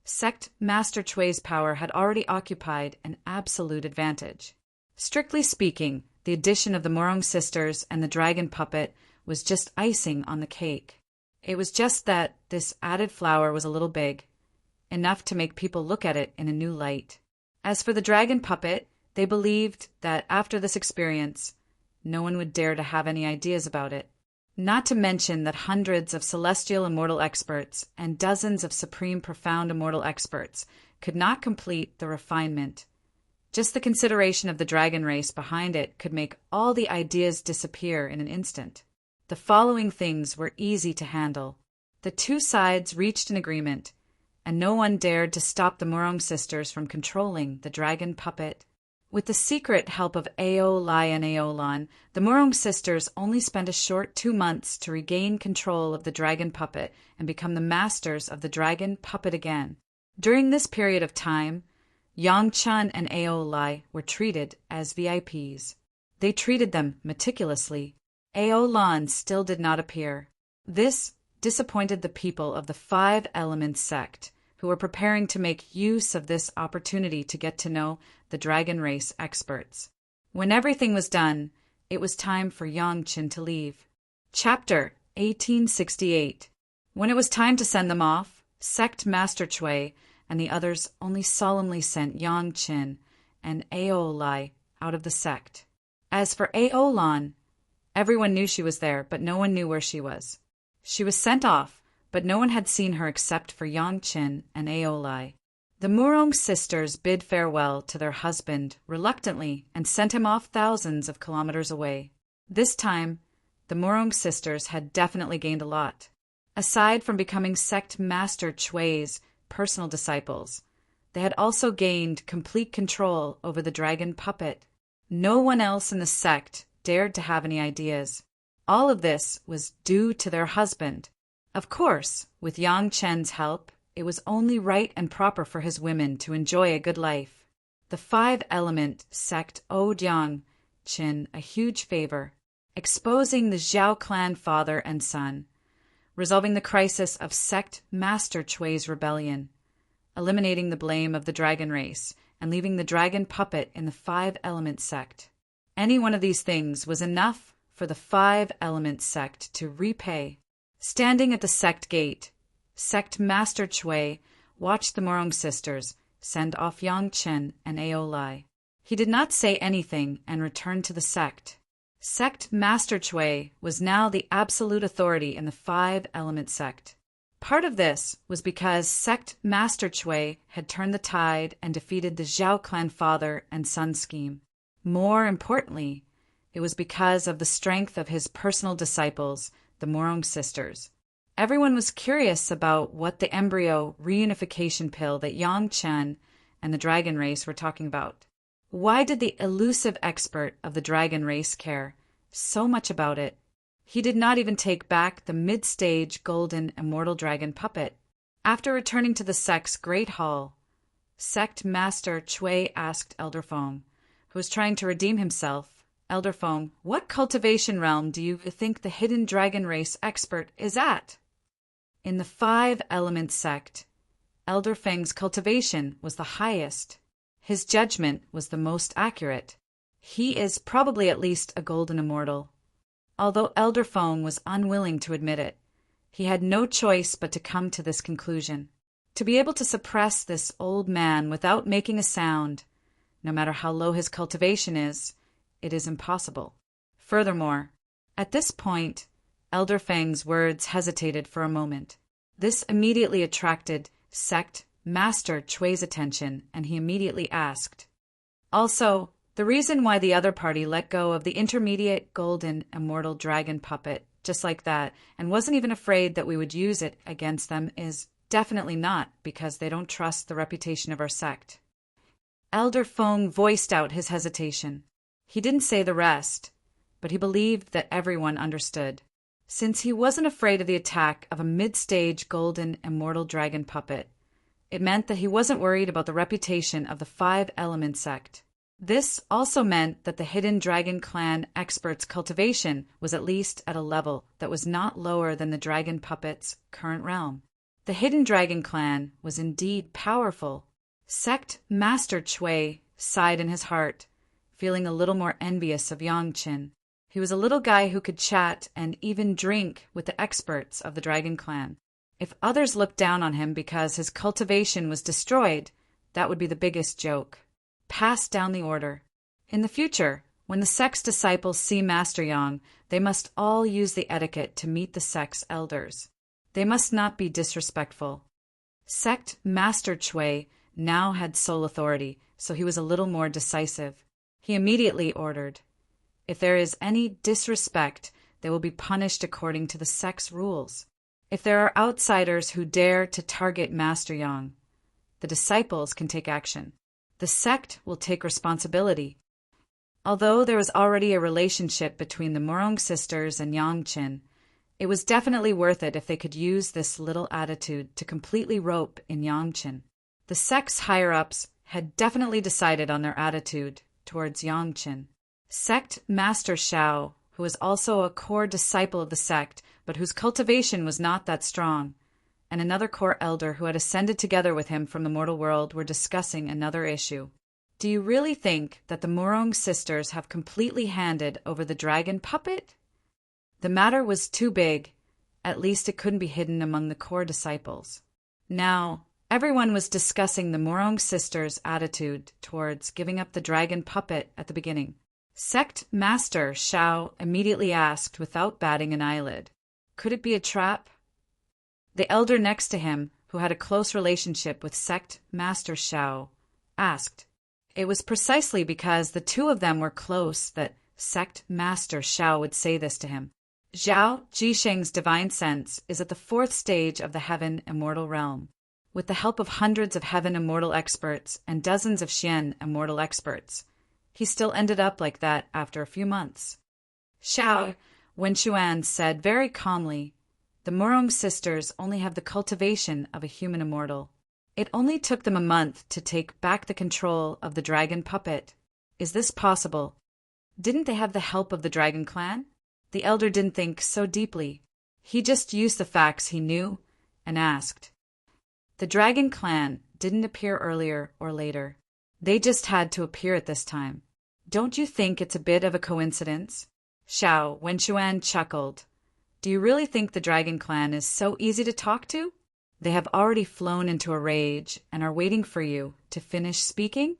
sect Master Chui's power had already occupied an absolute advantage. Strictly speaking, the addition of the Morong sisters and the dragon puppet was just icing on the cake. It was just that this added flour was a little big, enough to make people look at it in a new light. As for the dragon puppet, they believed that after this experience, no one would dare to have any ideas about it. Not to mention that hundreds of celestial immortal experts and dozens of supreme profound immortal experts could not complete the refinement. Just the consideration of the dragon race behind it could make all the ideas disappear in an instant. The following things were easy to handle. The two sides reached an agreement, and no one dared to stop the Morong sisters from controlling the dragon puppet. With the secret help of Ao Lai and Ao Lan, the Morong sisters only spent a short 2 months to regain control of the dragon puppet and become the masters of the dragon puppet again. During this period of time, Yang Chun and Ao Lai were treated as VIPs. They treated them meticulously. Ao Lan still did not appear. This disappointed the people of the Five Elements sect, who were preparing to make use of this opportunity to get to know the dragon race experts. When everything was done, it was time for Yang Chin to leave. Chapter 1868. When it was time to send them off, Sect Master Chui and the others only solemnly sent Yang Chin and Ao Lai out of the sect. As for Ao Lan, everyone knew she was there, but no one knew where she was. She was sent off, but no one had seen her except for Yang Chin and Ao Lai. The Morong sisters bid farewell to their husband reluctantly and sent him off thousands of kilometers away. This time, the Morong sisters had definitely gained a lot. Aside from becoming Sect Master Chui's personal disciples, they had also gained complete control over the dragon puppet. No one else in the sect dared to have any ideas. All of this was due to their husband. Of course, with Yang Chen's help, it was only right and proper for his women to enjoy a good life. The Five Element sect owed Yang Chen a huge favor, exposing the Zhao clan father and son, resolving the crisis of Sect Master Chui's rebellion, eliminating the blame of the dragon race, and leaving the dragon puppet in the Five Element sect. Any one of these things was enough for the Five Element sect to repay. Standing at the sect gate, Sect Master Chui watched the Morong sisters send off Yang Chen and Ao Lai. He did not say anything and returned to the sect. Sect Master Chui was now the absolute authority in the Five Element sect. Part of this was because Sect Master Chui had turned the tide and defeated the Zhao clan father and son scheme. More importantly, it was because of the strength of his personal disciples, the Morong sisters. Everyone was curious about what the embryo reunification pill that Yang Chen and the dragon race were talking about. Why did the elusive expert of the dragon race care so much about it? He did not even take back the mid-stage golden immortal dragon puppet. After returning to the sect's great hall, Sect Master Chui asked Elder Feng, who was trying to redeem himself, "Elder Feng, what cultivation realm do you think the hidden dragon race expert is at?" In the 5-element sect, Elder Feng's cultivation was the highest. His judgment was the most accurate. He is probably at least a golden immortal. Although Elder Feng was unwilling to admit it, he had no choice but to come to this conclusion. To be able to suppress this old man without making a sound, no matter how low his cultivation is, it is impossible. Furthermore, at this point, Elder Feng's words hesitated for a moment. This immediately attracted Sect Master Chui's attention, and he immediately asked. Also, the reason why the other party let go of the intermediate golden immortal dragon puppet just like that and wasn't even afraid that we would use it against them is definitely not because they don't trust the reputation of our sect. Elder Feng voiced out his hesitation. He didn't say the rest, but he believed that everyone understood. Since he wasn't afraid of the attack of a mid-stage golden immortal dragon puppet, it meant that he wasn't worried about the reputation of the 5-element sect. This also meant that the hidden dragon clan expert's cultivation was at least at a level that was not lower than the dragon puppet's current realm. The hidden dragon clan was indeed powerful. Sect Master Chui sighed in his heart, feeling a little more envious of Yang Qin. He was a little guy who could chat and even drink with the experts of the dragon clan. If others looked down on him because his cultivation was destroyed, that would be the biggest joke. Pass down the order. In the future, when the sect's disciples see Master Yang, they must all use the etiquette to meet the sect's elders. They must not be disrespectful. Sect Master Chui now had sole authority, so he was a little more decisive. He immediately ordered, "If there is any disrespect, they will be punished according to the sect's rules. If there are outsiders who dare to target Master Yang, the disciples can take action. The sect will take responsibility." Although there was already a relationship between the Morong sisters and Yang Qin, it was definitely worth it if they could use this little attitude to completely rope in Yang Qin. The sect's higher-ups had definitely decided on their attitude towards Yang Qin. Sect Master Shao, who was also a core disciple of the sect, but whose cultivation was not that strong, and another core elder who had ascended together with him from the mortal world were discussing another issue. "Do you really think that the Morong sisters have completely handed over the dragon puppet?" The matter was too big. At least it couldn't be hidden among the core disciples. Now, everyone was discussing the Morong sisters' attitude towards giving up the dragon puppet at the beginning. Sect Master Shao immediately asked without batting an eyelid, "Could it be a trap?" The elder next to him, who had a close relationship with Sect Master Shao, asked. It was precisely because the two of them were close that Sect Master Shao would say this to him. Zhao Jisheng's divine sense is at the 4th stage of the Heaven Immortal realm. With the help of hundreds of Heaven Immortal experts and dozens of Xian Immortal experts, he still ended up like that after a few months. Shao Wenchuan said very calmly, "The Morong sisters only have the cultivation of a human immortal. It only took them a month to take back the control of the dragon puppet. Is this possible? Didn't they have the help of the dragon clan?" The elder didn't think so deeply. He just used the facts he knew and asked. The dragon clan didn't appear earlier or later. They just had to appear at this time. Don't you think it's a bit of a coincidence? Shao Wenchuan chuckled. Do you really think the dragon clan is so easy to talk to? They have already flown into a rage and are waiting for you to finish speaking?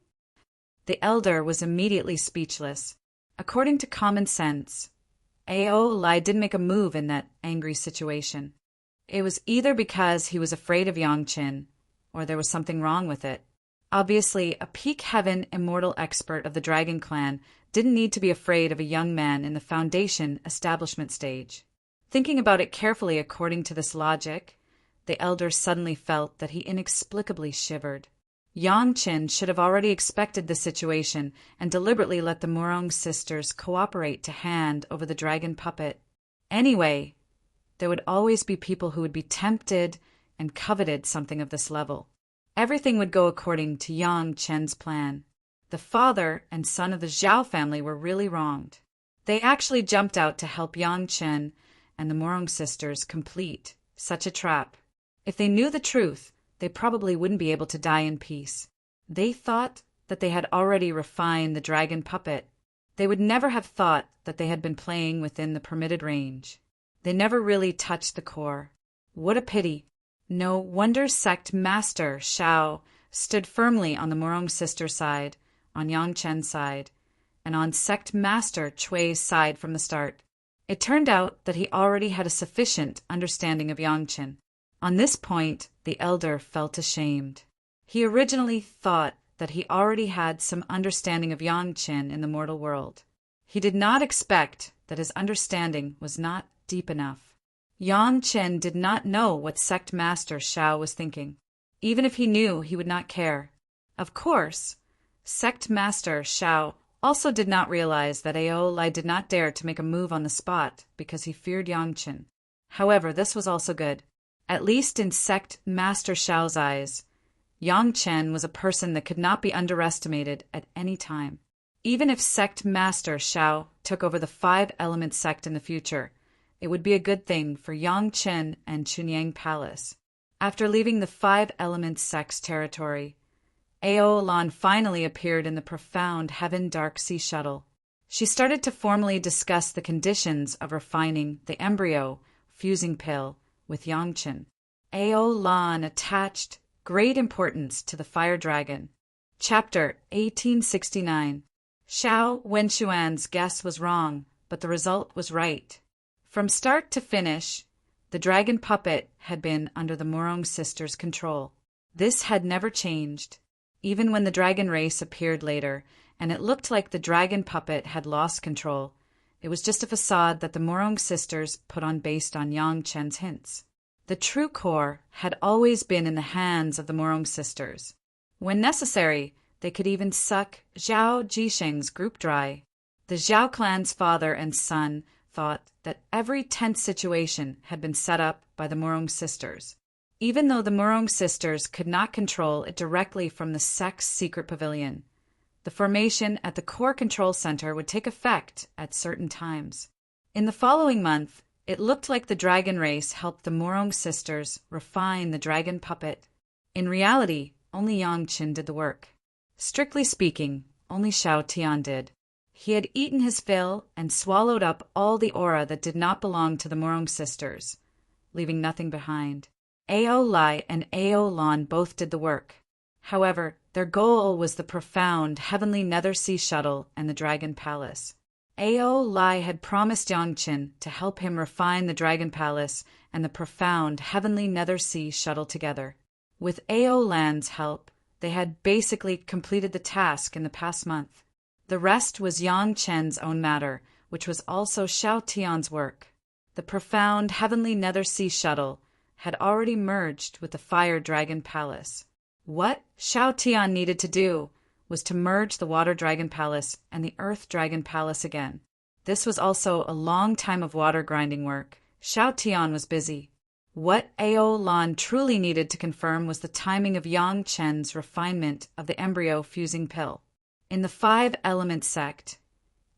The elder was immediately speechless. According to common sense, Ao Lai didn't make a move in that angry situation. It was either because he was afraid of Yangqin, or there was something wrong with it. Obviously, a peak heaven immortal expert of the Dragon Clan didn't need to be afraid of a young man in the Foundation establishment stage. Thinking about it carefully according to this logic, the elder suddenly felt that he inexplicably shivered. Yangqin should have already expected the situation and deliberately let the Morong sisters cooperate to hand over the dragon puppet. Anyway, there would always be people who would be tempted and coveted something of this level. Everything would go according to Yangqin's plan. The father and son of the Zhao family were really wronged. They actually jumped out to help Yangqin and the Morong sisters complete such a trap. If they knew the truth, they probably wouldn't be able to die in peace. They thought that they had already refined the dragon puppet. They would never have thought that they had been playing within the permitted range. They never really touched the core. What a pity. No wonder sect master Shao stood firmly on the Morong sister side, on Yangqin's side, and on sect master Chui's side from the start. It turned out that he already had a sufficient understanding of Yangqin. On this point, the elder felt ashamed. He originally thought that he already had some understanding of Yangqin in the mortal world. He did not expect that his understanding was not deep enough. Yangqin did not know what sect master Shao was thinking. Even if he knew, he would not care. Of course, sect master Shao also did not realize that Ao Lai did not dare to make a move on the spot because he feared Yangqin. However, this was also good. At least in sect master Shao's eyes, Yangqin was a person that could not be underestimated at any time. Even if sect master Shao took over the 5-element sect in the future, it would be a good thing for Yangqin and Chunyang Palace. After leaving the 5-element sect's territory, Ao Lan finally appeared in the profound Heaven Dark Sea Shuttle. She started to formally discuss the conditions of refining the embryo fusing pill with Yangqin. Ao Lan attached great importance to the fire dragon. Chapter 1869. Shao Wenxuan's guess was wrong, but the result was right. From start to finish, the dragon puppet had been under the Morong sisters' control. This had never changed, even when the dragon race appeared later, and it looked like the dragon puppet had lost control. It was just a facade that the Morong sisters put on based on Yangqin's hints. The true core had always been in the hands of the Morong sisters. When necessary, they could even suck Zhao Jisheng's group dry. The Zhao clan's father and son thought that every tense situation had been set up by the Morong sisters. Even though the Morong sisters could not control it directly from the sect's secret pavilion, the formation at the core control center would take effect at certain times. In the following month, it looked like the dragon race helped the Morong sisters refine the dragon puppet. In reality, only Yangqin did the work. Strictly speaking, only Shao Tian did. He had eaten his fill and swallowed up all the aura that did not belong to the Morong sisters, leaving nothing behind. Ao Lai and Ao Lan both did the work. However, their goal was the profound heavenly nether sea shuttle and the dragon palace. Ao Lai had promised Yangqin to help him refine the dragon palace and the profound heavenly nether sea shuttle together. With Ao Lan's help, they had basically completed the task in the past month. The rest was Yangqin's own matter, which was also Shao Tian's work. The profound heavenly nether sea shuttle had already merged with the fire dragon palace. What Shao Tian needed to do was to merge the water dragon palace and the earth dragon palace again. This was also a long time of water grinding work. Shao Tian was busy. What Ao Lan truly needed to confirm was the timing of Yangqin's refinement of the embryo fusing pill. In the 5-element sect,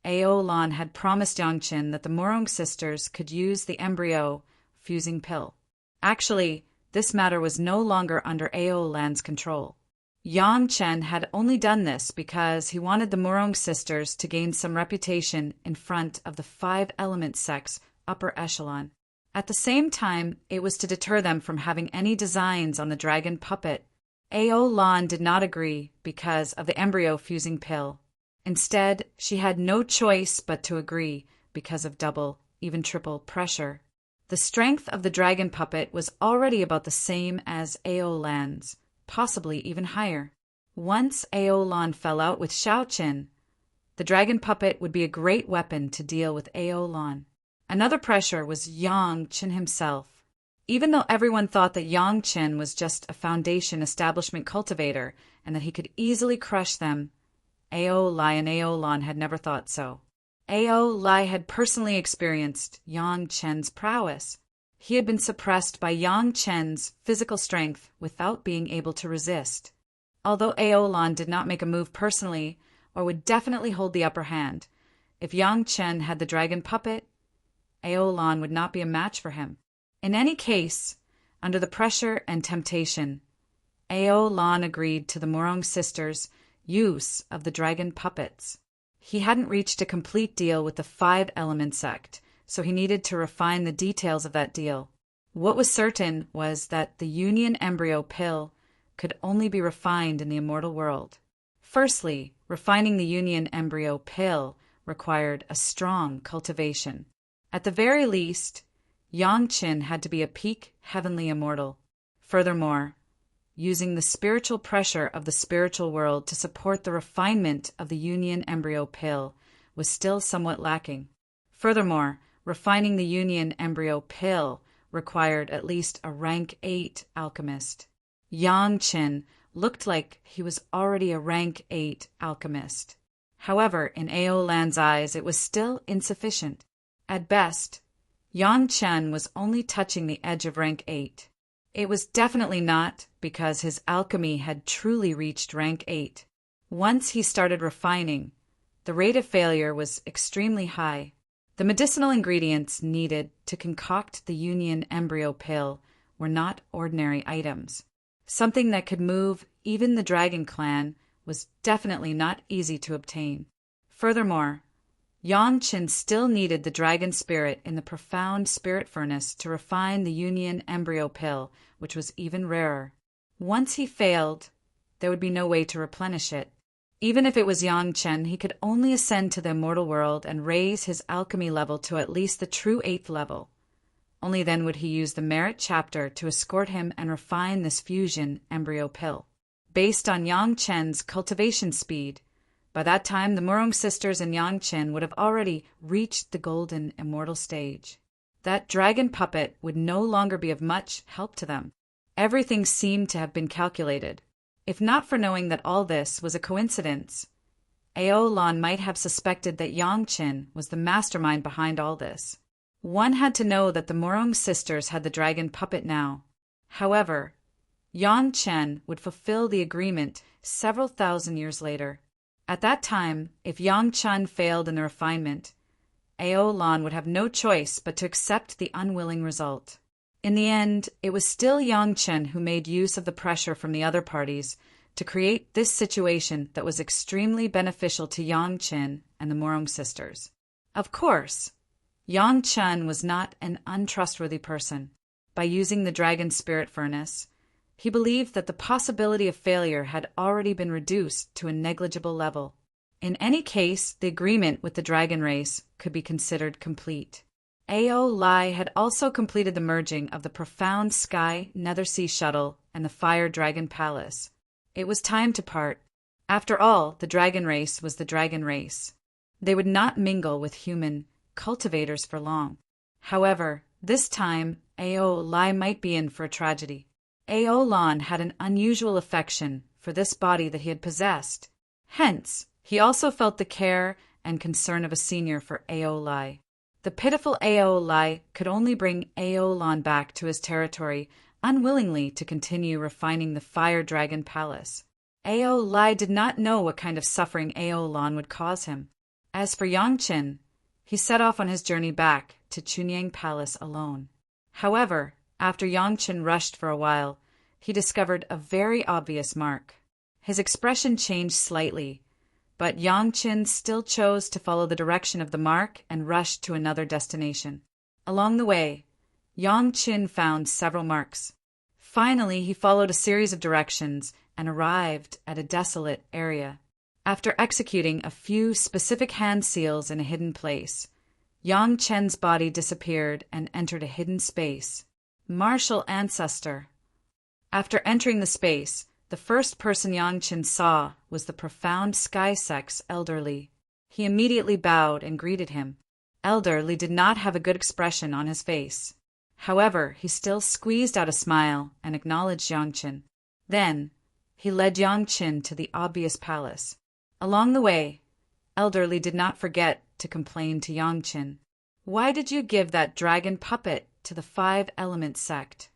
Ao Lan had promised Yangqin that the Morong sisters could use the embryo fusing pill. Actually, this matter was no longer under Ao Lan's control. Yangqin had only done this because he wanted the Morong sisters to gain some reputation in front of the 5-element sect's upper echelon. At the same time, it was to deter them from having any designs on the dragon puppet. Ao Lan did not agree because of the embryo fusing pill. Instead, she had no choice but to agree because of double, even triple pressure. The strength of the dragon puppet was already about the same as Aolan's, possibly even higher. Once Aolan fell out with Xiaoqin, the dragon puppet would be a great weapon to deal with Aolan. Another pressure was Yang Qin himself. Even though everyone thought that Yang Qin was just a foundation establishment cultivator and that he could easily crush them, Ao Lai and Aolan had never thought so. Ao Lai had personally experienced Yang Qin's prowess. He had been suppressed by Yang Qin's physical strength without being able to resist. Although Aolan did not make a move personally, or would definitely hold the upper hand, if Yang Qin had the dragon puppet, Aolan would not be a match for him. In any case, under the pressure and temptation, Aolan agreed to the Morong sisters' use of the dragon puppets. He hadn't reached a complete deal with the Five-Element sect, so he needed to refine the details of that deal. What was certain was that the Union embryo pill could only be refined in the immortal world. Firstly, refining the Union embryo pill required a strong cultivation. At the very least, Yang Qin had to be a peak heavenly immortal. Furthermore, using the spiritual pressure of the spiritual world to support the refinement of the Union embryo pill was still somewhat lacking. Furthermore, refining the Union embryo pill required at least a rank 8 alchemist. Yang Qin looked like he was already a rank 8 alchemist. However, in Aolan's eyes, it was still insufficient. At best, Yang Qin was only touching the edge of rank 8. It was definitely not because his alchemy had truly reached rank 8. Once he started refining, the rate of failure was extremely high. The medicinal ingredients needed to concoct the Union embryo pill were not ordinary items. Something that could move even the Dragon Clan was definitely not easy to obtain. Furthermore, Yang Qin still needed the dragon spirit in the profound spirit furnace to refine the Union embryo pill, which was even rarer. Once he failed, there would be no way to replenish it. Even if it was Yang Qin, he could only ascend to the immortal world and raise his alchemy level to at least the true 8th level. Only then would he use the merit chapter to escort him and refine this fusion embryo pill. Based on Yang Qin's cultivation speed, by that time the Morong sisters and Yang Qin would have already reached the golden immortal stage. That dragon puppet would no longer be of much help to them. Everything seemed to have been calculated. If not for knowing that all this was a coincidence, Aolan might have suspected that Yang Qin was the mastermind behind all this. One had to know that the Morong sisters had the dragon puppet now. However, Yang Qin would fulfill the agreement several thousand years later. At that time, if Yang Qin failed in the refinement, Aolan would have no choice but to accept the unwilling result. In the end, it was still Yang Qin who made use of the pressure from the other parties to create this situation that was extremely beneficial to Yang Qin and the Morong sisters. Of course, Yang Qin was not an untrustworthy person. By using the dragon spirit furnace, he believed that the possibility of failure had already been reduced to a negligible level. In any case, the agreement with the dragon race could be considered complete. Ao Lai had also completed the merging of the Profound Sky Nethersea Shuttle and the Fire Dragon Palace. It was time to part. After all, the dragon race was the dragon race. They would not mingle with human cultivators for long. However, this time, Ao Lai might be in for a tragedy. Aolan had an unusual affection for this body that he had possessed. Hence, he also felt the care and concern of a senior for Ao Lai. The pitiful Ao Lai could only bring Aolan back to his territory unwillingly to continue refining the Fire Dragon Palace. Ao Lai did not know what kind of suffering Aolan would cause him. As for Yang Qin, he set off on his journey back to Chunyang Palace alone. However, after Yang Qin rushed for a while, he discovered a very obvious mark. His expression changed slightly, but Yang Qin still chose to follow the direction of the mark and rushed to another destination. Along the way, Yang Qin found several marks. Finally, he followed a series of directions and arrived at a desolate area. After executing a few specific hand seals in a hidden place, Yang Chen's body disappeared and entered a hidden space. Martial ancestor. After entering the space, the first person Yang Chen saw was the profound Sky Sect's Elder Li. He immediately bowed and greeted him. Elder Li did not have a good expression on his face. However, he still squeezed out a smile and acknowledged Yang Chen. Then, he led Yang Chen to the obvious palace. Along the way, Elder Li did not forget to complain to Yang Chen. "Why did you give that dragon puppet to the Five Elements sect?"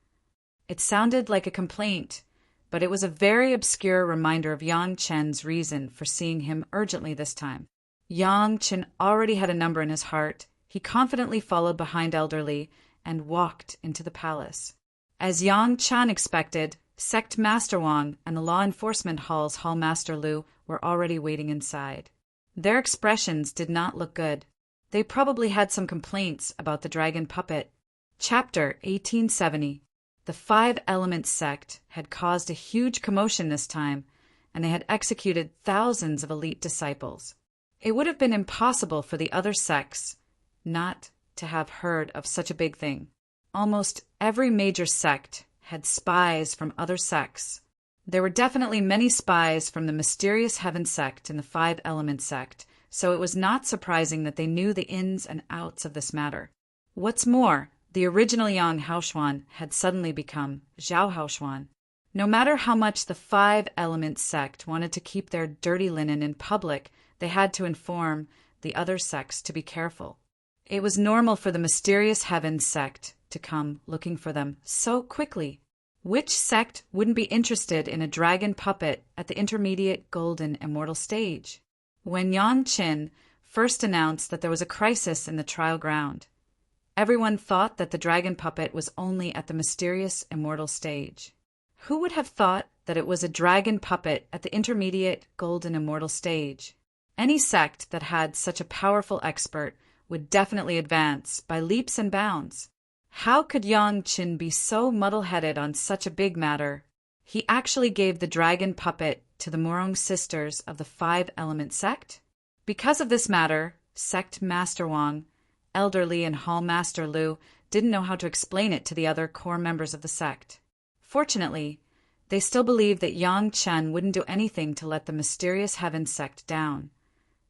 It sounded like a complaint, but it was a very obscure reminder of Yang Chen's reason for seeing him urgently this time. Yang Chen already had a number in his heart. He confidently followed behind Elder Li and walked into the palace. As Yang Chen expected, Sect Master Wang and the Law Enforcement Hall's Hall Master Lu were already waiting inside. Their expressions did not look good. They probably had some complaints about the dragon puppet. Chapter 1870. The Five Elements sect had caused a huge commotion this time, and they had executed thousands of elite disciples. It would have been impossible for the other sects not to have heard of such a big thing. Almost every major sect had spies from other sects. There were definitely many spies from the Mysterious Heaven sect and the Five Elements sect, so it was not surprising that they knew the ins and outs of this matter. What's more, the original Yang Haoshuan had suddenly become Zhao Haoshuan. No matter how much the Five Elements sect wanted to keep their dirty linen in public, they had to inform the other sects to be careful. It was normal for the Mysterious Heaven sect to come looking for them so quickly. Which sect wouldn't be interested in a dragon puppet at the intermediate golden immortal stage? When Yang Chen first announced that there was a crisis in the trial ground, everyone thought that the dragon puppet was only at the mysterious immortal stage. Who would have thought that it was a dragon puppet at the intermediate golden immortal stage? Any sect that had such a powerful expert would definitely advance by leaps and bounds. How could Yang Chen be so muddle-headed on such a big matter? He actually gave the dragon puppet to the Morong sisters of the Five Element sect? Because of this matter, Sect Master Wang, Elder Li, and Hall Master Lu didn't know how to explain it to the other core members of the sect. Fortunately, they still believed that Yang Chen wouldn't do anything to let the Mysterious Heaven sect down,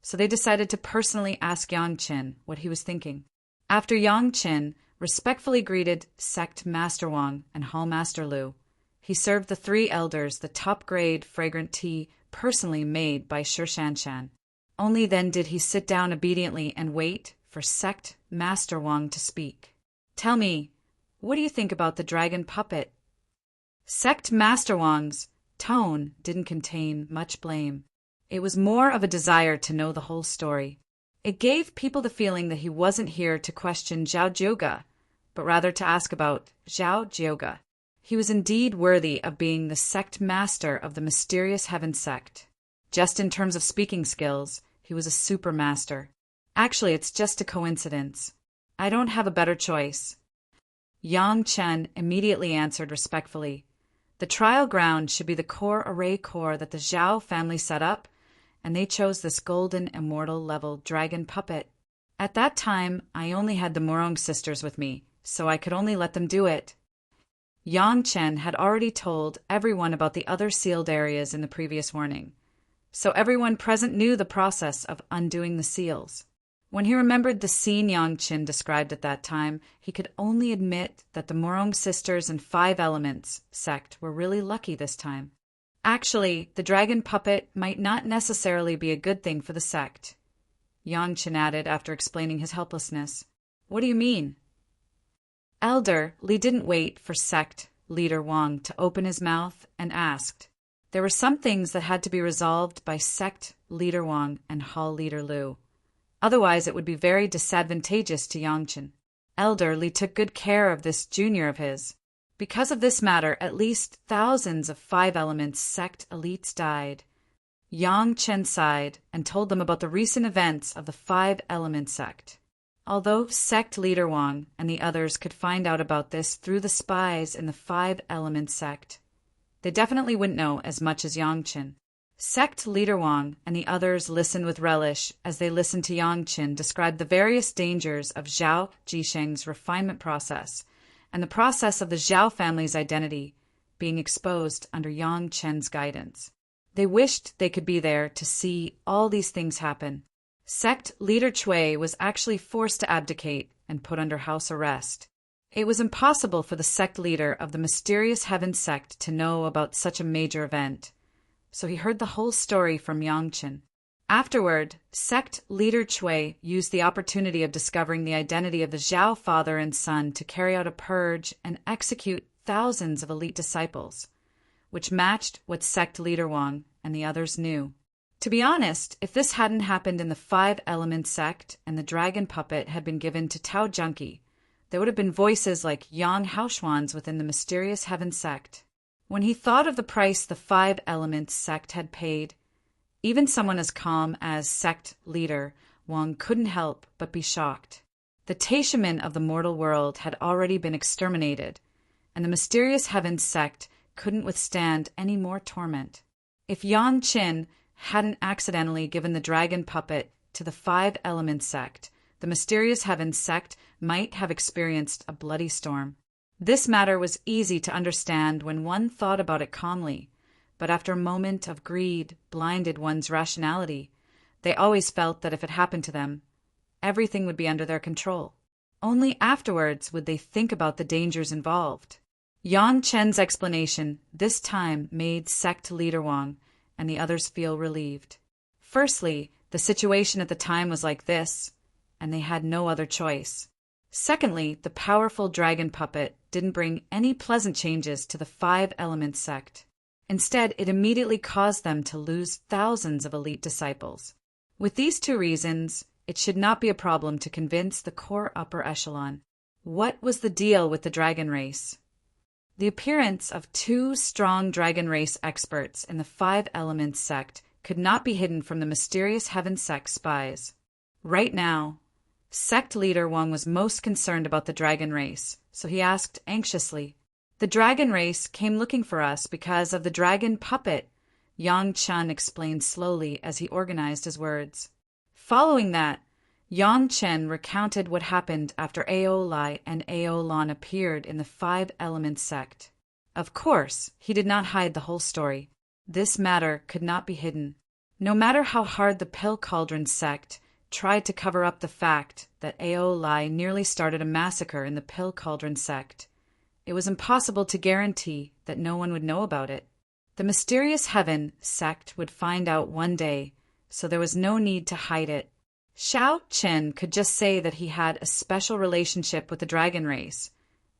so they decided to personally ask Yang Chen what he was thinking. After Yang Chen respectfully greeted Sect Master Wang and Hall Master Lu, he served the three elders the top-grade fragrant tea personally made by Shi Shanshan. Only then did he sit down obediently and wait for Sect Master Wang to speak. "Tell me, what do you think about the dragon puppet?" Sect Master Wang's tone didn't contain much blame. It was more of a desire to know the whole story. It gave people the feeling that he wasn't here to question Zhao Jiuge, but rather to ask about Zhao Jiuge. He was indeed worthy of being the sect master of the Mysterious Heaven sect. Just in terms of speaking skills, he was a super master. Actually, it's just a coincidence. I don't have a better choice. Yang Chen immediately answered respectfully. The trial ground should be the core array core that the Zhao family set up, and they chose this golden immortal level dragon puppet. At that time, I only had the Morong sisters with me, so I could only let them do it. Yang Chen had already told everyone about the other sealed areas in the previous warning, so everyone present knew the process of undoing the seals. When he remembered the scene Yang Chen described at that time, he could only admit that the Morong sisters and Five Elements sect were really lucky this time. Actually, the dragon puppet might not necessarily be a good thing for the sect, Yang Chen added after explaining his helplessness. What do you mean? Elder Li didn't wait for sect leader Wang to open his mouth and asked. There were some things that had to be resolved by sect leader Wang and hall leader Lu. Otherwise, it would be very disadvantageous to Yang Chen. Elder Li took good care of this junior of his. Because of this matter, at least thousands of Five Elements sect elites died. Yang Chen sighed and told them about the recent events of the Five Elements sect. Although sect leader Wang and the others could find out about this through the spies in the Five Elements sect, they definitely wouldn't know as much as Yang Chen. Sect leader Wang and the others listened with relish as they listened to Yang Qin describe the various dangers of Zhao Jisheng's refinement process and the process of the Zhao family's identity being exposed under Yang Chen's guidance. They wished they could be there to see all these things happen. Sect leader Cui was actually forced to abdicate and put under house arrest. It was impossible for the sect leader of the mysterious Heaven sect to know about such a major event, so he heard the whole story from Yang Qin. Afterward, sect leader Cui used the opportunity of discovering the identity of the Zhao father and son to carry out a purge and execute thousands of elite disciples, which matched what sect leader Wang and the others knew. To be honest, if this hadn't happened in the Five-Element sect and the dragon puppet had been given to Tao Junkie, there would have been voices like Yang Haoxuan's within the mysterious Heaven sect. When he thought of the price the Five-Element sect had paid, even someone as calm as sect leader Wang couldn't help but be shocked. The Taishaman of the mortal world had already been exterminated, and the mysterious Heaven sect couldn't withstand any more torment. If Yang Qin hadn't accidentally given the dragon puppet to the Five-Element sect, the mysterious Heaven sect might have experienced a bloody storm. This matter was easy to understand when one thought about it calmly, but after a moment of greed blinded one's rationality, they always felt that if it happened to them, everything would be under their control. Only afterwards would they think about the dangers involved. Yang Chen's explanation this time made sect leader Wang and the others feel relieved. Firstly, the situation at the time was like this, and they had no other choice. Secondly, the powerful dragon puppet didn't bring any pleasant changes to the Five-Element sect. Instead, it immediately caused them to lose thousands of elite disciples. With these two reasons, it should not be a problem to convince the core upper echelon. What was the deal with the dragon race? The appearance of two strong dragon race experts in the Five-Element sect could not be hidden from the mysterious Heaven sect spies. Right now, sect leader Wang was most concerned about the dragon race, so he asked anxiously, "The dragon race came looking for us because of the dragon puppet," Yang Chen explained slowly as he organized his words. Following that, Yang Chen recounted what happened after Ao Lai and Ao Lan appeared in the Five-Element sect. Of course, he did not hide the whole story. This matter could not be hidden. No matter how hard the Pill Cauldron sect tried to cover up the fact that Ao Lai nearly started a massacre in the Pill Cauldron sect, it was impossible to guarantee that no one would know about it. The mysterious Heaven sect would find out one day, so there was no need to hide it. Xiao Chen could just say that he had a special relationship with the dragon race,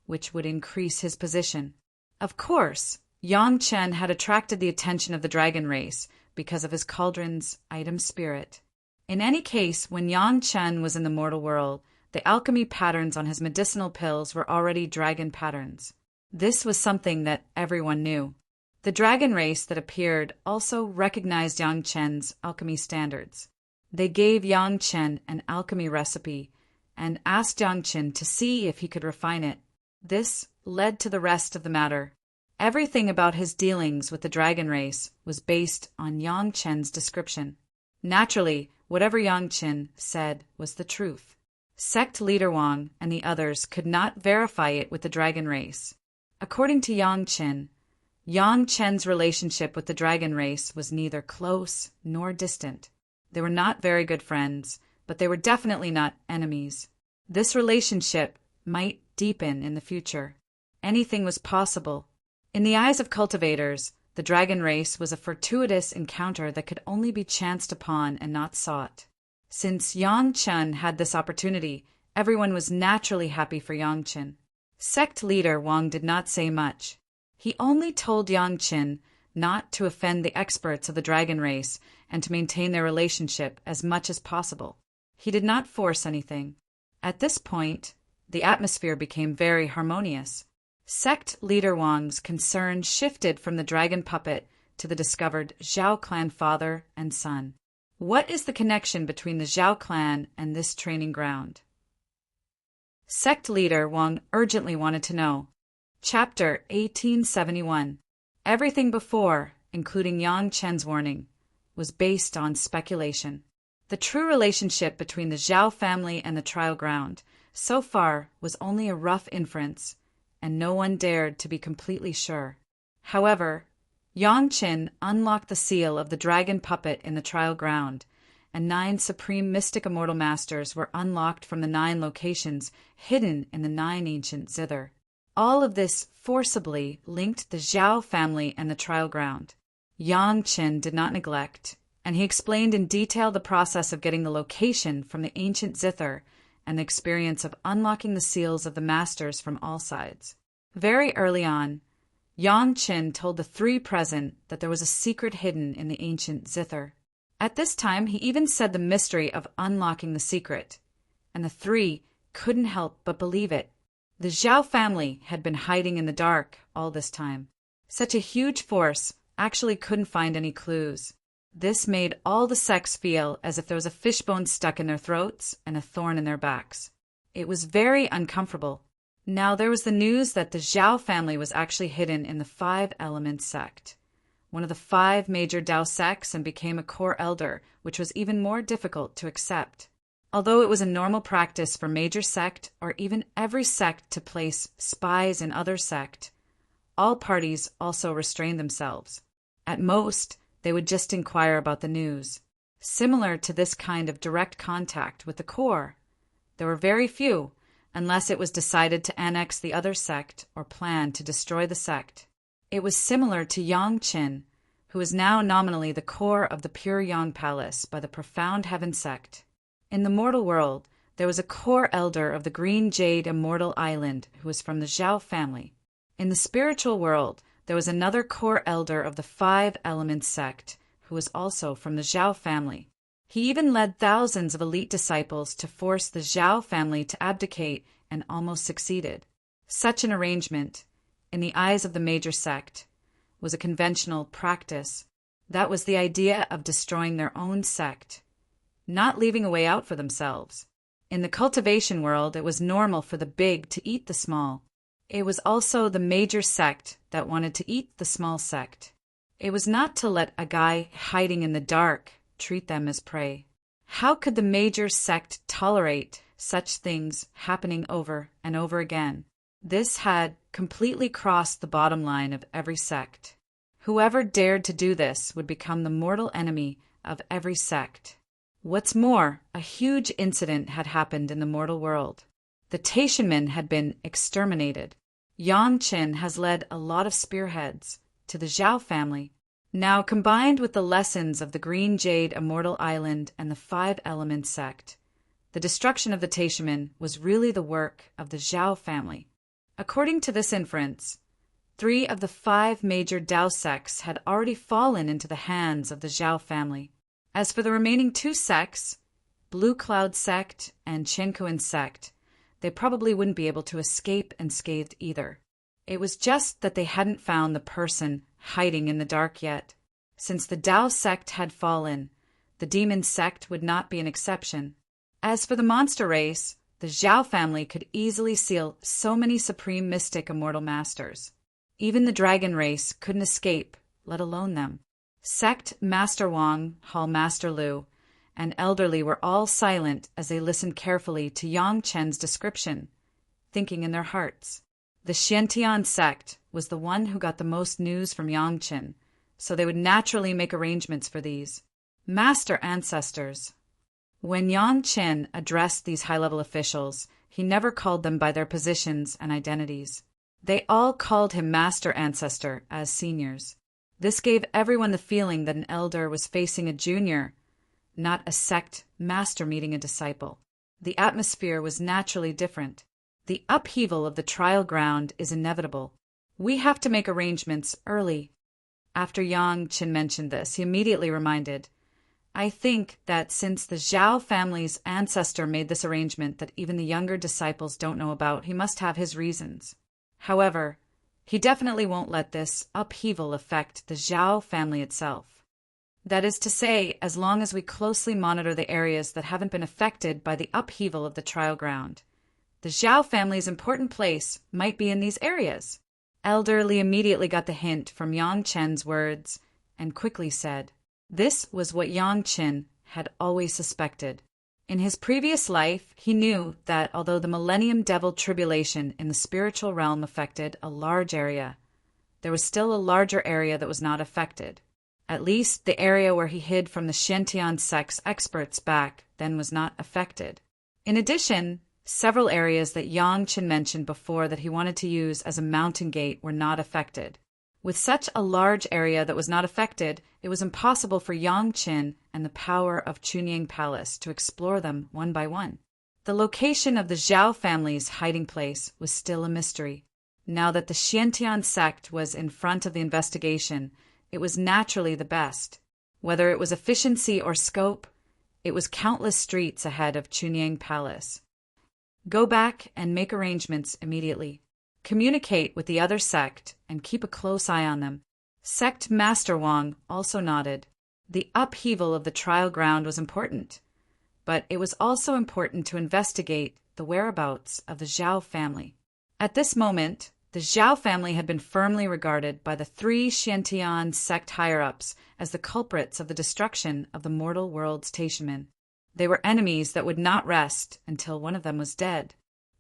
which would increase his position. Of course, Yang Chen had attracted the attention of the dragon race because of his cauldron's item spirit. In any case, when Yang Chen was in the mortal world, the alchemy patterns on his medicinal pills were already dragon patterns. This was something that everyone knew. The dragon race that appeared also recognized Yang Chen's alchemy standards. They gave Yang Chen an alchemy recipe and asked Yang Chen to see if he could refine it. This led to the rest of the matter. Everything about his dealings with the dragon race was based on Yang Chen's description. Naturally, whatever Yang Chen said was the truth. Sect leader Wang and the others could not verify it with the dragon race. According to Yang Chen, Yang Chen's relationship with the dragon race was neither close nor distant. They were not very good friends, but they were definitely not enemies. This relationship might deepen in the future. Anything was possible. In the eyes of cultivators, the dragon race was a fortuitous encounter that could only be chanced upon and not sought. Since Yang Chen had this opportunity, everyone was naturally happy for Yang Chen. Sect leader Wang did not say much. He only told Yang Chen not to offend the experts of the dragon race and to maintain their relationship as much as possible. He did not force anything. At this point, the atmosphere became very harmonious. Sect leader Wang's concern shifted from the dragon puppet to the discovered Zhao clan father and son. What is the connection between the Zhao clan and this training ground? Sect leader Wang urgently wanted to know. Chapter 1871. Everything before, including Yang Chen's warning, was based on speculation. The true relationship between the Zhao family and the trial ground, so far, was only a rough inference, and no one dared to be completely sure. However, Yang Qin unlocked the seal of the dragon puppet in the trial ground, and 9 supreme mystic immortal masters were unlocked from the 9 locations hidden in the 9 ancient zither. All of this forcibly linked the Zhao family and the trial ground. Yang Qin did not neglect, and he explained in detail the process of getting the location from the ancient zither and the experience of unlocking the seals of the masters from all sides. Very early on, Yang Qin told the 3 present that there was a secret hidden in the ancient zither. At this time, he even said the mystery of unlocking the secret, and the 3 couldn't help but believe it. The Zhao family had been hiding in the dark all this time. Such a huge force actually couldn't find any clues. This made all the sects feel as if there was a fishbone stuck in their throats and a thorn in their backs. It was very uncomfortable. Now there was the news that the Zhao family was actually hidden in the 5 Elements sect, one of the 5 major Dao sects, and became a core elder, which was even more difficult to accept. Although it was a normal practice for major sect or even every sect to place spies in other sect, all parties also restrained themselves. At most, they would just inquire about the news. Similar to this kind of direct contact with the core, there were very few, unless it was decided to annex the other sect or plan to destroy the sect. It was similar to Yang Qin, who is now nominally the core of the Pure Yang Palace by the Profound Heaven sect. In the mortal world, there was a core elder of the Green Jade Immortal Island who was from the Zhao family. In the spiritual world, there was another core elder of the 5 Elements sect who was also from the Zhao family. He even led thousands of elite disciples to force the Zhao family to abdicate and almost succeeded. Such an arrangement, in the eyes of the major sect, was a conventional practice. That was the idea of destroying their own sect, not leaving a way out for themselves. In the cultivation world, it was normal for the big to eat the small. It was also the major sect that wanted to eat the small sect. It was not to let a guy hiding in the dark treat them as prey. How could the major sect tolerate such things happening over and over again? This had completely crossed the bottom line of every sect. Whoever dared to do this would become the mortal enemy of every sect. What's more, a huge incident had happened in the mortal world. The Taishanmen had been exterminated. Yang Qin has led a lot of spearheads to the Zhao family. Now, combined with the lessons of the Green Jade Immortal Island and the 5 Elements sect, the destruction of the Taishanmen was really the work of the Zhao family. According to this inference, 3 of the 5 major Dao sects had already fallen into the hands of the Zhao family. As for the remaining 2 sects, Blue Cloud sect and Chenkuan sect, they probably wouldn't be able to escape unscathed either. It was just that they hadn't found the person hiding in the dark yet. Since the Dao sect had fallen, the demon sect would not be an exception. As for the monster race, the Zhao family could easily seal so many supreme mystic immortal masters. Even the dragon race couldn't escape, let alone them. Sect Master Wang, Hall Master Lu, and Elderly were all silent as they listened carefully to Yang Chen's description, thinking in their hearts. The Xiantian sect was the one who got the most news from Yang Chen, so they would naturally make arrangements for these master ancestors. When Yang Chen addressed these high-level officials, he never called them by their positions and identities. They all called him Master Ancestor as seniors. This gave everyone the feeling that an elder was facing a junior, not a sect master meeting a disciple. The atmosphere was naturally different. The upheaval of the trial ground is inevitable. We have to make arrangements early. After Yang Chen mentioned this, he immediately reminded, I think that since the Zhao family's ancestor made this arrangement that even the younger disciples don't know about, he must have his reasons. However, he definitely won't let this upheaval affect the Zhao family itself. That is to say, as long as we closely monitor the areas that haven't been affected by the upheaval of the trial ground, the Zhao family's important place might be in these areas. Elderly immediately got the hint from Yang Chen's words and quickly said, This was what Yang Qin had always suspected. In his previous life, he knew that although the Millennium Devil tribulation in the spiritual realm affected a large area, there was still a larger area that was not affected. At least the area where he hid from the Xiantian sect's experts back then was not affected. In addition, several areas that Yang Qin mentioned before that he wanted to use as a mountain gate were not affected. With such a large area that was not affected, it was impossible for Yang Qin and the power of Chunying Palace to explore them one by one. The location of the Zhao family's hiding place was still a mystery. Now that the Xiantian sect was in front of the investigation, it was naturally the best. Whether it was efficiency or scope, it was countless streets ahead of Chunying Palace. Go back and make arrangements immediately. Communicate with the other sect and keep a close eye on them. Sect Master Wang also nodded. The upheaval of the trial ground was important, but it was also important to investigate the whereabouts of the Zhao family. At this moment, the Zhao family had been firmly regarded by the 3 Xiantian sect higher-ups as the culprits of the destruction of the mortal world's Taishaman. They were enemies that would not rest until one of them was dead.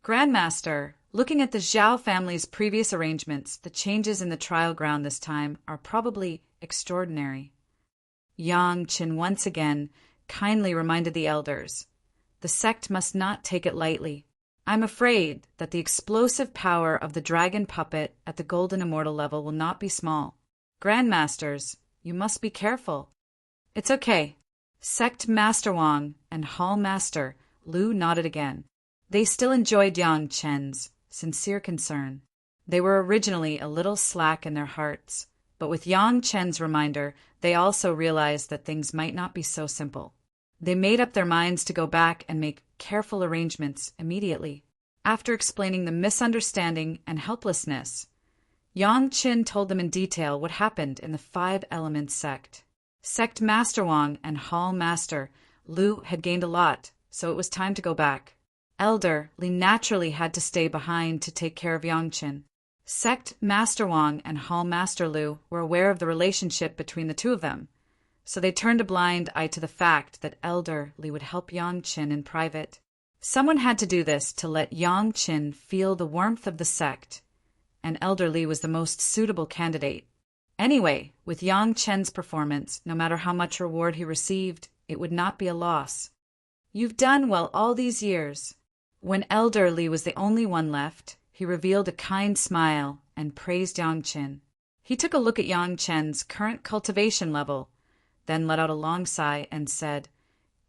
Grandmaster, looking at the Zhao family's previous arrangements, the changes in the trial ground this time are probably extraordinary. Yang Qin once again kindly reminded the elders. The sect must not take it lightly. I'm afraid that the explosive power of the dragon puppet at the Golden Immortal level will not be small. Grandmasters, you must be careful. It's okay. Sect Master Wang and Hall Master Lu nodded again. They still enjoyed Yang Qin's sincere concern. They were originally a little slack in their hearts, but with Yang Qin's reminder, they also realized that things might not be so simple. They made up their minds to go back and make careful arrangements immediately. After explaining the misunderstanding and helplessness, Yang Qin told them in detail what happened in the 5 Elements sect. Sect Master Wang and Hall Master Lu had gained a lot, so it was time to go back. Elder Li naturally had to stay behind to take care of Yang Qin. Sect Master Wang and Hall Master Lu were aware of the relationship between the two of them, so they turned a blind eye to the fact that Elder Li would help Yang Qin in private. Someone had to do this to let Yang Qin feel the warmth of the sect, and Elder Li was the most suitable candidate. Anyway, with Yang Qin's performance, no matter how much reward he received, it would not be a loss. You've done well all these years. When Elder Li was the only one left, he revealed a kind smile and praised Yang Qin. He took a look at Yang Qin's current cultivation level, then let out a long sigh and said,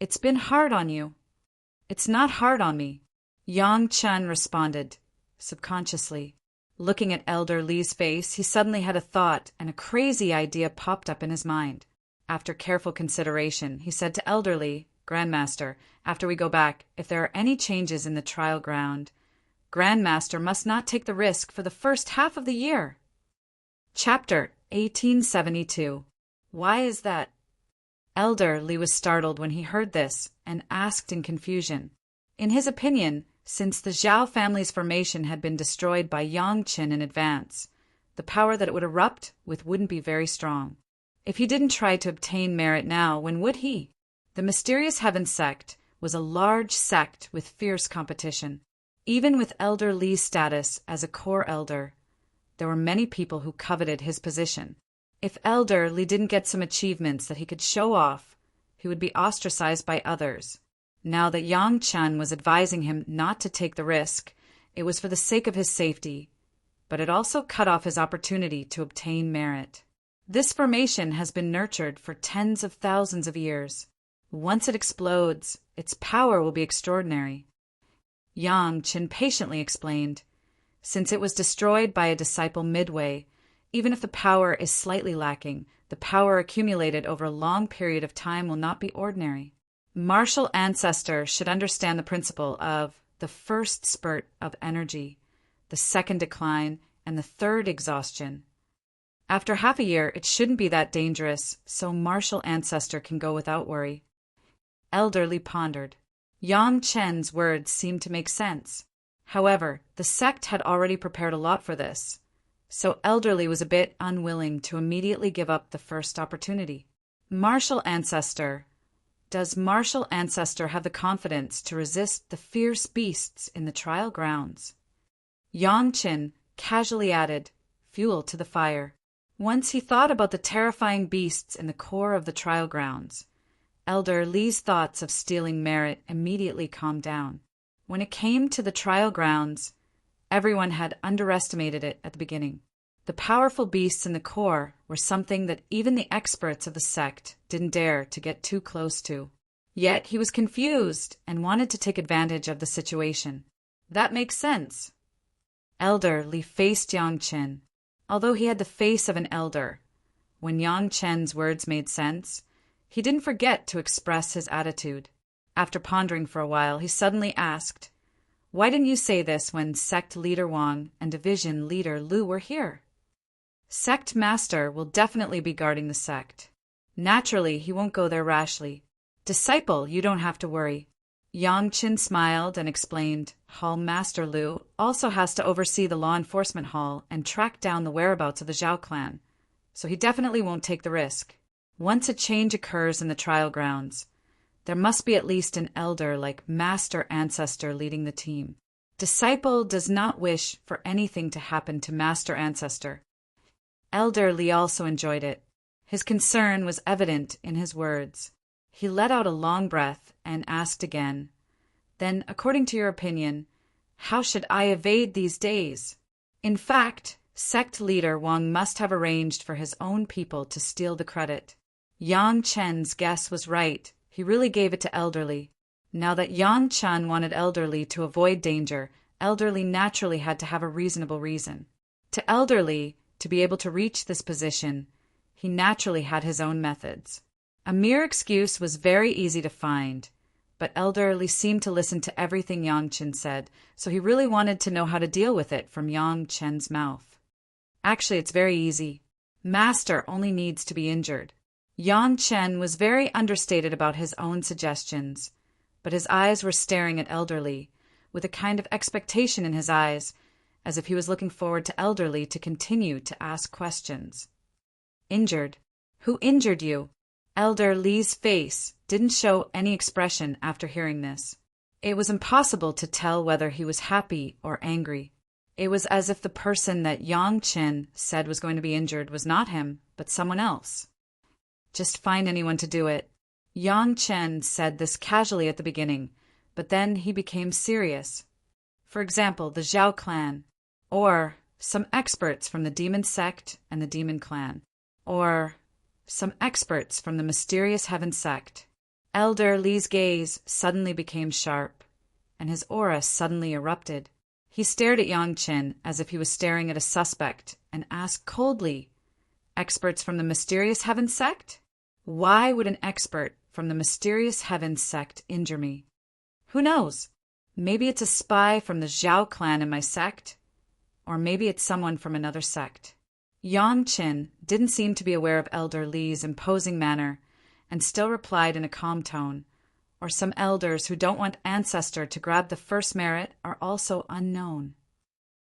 "It's been hard on you." "It's not hard on me," Yang Qin responded, subconsciously. Looking at Elder Li's face, he suddenly had a thought, and a crazy idea popped up in his mind. After careful consideration, he said to Elder Li, "Grandmaster, after we go back, if there are any changes in the trial ground, Grandmaster must not take the risk for the first half of the year." Chapter 1872. Why is that? Elder Li was startled when he heard this and asked in confusion. In his opinion, since the Zhao family's formation had been destroyed by Yang Qin in advance, the power that it would erupt with wouldn't be very strong. If he didn't try to obtain merit now, when would he? The Mysterious Heaven sect was a large sect with fierce competition. Even with Elder Li's status as a core elder, there were many people who coveted his position. If Elder Li didn't get some achievements that he could show off, he would be ostracized by others. Now that Yang Qin was advising him not to take the risk, it was for the sake of his safety, but it also cut off his opportunity to obtain merit. This formation has been nurtured for tens of thousands of years. Once it explodes, its power will be extraordinary. Yang Qin patiently explained, "Since it was destroyed by a disciple midway, even if the power is slightly lacking, the power accumulated over a long period of time will not be ordinary. Martial ancestors should understand the principle of the first spurt of energy, the second decline, and the third exhaustion. After half a year, it shouldn't be that dangerous, so martial ancestor can go without worry." Elder Li pondered. Yang Qin's words seemed to make sense. However, the sect had already prepared a lot for this, so Elder Li was a bit unwilling to immediately give up the first opportunity. Martial Ancestor. Does Martial Ancestor have the confidence to resist the fierce beasts in the trial grounds? Yang Qin casually added, fuel to the fire. Once he thought about the terrifying beasts in the core of the trial grounds, Elder Li's thoughts of stealing merit immediately calmed down. When it came to the trial grounds, everyone had underestimated it at the beginning. The powerful beasts in the core were something that even the experts of the sect didn't dare to get too close to. Yet he was confused and wanted to take advantage of the situation. That makes sense. Elder Li faced Yang Chen. Although he had the face of an elder, when Yang Chen's words made sense, he didn't forget to express his attitude. After pondering for a while, he suddenly asked, "Why didn't you say this when Sect Leader Wang and Division Leader Lu were here?" Sect Master will definitely be guarding the sect. Naturally, he won't go there rashly. Disciple, you don't have to worry. Yang Qin smiled and explained, Hall Master Lu also has to oversee the law enforcement hall and track down the whereabouts of the Zhao clan, so he definitely won't take the risk. Once a change occurs in the trial grounds, there must be at least an elder like Master Ancestor leading the team. Disciple does not wish for anything to happen to Master Ancestor. Elder Li also enjoyed it. His concern was evident in his words. He let out a long breath and asked again, "Then, according to your opinion, how should I evade these days?" In fact, sect leader Wang must have arranged for his own people to steal the credit. Yang Chen's guess was right. He really gave it to Elder Li. Now that Yang Chen wanted Elder Li to avoid danger, Elder Li naturally had to have a reasonable reason. To Elder Li, to be able to reach this position, he naturally had his own methods. A mere excuse was very easy to find, but Elder Li seemed to listen to everything Yang Chen said, so he really wanted to know how to deal with it from Yang Chen's mouth. Actually, it's very easy. Master only needs to be injured. Yang Chen was very understated about his own suggestions, but his eyes were staring at Elder Li, with a kind of expectation in his eyes, as if he was looking forward to Elder Li to continue to ask questions. Injured? Who injured you? Elder Li's face didn't show any expression after hearing this. It was impossible to tell whether he was happy or angry. It was as if the person that Yang Chen said was going to be injured was not him, but someone else. Just find anyone to do it. Yang Chen said this casually at the beginning, but then he became serious. For example, the Zhao clan, or some experts from the demon sect and the demon clan, or some experts from the mysterious heaven sect. Elder Li's gaze suddenly became sharp, and his aura suddenly erupted. He stared at Yang Chen as if he was staring at a suspect and asked coldly, "Experts from the mysterious heaven sect? Why would an expert from the mysterious heaven sect injure me? Who knows? Maybe it's a spy from the Zhao clan in my sect, or maybe it's someone from another sect." Yang Chen didn't seem to be aware of Elder Li's imposing manner and still replied in a calm tone, "Or some elders who don't want Ancestor to grab the first merit are also unknown."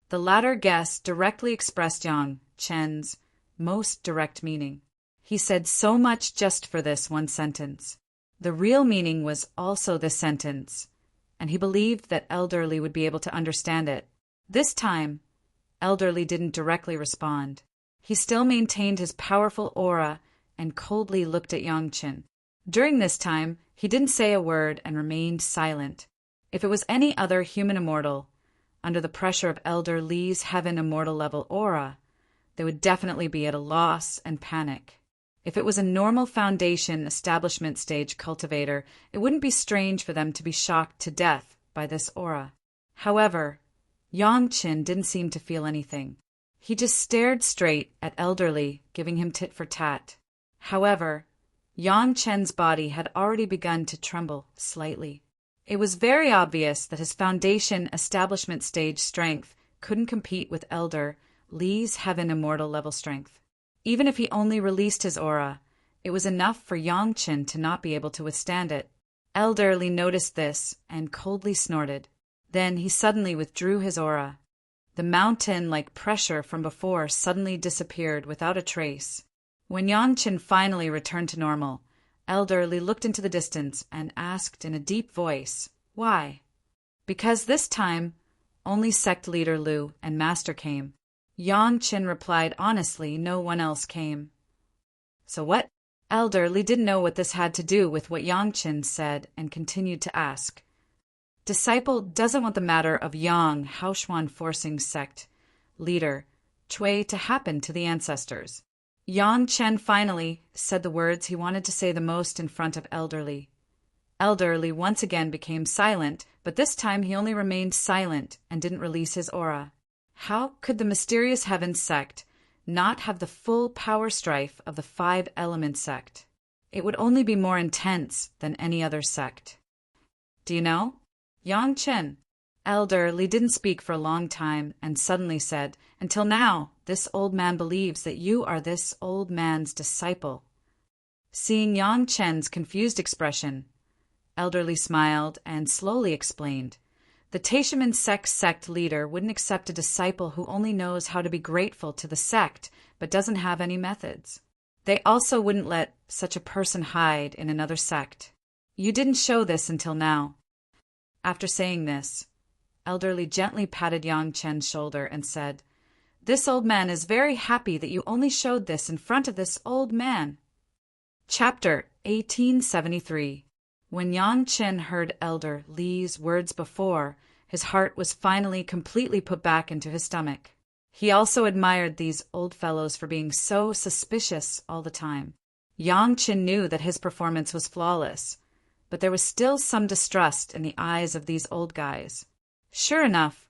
The latter guess directly expressed Yang Chen's most direct meaning. He said so much just for this one sentence. The real meaning was also this sentence, and he believed that Elder Li would be able to understand it. This time, Elder Li didn't directly respond. He still maintained his powerful aura and coldly looked at Yang Chen. During this time, he didn't say a word and remained silent. If it was any other human immortal, under the pressure of Elder Li's heaven immortal level aura, they would definitely be at a loss and panic. If it was a normal foundation establishment stage cultivator, it wouldn't be strange for them to be shocked to death by this aura. However, Yang Chen didn't seem to feel anything. He just stared straight at Elder Li, giving him tit for tat. However, Yang Chen's body had already begun to tremble slightly. It was very obvious that his foundation establishment stage strength couldn't compete with Elder Li's heaven immortal level strength. Even if he only released his aura, it was enough for Yang Chen to not be able to withstand it. Elder Li noticed this and coldly snorted. Then he suddenly withdrew his aura. The mountain-like pressure from before suddenly disappeared without a trace. When Yang Qin finally returned to normal, Elder Li looked into the distance and asked in a deep voice, "Why?" "Because this time, only sect leader Lu and master came." Yang Qin replied honestly, "No one else came." "So what?" Elder Li didn't know what this had to do with what Yang Qin said and continued to ask. "Disciple doesn't want the matter of Yang Haoshuan forcing sect leader Cui to happen to the ancestors." Yang Chen finally said the words he wanted to say the most in front of Elder Li. Elder Li once again became silent, but this time he only remained silent and didn't release his aura. How could the mysterious heaven sect not have the full power strife of the five element sect? It would only be more intense than any other sect. "Do you know?" "Yang Chen." Elder Li didn't speak for a long time and suddenly said, "Until now, this old man believes that you are this old man's disciple." Seeing Yang Chen's confused expression, Elder Li smiled and slowly explained, "The Taishaman sect leader wouldn't accept a disciple who only knows how to be grateful to the sect but doesn't have any methods. They also wouldn't let such a person hide in another sect. You didn't show this until now." After saying this, Elder Li gently patted Yang Chen's shoulder and said, "This old man is very happy that you only showed this in front of this old man." Chapter 1873. When Yang Chen heard Elder Li's words before, his heart was finally completely put back into his stomach. He also admired these old fellows for being so suspicious all the time. Yang Chen knew that his performance was flawless, but there was still some distrust in the eyes of these old guys. Sure enough,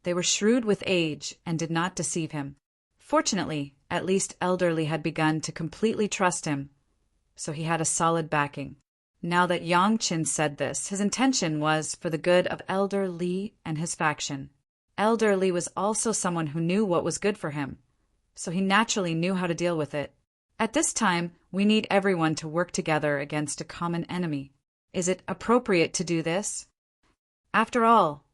they were shrewd with age and did not deceive him. Fortunately, at least Elder Li had begun to completely trust him, so he had a solid backing. Now that Yang Chen said this, his intention was for the good of Elder Li and his faction. Elder Li was also someone who knew what was good for him, so he naturally knew how to deal with it. At this time, we need everyone to work together against a common enemy. Is it appropriate to do this? After all,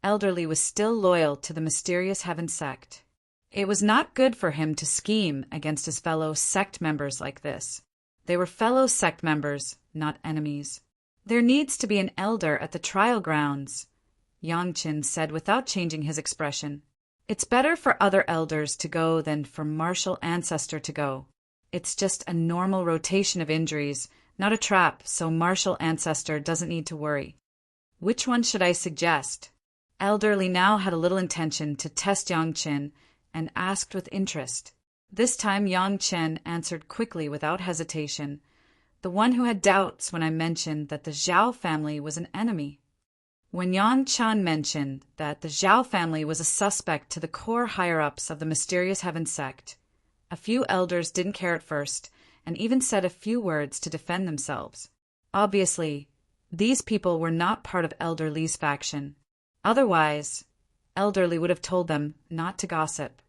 Elder Li was still loyal to the mysterious heaven sect. It was not good for him to scheme against his fellow sect members like this. They were fellow sect members, not enemies. "There needs to be an elder at the trial grounds," Yang Chen said without changing his expression. "It's better for other elders to go than for martial ancestor to go. It's just a normal rotation of injuries, not a trap, so martial ancestor doesn't need to worry." "Which one should I suggest?" Elder Li now had a little intention to test Yang Chen and asked with interest. This time Yang Chen answered quickly without hesitation, "The one who had doubts when I mentioned that the Zhao family was an enemy." When Yang Chen mentioned that the Zhao family was a suspect to the core higher-ups of the mysterious heaven sect, a few elders didn't care at first and even said a few words to defend themselves. Obviously, these people were not part of Elder Li's faction. Otherwise, Elder Li would have told them not to gossip.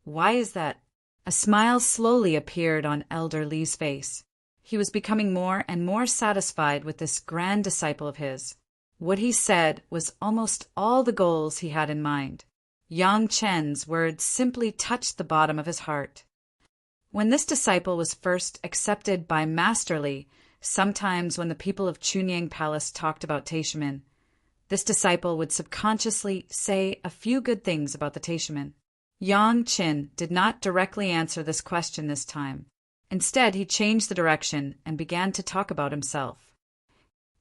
Why is that? A smile slowly appeared on Elder Li's face. He was becoming more and more satisfied with this grand disciple of his. What he said was almost all the goals he had in mind. Yang Chen's words simply touched the bottom of his heart. When this disciple was first accepted by Master Li, sometimes when the people of Chunyang Palace talked about Taishaman, this disciple would subconsciously say a few good things about the Taishaman. Yang Chen did not directly answer this question this time. Instead, he changed the direction and began to talk about himself,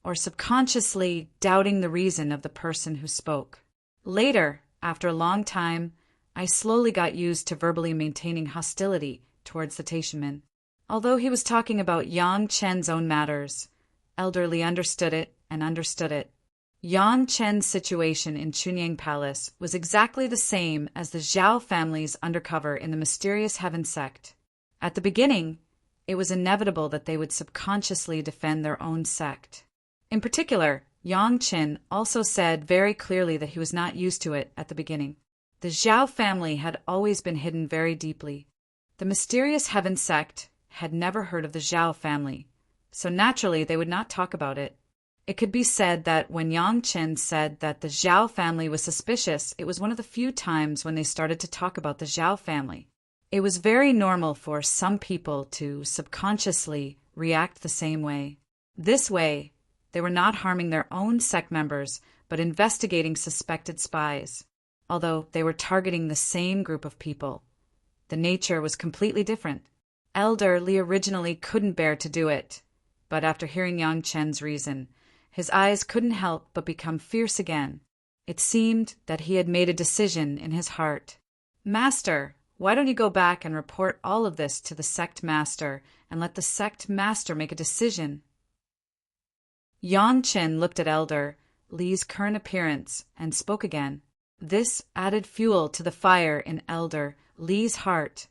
or subconsciously doubting the reason of the person who spoke. Later, after a long time, I slowly got used to verbally maintaining hostility towards the Taishaman. Although he was talking about Yang Chen's own matters, Elder Li understood it and understood it. Yang Chen's situation in Chunyang Palace was exactly the same as the Zhao family's undercover in the mysterious heaven sect. At the beginning, it was inevitable that they would subconsciously defend their own sect. In particular, Yang Chen also said very clearly that he was not used to it at the beginning. The Zhao family had always been hidden very deeply. The mysterious heaven sect had never heard of the Zhao family, so naturally they would not talk about it. It could be said that when Yang Chen said that the Zhao family was suspicious, it was one of the few times when they started to talk about the Zhao family. It was very normal for some people to subconsciously react the same way. This way, they were not harming their own sect members, but investigating suspected spies. Although they were targeting the same group of people, the nature was completely different. Elder Li originally couldn't bear to do it, but after hearing Yang Chen's reason, his eyes couldn't help but become fierce again. It seemed that he had made a decision in his heart. "Master, why don't you go back and report all of this to the sect master and let the sect master make a decision?" Yang Chen looked at Elder Li's current appearance and spoke again. This added fuel to the fire in Elder Li's heart,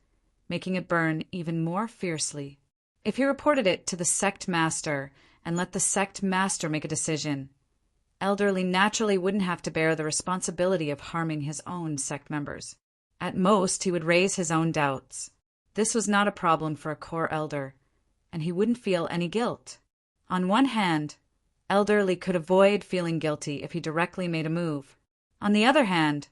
making it burn even more fiercely. If he reported it to the sect master and let the sect master make a decision, Elder Li naturally wouldn't have to bear the responsibility of harming his own sect members. At most, he would raise his own doubts. This was not a problem for a core elder, and he wouldn't feel any guilt. On one hand, Elder Li could avoid feeling guilty if he directly made a move. On the other hand,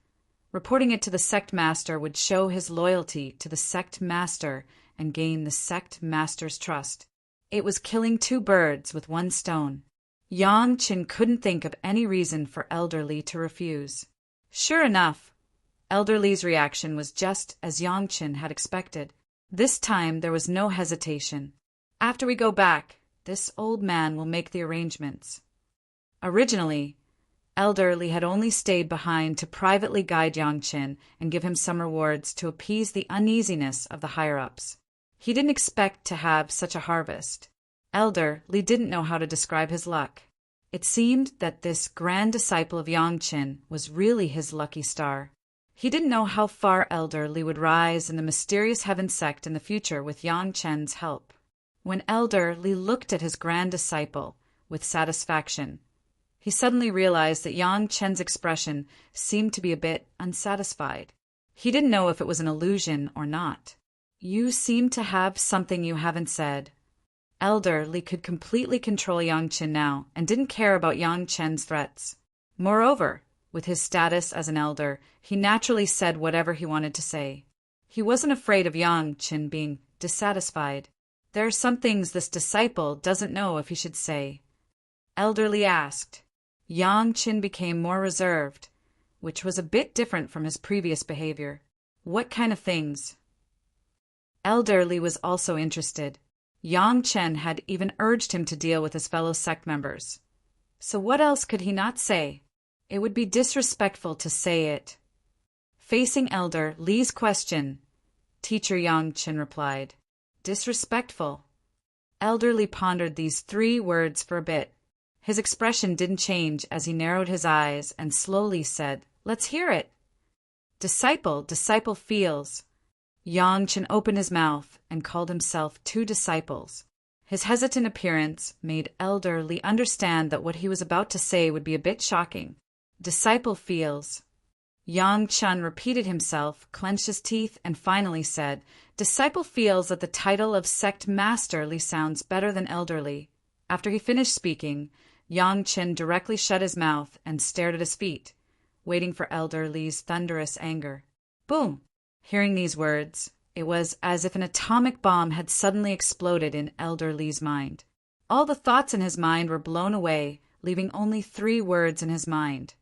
reporting it to the sect master would show his loyalty to the sect master and gain the sect master's trust. It was killing two birds with one stone. Yang Chen couldn't think of any reason for Elder Li to refuse. Sure enough, Elder Li's reaction was just as Yang Chen had expected. This time there was no hesitation. "After we go back, this old man will make the arrangements." Originally, Elder Li had only stayed behind to privately guide Yang Chen and give him some rewards to appease the uneasiness of the higher-ups. He didn't expect to have such a harvest. Elder Li didn't know how to describe his luck. It seemed that this grand disciple of Yang Chen was really his lucky star. He didn't know how far Elder Li would rise in the mysterious heaven sect in the future with Yang Chen's help. When Elder Li looked at his grand disciple with satisfaction, he suddenly realized that Yang Chen's expression seemed to be a bit unsatisfied. He didn't know if it was an illusion or not. "You seem to have something you haven't said." Elder Li could completely control Yang Chen now and didn't care about Yang Chen's threats. Moreover, with his status as an elder, he naturally said whatever he wanted to say. He wasn't afraid of Yang Chen being dissatisfied. "There are some things this disciple doesn't know if he should say," Elder Li asked. Yang Chen became more reserved, which was a bit different from his previous behavior. "What kind of things?" Elder Li was also interested. Yang Chen had even urged him to deal with his fellow sect members. So what else could he not say? It would be disrespectful to say it. Facing Elder Li's question, Teacher Yang Chen replied, "Disrespectful." Elder Li pondered these 3 words for a bit. His expression didn't change as he narrowed his eyes and slowly said, "Let's hear it." Disciple feels." Yang Chen opened his mouth and called himself 2 disciples. His hesitant appearance made Elder Li understand that what he was about to say would be a bit shocking. "Disciple feels." Yang Chen repeated himself, clenched his teeth, and finally said, "Disciple feels that the title of sect master Li sounds better than Elder Li." After he finished speaking, Yang Chen directly shut his mouth and stared at his feet, waiting for Elder Li's thunderous anger. Boom! Hearing these words, it was as if an atomic bomb had suddenly exploded in Elder Li's mind. All the thoughts in his mind were blown away, leaving only 3 words in his mind.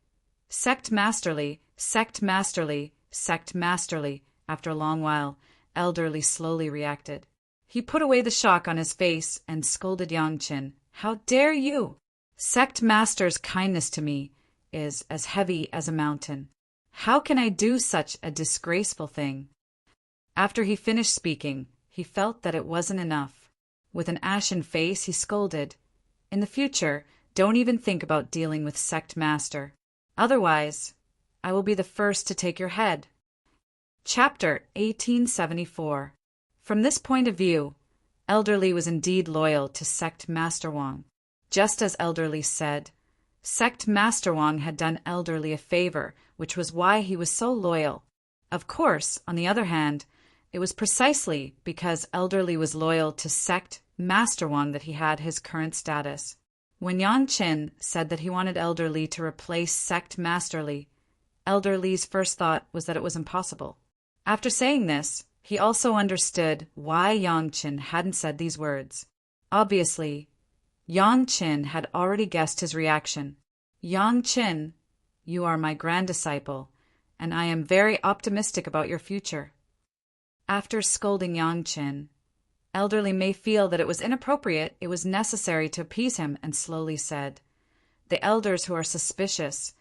Sect masterly, sect masterly, sect masterly. After a long while, Elder Li slowly reacted. He put away the shock on his face and scolded Yang Chen. "How dare you? Sect master's kindness to me is as heavy as a mountain. How can I do such a disgraceful thing?" After he finished speaking, he felt that it wasn't enough. With an ashen face, he scolded, "In the future, don't even think about dealing with sect master. Otherwise, I will be the first to take your head." Chapter 1874. From this point of view, Elder Li was indeed loyal to Sect Master Wang. Just as Elder Li said, Sect Master Wang had done Elder Li a favor, which was why he was so loyal. Of course, on the other hand, it was precisely because Elder Li was loyal to Sect Master Wang that he had his current status. When Yang Chen said that he wanted Elder Li to replace Sect Master Li, Elder Li's first thought was that it was impossible. After saying this, He also understood why Yang Qin hadn't said these words. Obviously, Yang Qin had already guessed his reaction. Yang Qin, you are my grand disciple, and I am very optimistic about your future. After scolding Yang Qin, Elderly may feel that it was inappropriate, it was necessary to appease him, and slowly said, "The elders who are suspicious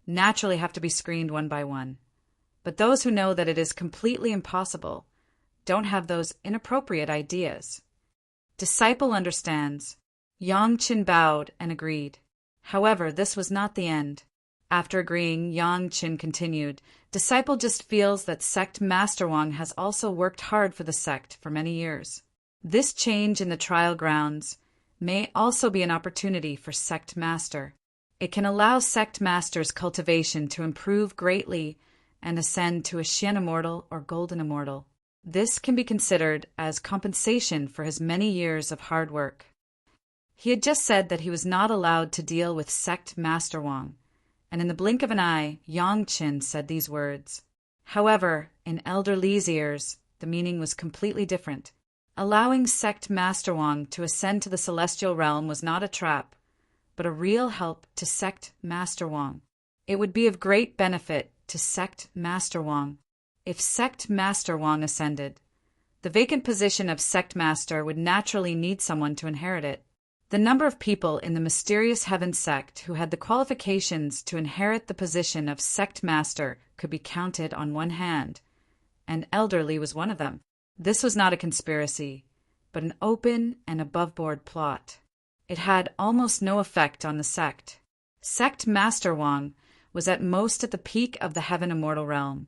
naturally have to be screened one by one. But those who know that it is completely impossible don't have those inappropriate ideas." Disciple understands. Yang Qin bowed and agreed. However, this was not the end. After agreeing, Yang Qin continued, "Disciple just feels that Sect Master Wang has also worked hard for the sect for many years. This change in the trial grounds may also be an opportunity for Sect Master. It can allow Sect Master's cultivation to improve greatly and ascend to a Xian Immortal or Golden Immortal. This can be considered as compensation for his many years of hard work." He had just said that he was not allowed to deal with Sect Master Wang, and in the blink of an eye, Yang Qin said these words. However, in Elder Li's ears, the meaning was completely different. Allowing Sect Master Wang to ascend to the celestial realm was not a trap, but a real help to Sect Master Wang. It would be of great benefit to Sect Master Wang. If Sect Master Wang ascended, the vacant position of Sect Master would naturally need someone to inherit it. The number of people in the mysterious Heaven sect who had the qualifications to inherit the position of Sect Master could be counted on one hand, and Elderly was one of them. This was not a conspiracy, but an open and above-board plot. It had almost no effect on the sect. Sect Master Wang was at most at the peak of the Heaven Immortal realm,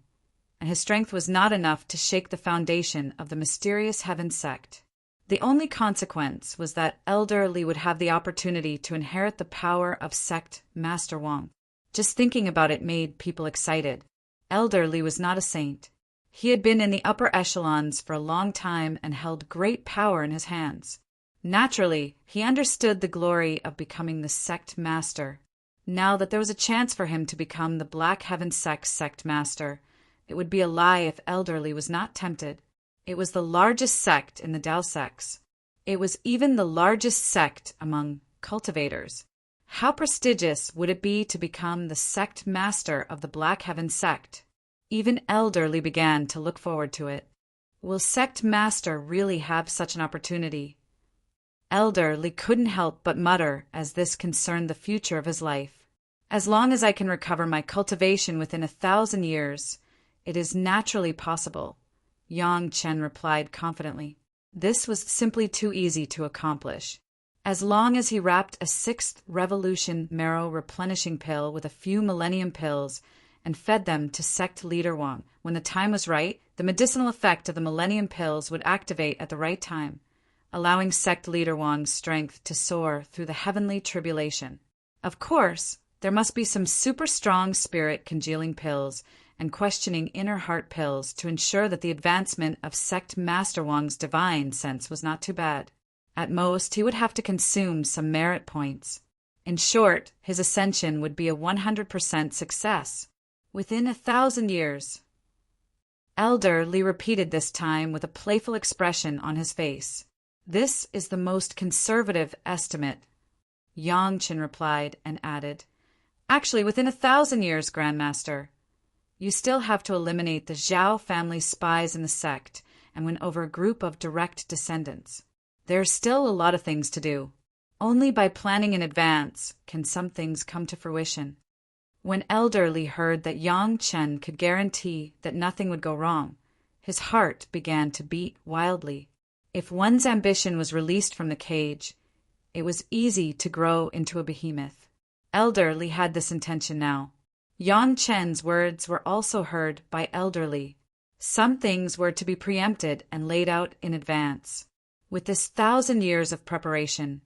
and his strength was not enough to shake the foundation of the mysterious Heaven sect. The only consequence was that Elderly would have the opportunity to inherit the power of Sect Master Wang. Just thinking about it made people excited. Elderly was not a saint. He had been in the upper echelons for a long time and held great power in his hands. Naturally, he understood the glory of becoming the Sect Master. Now that there was a chance for him to become the Black Heaven Sect Master, it would be a lie if Elderly was not tempted. It was the largest sect in the Dao sects. It was even the largest sect among cultivators. How prestigious would it be to become the Sect Master of the Black Heaven sect? Even Elderly began to look forward to it. Will Sect Master really have such an opportunity? Elderly couldn't help but mutter as this concerned the future of his life. As long as I can recover my cultivation within 1,000 years, it is naturally possible, Yang Qin replied confidently. This was simply too easy to accomplish. As long as he wrapped a 6th Revolution marrow replenishing pill with a few Millennium pills and fed them to Sect Leader Wang, when the time was right, the medicinal effect of the Millennium pills would activate at the right time, allowing Sect Leader Wang's strength to soar through the heavenly tribulation. Of course, there must be some super strong spirit congealing pills and questioning inner heart pills to ensure that the advancement of Sect Master Wang's divine sense was not too bad. At most, he would have to consume some merit points. In short, his ascension would be a 100% success. Within 1,000 years. Elderly repeated this time with a playful expression on his face. This is the most conservative estimate, Yang Qin replied and added, "Actually, within 1,000 years, Grandmaster. You still have to eliminate the Zhao family spies in the sect and win over a group of direct descendants. There's still a lot of things to do. Only by planning in advance can some things come to fruition." When Elderly heard that Yang Qin could guarantee that nothing would go wrong, his heart began to beat wildly. If one's ambition was released from the cage, it was easy to grow into a behemoth. Elderly had this intention now. Yang Qin's words were also heard by Elderly. Some things were to be preempted and laid out in advance. With this 1,000 years of preparation,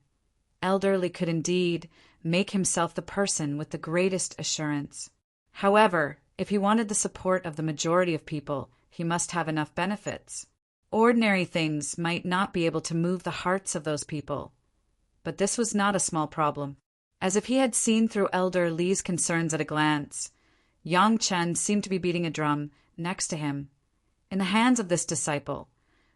Elderly could indeed make himself the person with the greatest assurance. However, if he wanted the support of the majority of people, he must have enough benefits. Ordinary things might not be able to move the hearts of those people, but this was not a small problem. As if he had seen through Elder Li's concerns at a glance, Yang Qin seemed to be beating a drum next to him. In the hands of this disciple,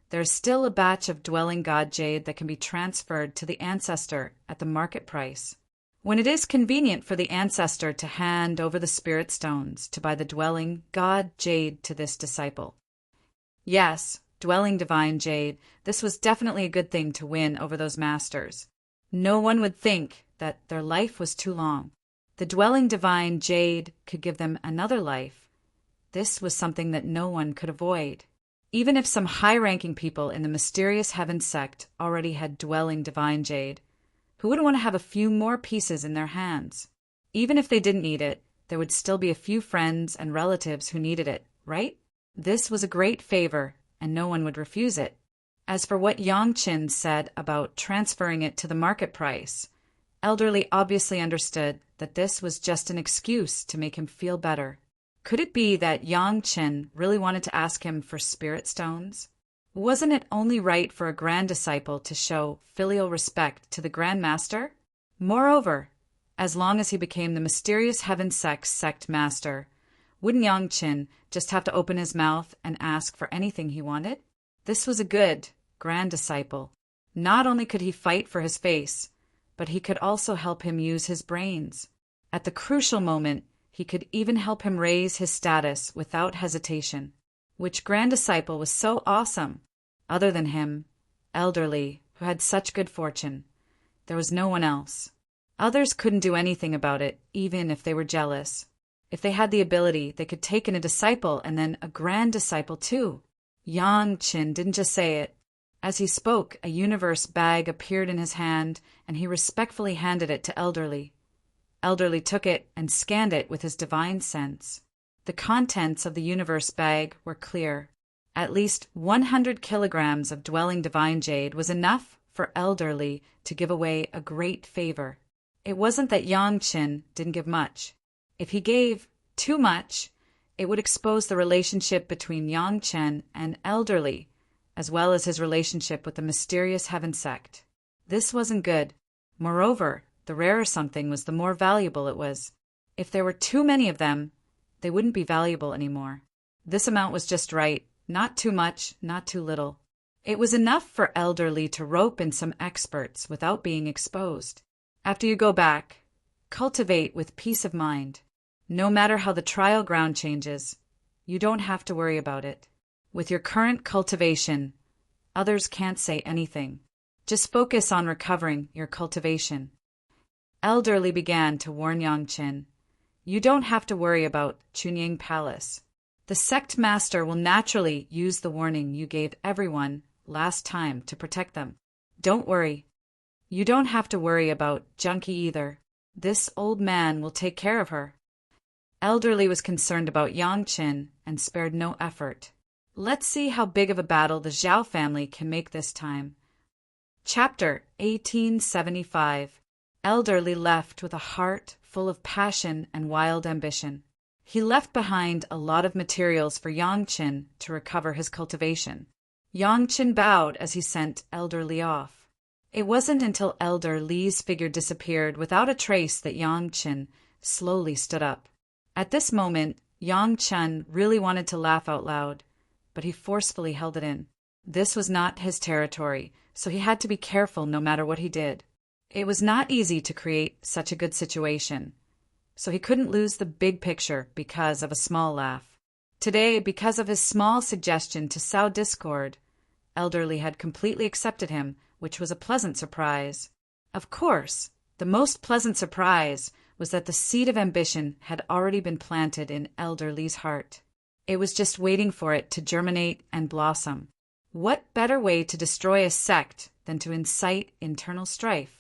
there is still a batch of dwelling God jade that can be transferred to the ancestor at the market price. When it is convenient for the ancestor to hand over the spirit stones to buy the dwelling God jade to this disciple. Yes, dwelling divine jade, this was definitely a good thing to win over those masters. No one would think that their life was too long. The dwelling divine jade could give them another life. This was something that no one could avoid. Even if some high-ranking people in the mysterious heaven sect already had dwelling divine jade, who wouldn't want to have a few more pieces in their hands? Even if they didn't need it, there would still be a few friends and relatives who needed it, right? This was a great favor, and no one would refuse it. As for what Yongqin said about transferring it to the market price, Elderly obviously understood that this was just an excuse to make him feel better. Could it be that Yongqin really wanted to ask him for spirit stones? Wasn't it only right for a grand disciple to show filial respect to the Grand Master? Moreover, as long as he became the mysterious Heaven sect master, wouldn't Yongqin just have to open his mouth and ask for anything he wanted? This was a good, grand disciple. Not only could he fight for his face, but he could also help him use his brains. At the crucial moment, he could even help him raise his status without hesitation. Which grand disciple was so awesome? Other than him, Elderly, who had such good fortune. There was no one else. Others couldn't do anything about it, even if they were jealous. If they had the ability, they could take in a disciple and then a grand disciple too. Yongqin didn't just say it. As he spoke, a universe bag appeared in his hand, and he respectfully handed it to Elderly. Elderly took it and scanned it with his divine sense. The contents of the universe bag were clear. At least 100 kilograms of dwelling divine jade was enough for Elderly to give away a great favor. It wasn't that Yongqin didn't give much. If he gave too much, it would expose the relationship between Yongqin and Elderly, as well as his relationship with the mysterious Heaven sect. This wasn't good. Moreover, the rarer something was, the more valuable it was. If there were too many of them, they wouldn't be valuable anymore. This amount was just right, not too much, not too little. It was enough for Elderly to rope in some experts without being exposed. After you go back, cultivate with peace of mind. No matter how the trial ground changes, you don't have to worry about it. With your current cultivation, others can't say anything. Just focus on recovering your cultivation. Elderly began to warn Yongqin. You don't have to worry about Chunying Palace. The sect master will naturally use the warning you gave everyone last time to protect them. Don't worry. You don't have to worry about Junkie either. This old man will take care of her. Elderly was concerned about Yongqin and spared no effort. Let's see how big of a battle the Zhao family can make this time. Chapter 1875. Elderly left with a heart full of passion and wild ambition. He left behind a lot of materials for Yongqin to recover his cultivation. Yongqin bowed as he sent Elderly off. It wasn't until Elder Li's figure disappeared without a trace that Yongqin slowly stood up. At this moment, Yongqin really wanted to laugh out loud, but he forcefully held it in. This was not his territory, so he had to be careful no matter what he did. It was not easy to create such a good situation, so he couldn't lose the big picture because of a small laugh. Today, because of his small suggestion to sow discord, Elderly had completely accepted him, which was a pleasant surprise. Of course, the most pleasant surprise was that the seed of ambition had already been planted in Elderly's heart. It was just waiting for it to germinate and blossom. What better way to destroy a sect than to incite internal strife?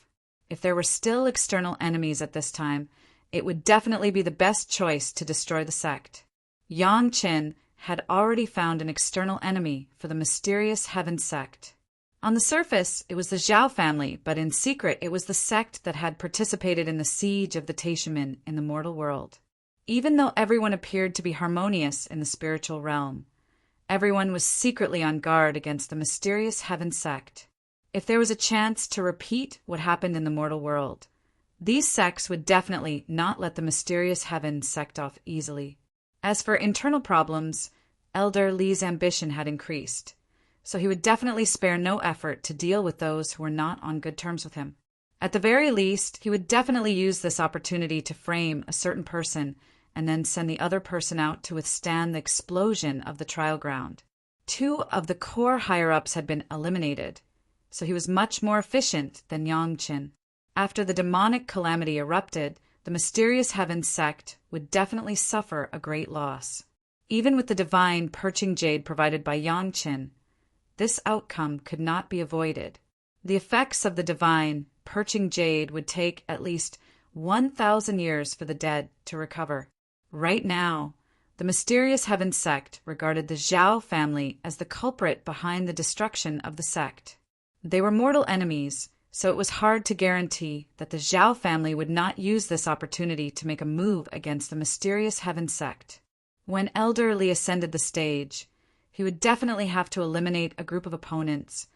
If there were still external enemies at this time, it would definitely be the best choice to destroy the sect. Yongqin had already found an external enemy for the mysterious Heaven sect. On the surface, it was the Zhao family, but in secret it was the sect that had participated in the siege of the Taishimin in the mortal world. Even though everyone appeared to be harmonious in the spiritual realm, everyone was secretly on guard against the mysterious Heaven sect. If there was a chance to repeat what happened in the mortal world, these sects would definitely not let the mysterious Heaven sect off easily. As for internal problems, Elder Li's ambition had increased, so he would definitely spare no effort to deal with those who were not on good terms with him. At the very least, he would definitely use this opportunity to frame a certain person and then send the other person out to withstand the explosion of the trial ground. 2 of the core higher-ups had been eliminated, so he was much more efficient than Yang Qin. After the demonic calamity erupted, the mysterious heaven sect would definitely suffer a great loss. Even with the divine perching jade provided by Yang Qin, this outcome could not be avoided. The effects of the divine perching jade would take at least 1,000 years for the dead to recover. Right now, the mysterious heaven sect regarded the Zhao family as the culprit behind the destruction of the sect. They were mortal enemies, so it was hard to guarantee that the Zhao family would not use this opportunity to make a move against the mysterious heaven sect. When Elder Li ascended the stage, he would definitely have to eliminate a group of opponents,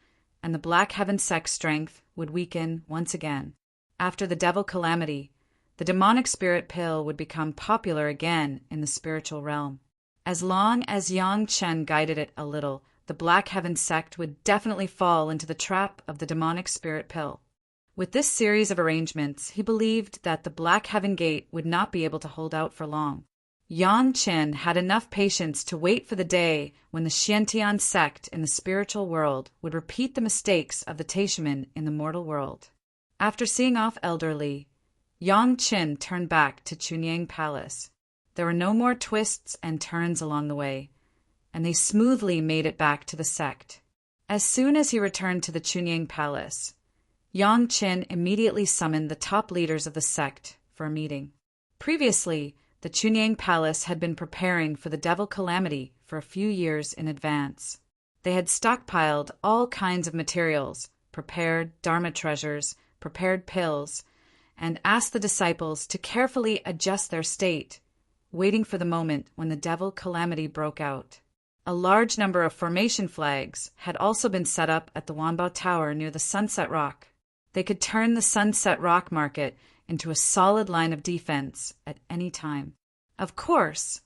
and the Black Heaven sect's strength would weaken once again. After the devil calamity, the demonic spirit pill would become popular again in the spiritual realm. As long as Yang Chen guided it a little, the Black Heaven sect would definitely fall into the trap of the demonic spirit pill. With this series of arrangements, he believed that the Black Heaven gate would not be able to hold out for long. Yang Chen had enough patience to wait for the day when the Xiantian sect in the spiritual world would repeat the mistakes of the Taishaman in the mortal world. After seeing off Elder Li, Yang Chen turned back to Chunyang Palace. There were no more twists and turns along the way, and they smoothly made it back to the sect. As soon as he returned to the Chunyang Palace, Yang Chen immediately summoned the top leaders of the sect for a meeting. Previously, the Chunyang Palace had been preparing for the devil calamity for a few years in advance. They had stockpiled all kinds of materials, prepared Dharma treasures, prepared pills, and asked the disciples to carefully adjust their state, waiting for the moment when the devil calamity broke out. A large number of formation flags had also been set up at the Wanbao Tower near the Sunset Rock. They could turn the Sunset Rock market into a solid line of defense at any time. Of course,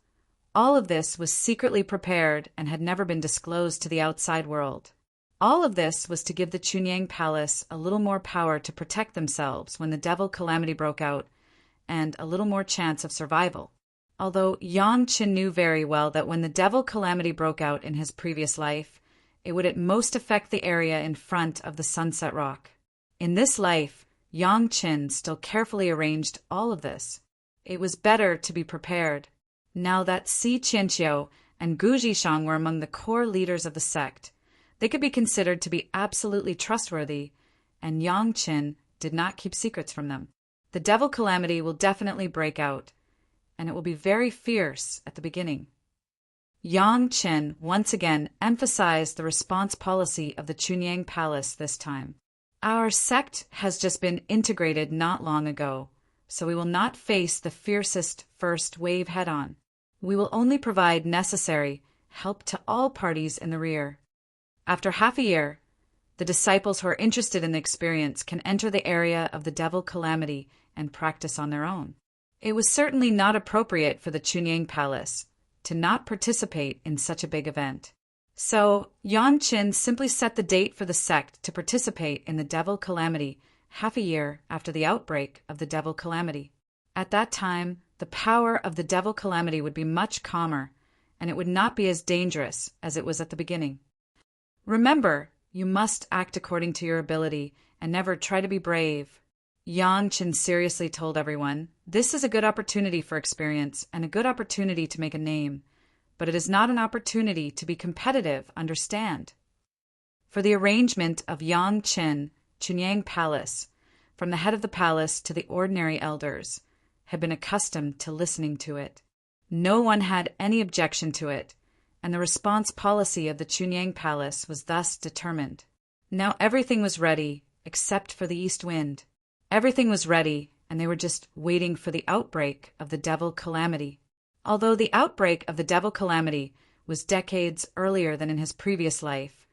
all of this was secretly prepared and had never been disclosed to the outside world. All of this was to give the Chunyang Palace a little more power to protect themselves when the devil calamity broke out, and a little more chance of survival. Although Yang Qin knew very well that when the devil calamity broke out in his previous life, it would at most affect the area in front of the Sunset Rock. In this life, Yang Qin still carefully arranged all of this. It was better to be prepared. Now that Si Qianqiu and Gu Zhishang were among the core leaders of the sect, they could be considered to be absolutely trustworthy, and Yang Qin did not keep secrets from them. The devil calamity will definitely break out, and it will be very fierce at the beginning. Yang Qin once again emphasized the response policy of the Chunyang Palace this time. Our sect has just been integrated not long ago, so we will not face the fiercest first wave head-on. We will only provide necessary help to all parties in the rear. After half a year, the disciples who are interested in the experience can enter the area of the devil calamity and practice on their own. It was certainly not appropriate for the Chunyang Palace to not participate in such a big event. So, Yang Qin simply set the date for the sect to participate in the devil calamity half a year after the outbreak of the devil calamity. At that time, the power of the devil calamity would be much calmer, and it would not be as dangerous as it was at the beginning. Remember, you must act according to your ability and never try to be brave. Yang Qin seriously told everyone, this is a good opportunity for experience and a good opportunity to make a name, but it is not an opportunity to be competitive, understand? For the arrangement of Yang Qin, Chunyang Palace, from the head of the palace to the ordinary elders, had been accustomed to listening to it. No one had any objection to it, and the response policy of the Chunyang Palace was thus determined. Now everything was ready, except for the east wind. Everything was ready, and they were just waiting for the outbreak of the devil calamity. Although the outbreak of the devil calamity was decades earlier than in his previous life,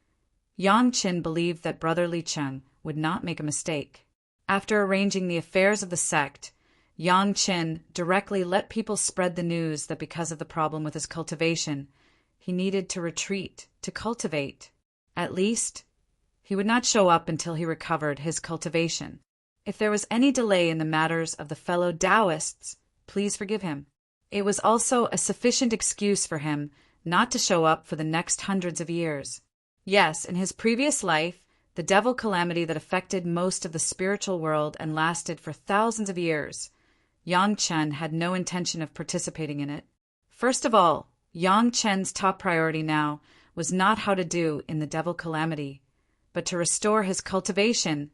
Yang Qin believed that Brother Li Cheng would not make a mistake. After arranging the affairs of the sect, Yang Qin directly let people spread the news that because of the problem with his cultivation, he needed to retreat, to cultivate. At least, he would not show up until he recovered his cultivation. If there was any delay in the matters of the fellow Taoists, please forgive him. It was also a sufficient excuse for him not to show up for the next hundreds of years. Yes, in his previous life, the devil calamity that affected most of the spiritual world and lasted for thousands of years, Yang Chen had no intention of participating in it. First of all, Yang Chen's top priority now was not how to do in the devil calamity, but to restore his cultivation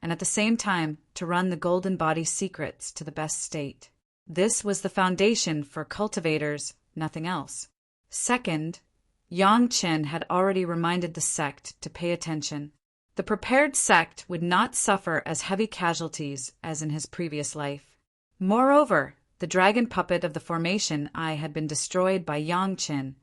and at the same time to run the golden body secrets to the best state. This was the foundation for cultivators, nothing else. Second, Yang Chen had already reminded the sect to pay attention. The prepared sect would not suffer as heavy casualties as in his previous life. Moreover, the dragon puppet of the formation eye had been destroyed by Yang Chen,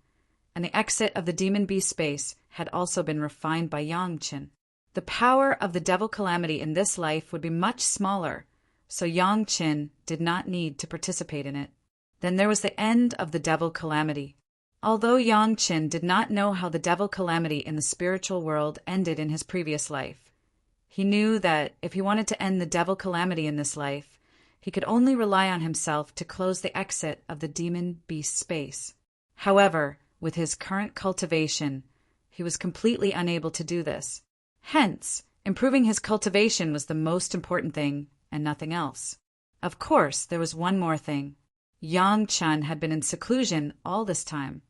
and the exit of the demon beast space had also been refined by Yang Chen. The power of the devil calamity in this life would be much smaller, so Yang Chen did not need to participate in it. Then there was the end of the devil calamity. Although Yang Chen did not know how the devil calamity in the spiritual world ended in his previous life, he knew that if he wanted to end the devil calamity in this life, he could only rely on himself to close the exit of the demon beast space. However, with his current cultivation, he was completely unable to do this. Hence, improving his cultivation was the most important thing and nothing else. Of course, there was one more thing. Yang Chen had been in seclusion all this time,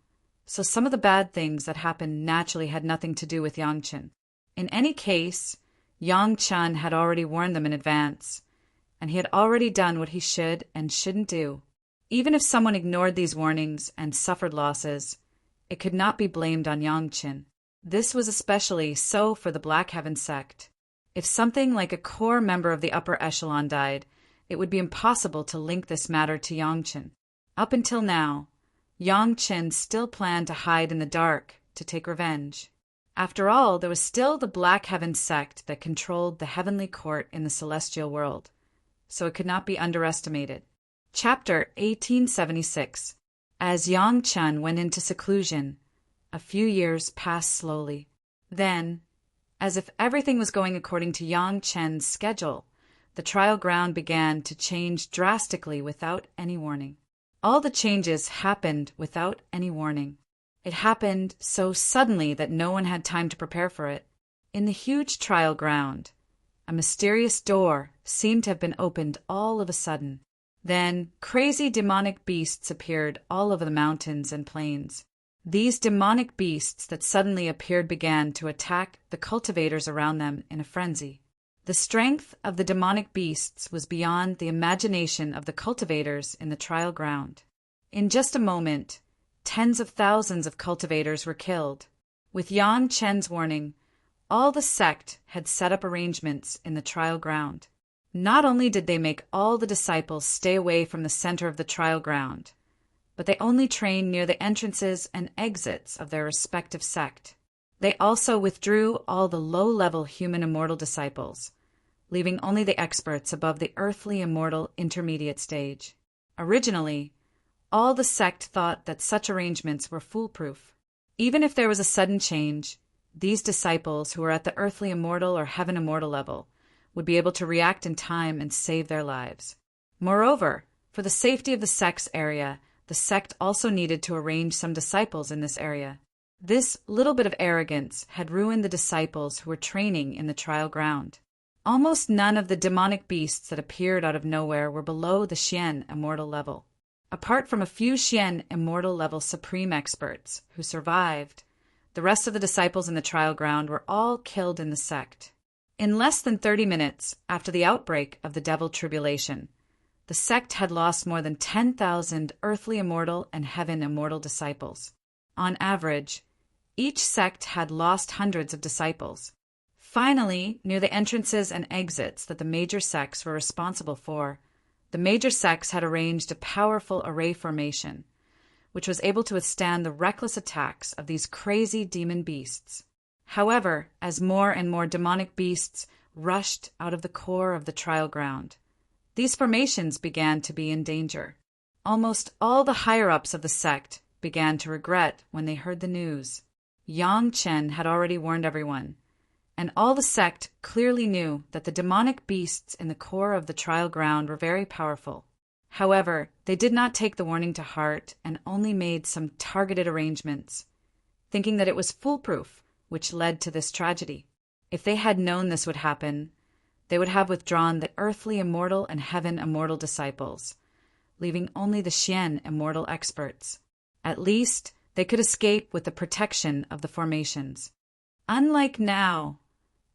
so some of the bad things that happened naturally had nothing to do with Yang Chen. In any case, Yang Chen had already warned them in advance, and he had already done what he should and shouldn't do. Even if someone ignored these warnings and suffered losses, it could not be blamed on Yang Chen. This was especially so for the Black Heaven sect. If something like a core member of the upper echelon died, it would be impossible to link this matter to Yang Chen. Up until now, Yang Chen still planned to hide in the dark to take revenge. After all, there was still the Black Heaven sect that controlled the heavenly court in the celestial world, so it could not be underestimated. Chapter 1876. As Yang Chen went into seclusion, a few years passed slowly. Then, as if everything was going according to Yang Chen's schedule, the trial ground began to change drastically without any warning. All the changes happened without any warning. It happened so suddenly that no one had time to prepare for it. In the huge trial ground, a mysterious door seemed to have been opened all of a sudden. Then crazy demonic beasts appeared all over the mountains and plains. These demonic beasts that suddenly appeared began to attack the cultivators around them in a frenzy. The strength of the demonic beasts was beyond the imagination of the cultivators in the trial ground. In just a moment, tens of thousands of cultivators were killed. With Yang Chen's warning, all the sect had set up arrangements in the trial ground. Not only did they make all the disciples stay away from the center of the trial ground, but they only trained near the entrances and exits of their respective sect. They also withdrew all the low-level human immortal disciples, leaving only the experts above the earthly immortal intermediate stage. Originally, all the sect thought that such arrangements were foolproof. Even if there was a sudden change, these disciples who were at the earthly immortal or heaven immortal level would be able to react in time and save their lives. Moreover, for the safety of the sect's area, the sect also needed to arrange some disciples in this area. This little bit of arrogance had ruined the disciples who were training in the trial ground. Almost none of the demonic beasts that appeared out of nowhere were below the Xian immortal level. Apart from a few Xian immortal level supreme experts who survived, the rest of the disciples in the trial ground were all killed in the sect. In less than 30 minutes after the outbreak of the devil tribulation, the sect had lost more than 10,000 earthly immortal and heaven immortal disciples. On average, each sect had lost hundreds of disciples. Finally, near the entrances and exits that the major sects were responsible for, the major sects had arranged a powerful array formation, which was able to withstand the reckless attacks of these crazy demon beasts. However, as more and more demonic beasts rushed out of the core of the trial ground, these formations began to be in danger. Almost all the higher-ups of the sect began to regret when they heard the news. Yang Chen had already warned everyone, and all the sect clearly knew that the demonic beasts in the core of the trial ground were very powerful. However, they did not take the warning to heart and only made some targeted arrangements, thinking that it was foolproof, which led to this tragedy. If they had known this would happen, they would have withdrawn the earthly immortal and heaven immortal disciples, leaving only the Xian immortal experts. At least, they could escape with the protection of the formations. Unlike now,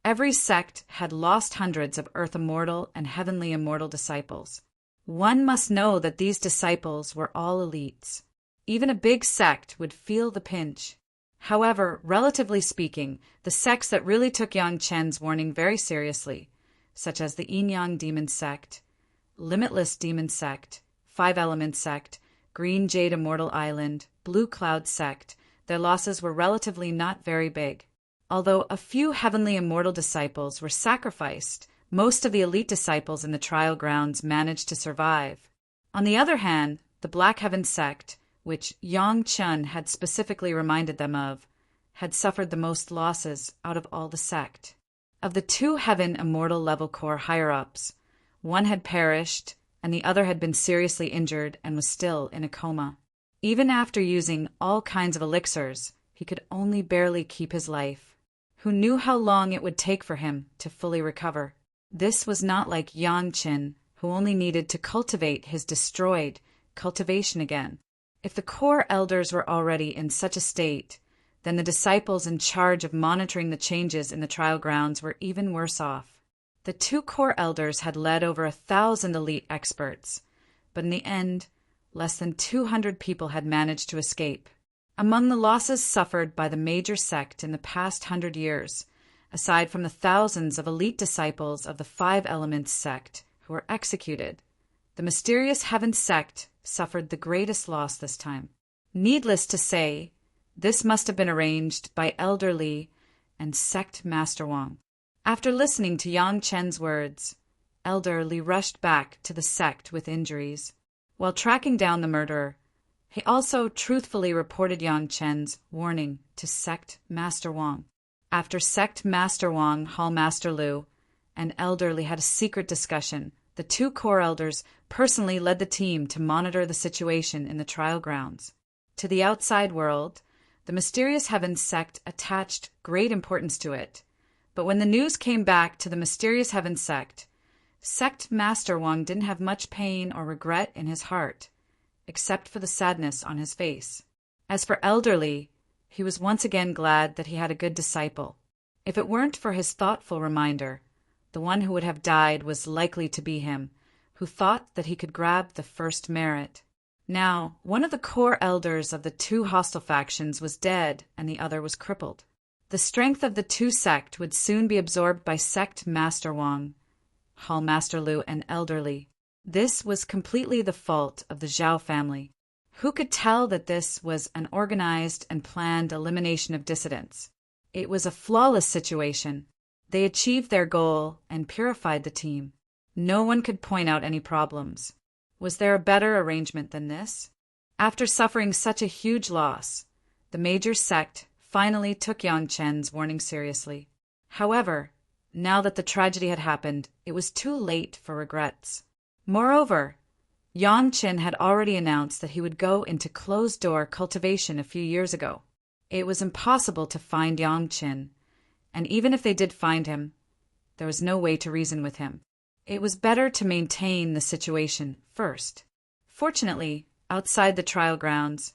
every sect had lost hundreds of earth immortal and heavenly immortal disciples. One must know that these disciples were all elites. Even a big sect would feel the pinch. However, relatively speaking, the sects that really took Yang Chen's warning very seriously, such as the Yin-Yang Demon Sect, Limitless Demon Sect, Five Element Sect, Green Jade Immortal Island, Blue Cloud Sect, their losses were relatively not very big. Although a few heavenly immortal disciples were sacrificed, most of the elite disciples in the trial grounds managed to survive. On the other hand, the Black Heaven Sect, which Yang Chen had specifically reminded them of, had suffered the most losses out of all the sect. Of the two heaven immortal level core higher-ups, one had perished and the other had been seriously injured and was still in a coma. Even after using all kinds of elixirs, he could only barely keep his life. Who knew how long it would take for him to fully recover? This was not like Yang Chen, who only needed to cultivate his destroyed cultivation again. If the core elders were already in such a state, then the disciples in charge of monitoring the changes in the trial grounds were even worse off. The two core elders had led over 1,000 elite experts, but in the end, less than 200 people had managed to escape. Among the losses suffered by the major sect in the past 100 years, aside from the thousands of elite disciples of the Five Elements sect who were executed, the mysterious Heaven sect suffered the greatest loss this time. Needless to say, this must have been arranged by Elder Li and Sect Master Wang. After listening to Yang Chen's words, Elder Li rushed back to the sect with injuries. While tracking down the murderer, he also truthfully reported Yang Chen's warning to Sect Master Wang. After Sect Master Wang, Hall Master Lu, and Elder Li had a secret discussion, the two core elders personally led the team to monitor the situation in the trial grounds. To the outside world, the mysterious Heaven sect attached great importance to it, but when the news came back to the mysterious Heaven sect, Sect Master Wang didn't have much pain or regret in his heart, except for the sadness on his face. As for Elder Li, he was once again glad that he had a good disciple. If it weren't for his thoughtful reminder, the one who would have died was likely to be him, who thought that he could grab the first merit. Now, one of the core elders of the two hostile factions was dead and the other was crippled. The strength of the two sect would soon be absorbed by Sect Master Wang, Hall Master Lu, and Elder Li. This was completely the fault of the Zhao family. Who could tell that this was an organized and planned elimination of dissidents? It was a flawless situation. They achieved their goal and purified the team. No one could point out any problems. Was there a better arrangement than this? After suffering such a huge loss, the major sect finally took Yang Chen's warning seriously. However, now that the tragedy had happened, it was too late for regrets. Moreover, Yang Chen had already announced that he would go into closed-door cultivation a few years ago. It was impossible to find Yang Chen, and even if they did find him, there was no way to reason with him. It was better to maintain the situation first. Fortunately, outside the trial grounds,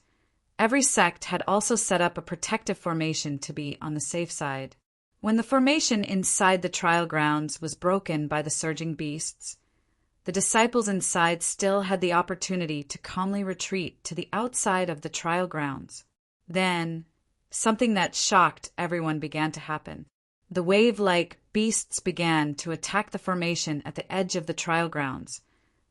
every sect had also set up a protective formation to be on the safe side. When the formation inside the trial grounds was broken by the surging beasts, the disciples inside still had the opportunity to calmly retreat to the outside of the trial grounds. Then, something that shocked everyone began to happen. The wave-like beasts began to attack the formation at the edge of the trial grounds,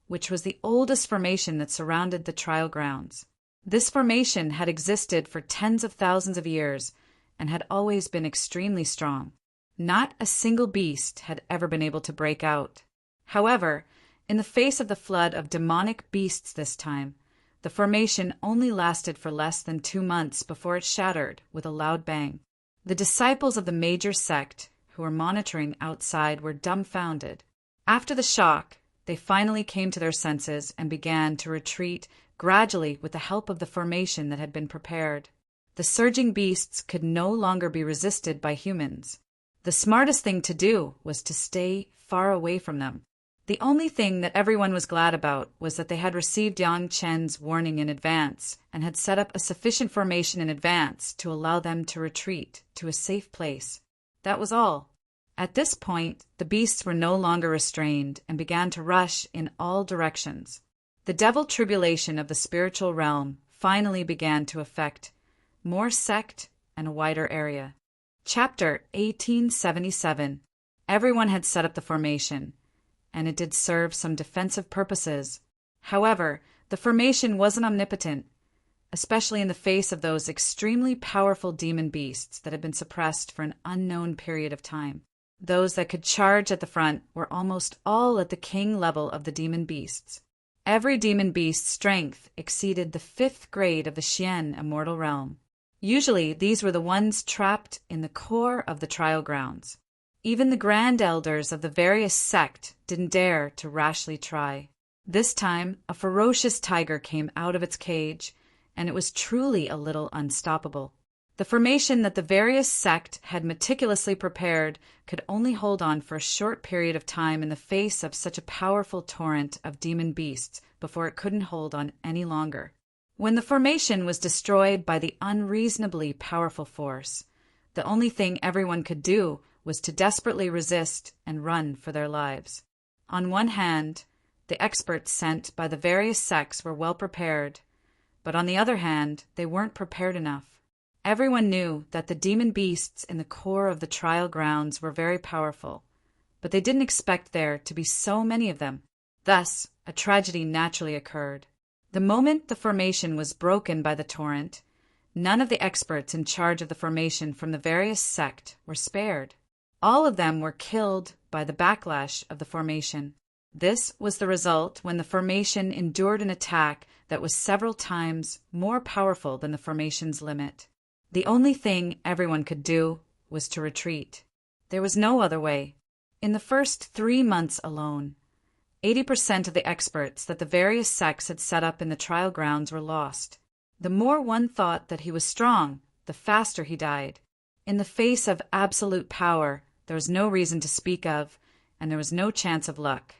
which was the oldest formation that surrounded the trial grounds. This formation had existed for tens of thousands of years and had always been extremely strong. Not a single beast had ever been able to break out. However, in the face of the flood of demonic beasts this time, The formation only lasted for less than 2 months before it shattered with a loud bang. The disciples of the major sect, who were monitoring outside, were dumbfounded. After the shock, they finally came to their senses and began to retreat gradually with the help of the formation that had been prepared. The surging beasts could no longer be resisted by humans. The smartest thing to do was to stay far away from them. The only thing that everyone was glad about was that they had received Yang Chen's warning in advance and had set up a sufficient formation in advance to allow them to retreat to a safe place. That was all. At this point, the beasts were no longer restrained and began to rush in all directions. The devil tribulation of the spiritual realm finally began to affect more sect and a wider area. Chapter 1877. Everyone had set up the formation, and it did serve some defensive purposes. However, the formation wasn't omnipotent, especially in the face of those extremely powerful demon beasts that had been suppressed for an unknown period of time. Those that could charge at the front were almost all at the king level of the demon beasts. Every demon beast's strength exceeded the 5th grade of the Xian immortal realm. Usually, these were the ones trapped in the core of the trial grounds. Even the grand elders of the various sect didn't dare to rashly try. This time, a ferocious tiger came out of its cage, and it was truly a little unstoppable. The formation that the various sect had meticulously prepared could only hold on for a short period of time in the face of such a powerful torrent of demon beasts before it couldn't hold on any longer. When the formation was destroyed by the unreasonably powerful force, the only thing everyone could do was to desperately resist and run for their lives. On one hand, the experts sent by the various sects were well prepared, but on the other hand, they weren't prepared enough. Everyone knew that the demon beasts in the core of the trial grounds were very powerful, but they didn't expect there to be so many of them. Thus, a tragedy naturally occurred. The moment the formation was broken by the torrent, none of the experts in charge of the formation from the various sect were spared. All of them were killed by the backlash of the formation. This was the result when the formation endured an attack that was several times more powerful than the formation's limit. The only thing everyone could do was to retreat. There was no other way. In the first 3 months alone, 80% of the experts that the various sects had set up in the trial grounds were lost. The more one thought that he was strong, the faster he died. In the face of absolute power, there was no reason to speak of, and there was no chance of luck.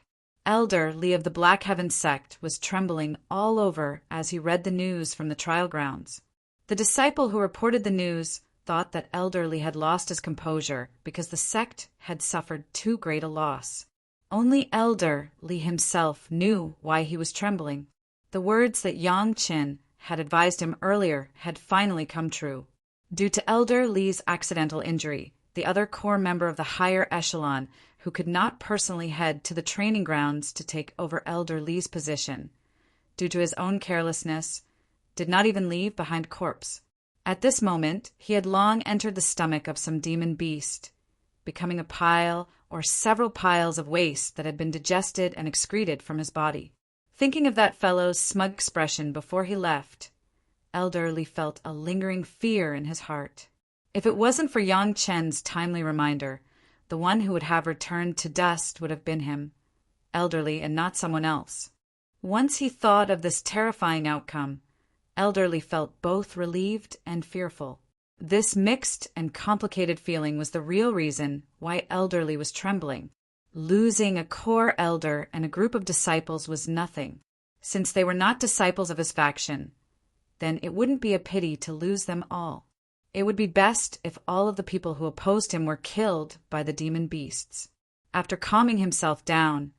Elder Li of the Black Heaven sect was trembling all over as he read the news from the trial grounds. The disciple who reported the news thought that Elder Li had lost his composure because the sect had suffered too great a loss. Only Elder Li himself knew why he was trembling. The words that Yang Chen had advised him earlier had finally come true. Due to Elder Li's accidental injury, the other core member of the higher echelon, who could not personally head to the training grounds to take over Elder Li's position, due to his own carelessness, did not even leave behind corpse. At this moment, he had long entered the stomach of some demon beast, becoming a pile or several piles of waste that had been digested and excreted from his body. Thinking of that fellow's smug expression before he left, Elder Li felt a lingering fear in his heart. If it wasn't for Yang Chen's timely reminder, the one who would have returned to dust would have been him, Elder Li, and not someone else. Once he thought of this terrifying outcome, Elder Li felt both relieved and fearful. This mixed and complicated feeling was the real reason why Elder Li was trembling. Losing a core elder and a group of disciples was nothing. Since they were not disciples of his faction, then it wouldn't be a pity to lose them all. It would be best if all of the people who opposed him were killed by the demon beasts. After calming himself down,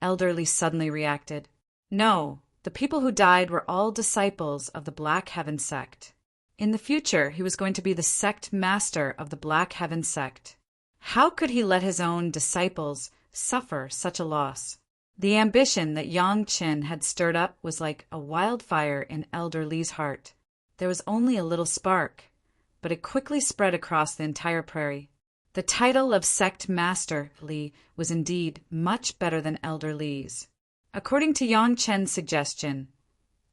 Elder Li suddenly reacted. No, the people who died were all disciples of the Black Heaven sect. In the future, he was going to be the sect master of the Black Heaven sect. How could he let his own disciples suffer such a loss? The ambition that Yang Chen had stirred up was like a wildfire in Elder Li's heart. There was only a little spark, but it quickly spread across the entire prairie. The title of Sect Master Li was indeed much better than Elder Li's. According to Yang Chen's suggestion,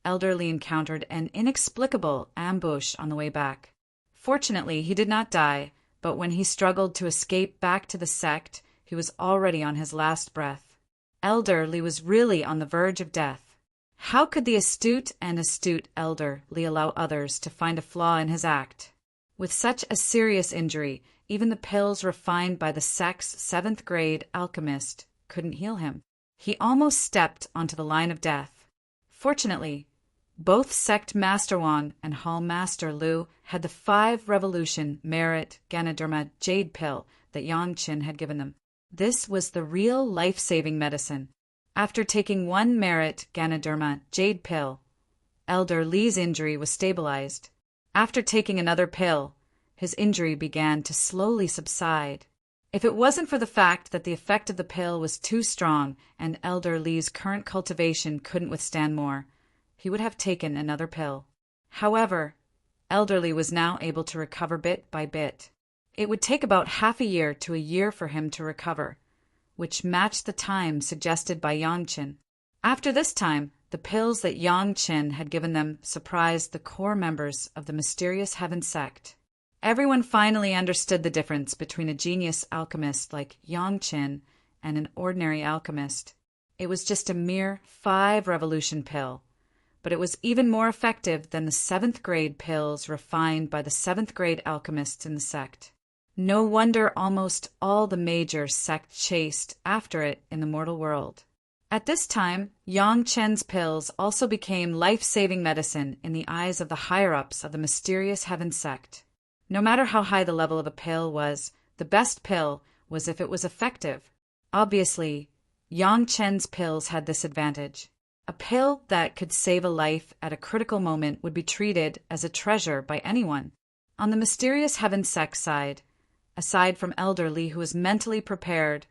Elderly encountered an inexplicable ambush on the way back. Fortunately, he did not die, but when he struggled to escape back to the sect, he was already on his last breath. Elderly was really on the verge of death. How could the astute Elderly allow others to find a flaw in his act? With such a serious injury, even the pills refined by the sect's 7th-grade alchemist couldn't heal him. He almost stepped onto the line of death. Fortunately, both Sect Master Wang and Hall Master Lu had the 5-revolution merit Ganoderma jade pill that Yang Qin had given them. This was the real life-saving medicine. After taking 1 merit Ganoderma jade pill, Elder Li's injury was stabilized. After taking another pill, his injury began to slowly subside. If it wasn't for the fact that the effect of the pill was too strong and Elder Li's current cultivation couldn't withstand more, he would have taken another pill. However, Elderly was now able to recover bit by bit. It would take about half a year to a year for him to recover, which matched the time suggested by Yang Qin. After this time, the pills that Yang Qin had given them surprised the core members of the mysterious Heaven sect. Everyone finally understood the difference between a genius alchemist like Yang Qin and an ordinary alchemist. It was just a mere 5-revolution pill, but it was even more effective than the 7th-grade pills refined by the 7th-grade alchemists in the sect. No wonder almost all the major sect chased after it in the mortal world. At this time, Yang Qin's pills also became life-saving medicine in the eyes of the higher-ups of the mysterious Heaven sect. No matter how high the level of a pill was, the best pill was if it was effective. Obviously, Yang Qin's pills had this advantage. A pill that could save a life at a critical moment would be treated as a treasure by anyone. On the mysterious Heaven sect side, aside from Elderly, who was mentally prepared,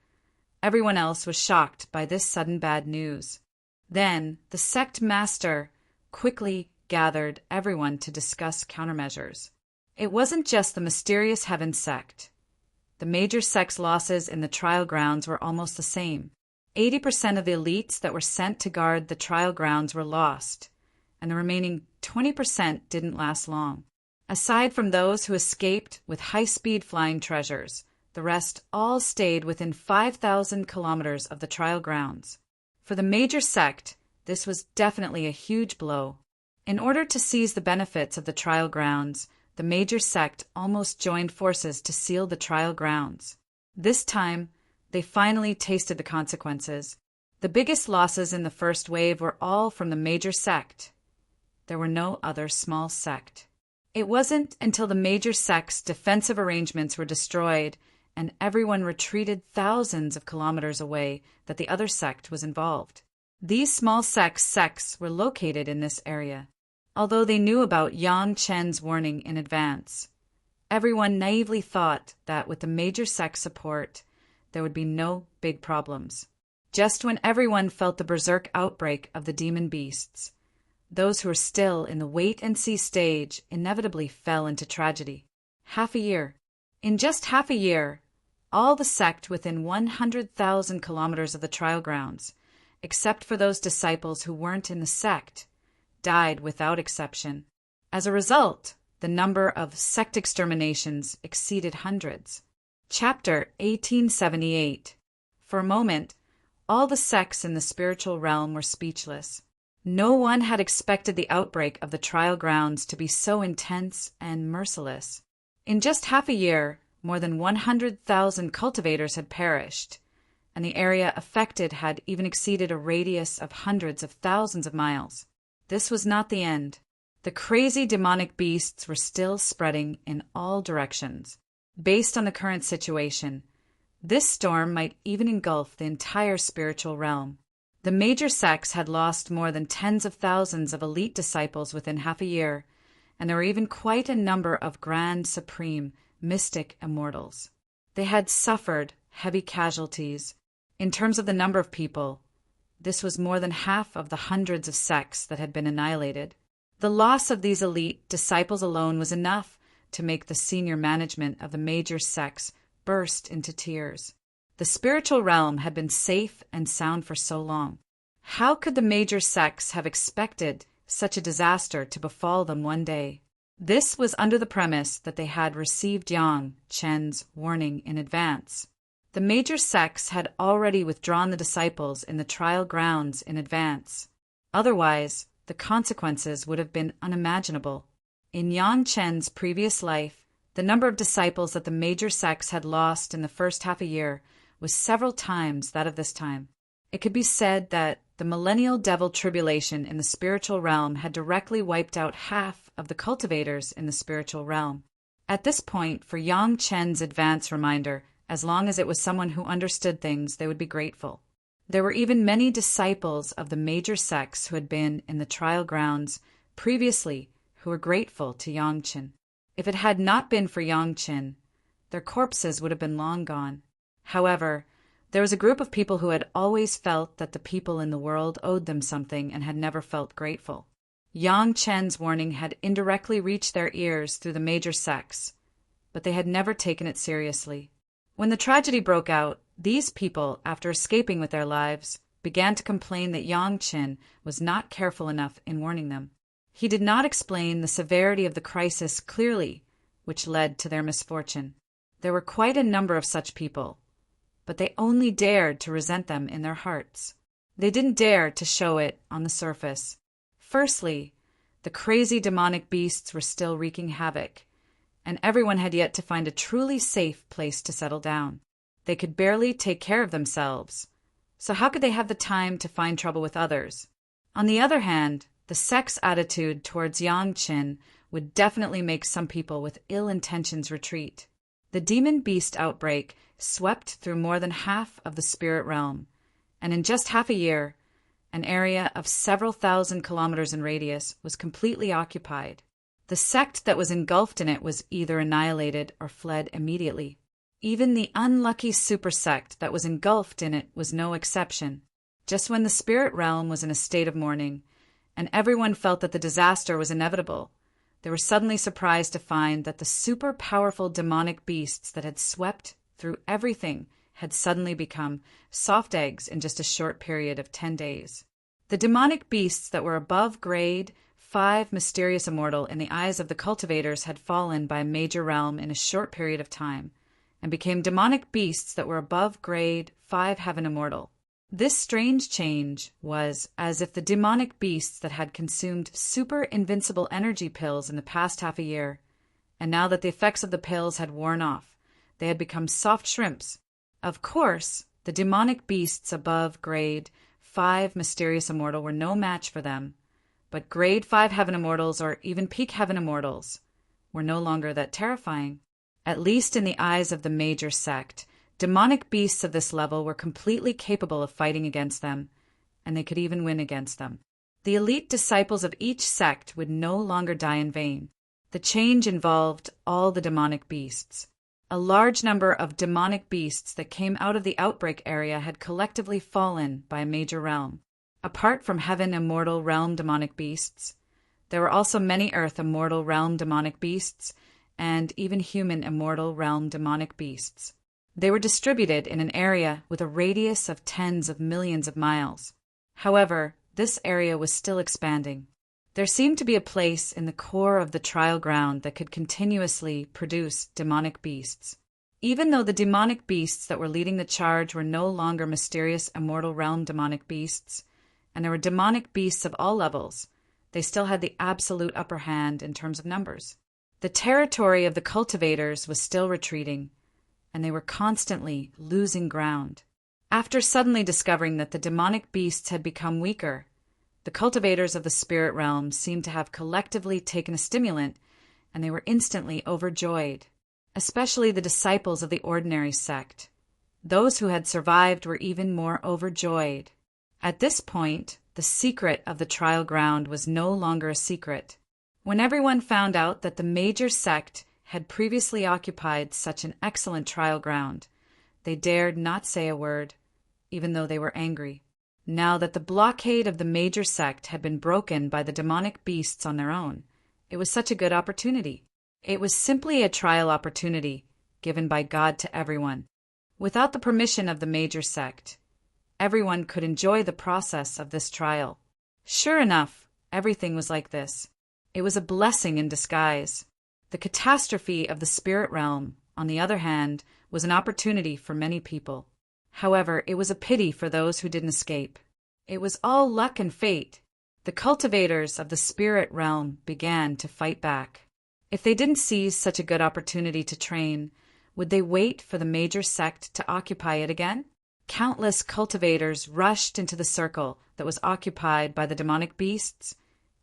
everyone else was shocked by this sudden bad news. Then, the sect master quickly gathered everyone to discuss countermeasures. It wasn't just the mysterious Heaven sect. The major sect's losses in the trial grounds were almost the same. 80% of the elites that were sent to guard the trial grounds were lost, and the remaining 20% didn't last long. Aside from those who escaped with high-speed flying treasures, the rest all stayed within 5,000 kilometers of the trial grounds. For the major sect, this was definitely a huge blow. In order to seize the benefits of the trial grounds, the major sect almost joined forces to seal the trial grounds. This time, they finally tasted the consequences. The biggest losses in the first wave were all from the major sect. There were no other small sect. It wasn't until the major sect's defensive arrangements were destroyed and everyone retreated thousands of kilometers away that the other sect was involved. These small sects were located in this area. Although they knew about Yang Qin's warning in advance, everyone naively thought that with the major sect support, there would be no big problems. Just when everyone felt the berserk outbreak of the demon beasts, those who were still in the wait-and-see stage inevitably fell into tragedy. In just half a year, all the sect within 100,000 kilometers of the trial grounds, except for those disciples who weren't in the sect, died without exception. As a result, the number of sect exterminations exceeded hundreds. Chapter 1878. For a moment, all the sects in the spiritual realm were speechless. No one had expected the outbreak of the trial grounds to be so intense and merciless. In just half a year, more than 100,000 cultivators had perished, and the area affected had even exceeded a radius of hundreds of thousands of miles. This was not the end. The crazy demonic beasts were still spreading in all directions. Based on the current situation, this storm might even engulf the entire spiritual realm. The major sects had lost more than tens of thousands of elite disciples within half a year, and there were even quite a number of grand, supreme, mystic immortals. They had suffered heavy casualties. In terms of the number of people, this was more than half of the hundreds of sects that had been annihilated. The loss of these elite disciples alone was enough to make the senior management of the major sects burst into tears. The spiritual realm had been safe and sound for so long. How could the major sects have expected such a disaster to befall them one day. This was under the premise that they had received Yang Chen's warning in advance. The major sects had already withdrawn the disciples in the trial grounds in advance. Otherwise, the consequences would have been unimaginable. In Yang Chen's previous life, the number of disciples that the major sects had lost in the first half a year was several times that of this time. It could be said that the millennial devil tribulation in the spiritual realm had directly wiped out half of the cultivators in the spiritual realm. At this point, for Yang Chen's advance reminder, as long as it was someone who understood things, they would be grateful. There were even many disciples of the major sects who had been in the trial grounds previously who were grateful to Yang Chen. If it had not been for Yang Chen, their corpses would have been long gone. However, there was a group of people who had always felt that the people in the world owed them something and had never felt grateful. Yang Chen's warning had indirectly reached their ears through the major sects, but they had never taken it seriously. When the tragedy broke out, these people, after escaping with their lives, began to complain that Yang Chen was not careful enough in warning them. He did not explain the severity of the crisis clearly, which led to their misfortune. There were quite a number of such people, but they only dared to resent them in their hearts. They didn't dare to show it on the surface. Firstly, the crazy demonic beasts were still wreaking havoc, and everyone had yet to find a truly safe place to settle down. They could barely take care of themselves, so how could they have the time to find trouble with others? On the other hand, the sect's attitude towards Yang Chen would definitely make some people with ill intentions retreat. The demon beast outbreak swept through more than half of the spirit realm, and in just half a year, an area of several thousand kilometers in radius was completely occupied. The sect that was engulfed in it was either annihilated or fled immediately. Even the unlucky super sect that was engulfed in it was no exception. Just when the spirit realm was in a state of mourning, and everyone felt that the disaster was inevitable, they were suddenly surprised to find that the super powerful demonic beasts that had swept through everything had suddenly become soft eggs in just a short period of 10 days. The demonic beasts that were above grade 5 mysterious immortal in the eyes of the cultivators had fallen by a major realm in a short period of time, and became demonic beasts that were above grade 5 heaven immortal. This strange change was as if the demonic beasts that had consumed super invincible energy pills in the past half a year, and now that the effects of the pills had worn off, they had become soft shrimps. Of course, the demonic beasts above grade 5 mysterious immortal were no match for them, but grade 5 heaven immortals or even peak heaven immortals were no longer that terrifying. At least in the eyes of the major sect, demonic beasts of this level were completely capable of fighting against them, and they could even win against them. The elite disciples of each sect would no longer die in vain. The change involved all the demonic beasts. A large number of demonic beasts that came out of the outbreak area had collectively fallen by a major realm. Apart from heaven immortal realm demonic beasts, there were also many earth immortal realm demonic beasts, and even human immortal realm demonic beasts. They were distributed in an area with a radius of tens of millions of miles. However, this area was still expanding. There seemed to be a place in the core of the trial ground that could continuously produce demonic beasts. Even though the demonic beasts that were leading the charge were no longer mysterious immortal realm demonic beasts, and there were demonic beasts of all levels, they still had the absolute upper hand in terms of numbers. The territory of the cultivators was still retreating, and they were constantly losing ground. After suddenly discovering that the demonic beasts had become weaker, the cultivators of the spirit realm seemed to have collectively taken a stimulant, and they were instantly overjoyed, especially the disciples of the ordinary sect. Those who had survived were even more overjoyed. At this point, the secret of the trial ground was no longer a secret. When everyone found out that the major sect had previously occupied such an excellent trial ground, they dared not say a word, even though they were angry. Now that the blockade of the major sect had been broken by the demonic beasts on their own, it was such a good opportunity. It was simply a trial opportunity given by God to everyone. Without the permission of the major sect, everyone could enjoy the process of this trial. Sure enough, everything was like this. It was a blessing in disguise. The catastrophe of the spirit realm, on the other hand, was an opportunity for many people. However, it was a pity for those who didn't escape. It was all luck and fate. The cultivators of the spirit realm began to fight back. If they didn't seize such a good opportunity to train, would they wait for the major sect to occupy it again? Countless cultivators rushed into the circle that was occupied by the demonic beasts,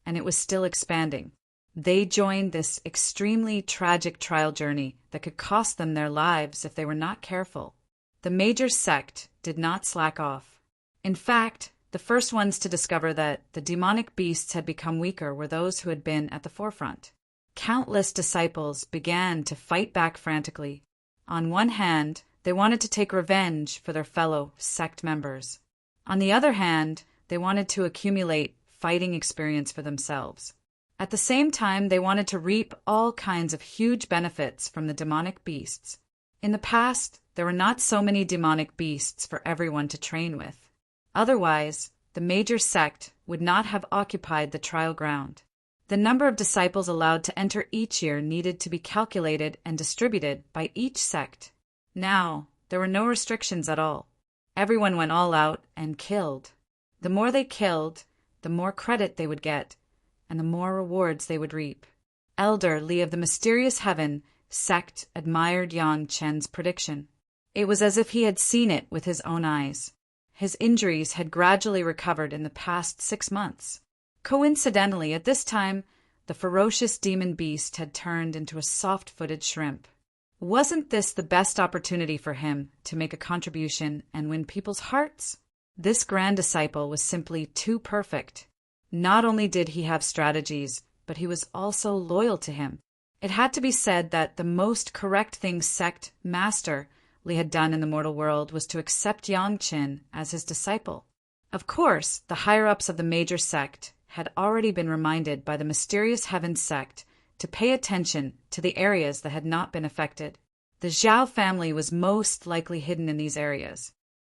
and it was still expanding. They joined this extremely tragic trial journey that could cost them their lives if they were not careful. The major sect did not slack off. In fact, the first ones to discover that the demonic beasts had become weaker were those who had been at the forefront. Countless disciples began to fight back frantically. On one hand, they wanted to take revenge for their fellow sect members. On the other hand, they wanted to accumulate fighting experience for themselves. At the same time, they wanted to reap all kinds of huge benefits from the demonic beasts. In the past, there were not so many demonic beasts for everyone to train with. Otherwise, the major sect would not have occupied the trial ground. The number of disciples allowed to enter each year needed to be calculated and distributed by each sect. Now, there were no restrictions at all. Everyone went all out and killed. The more they killed, the more credit they would get, and the more rewards they would reap. Elder Li of the Mysterious Heaven sect admired Yang Chen's prediction. It was as if he had seen it with his own eyes. His injuries had gradually recovered in the past 6 months. Coincidentally, at this time, the ferocious demon beast had turned into a soft-footed shrimp. Wasn't this the best opportunity for him to make a contribution and win people's hearts? This grand disciple was simply too perfect. Not only did he have strategies, but he was also loyal to him. It had to be said that the most correct thing sect master Li had done in the mortal world was to accept Yang Qin as his disciple. Of course, the higher-ups of the major sect had already been reminded by the Mysterious Heaven sect to pay attention to the areas that had not been affected. The Zhao family was most likely hidden in these areas.